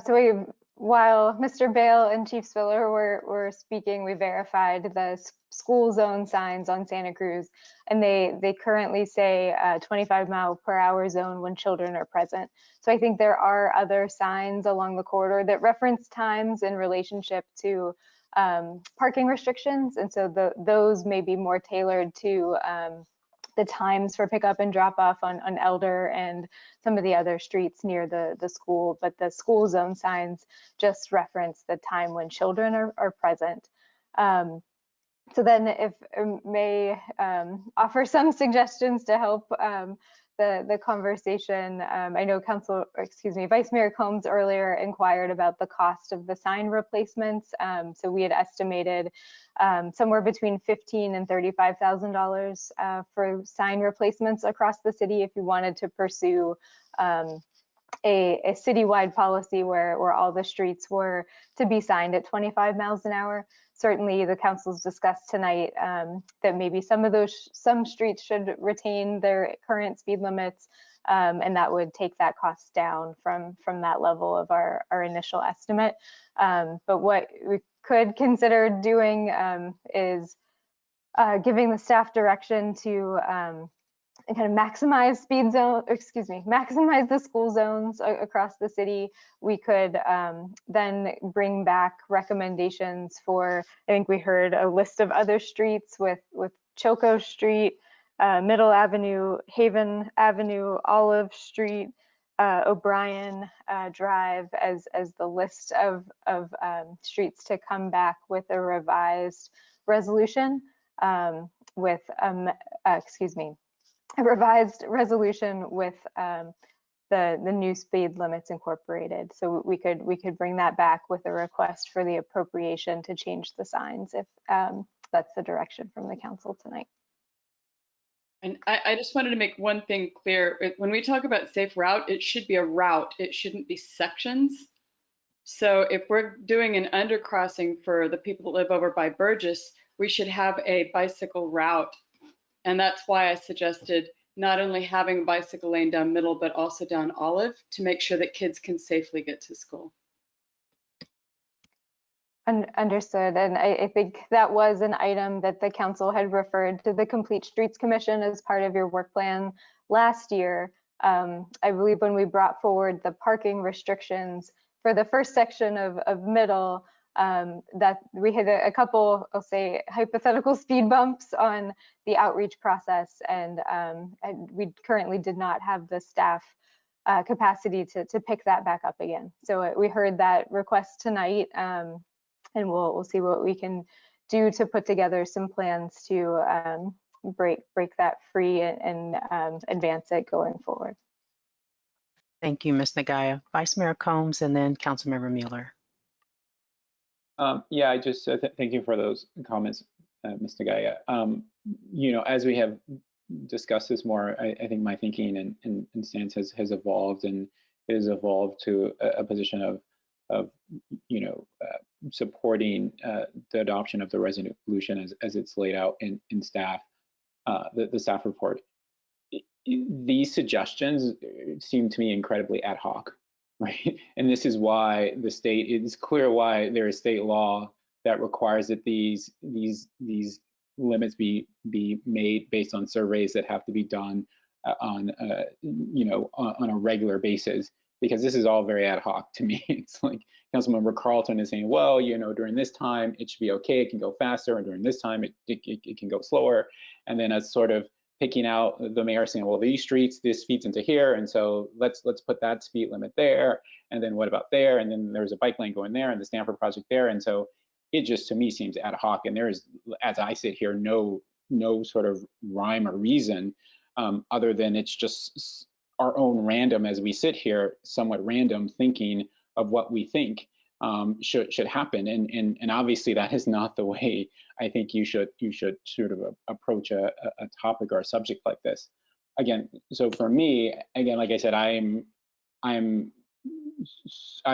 So while Mr. Bale and Chief Spiller were speaking, we verified the school zone signs on Santa Cruz, and they currently say 25-mile-per-hour zone when children are present. So I think there are other signs along the corridor that reference times in relationship to parking restrictions, and so those may be more tailored to the times for pickup and drop off on Elder and some of the other streets near the school, but the school zone signs just reference the time when children are present. So then if I may offer some suggestions to help the conversation. I know Vice Mayor Combs earlier inquired about the cost of the sign replacements. So we had estimated somewhere between $15,000 and $35,000 for sign replacements across the city if you wanted to pursue a citywide policy where all the streets were to be signed at 25 miles an hour. Certainly the council's discussed tonight that maybe some streets should retain their current speed limits, and that would take that cost down from that level of our initial estimate. But what we could consider doing is giving the staff direction to kind of maximize maximize the school zones across the city. We could then bring back recommendations for, I think we heard a list of other streets with Choco Street, Middle Avenue, Haven Avenue, Olive Street, O'Brien Drive as the list of streets to come back with a revised resolution with a revised resolution with the new speed limits incorporated. So we could bring that back with a request for the appropriation to change the signs if that's the direction from the council tonight. And I just wanted to make one thing clear. When we talk about safe route, it should be a route. It shouldn't be sections. So if we're doing an undercrossing for the people that live over by Burgess, we should have a bicycle route. And that's why I suggested not only having a bicycle lane down Middle, but also down Olive to make sure that kids can safely get to school. Understood. And I think that was an item that the council had referred to the Complete Streets Commission as part of your work plan last year. I believe when we brought forward the parking restrictions for the first section of Middle, that we had a couple, I'll say, hypothetical speed bumps on the outreach process, and we currently did not have the staff capacity to pick that back up again. So we heard that request tonight, and we'll see what we can do to put together some plans to break that free and advance it going forward. Thank you, Ms. Nagaya. Vice Mayor Combs and then Councilmember Mueller. Yeah, I just thank you for those comments, Ms. Nagaya. You know, as we have discussed this more, I think my thinking and stance has evolved, and it has evolved to a position of you know, supporting the adoption of the resolution as it's laid out in staff, the staff report. These suggestions seem to me incredibly ad hoc, right? And this is why the state, it's clear why there is state law that requires that these limits be made based on surveys that have to be done on you know, on a regular basis, because this is all very ad hoc to me. It's like Councilmember Carlton is saying, well, you know, during this time it should be okay, it can go faster, and during this time it can go slower. And then as sort of picking out the mayor saying, well, these streets, this feeds into here, and so let's put that speed limit there, and then what about there, and then there's a bike lane going there, and the Stanford project there, and so it just to me seems ad hoc, and there is, as I sit here, no sort of rhyme or reason other than it's just our own random, as we sit here, somewhat random thinking of what we think should happen, and obviously that is not the way I think you should sort of approach a topic or a subject like this. Again, so for me, again, like I said, I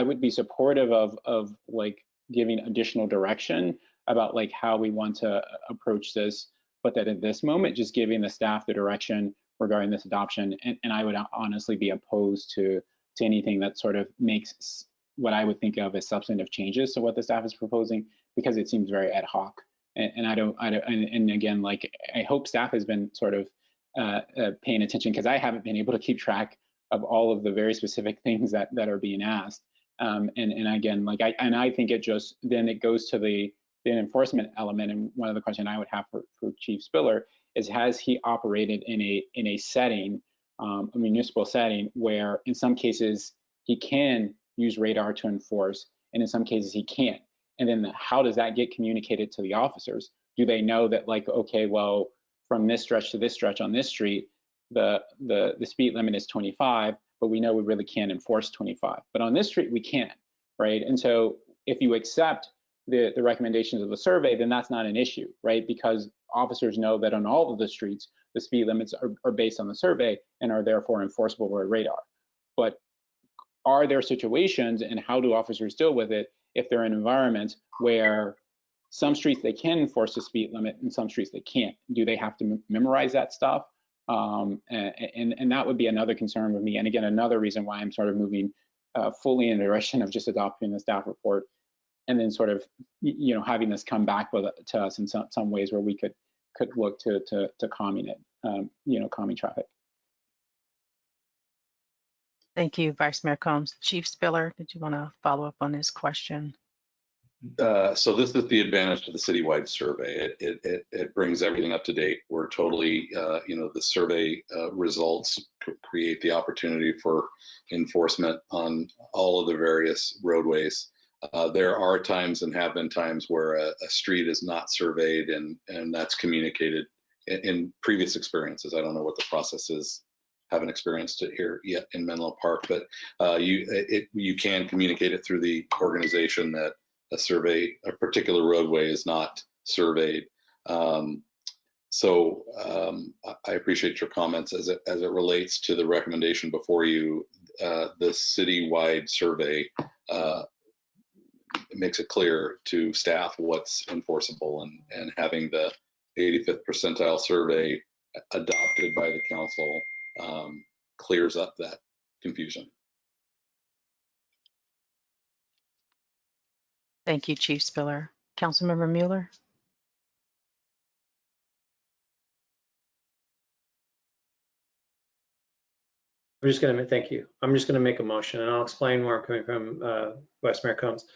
would be supportive of like giving additional direction about like how we want to approach this, but that at this moment, just giving the staff the direction regarding this adoption, and I would honestly be opposed to anything that sort of makes what I would think of as substantive changes to what the staff is proposing, because it seems very ad hoc. And and again, like, I hope staff has been sort of paying attention, because I haven't been able to keep track of all of the very specific things that are being asked. And again, like, I think it just, then it goes to the enforcement element. And one of the questions I would have for Chief Spiller is, has he operated in a setting, a municipal setting, where in some cases he can use radar to enforce, and in some cases he can't? And then how does that get communicated to the officers? Do they know that, like, okay, well, from this stretch to this stretch on this street, the speed limit is 25, but we know we really can't enforce 25. But on this street, we can, right? And so if you accept the recommendations of the survey, then that's not an issue, right? Because officers know that on all of the streets, the speed limits are based on the survey and are therefore enforceable by radar. But are there situations, and how do officers deal with it if they're in environments where some streets they can enforce the speed limit and some streets they can't? Do they have to memorize that stuff? And that would be another concern with me. And again, another reason why I'm sort of moving fully in the direction of just adopting the staff report, and then sort of, you know, having this come back to us in some ways where we could look to calming it, you know, calming traffic. Thank you, Vice Mayor Combs. Chief Spiller, did you want to follow up on this question? So this is the advantage to the citywide survey. It brings everything up to date. We're totally, you know, the survey results create the opportunity for enforcement on all of the various roadways. There are times, and have been times, where a street is not surveyed, and that's communicated in previous experiences. I don't know what the process is. Haven't experienced it here yet in Menlo Park, but you can communicate it through the organization that a particular roadway is not surveyed. So I appreciate your comments as it relates to the recommendation before you. The citywide survey makes it clear to staff what's enforceable, and having the 85th percentile survey adopted by the council clears up that confusion. Thank you, Chief Spiller. Councilmember Mueller? Thank you. I'm just going to make a motion, and I'll explain where I'm coming from, Vice Mayor Combs.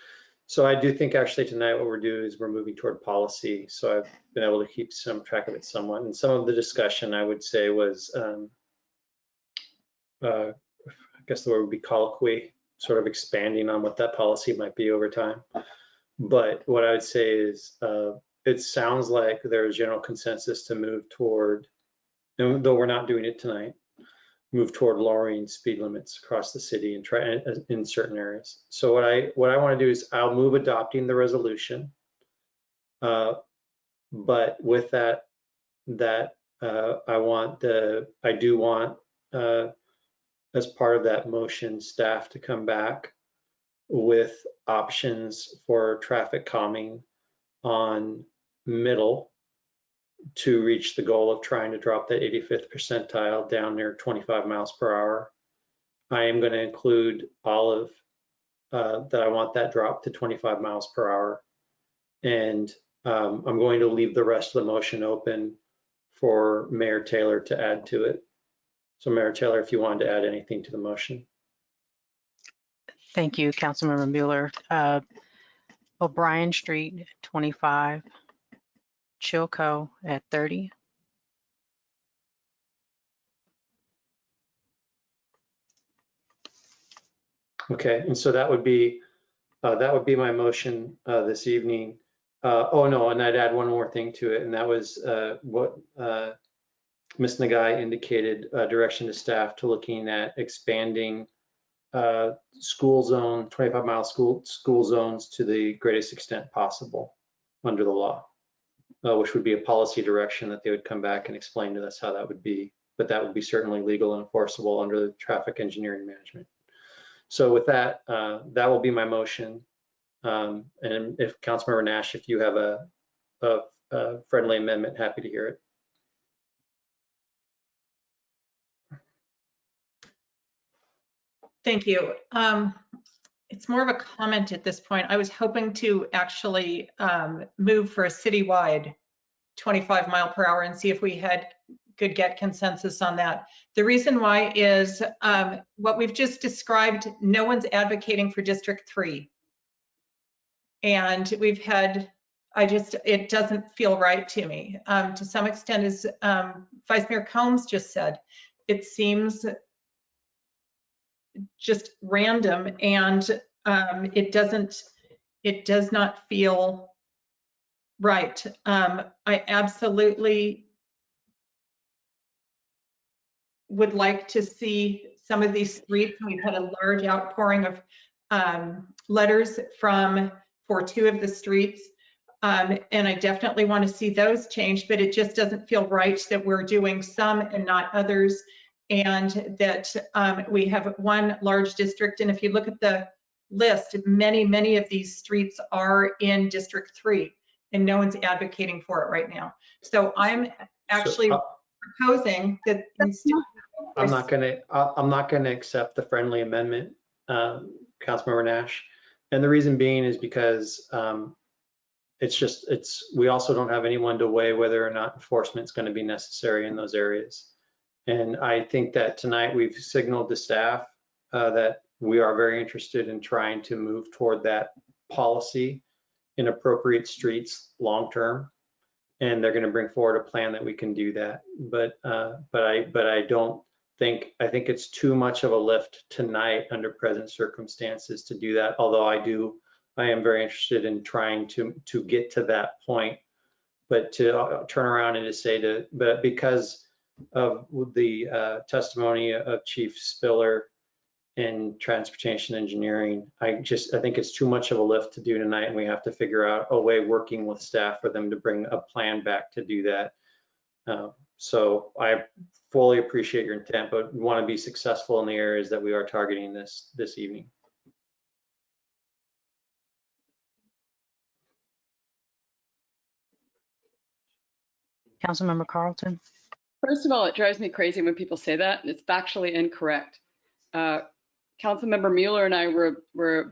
So I do think actually tonight what we're doing is we're moving toward policy. So I've been able to keep some track of it somewhat. And some of the discussion, I would say, was, I guess the word would be colloquy, sort of expanding on what that policy might be over time. But what I would say is, it sounds like there's general consensus to move toward, and though we're not doing it tonight, move toward lowering speed limits across the city and try in certain areas. So what I want to do is I'll move adopting the resolution, but with that I do want as part of that motion, staff to come back with options for traffic calming on Middle to reach the goal of trying to drop that 85th percentile down near 25 miles per hour. I am going to include Olive, that I want that drop to 25 miles per hour. And I'm going to leave the rest of the motion open for Mayor Taylor to add to it. So Mayor Taylor, if you wanted to add anything to the motion. Thank you, Councilmember Mueller. O'Brien Street, 25. Chilco at 30. Okay, and so that would be my motion this evening. Oh no, and I'd add one more thing to it, and that was what Ms. Nagai indicated, direction to staff to looking at expanding school zone, 25-mile school zones to the greatest extent possible under the law, which would be a policy direction that they would come back and explain to us how that would be, but that would be certainly legal and enforceable under the traffic engineering management. So with that, that will be my motion. And if Councilmember Nash, if you have a friendly amendment, happy to hear it. Thank you. It's more of a comment at this point. I was hoping to actually move for a citywide 25 mile per hour and see if we could get consensus on that. The reason why is what we've just described, no one's advocating for District 3. And we've had, it doesn't feel right to me. To some extent, as Vice Mayor Combs just said, it seems just random, and it does not feel right. I absolutely would like to see some of these streets. We've had a large outpouring of letters for 2 of the streets. And I definitely want to see those changed, but it just doesn't feel right that we're doing some and not others, and that we have one large district. And if you look at the list, many of these streets are in District 3, and no one's advocating for it right now. So I'm actually proposing that instead. I'm not gonna accept the friendly amendment, Councilmember Nash. And the reason being is because we also don't have anyone to weigh whether or not enforcement is going to be necessary in those areas. And I think that tonight we've signaled to staff that we are very interested in trying to move toward that policy in appropriate streets long-term. And they're going to bring forward a plan that we can do that. But I don't think, I think it's too much of a lift tonight under present circumstances to do that. Although I am very interested in trying to get to that point, but to turn around and to say but because of the testimony of Chief Spiller in transportation engineering, I think it's too much of a lift to do tonight, and we have to figure out a way working with staff for them to bring a plan back to do that. So I fully appreciate your intent, but we want to be successful in the areas that we are targeting this evening. Councilmember Carlton. First of all, it drives me crazy when people say that, and it's factually incorrect. Councilmember Mueller and I were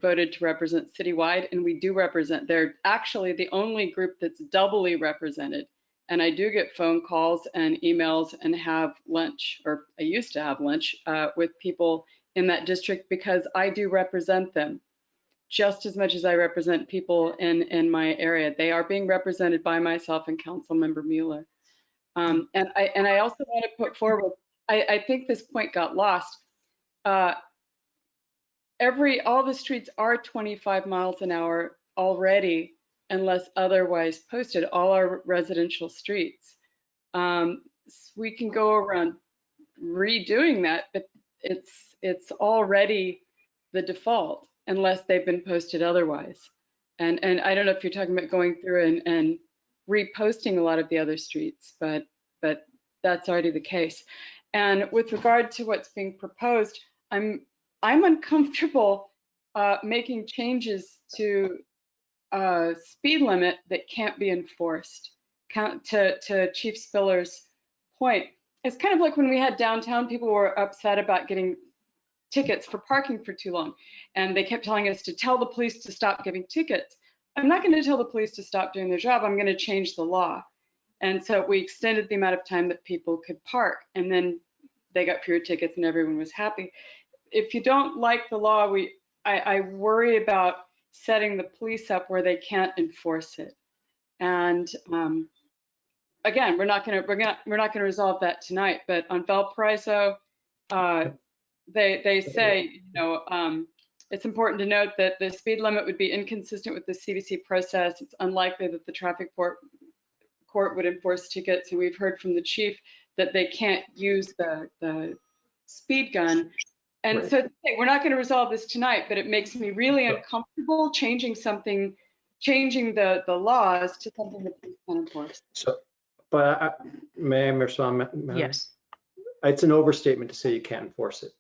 voted to represent citywide, and we do represent. They're actually the only group that's doubly represented. And I do get phone calls and emails and have lunch, or I used to have lunch with people in that district, because I do represent them just as much as I represent people in my area. They are being represented by myself and Councilmember Mueller. And I also want to put forward, I think this point got lost. All the streets are 25 miles an hour already, unless otherwise posted, all our residential streets. We can go around redoing that, but it's already the default unless they've been posted otherwise. And I don't know if you're talking about going through and reposting a lot of the other streets, but that's already the case. And with regard to what's being proposed, I'm uncomfortable making changes to speed limit that can't be enforced. To Chief Spiller's point, it's kind of like when we had downtown, people were upset about getting tickets for parking for too long, and they kept telling us to tell the police to stop giving tickets. I'm not going to tell the police to stop doing their job. I'm going to change the law. And so we extended the amount of time that people could park, and then they got fewer tickets and everyone was happy. If you don't like the law, I worry about setting the police up where they can't enforce it. And again, we're not going to resolve that tonight. But on Valparaiso, they say, it's important to note that the speed limit would be inconsistent with the CDC process. It's unlikely that the traffic court would enforce tickets, and we've heard from the chief that they can't use the speed gun. And right. So we're not going to resolve this tonight, but it makes me really uncomfortable changing the laws to something that police can enforce. So, but may I respond? Yes. It's an overstatement to say you can't enforce it.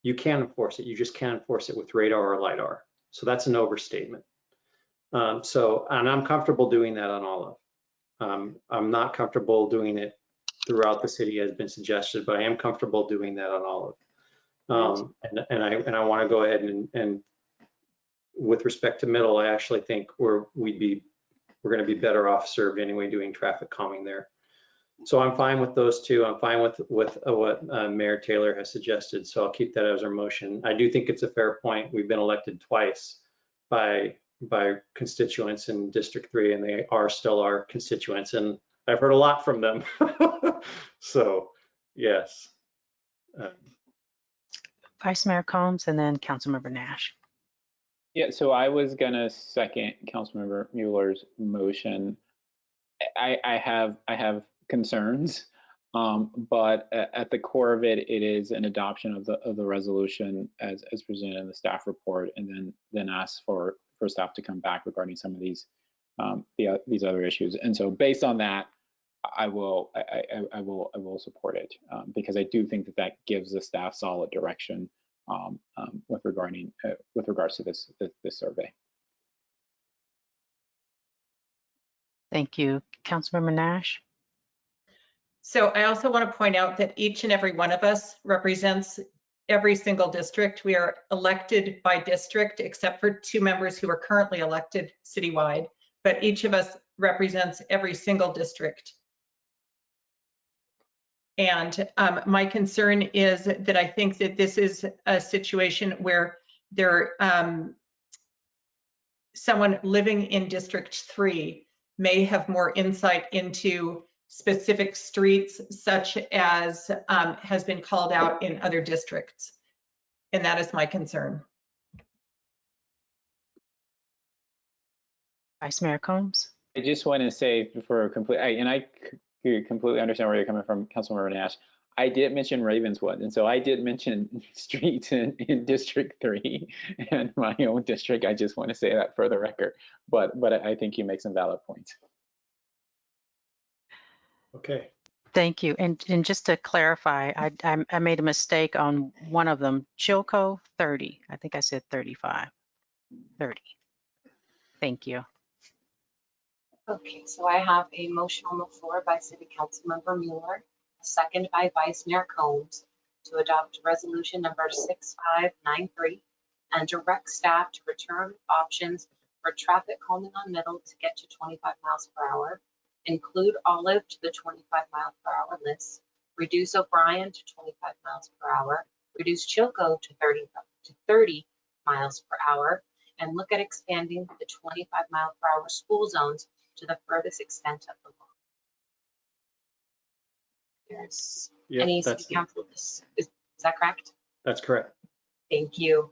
You can enforce it. You just can't enforce it with radar or LiDAR. So that's an overstatement. And I'm comfortable doing that on all of. I'm not comfortable doing it throughout the city as been suggested, but I am comfortable doing that on all of. And I want to go ahead and with respect to middle, I actually think we're going to be better off served anyway doing traffic calming there. So I'm fine with those two. I'm fine with what Mayor Taylor has suggested. So I'll keep that as our motion. I do think it's a fair point. We've been elected twice by constituents in District 3, and they are still our constituents, and I've heard a lot from them. So yes. Vice Mayor Combs and then Councilmember Nash. Yeah, so I was gonna second Councilmember Mueller's motion. I have concerns, but at the core of it, it is an adoption of the resolution as presented in the staff report, and then ask for staff to come back regarding some of these other issues. And so based on that, I will support it, because I do think that gives the staff solid direction with regards to this survey. Thank you. Councilmember Nash. So I also want to point out that each and every one of us represents every single district. We are elected by district, except for 2 members who are currently elected citywide, but each of us represents every single district. And my concern is that I think that this is a situation where someone living in District 3 may have more insight into specific streets, such as has been called out in other districts. And that is my concern. Vice Mayor Combs. I just want to say for complete, I completely understand where you're coming from, Councilmember Nash. I did mention Ravenswood, and so I did mention streets in District 3 and my own district. I just want to say that for the record, but I think you make some valid points. Okay. Thank you. And just to clarify, I made a mistake on one of them. Chilco 30. I think I said 35. 30. Thank you. Okay, so I have a motion on the floor by City Council Member Mueller, a second by Vice Mayor Combs, to adopt resolution number 6593 and direct staff to return options for traffic calming on Middle to get to 25 miles per hour, include Olive to the 25 mile per hour list, reduce O'Brien to 25 miles per hour, reduce Chilco to 30 miles per hour, and look at expanding the 25 mile per hour school zones to the furthest extent of the law. There's any City Council, is that correct? That's correct. Thank you.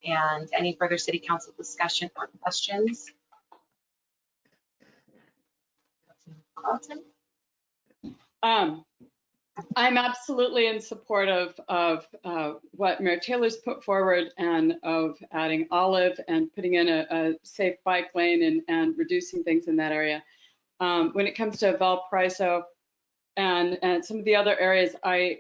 And any further City Council discussion or questions? Carlton? I'm absolutely in support of what Mayor Taylor's put forward, and of adding Olive and putting in a safe bike lane and reducing things in that area. When it comes to Valparaiso and some of the other areas, I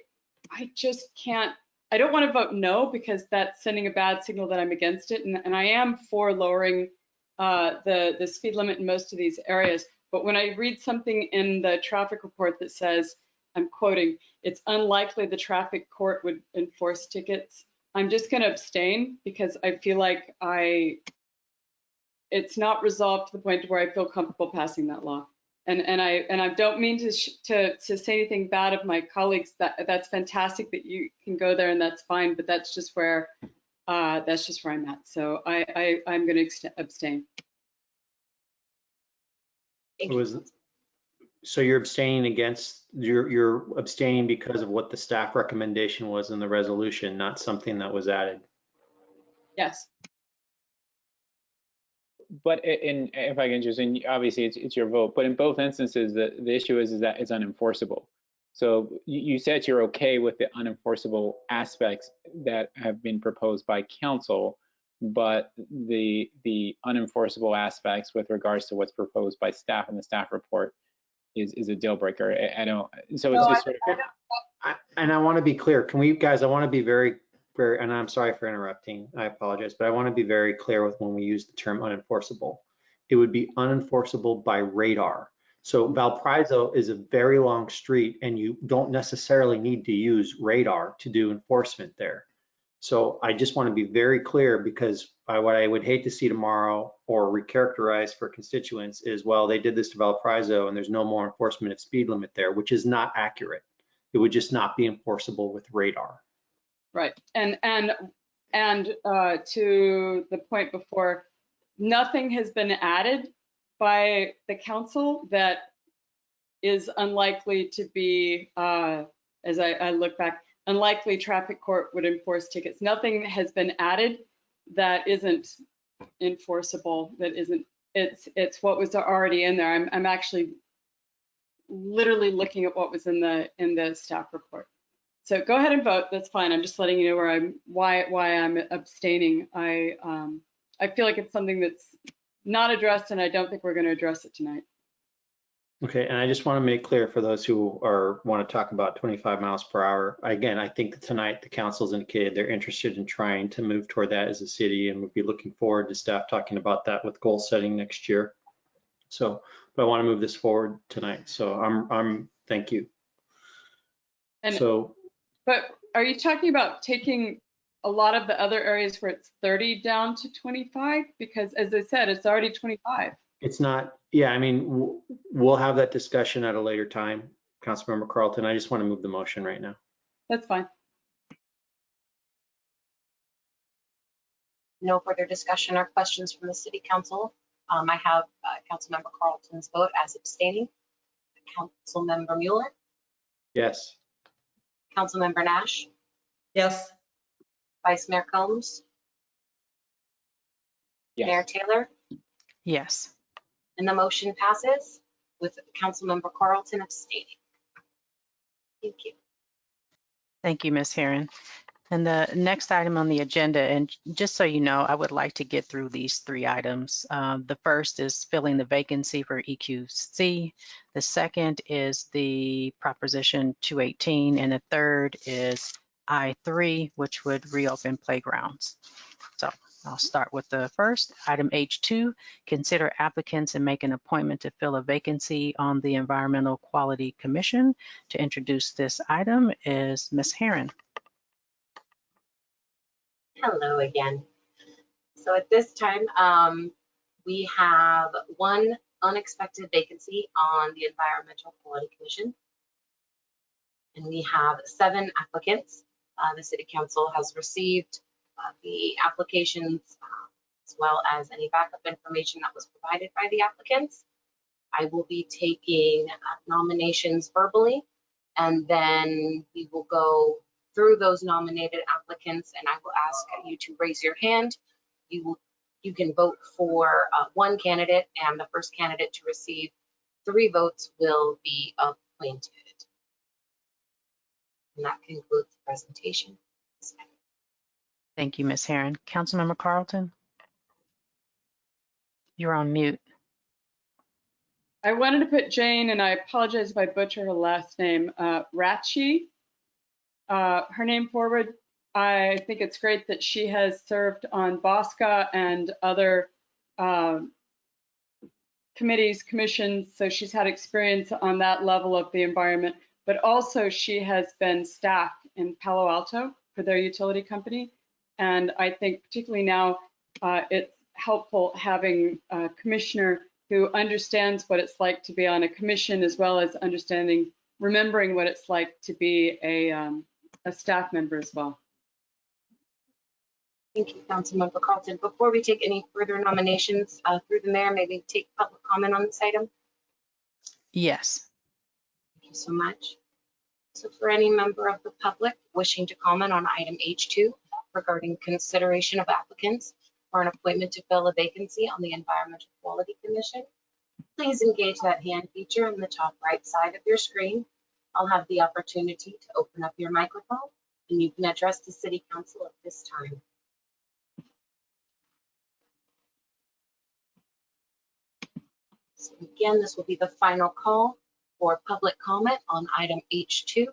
just can't, I don't want to vote no, because that's sending a bad signal that I'm against it. And I am for lowering the speed limit in most of these areas. But when I read something in the traffic report that says, I'm quoting, it's unlikely the traffic court would enforce tickets, I'm just going to abstain, because I feel like it's not resolved to the point where I feel comfortable passing that law. And I don't mean to say anything bad of my colleagues. That's fantastic that you can go there, and that's fine. But that's just where I'm at. So I'm going to abstain. So you're abstaining against, you're abstaining because of what the staff recommendation was in the resolution, not something that was added. Yes. But if I can just, and obviously it's your vote, but in both instances, the issue is that it's unenforceable. So you said you're okay with the unenforceable aspects that have been proposed by council, but the unenforceable aspects with regards to what's proposed by staff in the staff report is a deal breaker. I don't, so it's just sort of. And I want to be clear, can we, guys, I want to be very, and I'm sorry for interrupting, I apologize, but I want to be very clear with when we use the term unenforceable. It would be unenforceable by radar. So Valparaiso is a very long street, and you don't necessarily need to use radar to do enforcement there. So I just want to be very clear, because what I would hate to see tomorrow or recharacterize for constituents is, well, they did this to Valparaiso and there's no more enforcement of speed limit there, which is not accurate. It would just not be enforceable with radar. Right. And to the point before, nothing has been added by the council that is unlikely to be, as I look back, unlikely traffic court would enforce tickets. Nothing has been added that isn't enforceable, that isn't, it's what was already in there. I'm actually literally looking at what was in the staff report. So go ahead and vote. That's fine. I'm just letting you know why I'm abstaining. I feel like it's something that's not addressed, and I don't think we're going to address it tonight. Okay, and I just want to make clear for those who want to talk about 25 miles per hour. Again, I think that tonight the council's indicated they're interested in trying to move toward that as a city, and we'll be looking forward to staff talking about that with goal setting next year. So, but I want to move this forward tonight. So thank you. And so, but are you talking about taking a lot of the other areas where it's 30 down to 25? Because as I said, it's already 25. It's not, yeah, I mean, we'll have that discussion at a later time, Councilmember Carlton. I just want to move the motion right now. That's fine. No further discussion or questions from the City Council. I have Councilmember Carlton's vote as abstaining. Councilmember Mueller, Yes. Councilmember Nash, Yes. Vice Mayor Combs, Yes. Mayor Taylor, Yes. and the motion passes with Councilmember Carlton abstaining. Thank you. Thank you, Ms. Herron. And the next item on the agenda, and just so you know, I would like to get through these 3 items. The first is filling the vacancy for EQC. The second is the Proposition 218, and the third is I3, which would reopen playgrounds. So I'll start with the first, item H2, consider applicants and make an appointment to fill a vacancy on the Environmental Quality Commission. To introduce this item is Ms. Herron. Hello again. So at this time, we have one unexpected vacancy on the Environmental Quality Commission. And we have 7 applicants. The City Council has received the applications as well as any backup information that was provided by the applicants. I will be taking nominations verbally, and then we will go through those nominated applicants, and I will ask you to raise your hand. You can vote for one candidate, and the first candidate to receive 3 votes will be appointed. And that concludes the presentation. Thank you, Ms. Herron. Councilmember Carlton? You're on mute. I wanted to put Jane, and I apologize if I butcher her last name, Ratchie, her name forward. I think it's great that she has served on BOSCA and other committees, commissions, so she's had experience on that level of the environment, but also she has been staff in Palo Alto for their utility company. And I think particularly now it's helpful having a commissioner who understands what it's like to be on a commission, as well as remembering what it's like to be a staff member as well. Thank you, Councilmember Carlton. Before we take any further nominations through the mayor, maybe take public comment on this item. Yes. Thank you so much. So for any member of the public wishing to comment on item H2 regarding consideration of applicants for an appointment to fill a vacancy on the Environmental Quality Commission, please engage that hand feature in the top right side of your screen. I'll have the opportunity to open up your microphone and you can address the City Council at this time. So again, this will be the final call for public comment on item H2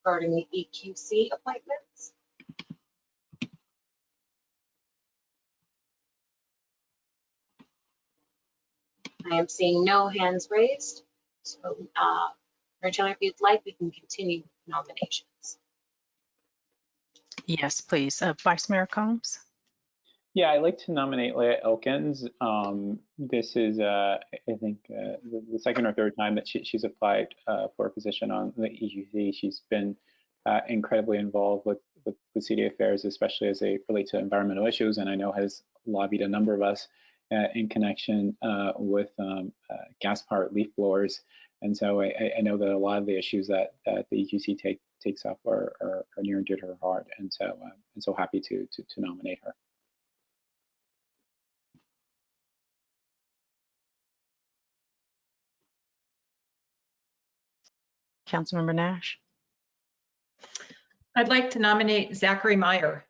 regarding the EQC appointments. I am seeing no hands raised. So, Mayor Taylor, if you'd like, we can continue with nominations. Yes, please. Vice Mayor Combs. Yeah, I'd like to nominate Leah Elkins. This is, I think, the second or third time that she's applied for a position on the EGC. She's been incredibly involved with city affairs, especially as they relate to environmental issues, and I know has lobbied a number of us in connection with gas-powered leaf blowers. And so I know that a lot of the issues that the EGC takes up are near and dear to her heart, and so I'm so happy to nominate her. Councilmember Nash. I'd like to nominate Zachary Meyer.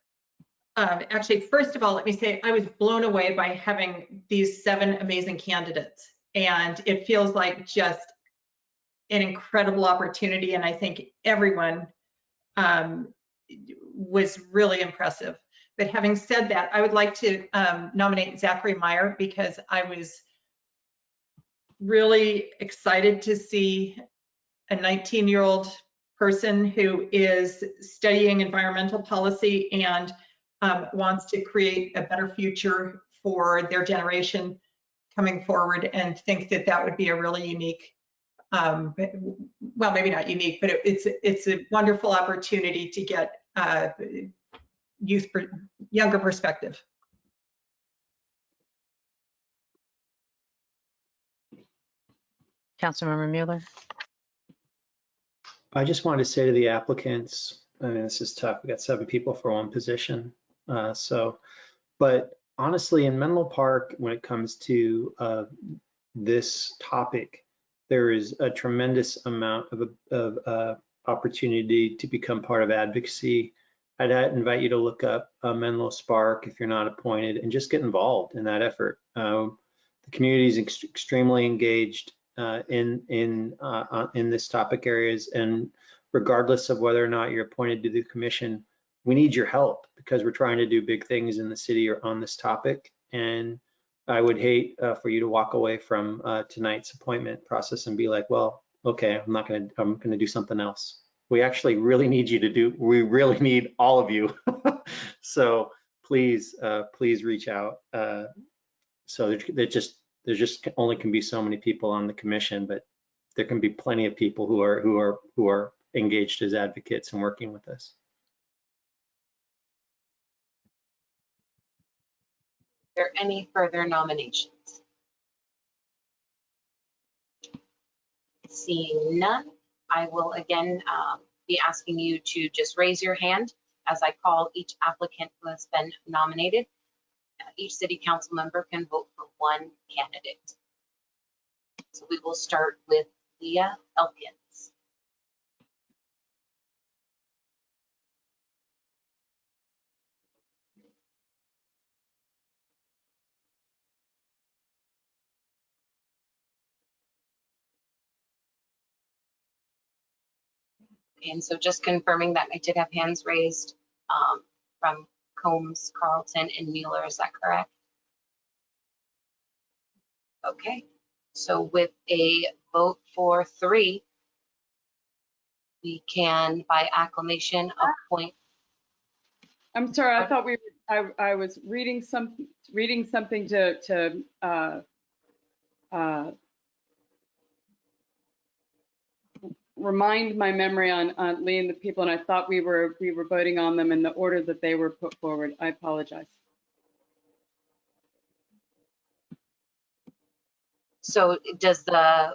Actually, first of all, let me say I was blown away by having these 7 amazing candidates, and it feels like just an incredible opportunity. And I think everyone was really impressive. But having said that, I would like to nominate Zachary Meyer because I was really excited to see a 19-year-old person who is studying environmental policy and wants to create a better future for their generation coming forward, and think that that would be a really unique, well, maybe not unique, but it's a wonderful opportunity to get younger perspective. Councilmember Mueller. I just wanted to say to the applicants, I mean, this is tough. We got 7 people for 1 position. But honestly, in Menlo Park, when it comes to this topic, there is a tremendous amount of opportunity to become part of advocacy. I'd invite you to look up Menlo Spark if you're not appointed, and just get involved in that effort. The community is extremely engaged in this topic areas, and regardless of whether or not you're appointed to the commission, we need your help because we're trying to do big things in the city or on this topic. And I would hate for you to walk away from tonight's appointment process and be like, well, okay, I'm gonna do something else. We actually really need you to do, we really need all of you. So please, please reach out. So there just only can be so many people on the commission, but there can be plenty of people who are engaged as advocates and working with us. Are there any further nominations? Seeing none, I will again be asking you to just raise your hand as I call each applicant who has been nominated. Each city council member can vote for 1 candidate. So we will start with Leah Elkins. And so just confirming that I did have hands raised from Combs, Carlton, and Mueller, is that correct? Okay, so with a vote for 3, we can, by acclamation, appoint. I'm sorry, I thought I was reading something to remind my memory on leading the people, and I thought we were voting on them in the order that they were put forward. I apologize. So does the,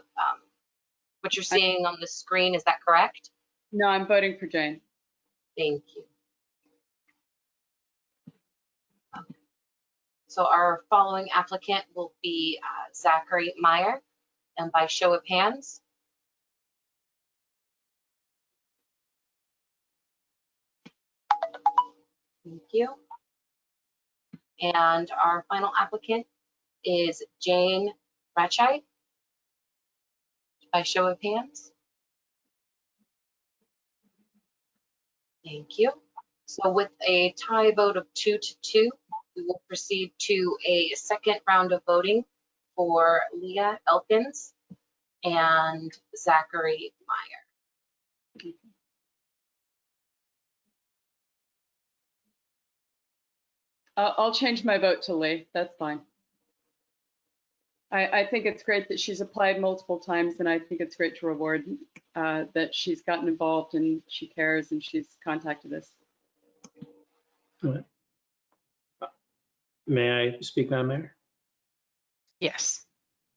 what you're seeing on the screen, is that correct? No, I'm voting for Jane. Thank you. So our following applicant will be Zachary Meyer, and by show of hands. Thank you. And our final applicant is Jane Ratchite, by show of hands. Thank you. So with a tie vote of 2-2, we will proceed to a second round of voting for Leah Elkins and Zachary Meyer. I'll change my vote to Lee. That's fine. I think it's great that she's applied multiple times, and I think it's great to reward that she's gotten involved and she cares and she's contacted us. May I speak, Madam Mayor? Yes.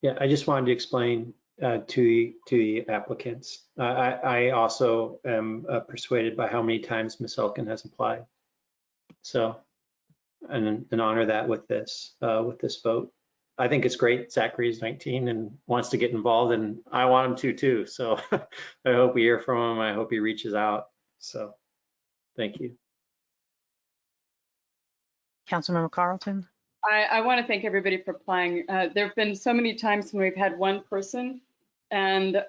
Yeah, I just wanted to explain to the applicants. I also am persuaded by how many times Ms. Elkin has applied. So, and honor that with this vote. I think it's great. Zachary is 19 and wants to get involved, and I want him to too. So I hope we hear from him. I hope he reaches out. So thank you. Councilmember Carlton. I want to thank everybody for applying. There have been so many times when we've had one person, and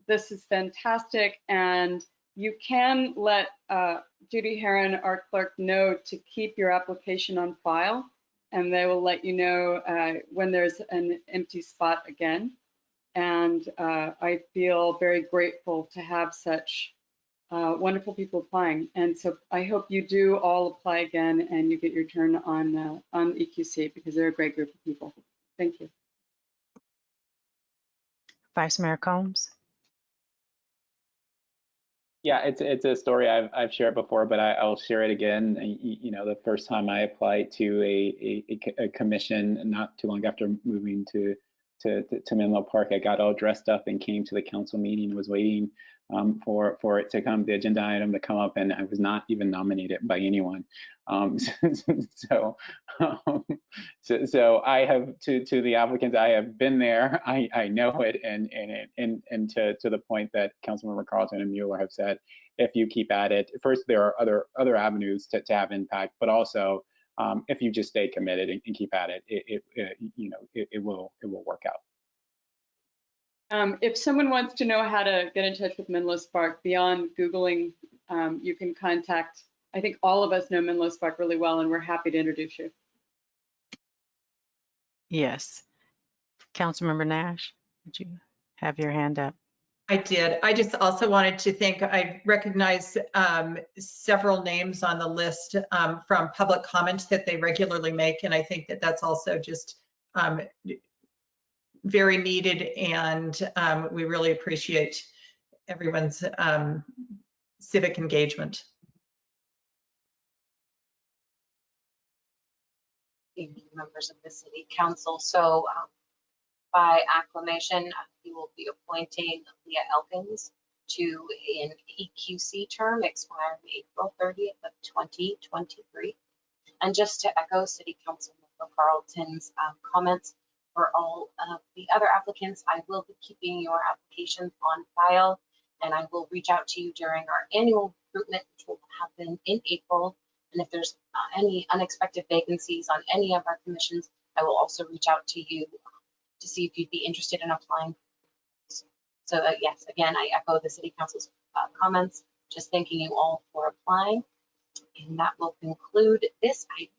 this is fantastic. And you can let Judy Heron, our clerk, know to keep your application on file, and they will let you know when there's an empty spot again. And I feel very grateful to have such wonderful people applying. And so I hope you do all apply again and you get your turn on EQC, because they're a great group of people. Thank you. Vice Mayor Combs. Yeah, it's a story I've shared before, but I'll share it again. You know, the first time I applied to a commission, not too long after moving to Menlo Park, I got all dressed up and came to the council meeting, was waiting for it to come, the agenda item to come up, and I was not even nominated by anyone. So I have to the applicants, I have been there, I know it, and to the point that Councilmember Carlton and Mueller have said, if you keep at it, first there are other avenues to have impact, but also if you just stay committed and keep at it, it will work out. If someone wants to know how to get in touch with Menlo Spark beyond Googling, you can contact, I think all of us know Menlo Spark really well, and we're happy to introduce you. Yes. Councilmember Nash, did you have your hand up? I did. I just also wanted to thank, I recognize several names on the list from public comments that they regularly make. And I think that that's also just very needed. And we really appreciate everyone's civic engagement. Thank you, members of the City Council. So by acclamation, you will be appointing Leah Elkins to an EQC term expiring April 30th of 2023. And just to echo City Council Member Carlton's comments, for all of the other applicants, I will be keeping your applications on file, and I will reach out to you during our annual recruitment, which will happen in April. And if there's any unexpected vacancies on any of our commissions, I will also reach out to you to see if you'd be interested in applying. So yes, again, I echo the City Council's comments, just thanking you all for applying. And that will conclude this item.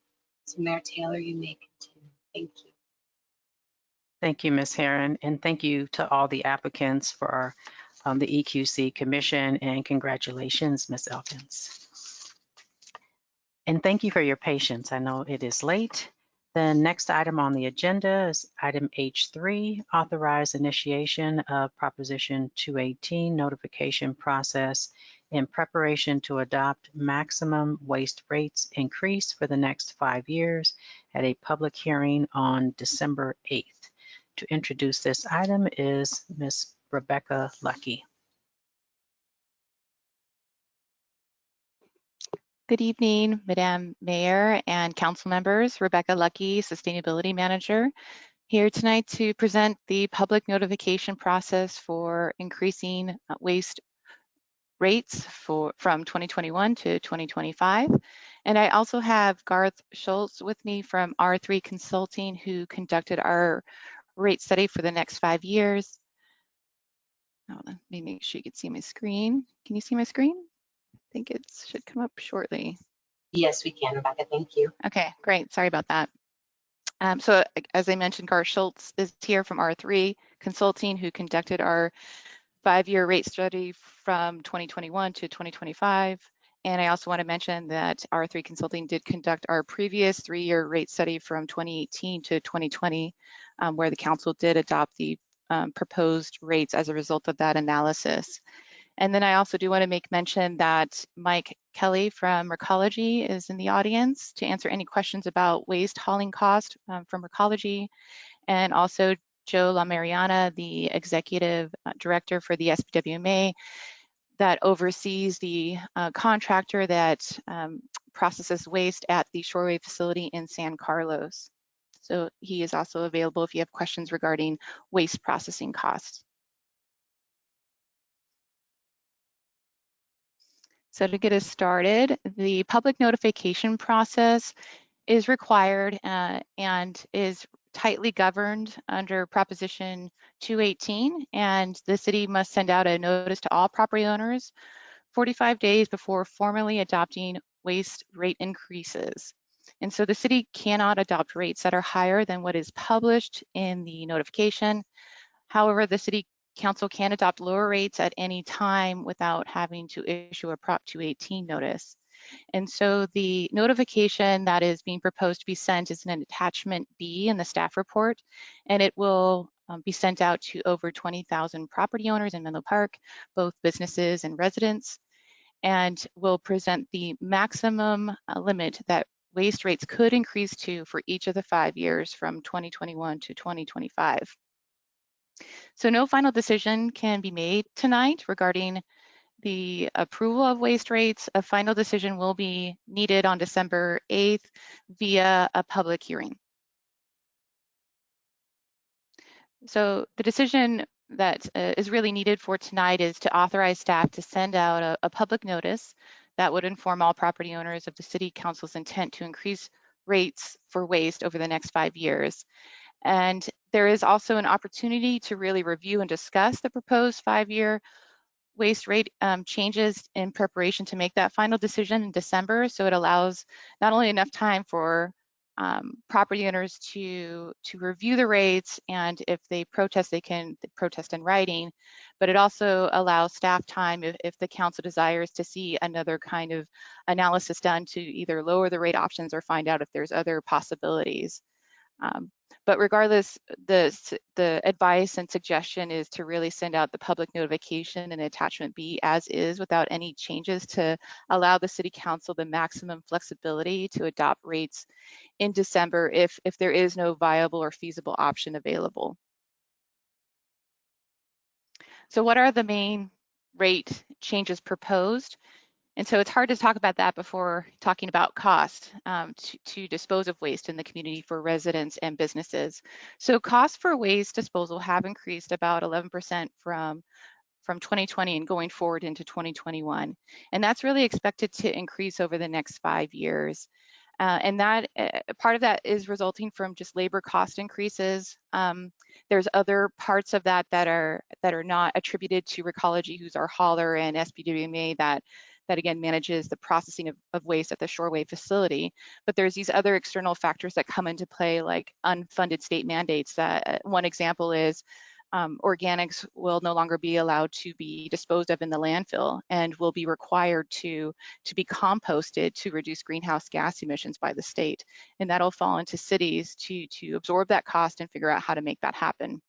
So Mayor Taylor, you may continue. Thank you. Thank you, Ms. Heron, and thank you to all the applicants for the EQC Commission, and congratulations, Ms. Elkins. And thank you for your patience. I know it is late. The next item on the agenda is item H3, authorize initiation of Proposition 218 notification process in preparation to adopt maximum waste rates increase for the next 5 years at a public hearing on December 8th. To introduce this item is Ms. Rebecca Lucky. Good evening, Madam Mayor and council members. Rebecca Lucky, Sustainability Manager, here tonight to present the public notification process for increasing waste rates from 2021 to 2025. And I also have Garth Schultz with me from R3 Consulting, who conducted our rate study for the next 5 years. Oh, let me make sure you can see my screen. Can you see my screen? I think it should come up shortly. Yes, we can, Rebecca. Thank you. Okay, great. Sorry about that. So as I mentioned, Garth Schultz is here from R3 Consulting, who conducted our 5-year rate study from 2021 to 2025. And I also want to mention that R3 Consulting did conduct our previous 3-year rate study from 2018 to 2020, where the council did adopt the proposed rates as a result of that analysis. And then I also do want to make mention that Mike Kelly from Recology is in the audience to answer any questions about waste hauling cost from Recology, and also Joe LaMariana, the Executive Director for the SBWMA, that oversees the contractor that processes waste at the Shoreway facility in San Carlos. So he is also available if you have questions regarding waste processing costs. So to get us started, the public notification process is required and is tightly governed under Proposition 218, and the city must send out a notice to all property owners 45 days before formally adopting waste rate increases. And so the city cannot adopt rates that are higher than what is published in the notification. However, the city council can adopt lower rates at any time without having to issue a Prop 218 notice. And so the notification that is being proposed to be sent is an attachment B in the staff report, and it will be sent out to over 20,000 property owners in Menlo Park, both businesses and residents, and will present the maximum limit that waste rates could increase to for each of the 5 years from 2021 to 2025. So no final decision can be made tonight regarding the approval of waste rates. A final decision will be needed on December 8th via a public hearing. So the decision that is really needed for tonight is to authorize staff to send out a public notice that would inform all property owners of the city council's intent to increase rates for waste over the next 5 years. And there is also an opportunity to really review and discuss the proposed 5-year waste rate changes in preparation to make that final decision in December. So it allows not only enough time for property owners to review the rates, and if they protest, they can protest in writing, but it also allows staff time if the council desires to see another kind of analysis done to either lower the rate options or find out if there's other possibilities. But regardless, the advice and suggestion is to really send out the public notification and attachment B as is without any changes to allow the city council the maximum flexibility to adopt rates in December if there is no viable or feasible option available. So what are the main rate changes proposed? And so it's hard to talk about that before talking about cost to dispose of waste in the community for residents and businesses. So costs for waste disposal have increased about 11% from 2020 and going forward into 2021. And that's really expected to increase over the next 5 years. And that part of that is resulting from just labor cost increases. There's other parts of that that are not attributed to Recology, who's our hauler, and SBWMA that again manages the processing of waste at the Shoreway facility. But there's these other external factors that come into play, like unfunded state mandates. That one example is organics will no longer be allowed to be disposed of in the landfill and will be required to be composted to reduce greenhouse gas emissions by the state. And that'll fall into cities to absorb that cost and figure out how to make that happen.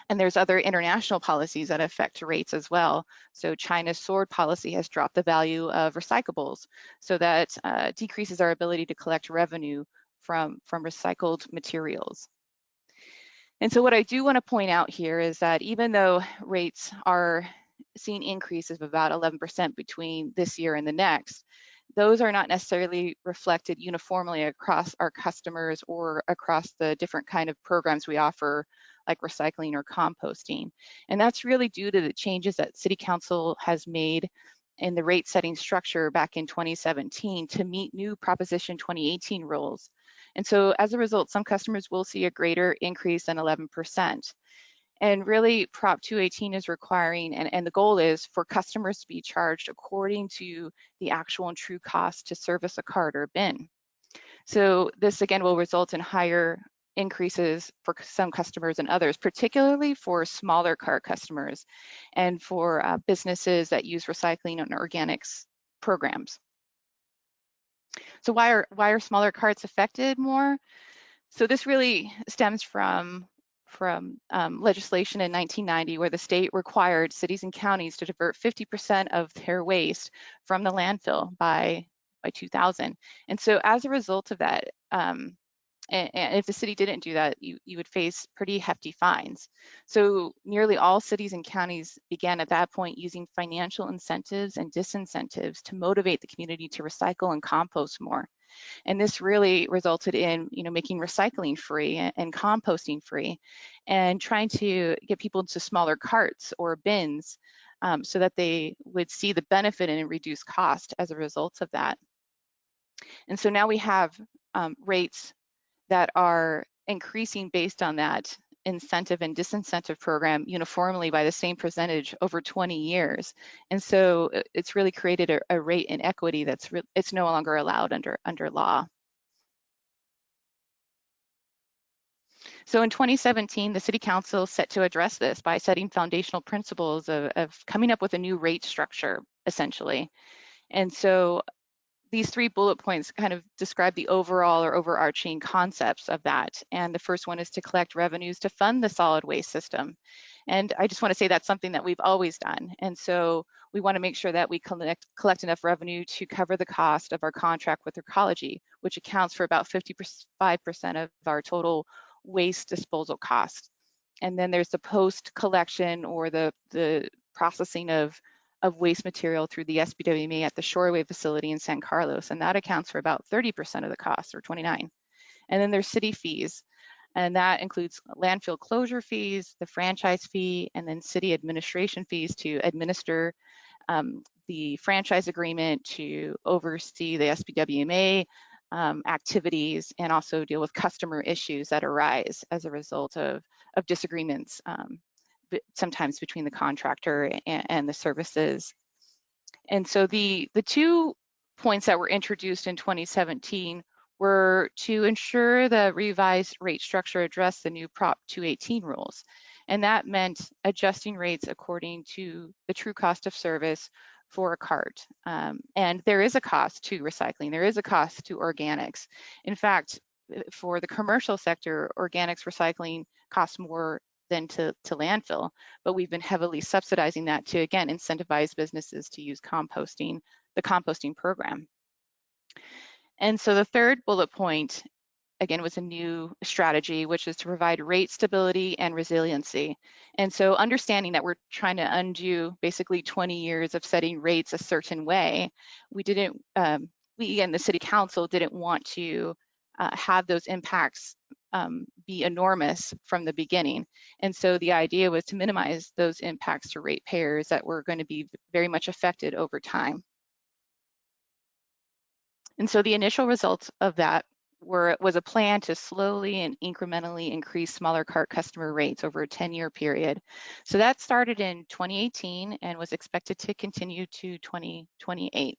And there's other international policies that affect rates as well. So China's sword policy has dropped the value of recyclables, so that decreases our ability to collect revenue from recycled materials. And so what I do want to point out here is that even though rates are seeing increases of about 11% between this year and the next, those are not necessarily reflected uniformly across our customers or across the different kind of programs we offer, like recycling or composting. And that's really due to the changes that City Council has made in the rate setting structure back in 2017 to meet new Proposition 2018 rules. And so as a result, some customers will see a greater increase than 11%. And really, Prop 218 is requiring, and the goal is for customers to be charged according to the actual and true cost to service a cart or bin. So this again will result in higher increases for some customers and others, particularly for smaller cart customers and for businesses that use recycling and organics programs. So why are smaller carts affected more? So this really stems from legislation in 1990, where the state required cities and counties to divert 50% of their waste from the landfill by 2000. And so as a result of that, and if the city didn't do that, you would face pretty hefty fines. So nearly all cities and counties began at that point using financial incentives and disincentives to motivate the community to recycle and compost more. And this really resulted in, making recycling free and composting free, and trying to get people into smaller carts or bins so that they would see the benefit and reduce cost as a result of that. And so now we have rates that are increasing based on that incentive and disincentive program uniformly by the same percentage over 20 years. And so it's really created a rate inequity it's no longer allowed under law. So in 2017, the City Council set to address this by setting foundational principles of coming up with a new rate structure, essentially. And so these 3 bullet points kind of describe the overall or overarching concepts of that. And the first one is to collect revenues to fund the solid waste system. And I just want to say that's something that we've always done. And so we want to make sure that we collect enough revenue to cover the cost of our contract with Ecology, which accounts for about 55% of our total waste disposal cost. And then there's the post-collection or the processing of waste material through the SBWMA at the Shoreway facility in San Carlos, and that accounts for about 30% of the cost, or 29. And then there's city fees, and that includes landfill closure fees, the franchise fee, and then city administration fees to administer the franchise agreement, to oversee the SBWMA activities, and also deal with customer issues that arise as a result of disagreements sometimes between the contractor and the services. And so the 2 points that were introduced in 2017 were to ensure the revised rate structure addressed the new Prop 218 rules. And that meant adjusting rates according to the true cost of service for a cart. And there is a cost to recycling, there is a cost to organics. In fact, for the commercial sector, organics recycling costs more than to landfill, but we've been heavily subsidizing that to, again, incentivize businesses to use composting, the composting program. And so the third bullet point, again, was a new strategy, which is to provide rate stability and resiliency. And so understanding that we're trying to undo basically 20 years of setting rates a certain way, we and the City Council didn't want to have those impacts be enormous from the beginning. And so the idea was to minimize those impacts to ratepayers that were going to be very much affected over time. And so the initial results of that was a plan to slowly and incrementally increase smaller cart customer rates over a 10-year period. So that started in 2018 and was expected to continue to 2028.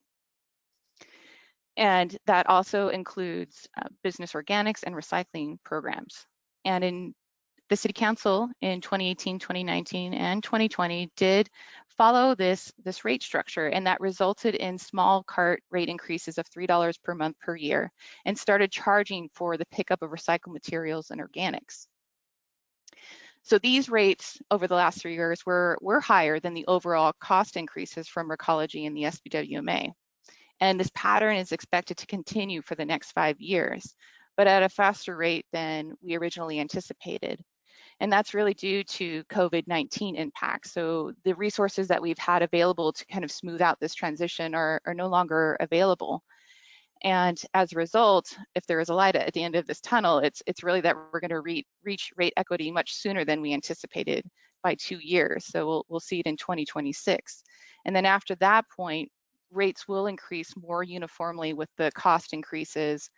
And that also includes business organics and recycling programs. And in the City Council in 2018, 2019, and 2020 did follow this rate structure, and that resulted in small cart rate increases of $3 per month per year, and started charging for the pickup of recycled materials and organics. So these rates over the last 3 years were higher than the overall cost increases from Recology and the SBWMA. And this pattern is expected to continue for the next 5 years, but at a faster rate than we originally anticipated. And that's really due to COVID-19 impacts. So the resources that we've had available to kind of smooth out this transition are no longer available. And as a result, if there is a light at the end of this tunnel, it's really that we're going to reach rate equity much sooner than we anticipated, by 2 years. So we'll see it in 2026. And then after that point, rates will increase more uniformly with the cost increases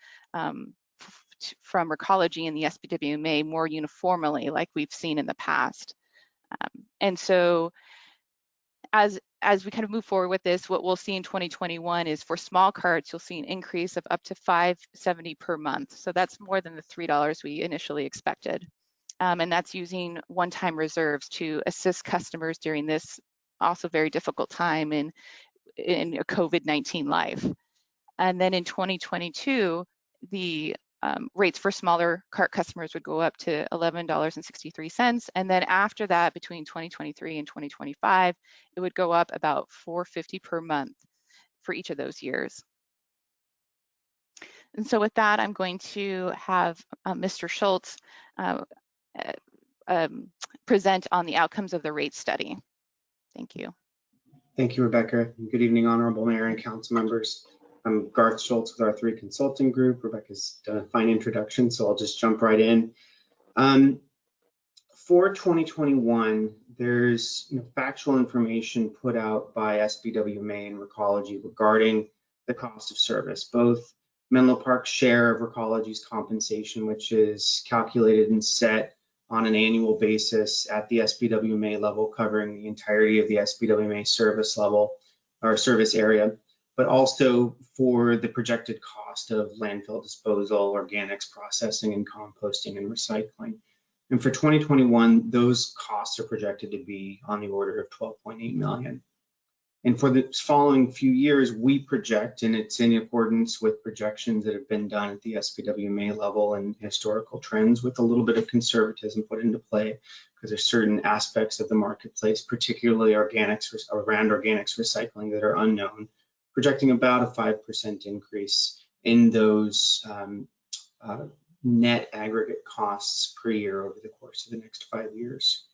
from Recology and the SBWMA more uniformly, like we've seen in the past. And so as we kind of move forward with this, what we'll see in 2021 is for small carts, you'll see an increase of up to $5.70 per month. So that's more than the $3 we initially expected. And that's using one-time reserves to assist customers during this also very difficult time. And in a COVID-19 life. And then in 2022, the rates for smaller cart customers would go up to $11.63. And then after that, between 2023 and 2025, it would go up about $4.50 per month for each of those years. And so with that, I'm going to have Mr. Schultz present on the outcomes of the rate study. Thank you. Thank you, Rebecca. Good evening, Honorable Mayor and Council members. I'm Garth Schultz with R3 Consulting Group. Rebecca's done a fine introduction, so I'll just jump right in. For 2021, there's factual information put out by SBWMA and Recology regarding the cost of service, both Menlo Park's share of Recology's compensation, which is calculated and set on an annual basis at the SBWMA level, covering the entirety of the SBWMA service level or service area, but also for the projected cost of landfill disposal, organics processing, and composting and recycling. And for 2021, those costs are projected to be on the order of $12.8 million. And for the following few years, we project, and it's in accordance with projections that have been done at the SBWMA level and historical trends, with a little bit of conservatism put into play, because there's certain aspects of the marketplace, particularly organics, around organics recycling, that are unknown, projecting about a 5% increase in those net aggregate costs per year over the course of the next 5 years.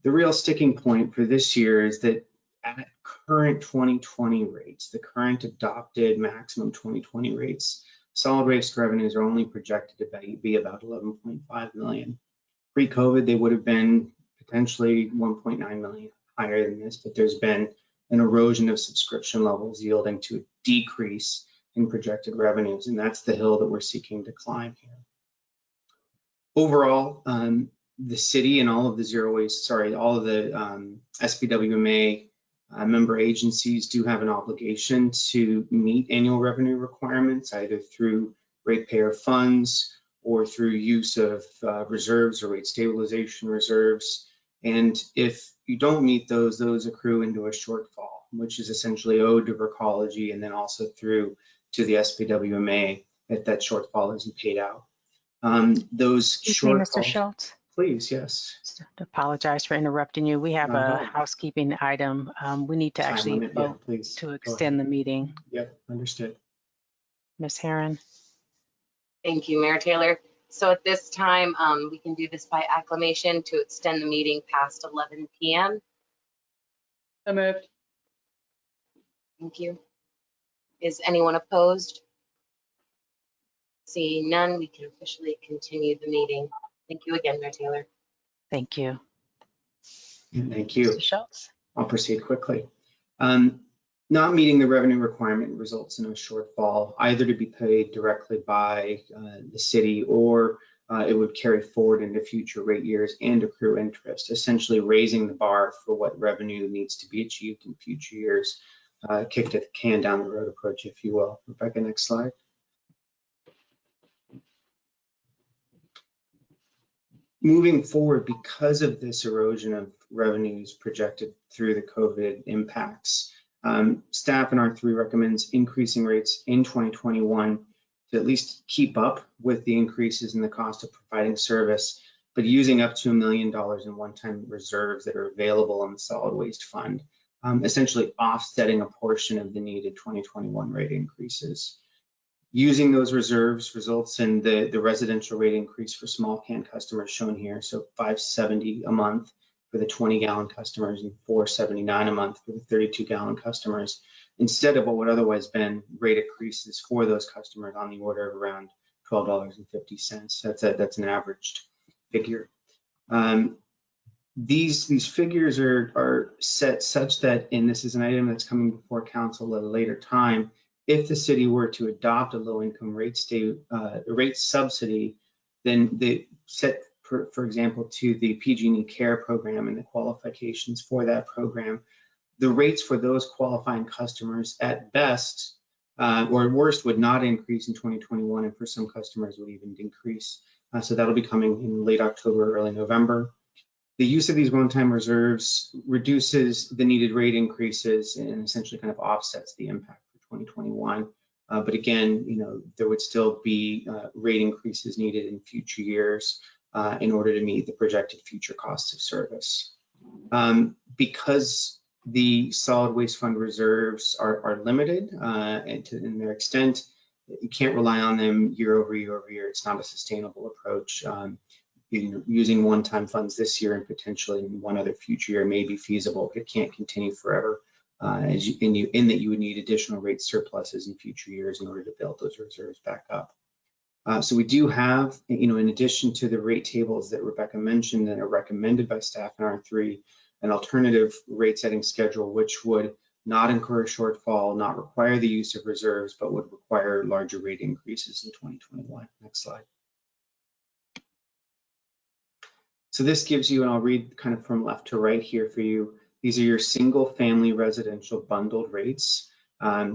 The real sticking point for this year is that at current 2020 rates, the current adopted maximum 2020 rates, solid waste revenues are only projected to be about 11.5 million. Pre-COVID, they would have been potentially 1.9 million higher than this, but there's been an erosion of subscription levels yielding to a decrease in projected revenues, and that's the hill that we're seeking to climb here. Overall, the city and all of the all of the SBWMA member agencies do have an obligation to meet annual revenue requirements, either through ratepayer funds or through use of reserves or rate stabilization reserves. And if you don't meet those accrue into a shortfall, which is essentially owed to Recology and then also through to the SBWMA if that shortfall isn't paid out. Those Excuse me, Mr. shortfalls. Schultz. Please, yes. Just to apologize for interrupting you. We have a housekeeping item. We need to Time actually limit, yeah, vote please. to Go extend the meeting. Yep, understood. Ms. Herron. Thank you, Mayor Taylor. So at this time, we can do this by acclamation to extend the meeting past 11 p.m. So moved. Thank you. Is anyone opposed? Seeing none, we can officially continue the meeting. Thank you again, Mayor Taylor. Thank you. Thank you. Mr. Schultz. I'll proceed quickly. Not meeting the revenue requirement results in a shortfall, either to be paid directly by the city or it would carry forward into future rate years and accrue interest, essentially raising the bar for what revenue needs to be achieved in future years. Kicked at the can down the road approach, if you will. Rebecca, next slide. Moving forward, because of this erosion of revenues projected through the COVID impacts, staff in R3 recommends increasing rates in 2021 to at least keep up with the increases in the cost of providing service, but using up to $1 million in one-time reserves that are available in the solid waste fund, essentially offsetting a portion of the needed 2021 rate increases. Using those reserves results in the residential rate increase for small can customers shown here. So $5.70 a month for the 20-gallon customers and $4.79 a month for the 32-gallon customers, instead of what would otherwise been rate increases for those customers on the order of around $12.50. That's an averaged figure. These figures are set such that, and this is an item that's coming before council at a later time, if the city were to adopt a low-income rate subsidy, then they set, for example, to the PG&E Care program and the qualifications for that program, the rates for those qualifying customers at best or at worst would not increase in 2021, and for some customers would even decrease. So that'll be coming in late October, early November. The use of these one-time reserves reduces the needed rate increases and essentially kind of offsets the impact for 2021. But again, there would still be rate increases needed in future years in order to meet the projected future costs of service. Because the solid waste fund reserves are limited in their extent, you can't rely on them year over year over year. It's not a sustainable approach. Using one-time funds this year and potentially in one other future year may be feasible, but it can't continue forever. In that you would need additional rate surpluses in future years in order to build those reserves back up. So we do have, in addition to the rate tables that Rebecca mentioned that are recommended by staff in R3, an alternative rate setting schedule which would not incur a shortfall, not require the use of reserves, but would require larger rate increases in 2021. Next slide. So this gives you, and I'll read kind of from left to right here for you, these are your single family residential bundled rates.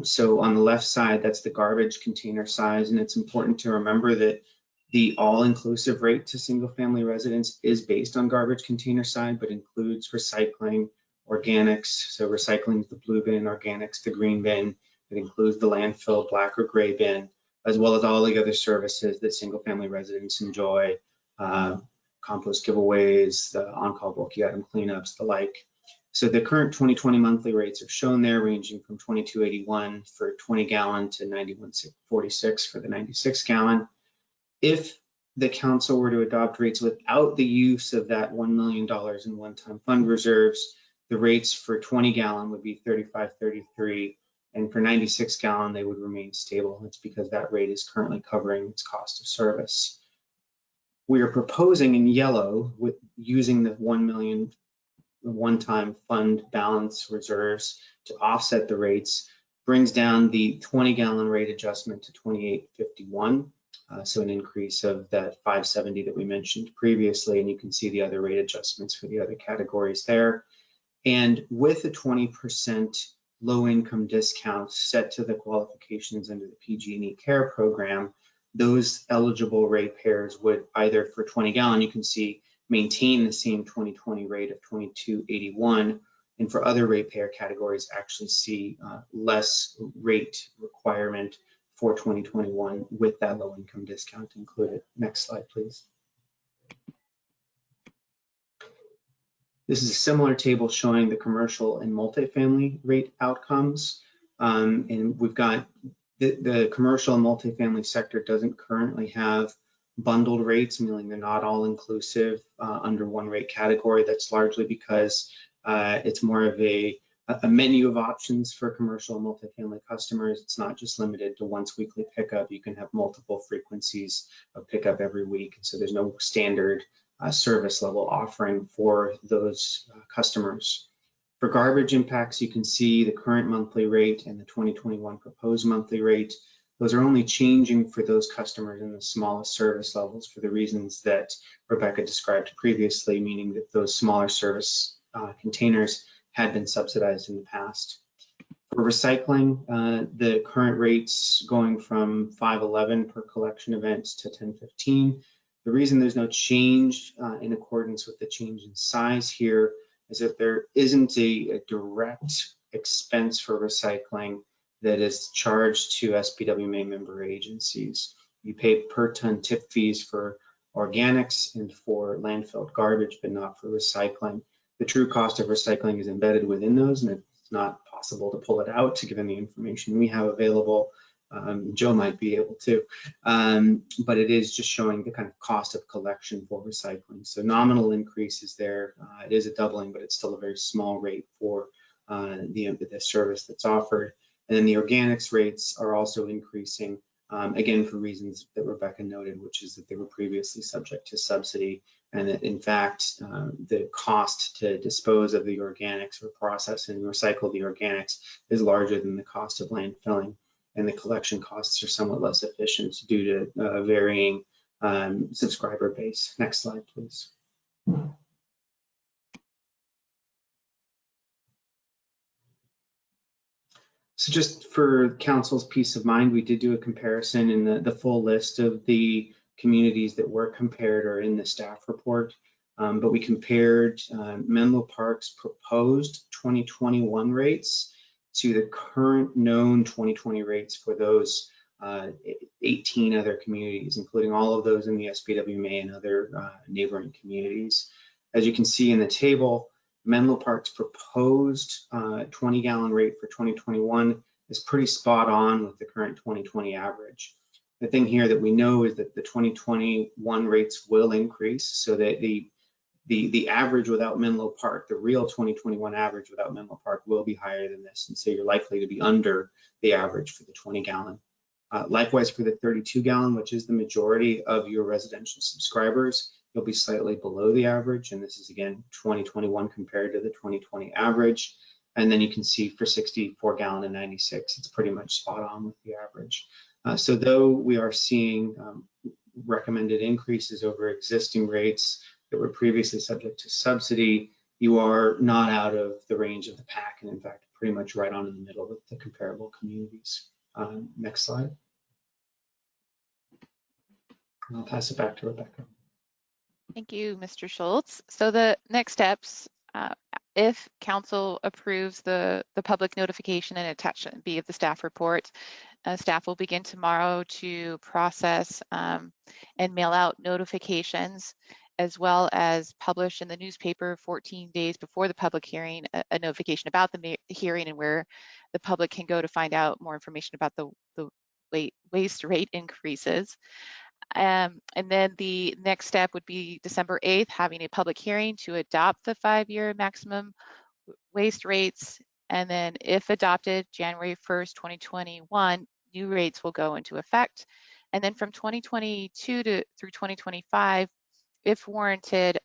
So on the left side, that's the garbage container size, and it's important to remember that the all-inclusive rate to single family residents is based on garbage container side, but includes recycling, organics. So recycling is the blue bin, organics the green bin. It includes the landfill black or gray bin, as well as all the other services that single family residents enjoy, compost giveaways, the on-call bulky item cleanups, the like. So the current 2020 monthly rates are shown there, ranging from $22.81 for 20 gallon to $91.46 for the 96 gallon. If the council were to adopt rates without the use of that $1 million in one-time fund reserves, the rates for 20 gallon would be $35.33, and for 96 gallon, they would remain stable. It's because that rate is currently covering its cost of service. We are proposing in yellow with using the 1 million one-time fund balance reserves to offset the rates, brings down the 20 gallon rate adjustment to $28.51. So an increase of that $5.70 that we mentioned previously, and you can see the other rate adjustments for the other categories there. And with a 20% low income discount set to the qualifications under the PG&E Care program, those eligible rate pairs would either for 20 gallon, you can see, maintain the same 2020 rate of $22.81, and for other ratepayer categories actually see less rate requirement for 2021 with that low income discount included. Next slide, please. This is a similar table showing the commercial and multifamily rate outcomes. And we've got the commercial and multifamily sector doesn't currently have bundled rates, meaning they're not all inclusive under one rate category. That's largely because it's more of a menu of options for commercial and multifamily customers. It's not just limited to once weekly pickup. You can have multiple frequencies of pickup every week. So there's no standard service level offering for those customers. For garbage impacts, you can see the current monthly rate and the 2021 proposed monthly rate. Those are only changing for those customers in the smallest service levels for the reasons that Rebecca described previously, meaning that those smaller service containers had been subsidized in the past. For recycling, the current rates going from $5.11 per collection event to $10.15. The reason there's no change in accordance with the change in size here is that there isn't a direct expense for recycling that is charged to SPWMA member agencies. You pay per ton tip fees for organics and for landfill garbage, but not for recycling. The true cost of recycling is embedded within those, and it's not possible to pull it out given the information we have available. Joe might be able to, but it is just showing the kind of cost of collection for recycling. So nominal increases there. It is a doubling, but it's still a very small rate for the service that's offered. And then the organics rates are also increasing, again, for reasons that Rebecca noted, which is that they were previously subject to subsidy, and that in fact, the cost to dispose of the organics or process and recycle the organics is larger than the cost of landfilling, and the collection costs are somewhat less efficient due to varying subscriber base. Next slide, please. So just for council's peace of mind, we did do a comparison, and the full list of the communities that were compared are in the staff report. But we compared Menlo Park's proposed 2021 rates to the current known 2020 rates for those 18 other communities, including all of those in the SPWMA and other neighboring communities. As you can see in the table, Menlo Park's proposed 20-gallon rate for 2021 is pretty spot on with the current 2020 average. The thing here that we know is that the 2021 rates will increase, so that the average without Menlo Park, the real 2021 average without Menlo Park, will be higher than this, and so you're likely to be under the average for the 20-gallon. Likewise, for the 32-gallon, which is the majority of your residential subscribers, you'll be slightly below the average, and this is again 2021 compared to the 2020 average. And then you can see for 64-gallon and 96, it's pretty much spot on with the average. So though we are seeing recommended increases over existing rates that were previously subject to subsidy, you are not out of the range of the pack, and in fact, pretty much right on in the middle with the comparable communities. Next slide. I'll pass it back to Rebecca. Thank you, Mr. Schultz. So the next steps, if council approves the public notification and attachment B of the staff report, staff will begin tomorrow to process and mail out notifications, as well as publish in the newspaper 14 days before the public hearing a notification about the hearing and where the public can go to find out more information about the waste rate increases. And then the next step would be December 8th, having a public hearing to adopt the 5-year maximum waste rates. And then if adopted, January 1st, 2021, new rates will go into effect. And then from 2022 through 2025, if warranted,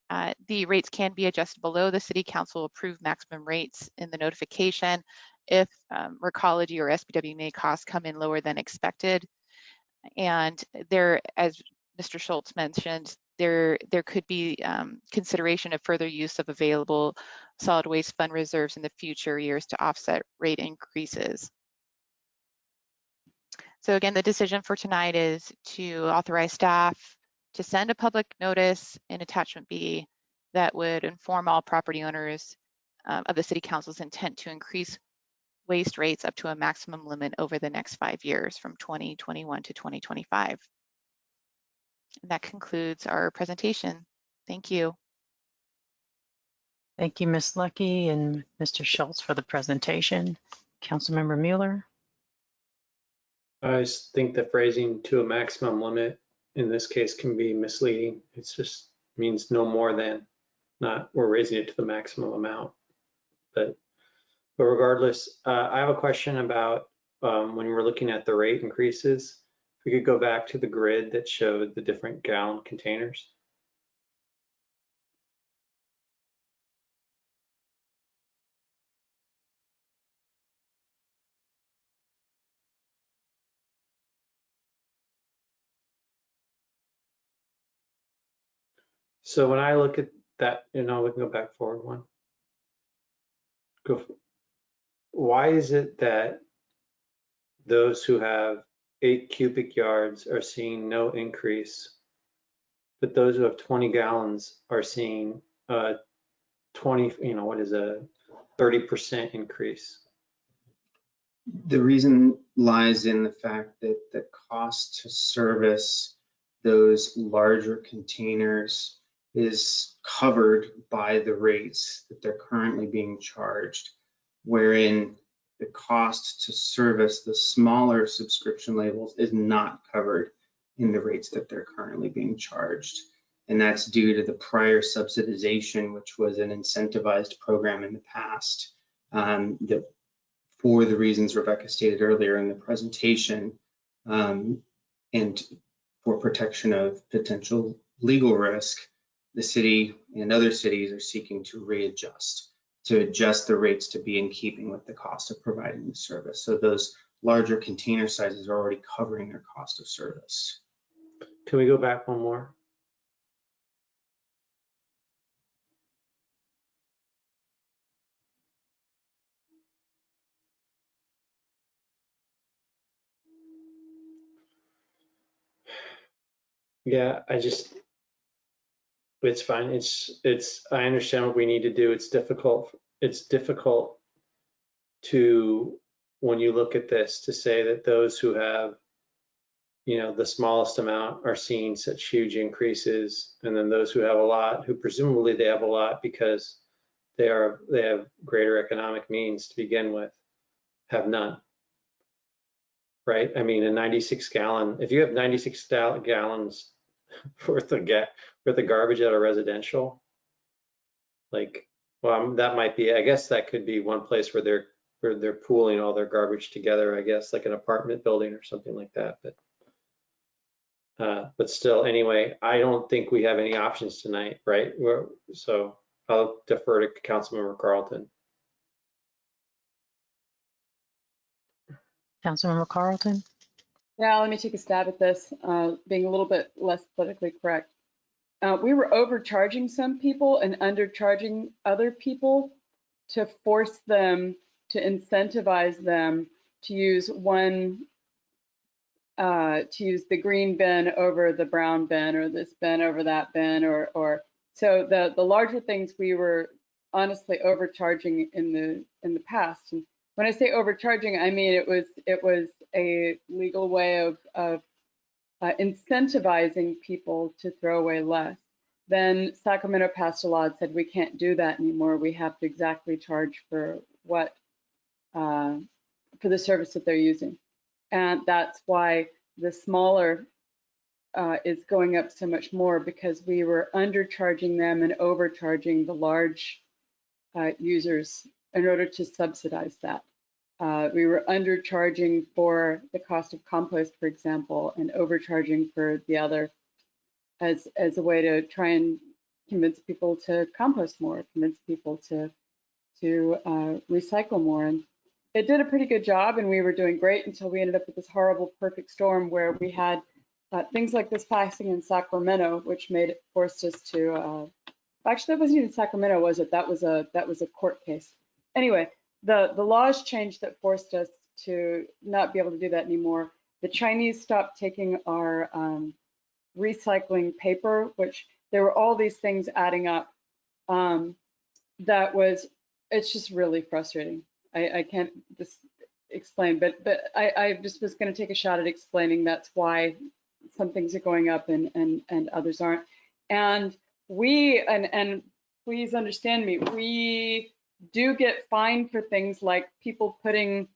the rates can be adjusted below the City Council approved maximum rates in the notification if Recology or SPWMA costs come in lower than expected. And there, as Mr. Schultz mentioned, there could be consideration of further use of available solid waste fund reserves in the future years to offset rate increases. So again, the decision for tonight is to authorize staff to send a public notice in attachment B that would inform all property owners of the City Council's intent to increase waste rates up to a maximum limit over the next 5 years from 2021 to 2025. And that concludes our presentation. Thank you. Thank you, Ms. Lucky and Mr. Schultz for the presentation. Councilmember Mueller. I just think the phrasing "to a maximum limit" in this case can be misleading. It just means no more than, not we're raising it to the maximum amount. But regardless, I have a question about when we're looking at the rate increases. If we could go back to the grid that showed the different gallon containers. So when I look at that, we can go back forward one. Why is it that those who have 8 cubic yards are seeing no increase, but those who have 20 gallons are seeing 30% increase? The reason lies in the fact that the cost to service those larger containers is covered by the rates that they're currently being charged, wherein the cost to service the smaller subscription labels is not covered in the rates that they're currently being charged. And that's due to the prior subsidization, which was an incentivized program in the past, that for the reasons Rebecca stated earlier in the presentation, and for protection of potential legal risk, the city and other cities are seeking to adjust the rates to be in keeping with the cost of providing the service. So those larger container sizes are already covering their cost of service. Can we go back one more? Yeah, It's fine. I understand what we need to do. It's difficult. It's difficult to, when you look at this, to say that those who have, you know, the smallest amount are seeing such huge increases, and then those who have a lot, who presumably they have a lot because they have greater economic means to begin with, have none. Right? I mean, a 96 gallon, if you have 96 gallons worth of garbage at a residential, like, well, that might be, I guess that could be one place where they're pooling all their garbage together, I guess, like an apartment building or something like that. But still, anyway, I don't think we have any options tonight, right? So I'll defer to Councilmember Carlton. Councilmember Carlton? Yeah, let me take a stab at this, being a little bit less politically correct. We were overcharging some people and undercharging other people to force them, to incentivize them to use to use the green bin over the brown bin, or this bin over that bin, or so the larger things we were honestly overcharging in the past. And when I say overcharging, I mean it was a legal way of incentivizing people to throw away less. Then Sacramento passed a law that said we can't do that anymore. We have to exactly charge for what for the service that they're using. And that's why the smaller is going up so much more, because we were undercharging them and overcharging the large users in order to subsidize that. We were undercharging for the cost of compost, for example, and overcharging for the other as a way to try and convince people to compost more, convince people to recycle more. And it did a pretty good job, and we were doing great until we ended up with this horrible perfect storm where we had things like this passing in Sacramento, which forced us to, actually that wasn't even Sacramento, was it? That was a court case. Anyway, the laws changed that forced us to not be able to do that anymore. The Chinese stopped taking our recycling paper, which there were all these things adding up. It's just really frustrating. I can't just explain, but I just was going to take a shot at explaining that's why some things are going up and others aren't. And please understand me, we do get fined for things like people putting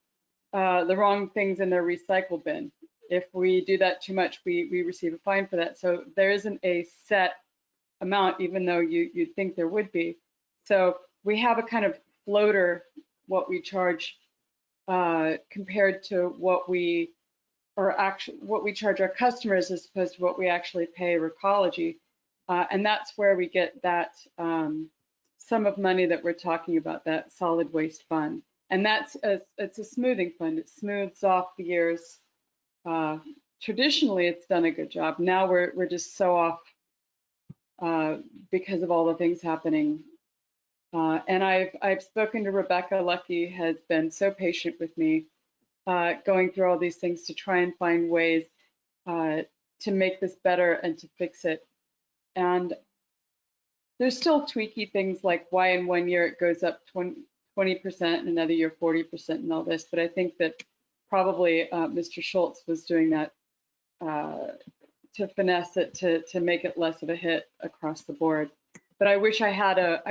the wrong things in their recycle bin. If we do that too much, we receive a fine for that. So there isn't a set amount, even though you'd think there would be. So we have a kind of floater, what we charge compared to what we charge our customers as opposed to what we actually pay Recology. And that's where we get that sum of money that we're talking about, that solid waste fund. And it's a smoothing fund. It smooths off the years. Traditionally, it's done a good job. Now we're just so off because of all the things happening. And I've spoken to Rebecca Lucky, has been so patient with me, going through all these things to try and find ways to make this better and to fix it. And there's still tweaky things like why in one year it goes up 20% and another year 40% and all this. But I think that probably Mr. Schultz was doing that to finesse it to make it less of a hit across the board. But I wish I had a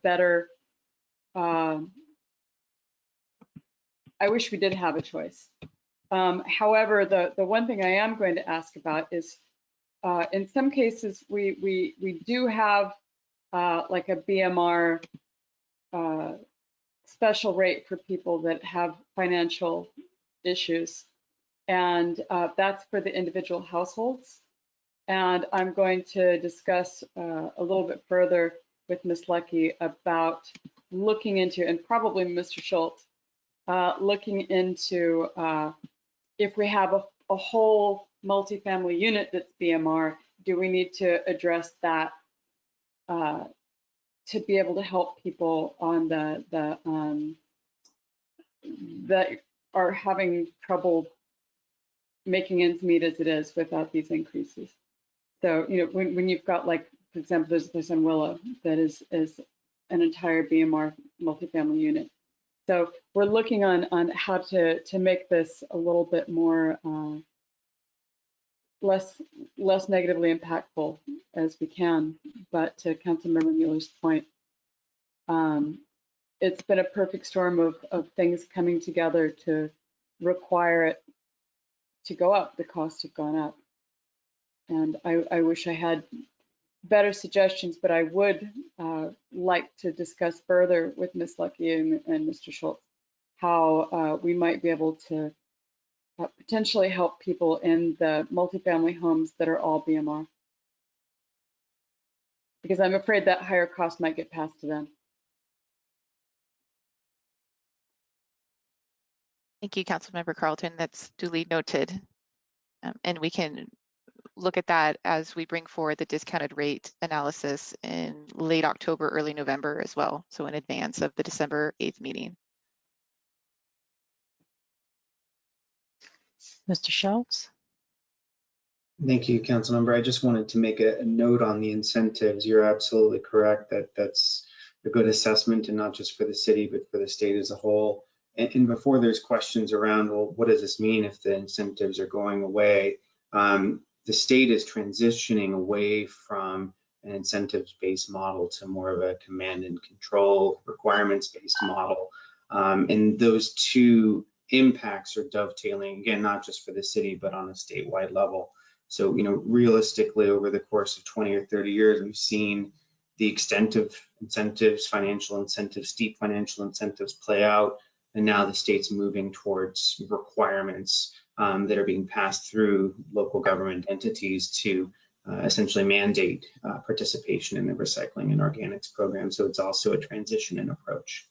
better. I wish we did have a choice. However, the one thing I am going to ask about is, in some cases we do have like a BMR special rate for people that have financial issues, and that's for the individual households. And I'm going to discuss a little bit further with Ms. Lucky about looking into, and probably Mr. Schultz, looking into if we have a whole multifamily unit that's BMR, do we need to address that to be able to help people on that are having trouble making ends meet as it is without these increases. So, you know, when you've got like For example, there's a place on Willow that is an entire BMR multifamily unit. So we're looking on how to make this a little bit more less negatively impactful as we can. But to Councilmember Mueller's point, it's been a perfect storm of things coming together to require it to go up. The costs have gone up. And I wish I had better suggestions, but I would like to discuss further with Ms. Lucky and Mr. Schultz how we might be able to potentially help people in the multifamily homes that are all BMR. Because I'm afraid that higher cost might get passed to them. Thank you, Councilmember Carlton. That's duly noted. And we can look at that as we bring forward the discounted rate analysis in late October, early November as well. So in advance of the December 8th meeting. Mr. Schultz? Thank you, Councilmember. I just wanted to make a note on the incentives. You're absolutely correct that that's a good assessment, and not just for the city, but for the state as a whole. And before there's questions around, well, what does this mean if the incentives are going away? The state is transitioning away from an incentives-based model to more of a command and control requirements-based model. And those two impacts are dovetailing, again, not just for the city, but on a statewide level. So, realistically, over the course of 20 or 30 years, we've seen the extent of incentives, financial incentives, steep financial incentives play out. And now the state's moving towards requirements that are being passed through local government entities to essentially mandate participation in the recycling and organics program. So it's also a transition in approach.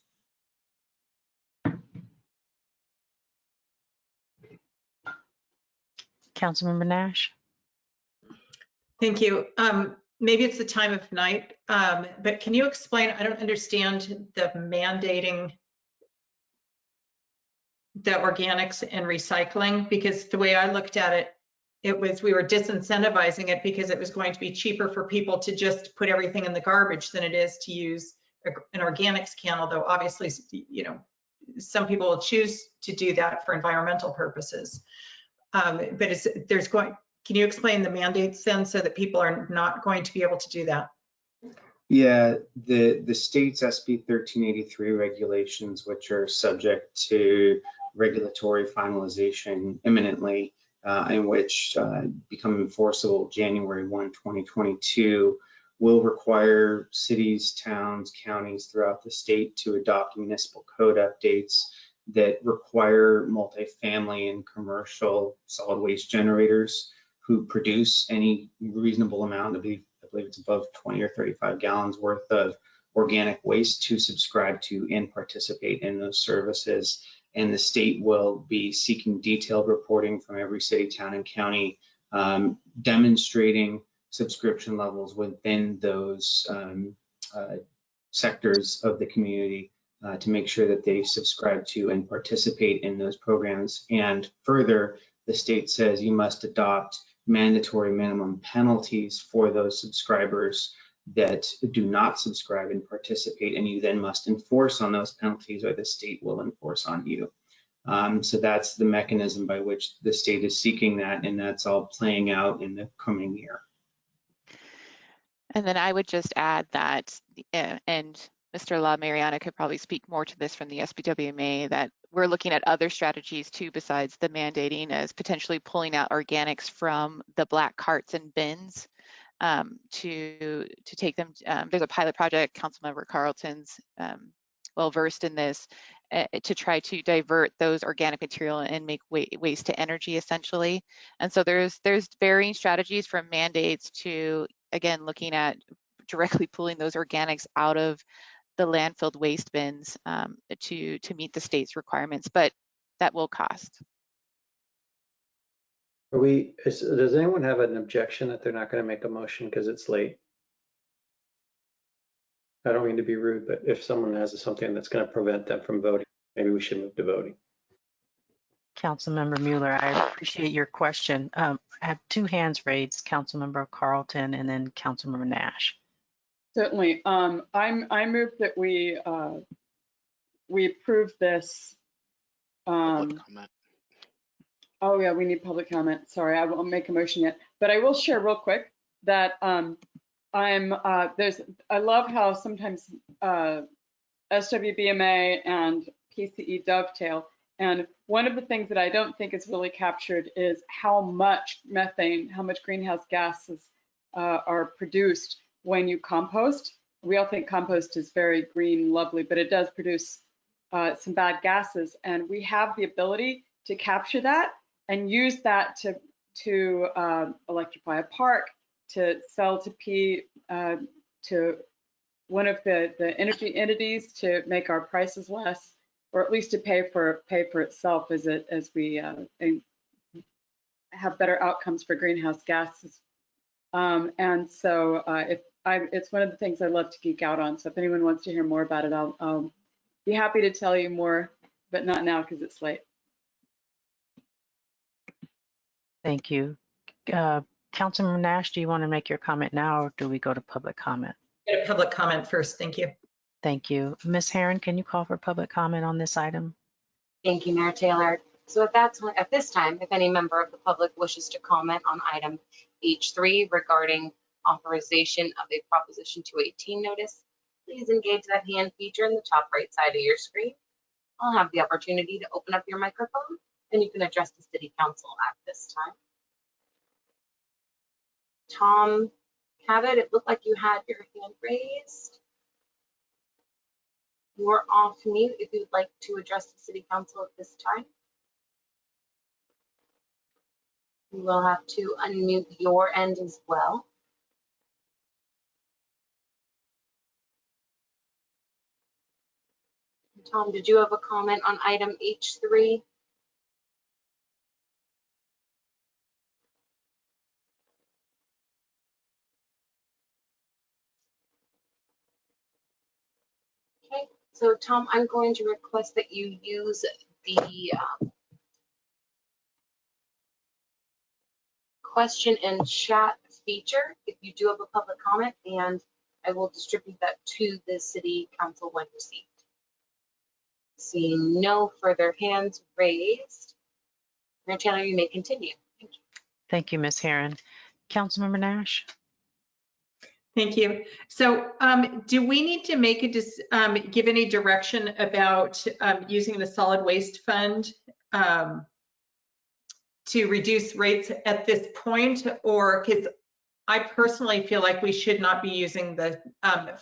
Councilmember Nash? Thank you. Maybe it's the time of night, but can you explain, I don't understand the mandating the organics and recycling, because the way I looked at it, it was we were disincentivizing it because it was going to be cheaper for people to just put everything in the garbage than it is to use an organics can, although obviously, some people will choose to do that for environmental purposes. But can you explain the mandates then so that people are not going to be able to do that? Yeah, the state's SB 1383 regulations, which are subject to regulatory finalization imminently, in which become enforceable January 1, 2022, will require cities, towns, counties throughout the state to adopt municipal code updates that require multifamily and commercial solid waste generators who produce any reasonable amount, I believe it's above 20 or 35 gallons worth of organic waste, to subscribe to and participate in those services. And the state will be seeking detailed reporting from every city, town, and county, demonstrating subscription levels within those sectors of the community to make sure that they subscribe to and participate in those programs. And further, the state says you must adopt mandatory minimum penalties for those subscribers that do not subscribe and participate, and you then must enforce on those penalties, or the state will enforce on you. So that's the mechanism by which the state is seeking that, and that's all playing out in the coming year. And then I would just add that, and Mr. La Mariana could probably speak more to this from the SBWMA, that we're looking at other strategies too besides the mandating, as potentially pulling out organics from the black carts and bins to take them. There's a pilot project, Councilmember Carlton's well versed in this, to try to divert those organic material and make waste to energy essentially. And so there's varying strategies from mandates to, again, looking at directly pulling those organics out of the landfill waste bins to meet the state's requirements, but that will cost. Does anyone have an objection that they're not going to make a motion because it's late? I don't mean to be rude, but if someone has something that's going to prevent them from voting, maybe we should move to voting. Councilmember Mueller, I appreciate your question. I have two hands raised, Councilmember Carlton and then Councilmember Nash. Certainly. I move that we approve this. Public comment. Oh yeah, we need public comment. Sorry, I won't make a motion yet, but I will share real quick that I love how sometimes SWBMA and PCE dovetail. And one of the things that I don't think is really captured is how much methane, how much greenhouse gases are produced when you compost. We all think compost is very green, lovely, but it does produce some bad gases. And we have the ability to capture that and use that to electrify a park, to sell to one of the energy entities to make our prices less, or at least to pay for itself as we have better outcomes for greenhouse gases. And so it's one of the things I love to geek out on. So if anyone wants to hear more about it, I'll be happy to tell you more, but not now because it's late. Thank you. Councilmember Nash, do you want to make your comment now or do we go to public comment? Get a public comment first. Thank you. Thank you. Ms. Herron, can you call for public comment on this item? Thank you, Mayor Taylor. So at this time, if any member of the public wishes to comment on item H3 regarding authorization of a Proposition 218 notice, please engage that hand feature in the top right side of your screen. I'll have the opportunity to open up your microphone and you can address the City Council at this time. Tom Cabot, it looked like you had your hand raised. You're off mute if you'd like to address the City Council at this time. You will have to unmute your end as well. Tom, did you have a comment on item H3? Okay, so Tom, I'm going to request that you use the question and chat feature if you do have a public comment, and I will distribute that to the City Council when received. Seeing no further hands raised, Mayor Taylor, you may continue. Thank you. Thank you, Ms. Herron. Councilmember Nash? Thank you. So do we need to make give any direction about using the solid waste fund to reduce rates at this point? Or because I personally feel like we should not be using the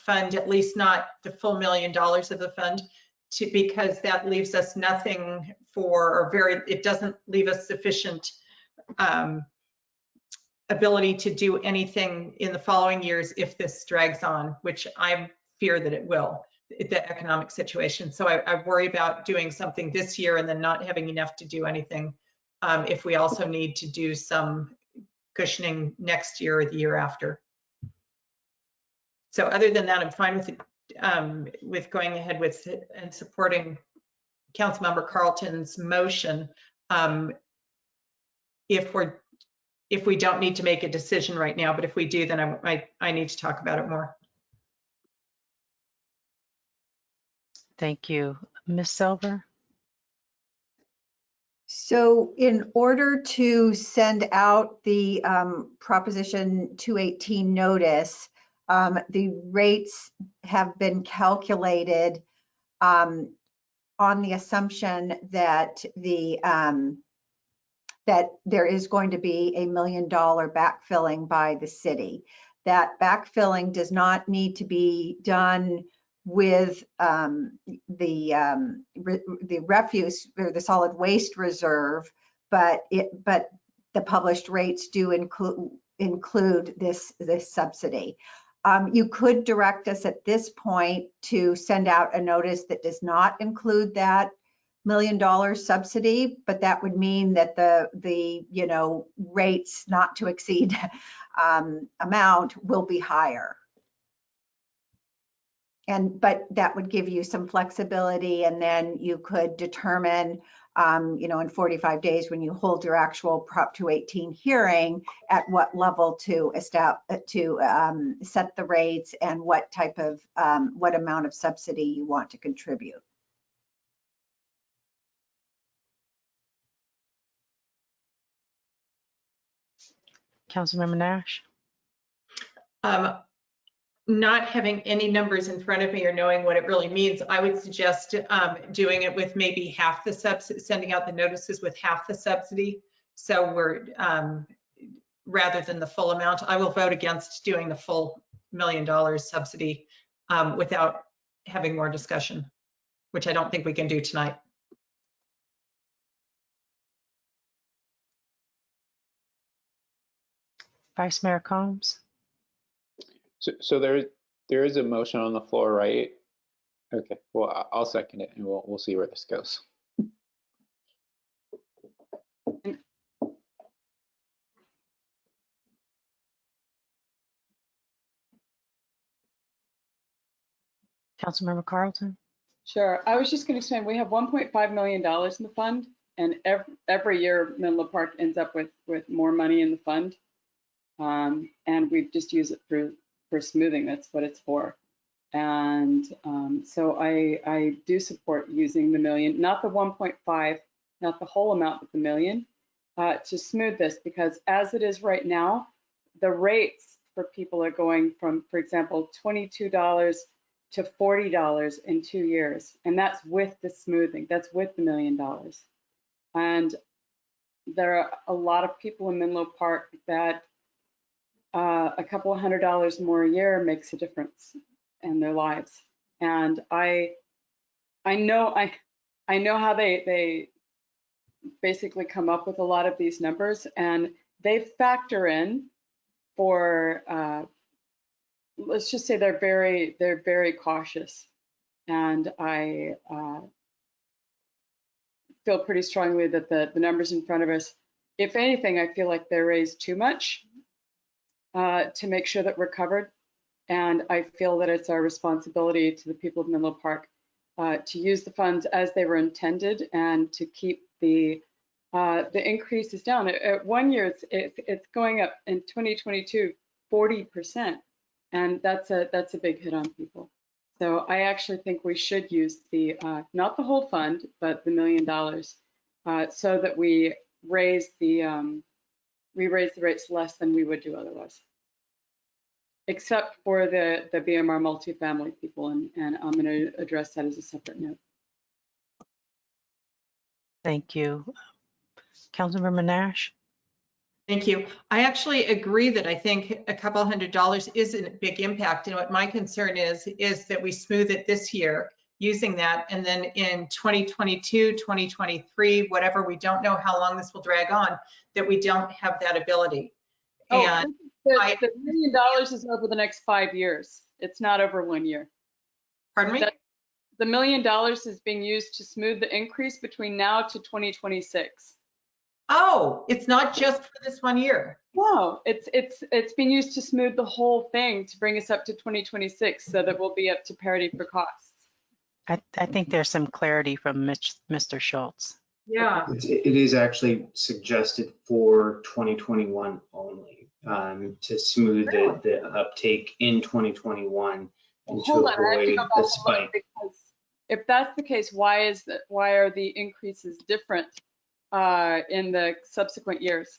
fund, at least not the full $1 million of the fund, because that leaves us nothing for, it doesn't leave us sufficient ability to do anything in the following years if this drags on, which I fear that it will, the economic situation. So I worry about doing something this year and then not having enough to do anything if we also need to do some cushioning next year or the year after. So other than that, I'm fine with going ahead with and supporting Councilmember Carlton's motion if we don't need to make a decision right now, but if we do, then I need to talk about it more. Thank you. Ms. Silver? So in order to send out the Proposition 218 notice, the rates have been calculated on the assumption that that there is going to be $1 million backfilling by the city. That backfilling does not need to be done with the refuse or the solid waste reserve, but the published rates do include this subsidy. You could direct us at this point to send out a notice that does not include that $1 million subsidy, but that would mean that the rates not to exceed amount will be higher. But that would give you some flexibility, and then you could determine, in 45 days when you hold your actual Prop 218 hearing, at what level to set the rates and what type of, what amount of subsidy you want to contribute. Councilmember Nash? Not having any numbers in front of me or knowing what it really means, I would suggest doing it with maybe half the subsidy, sending out the notices with half the subsidy. So we're, rather than the full amount, I will vote against doing the full $1 million subsidy without having more discussion, which I don't think we can do tonight. Vice Mayor Combs? So there is a motion on the floor, right? Okay, well, I'll second it and we'll see where this goes. Councilmember Carlton? Sure. I was just going to explain, we have $1.5 million in the fund, and every year Menlo Park ends up with more money in the fund. And we just use it for smoothing. That's what it's for. And so I do support using the million, not the 1.5, not the whole amount, but the million, to smooth this, because as it is right now, the rates for people are going from, for example, $22 to $40 in 2 years. And that's with the smoothing, that's with the $1 million. And there are a lot of people in Menlo Park that a couple $100 more a year makes a difference in their lives. And I know how they basically come up with a lot of these numbers, and they factor in for let's just say they're very cautious. And I feel pretty strongly that the numbers in front of us, if anything, I feel like they're raised too much to make sure that we're covered. And I feel that it's our responsibility to the people of Menlo Park to use the funds as they were intended and to keep the increases down. At 1 year, it's going up in 2022, 40%. And that's a big hit on people. So I actually think we should use the, not the whole fund, but the $1 million so that we raise the rates less than we would do otherwise. Except for the BMR multifamily people, and I'm going to address that as a separate note. Thank you. Councilmember Nash? Thank you. I actually agree that I think a couple $100 isn't a big impact. And what my concern is that we smooth it this year using that. And then in 2022, 2023, whatever, we don't know how long this will drag on, that we don't have that ability. Oh, and the $1 million is over the next 5 years. It's not over 1 year. Pardon me? The $1 million is being used to smooth the increase between now to 2026. Oh, it's not just for this 1 year. No, it's being used to smooth the whole thing to bring us up to 2026 so that we'll be up to parity for costs. I think there's some clarity from Mr. Schultz. Yeah. It is actually suggested for 2021 only, to smooth the uptake in 2021 and to avoid the spike. Because if that's the case, why are the increases different in the subsequent years?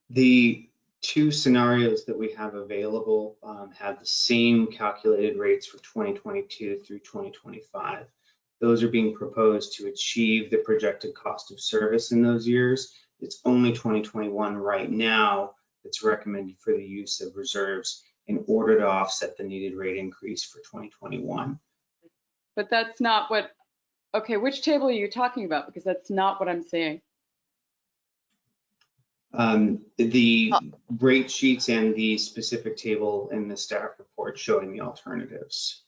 The two scenarios that we have available have the same calculated rates for 2022 through 2025. Those are being proposed to achieve the projected cost of service in those years. It's only 2021 right now that's recommended for the use of reserves in order to offset the needed rate increase for 2021. But that's not what, okay, which table are you talking about? Because that's not what I'm saying. The rate sheets and the specific table in the staff report showing the alternatives.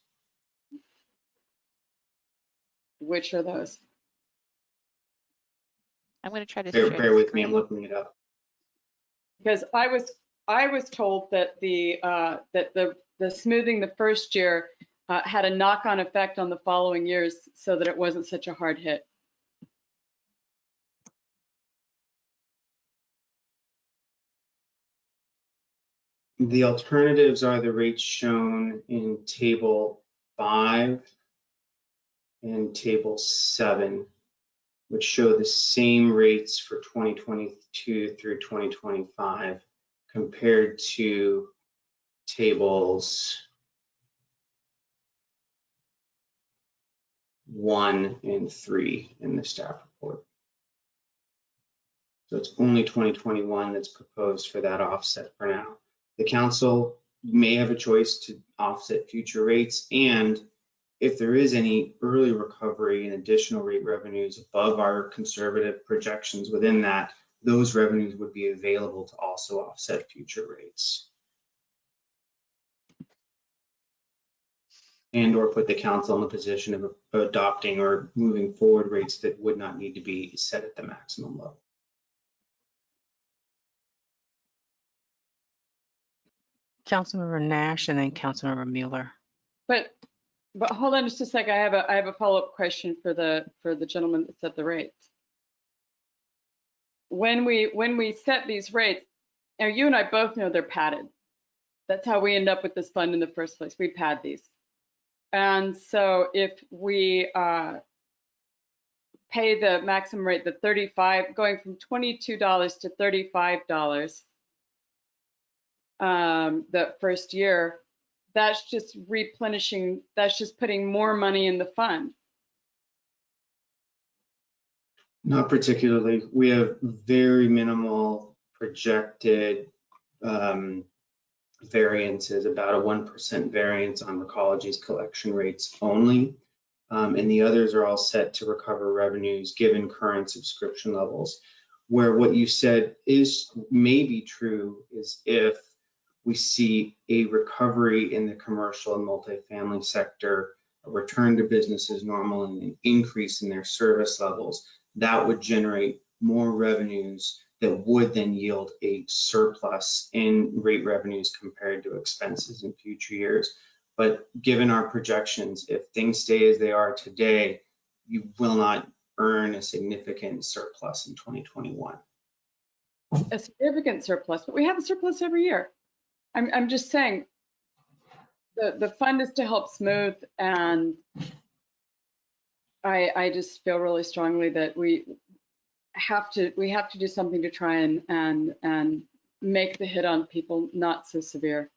Which are those? I'm going to try to bear with me. I'm looking it up. Because I was told that the smoothing the first year had a knock-on effect on the following years so that it wasn't such a hard hit. The alternatives are the rates shown in Table 5 and Table 7, which show the same rates for 2022 through 2025 compared to Tables 1 and 3 in the staff report. So it's only 2021 that's proposed for that offset for now. The council may have a choice to offset future rates, and if there is any early recovery and additional rate revenues above our conservative projections within that, those revenues would be available to also offset future rates. And or put the council in the position of adopting or moving forward rates that would not need to be set at the maximum level. Councilmember Nash and then Councilmember Mueller. But hold on just a second. I have a follow-up question for the gentleman that set the rates. When we set these rates, and you and I both know they're padded. That's how we end up with this fund in the first place. We pad these. And so if we pay the maximum rate, the 35, going from $22 to $35 the first year, that's just replenishing, that's just putting more money in the fund. Not particularly. We have very minimal projected variances, about a 1% variance on Recology's collection rates only. And the others are all set to recover revenues given current subscription levels. Where what you said may be true is if we see a recovery in the commercial and multifamily sector, a return to business as normal, and an increase in their service levels, that would generate more revenues that would then yield a surplus in rate revenues compared to expenses in future years. But given our projections, if things stay as they are today, you will not earn a significant surplus in 2021. A significant surplus, but we have a surplus every year. I'm just saying the fund is to help smooth, and I just feel really strongly that we have to do something to try and make the hit on people not so severe.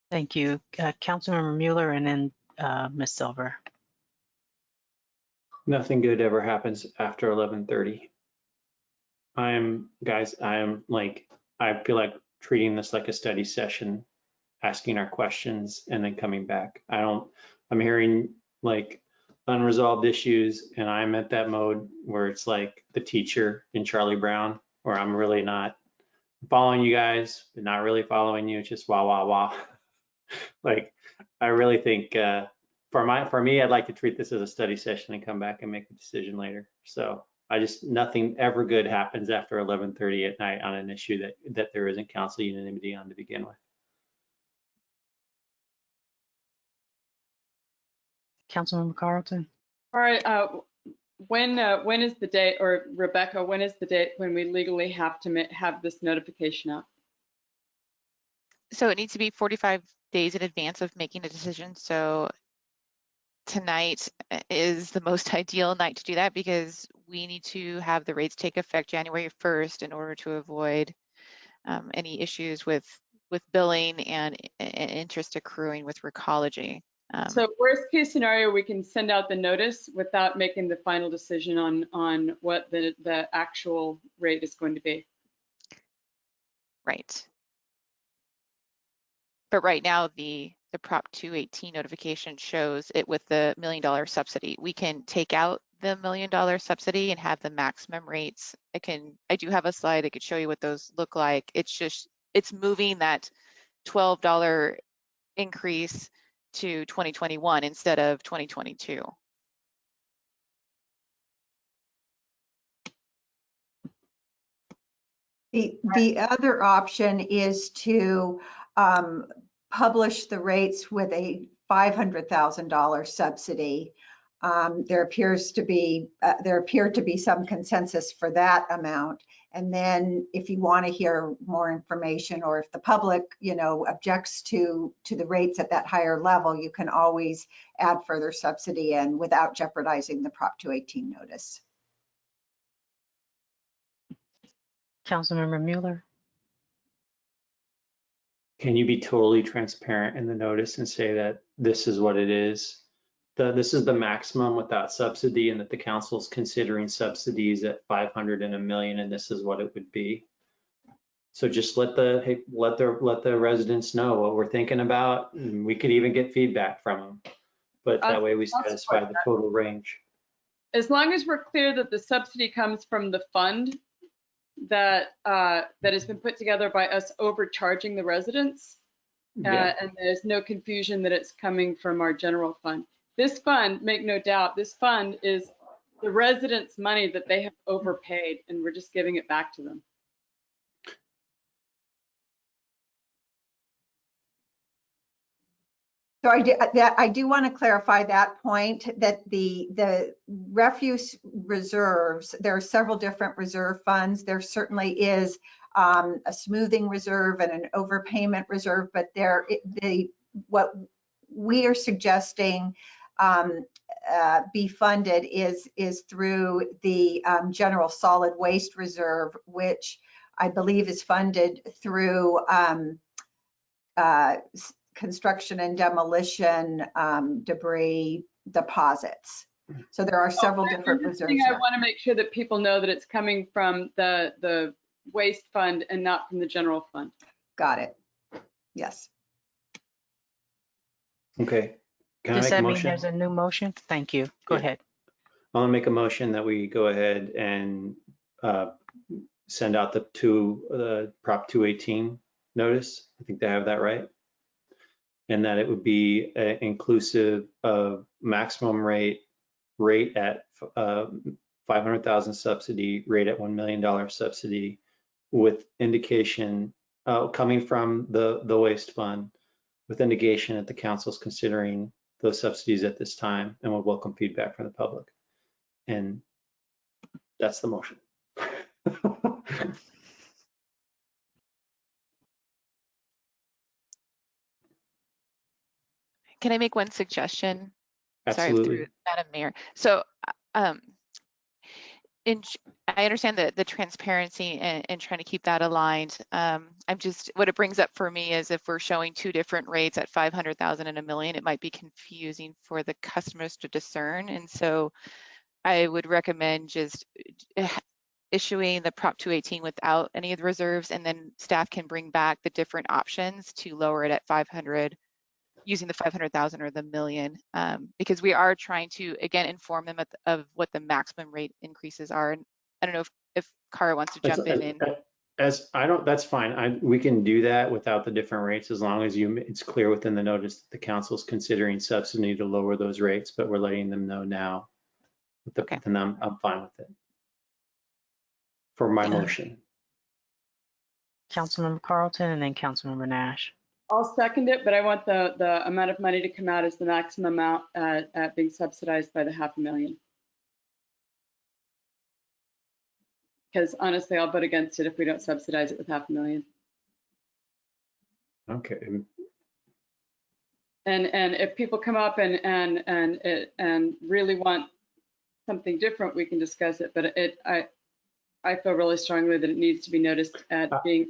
Thank you. Councilmember Mueller and then Ms. Silver. Nothing good ever happens after 11:30. I feel like treating this like a study session, asking our questions and then coming back. I'm hearing like unresolved issues, and I'm at that mode where it's like the teacher in Charlie Brown, where I'm really not following you guys, but not really following you, just wah, wah, wah. Like, I really think for me, I'd like to treat this as a study session and come back and make a decision later. So nothing ever good happens after 11:30 at night on an issue that there isn't council unanimity on to begin with. Councilmember Carlton. All right. When is the date, or Rebecca, when is the date when we legally have to have this notification out? So it needs to be 45 days in advance of making a decision. So tonight is the most ideal night to do that, because we need to have the rates take effect January 1st in order to avoid any issues with billing and interest accruing with Recology. So worst case scenario, we can send out the notice without making the final decision on what the actual rate is going to be. Right. But right now, the Prop 218 notification shows it with the $1 million subsidy. We can take out the $1 million subsidy and have the maximum rates. I do have a slide I could show you what those look like. It's moving that $12 increase to 2021 instead of 2022. The other option is to publish the rates with a $500,000 subsidy. There appeared to be some consensus for that amount. And then if you want to hear more information, or if the public, objects to the rates at that higher level, you can always add further subsidy in without jeopardizing the Prop 218 notice. Councilmember Mueller. Can you be totally transparent in the notice and say that this is what it is? This is the maximum without subsidy, and that the council's considering subsidies at 500 and $1 million, and this is what it would be. So just let the residents know what we're thinking about, and we could even get feedback from them. But that way we satisfy the total range. As long as we're clear that the subsidy comes from the fund that has been put together by us overcharging the residents, and there's no confusion that it's coming from our general fund. This fund, make no doubt, this fund is the residents' money that they have overpaid, and we're just giving it back to them. So I do want to clarify that point, that the refuse reserves, there are several different reserve funds. There certainly is a smoothing reserve and an overpayment reserve, but what we are suggesting be funded is through the general solid waste reserve, which I believe is funded through construction and demolition debris deposits. So there are several different reserves. I want to make sure that people know that it's coming from the waste fund and not from the general fund. Got it. Yes. Okay. Does that mean there's a new motion? Thank you. Go ahead. I want to make a motion that we go ahead and send out the Prop 218 notice. I think they have that right. And that it would be inclusive of maximum rate at 500,000 subsidy, rate at $1 million subsidy, with indication coming from the waste fund, with indication that the council's considering those subsidies at this time, and will welcome feedback from the public. And that's the motion. Can I make one suggestion? Absolutely. Sorry, through Madam Mayor. So I understand the transparency and trying to keep that aligned. What it brings up for me is if we're showing two different rates at 500,000 and $1 million, it might be confusing for the customers to discern. And so I would recommend just issuing the Prop 218 without any of the reserves, and then staff can bring back the different options to lower it at 500, using the 500,000 or the $1 million, because we are trying to, again, inform them of what the maximum rate increases are. And I don't know if Kara wants to jump in. That's fine. We can do that without the different rates, as long as it's clear within the notice that the council's considering subsidy to lower those rates, but we're letting them know now. And I'm fine with it for my motion. Councilmember Carlton and then Councilmember Nash. I'll second it, but I want the amount of money to come out as the maximum amount at being subsidized by the $500,000. Because honestly, I'll vote against it if we don't subsidize it with $500,000. Okay. And if people come up and really want something different, we can discuss it. But I feel really strongly that it needs to be noticed at being.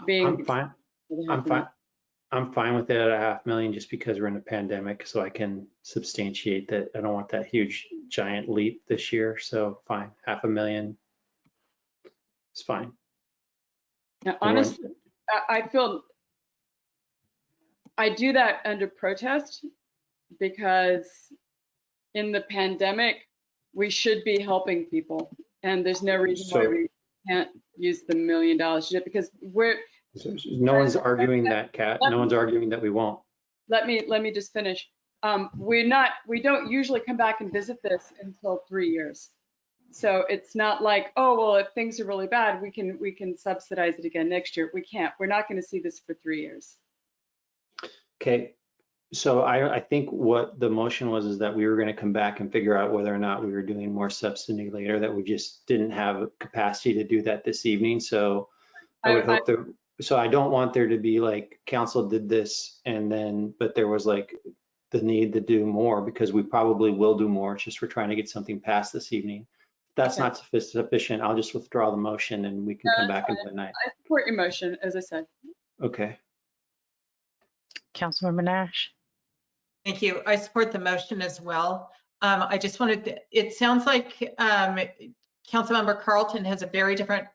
I'm fine. I'm fine with it at $500,000, just because we're in a pandemic, so I can substantiate that I don't want that huge giant leap this year. So fine, $500,000 is fine. Now, honestly, I feel I do that under protest, because in the pandemic, we should be helping people, and there's no reason why we can't use the $1 million, because we're. No one's arguing that, Kat. No one's arguing that we won't. Let me just finish. We don't usually come back and visit this until 3 years. So it's not like, oh, well, if things are really bad, we can subsidize it again next year. We can't. We're not going to see this for 3 years. Okay, so I think what the motion was is that we were going to come back and figure out whether or not we were doing more subsidy later, that we just didn't have capacity to do that this evening. So I would hope that, so I don't want there to be like council did this and then, but there was like the need to do more, because we probably will do more. It's just we're trying to get something passed this evening. If that's not sufficient, I'll just withdraw the motion and we can come back another night. I support your motion, as I said. Okay. Councilmember Nash. Thank you. I support the motion as well. I just wanted to, it sounds like Councilmember Carlton has a very different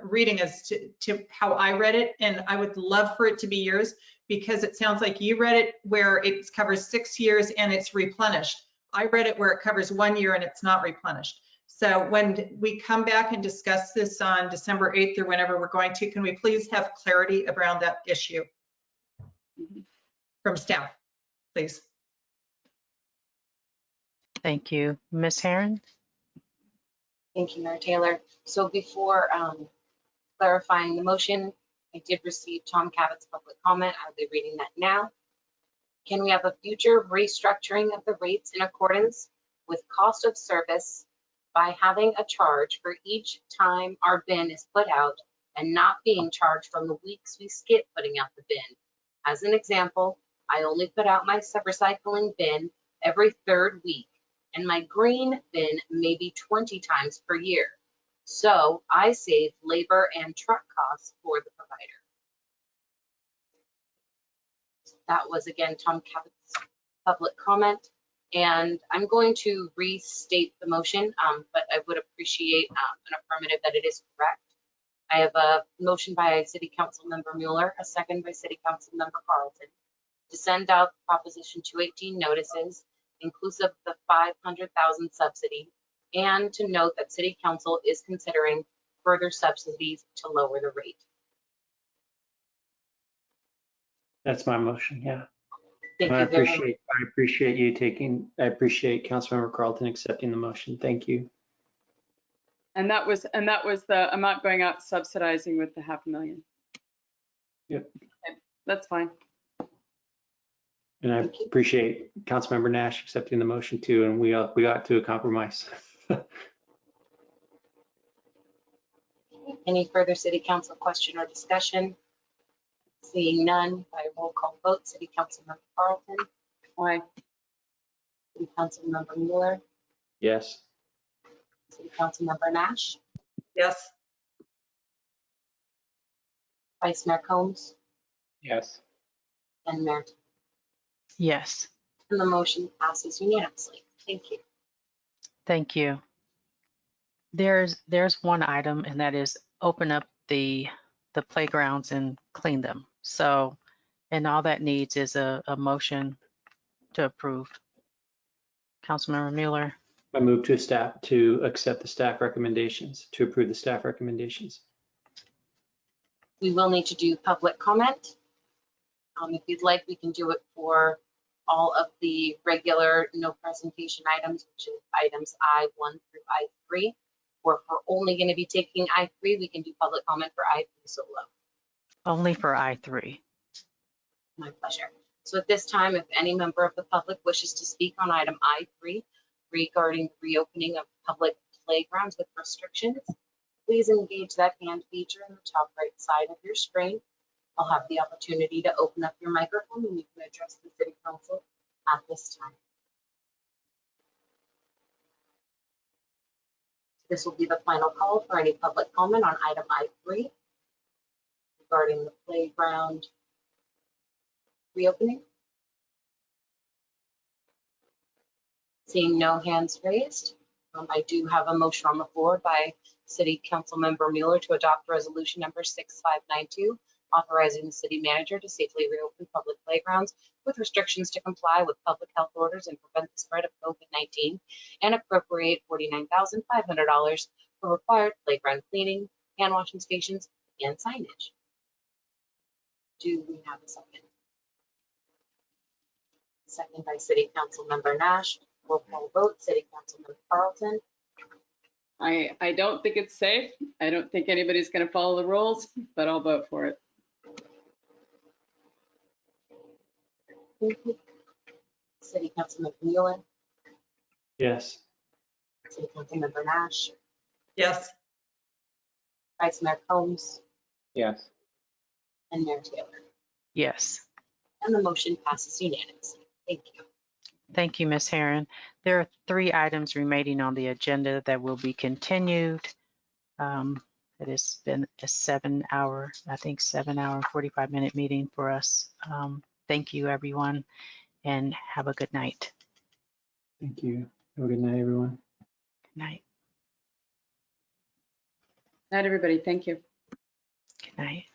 reading as to how I read it, and I would love for it to be yours, because it sounds like you read it where it covers 6 years and it's replenished. I read it where it covers 1 year and it's not replenished. So when we come back and discuss this on December 8th or whenever we're going to, can we please have clarity around that issue from staff, please? Thank you. Ms. Herron? Thank you, Mayor Taylor. So before clarifying the motion, I did receive Tom Cabot's public comment. I'll be reading that now. Can we have a future restructuring of the rates in accordance with cost of service by having a charge for each time our bin is put out and not being charged from the weeks we skip putting out the bin? As an example, I only put out my recycling bin every 3rd week, and my green bin maybe 20 times per year. So I save labor and truck costs for the provider. That was again Tom Cabot's public comment, and I'm going to restate the motion, but I would appreciate an affirmative that it is correct. I have a motion by City Council Member Mueller, a second by City Council Member Carlton, to send out Proposition 218 notices, inclusive of the 500,000 subsidy, and to note that City Council is considering further subsidies to lower the rate. That's my motion, yeah. Thank I you very much. I appreciate Councilmember Carlton accepting the motion. Thank you. And that was the amount going out subsidizing with the $500,000. Yep. Okay, that's fine. And I appreciate Councilmember Nash accepting the motion too, and we got to a compromise. Any further City Council question or discussion? Seeing none, by roll call vote, City Council Member Carlton. Aye. City Council Member Mueller. Yes. City Council Member Nash. Yes. Vice Mayor Combs. Yes. And Mayor. Yes. And the motion passes unanimously. Thank you. Thank you. There's one item, and that is open up the playgrounds and clean them. So, and all that needs is a motion to approve. Councilmember Mueller. I move to accept the staff recommendations, to approve the staff recommendations. We will need to do public comment. If you'd like, we can do it for all of the regular no presentation items, which is items I1 through I3. Or if we're only going to be taking I3, we can do public comment for I3 solo. Only for I3. My pleasure. So at this time, if any member of the public wishes to speak on item I3 regarding the reopening of public playgrounds with restrictions, please engage that hand feature in the top right side of your screen. I'll have the opportunity to open up your microphone and you can address the City Council at this time. This will be the final call for any public comment on item I3 regarding the playground reopening. Seeing no hands raised, I do have a motion on the floor by City Council Member Mueller to adopt resolution number 6592, authorizing the city manager to safely reopen public playgrounds with restrictions to comply with public health orders and prevent the spread of COVID-19, and appropriate $49,500 for required playground cleaning, hand washing stations, and signage. Do we have a second? Second by City Council Member Nash. Roll call vote, City Council Member Carlton. I don't think it's safe. I don't think anybody's going to follow the rules, but I'll vote for it. City Councilmember Mueller, Yes. City Councilmember Nash, Yes. Vice Mayor Combs, Yes. and Mayor Taylor. Yes. And the motion passes unanimously. Thank you. Thank you, Ms. Herron. There are 3 items remaining on the agenda that will be continued. It has been a 7-hour, I think 7-hour, 45-minute meeting for us. Thank you, everyone, and have a good night. Thank you. Have a good night, everyone. Good night. Night, everybody. Thank you. Good night.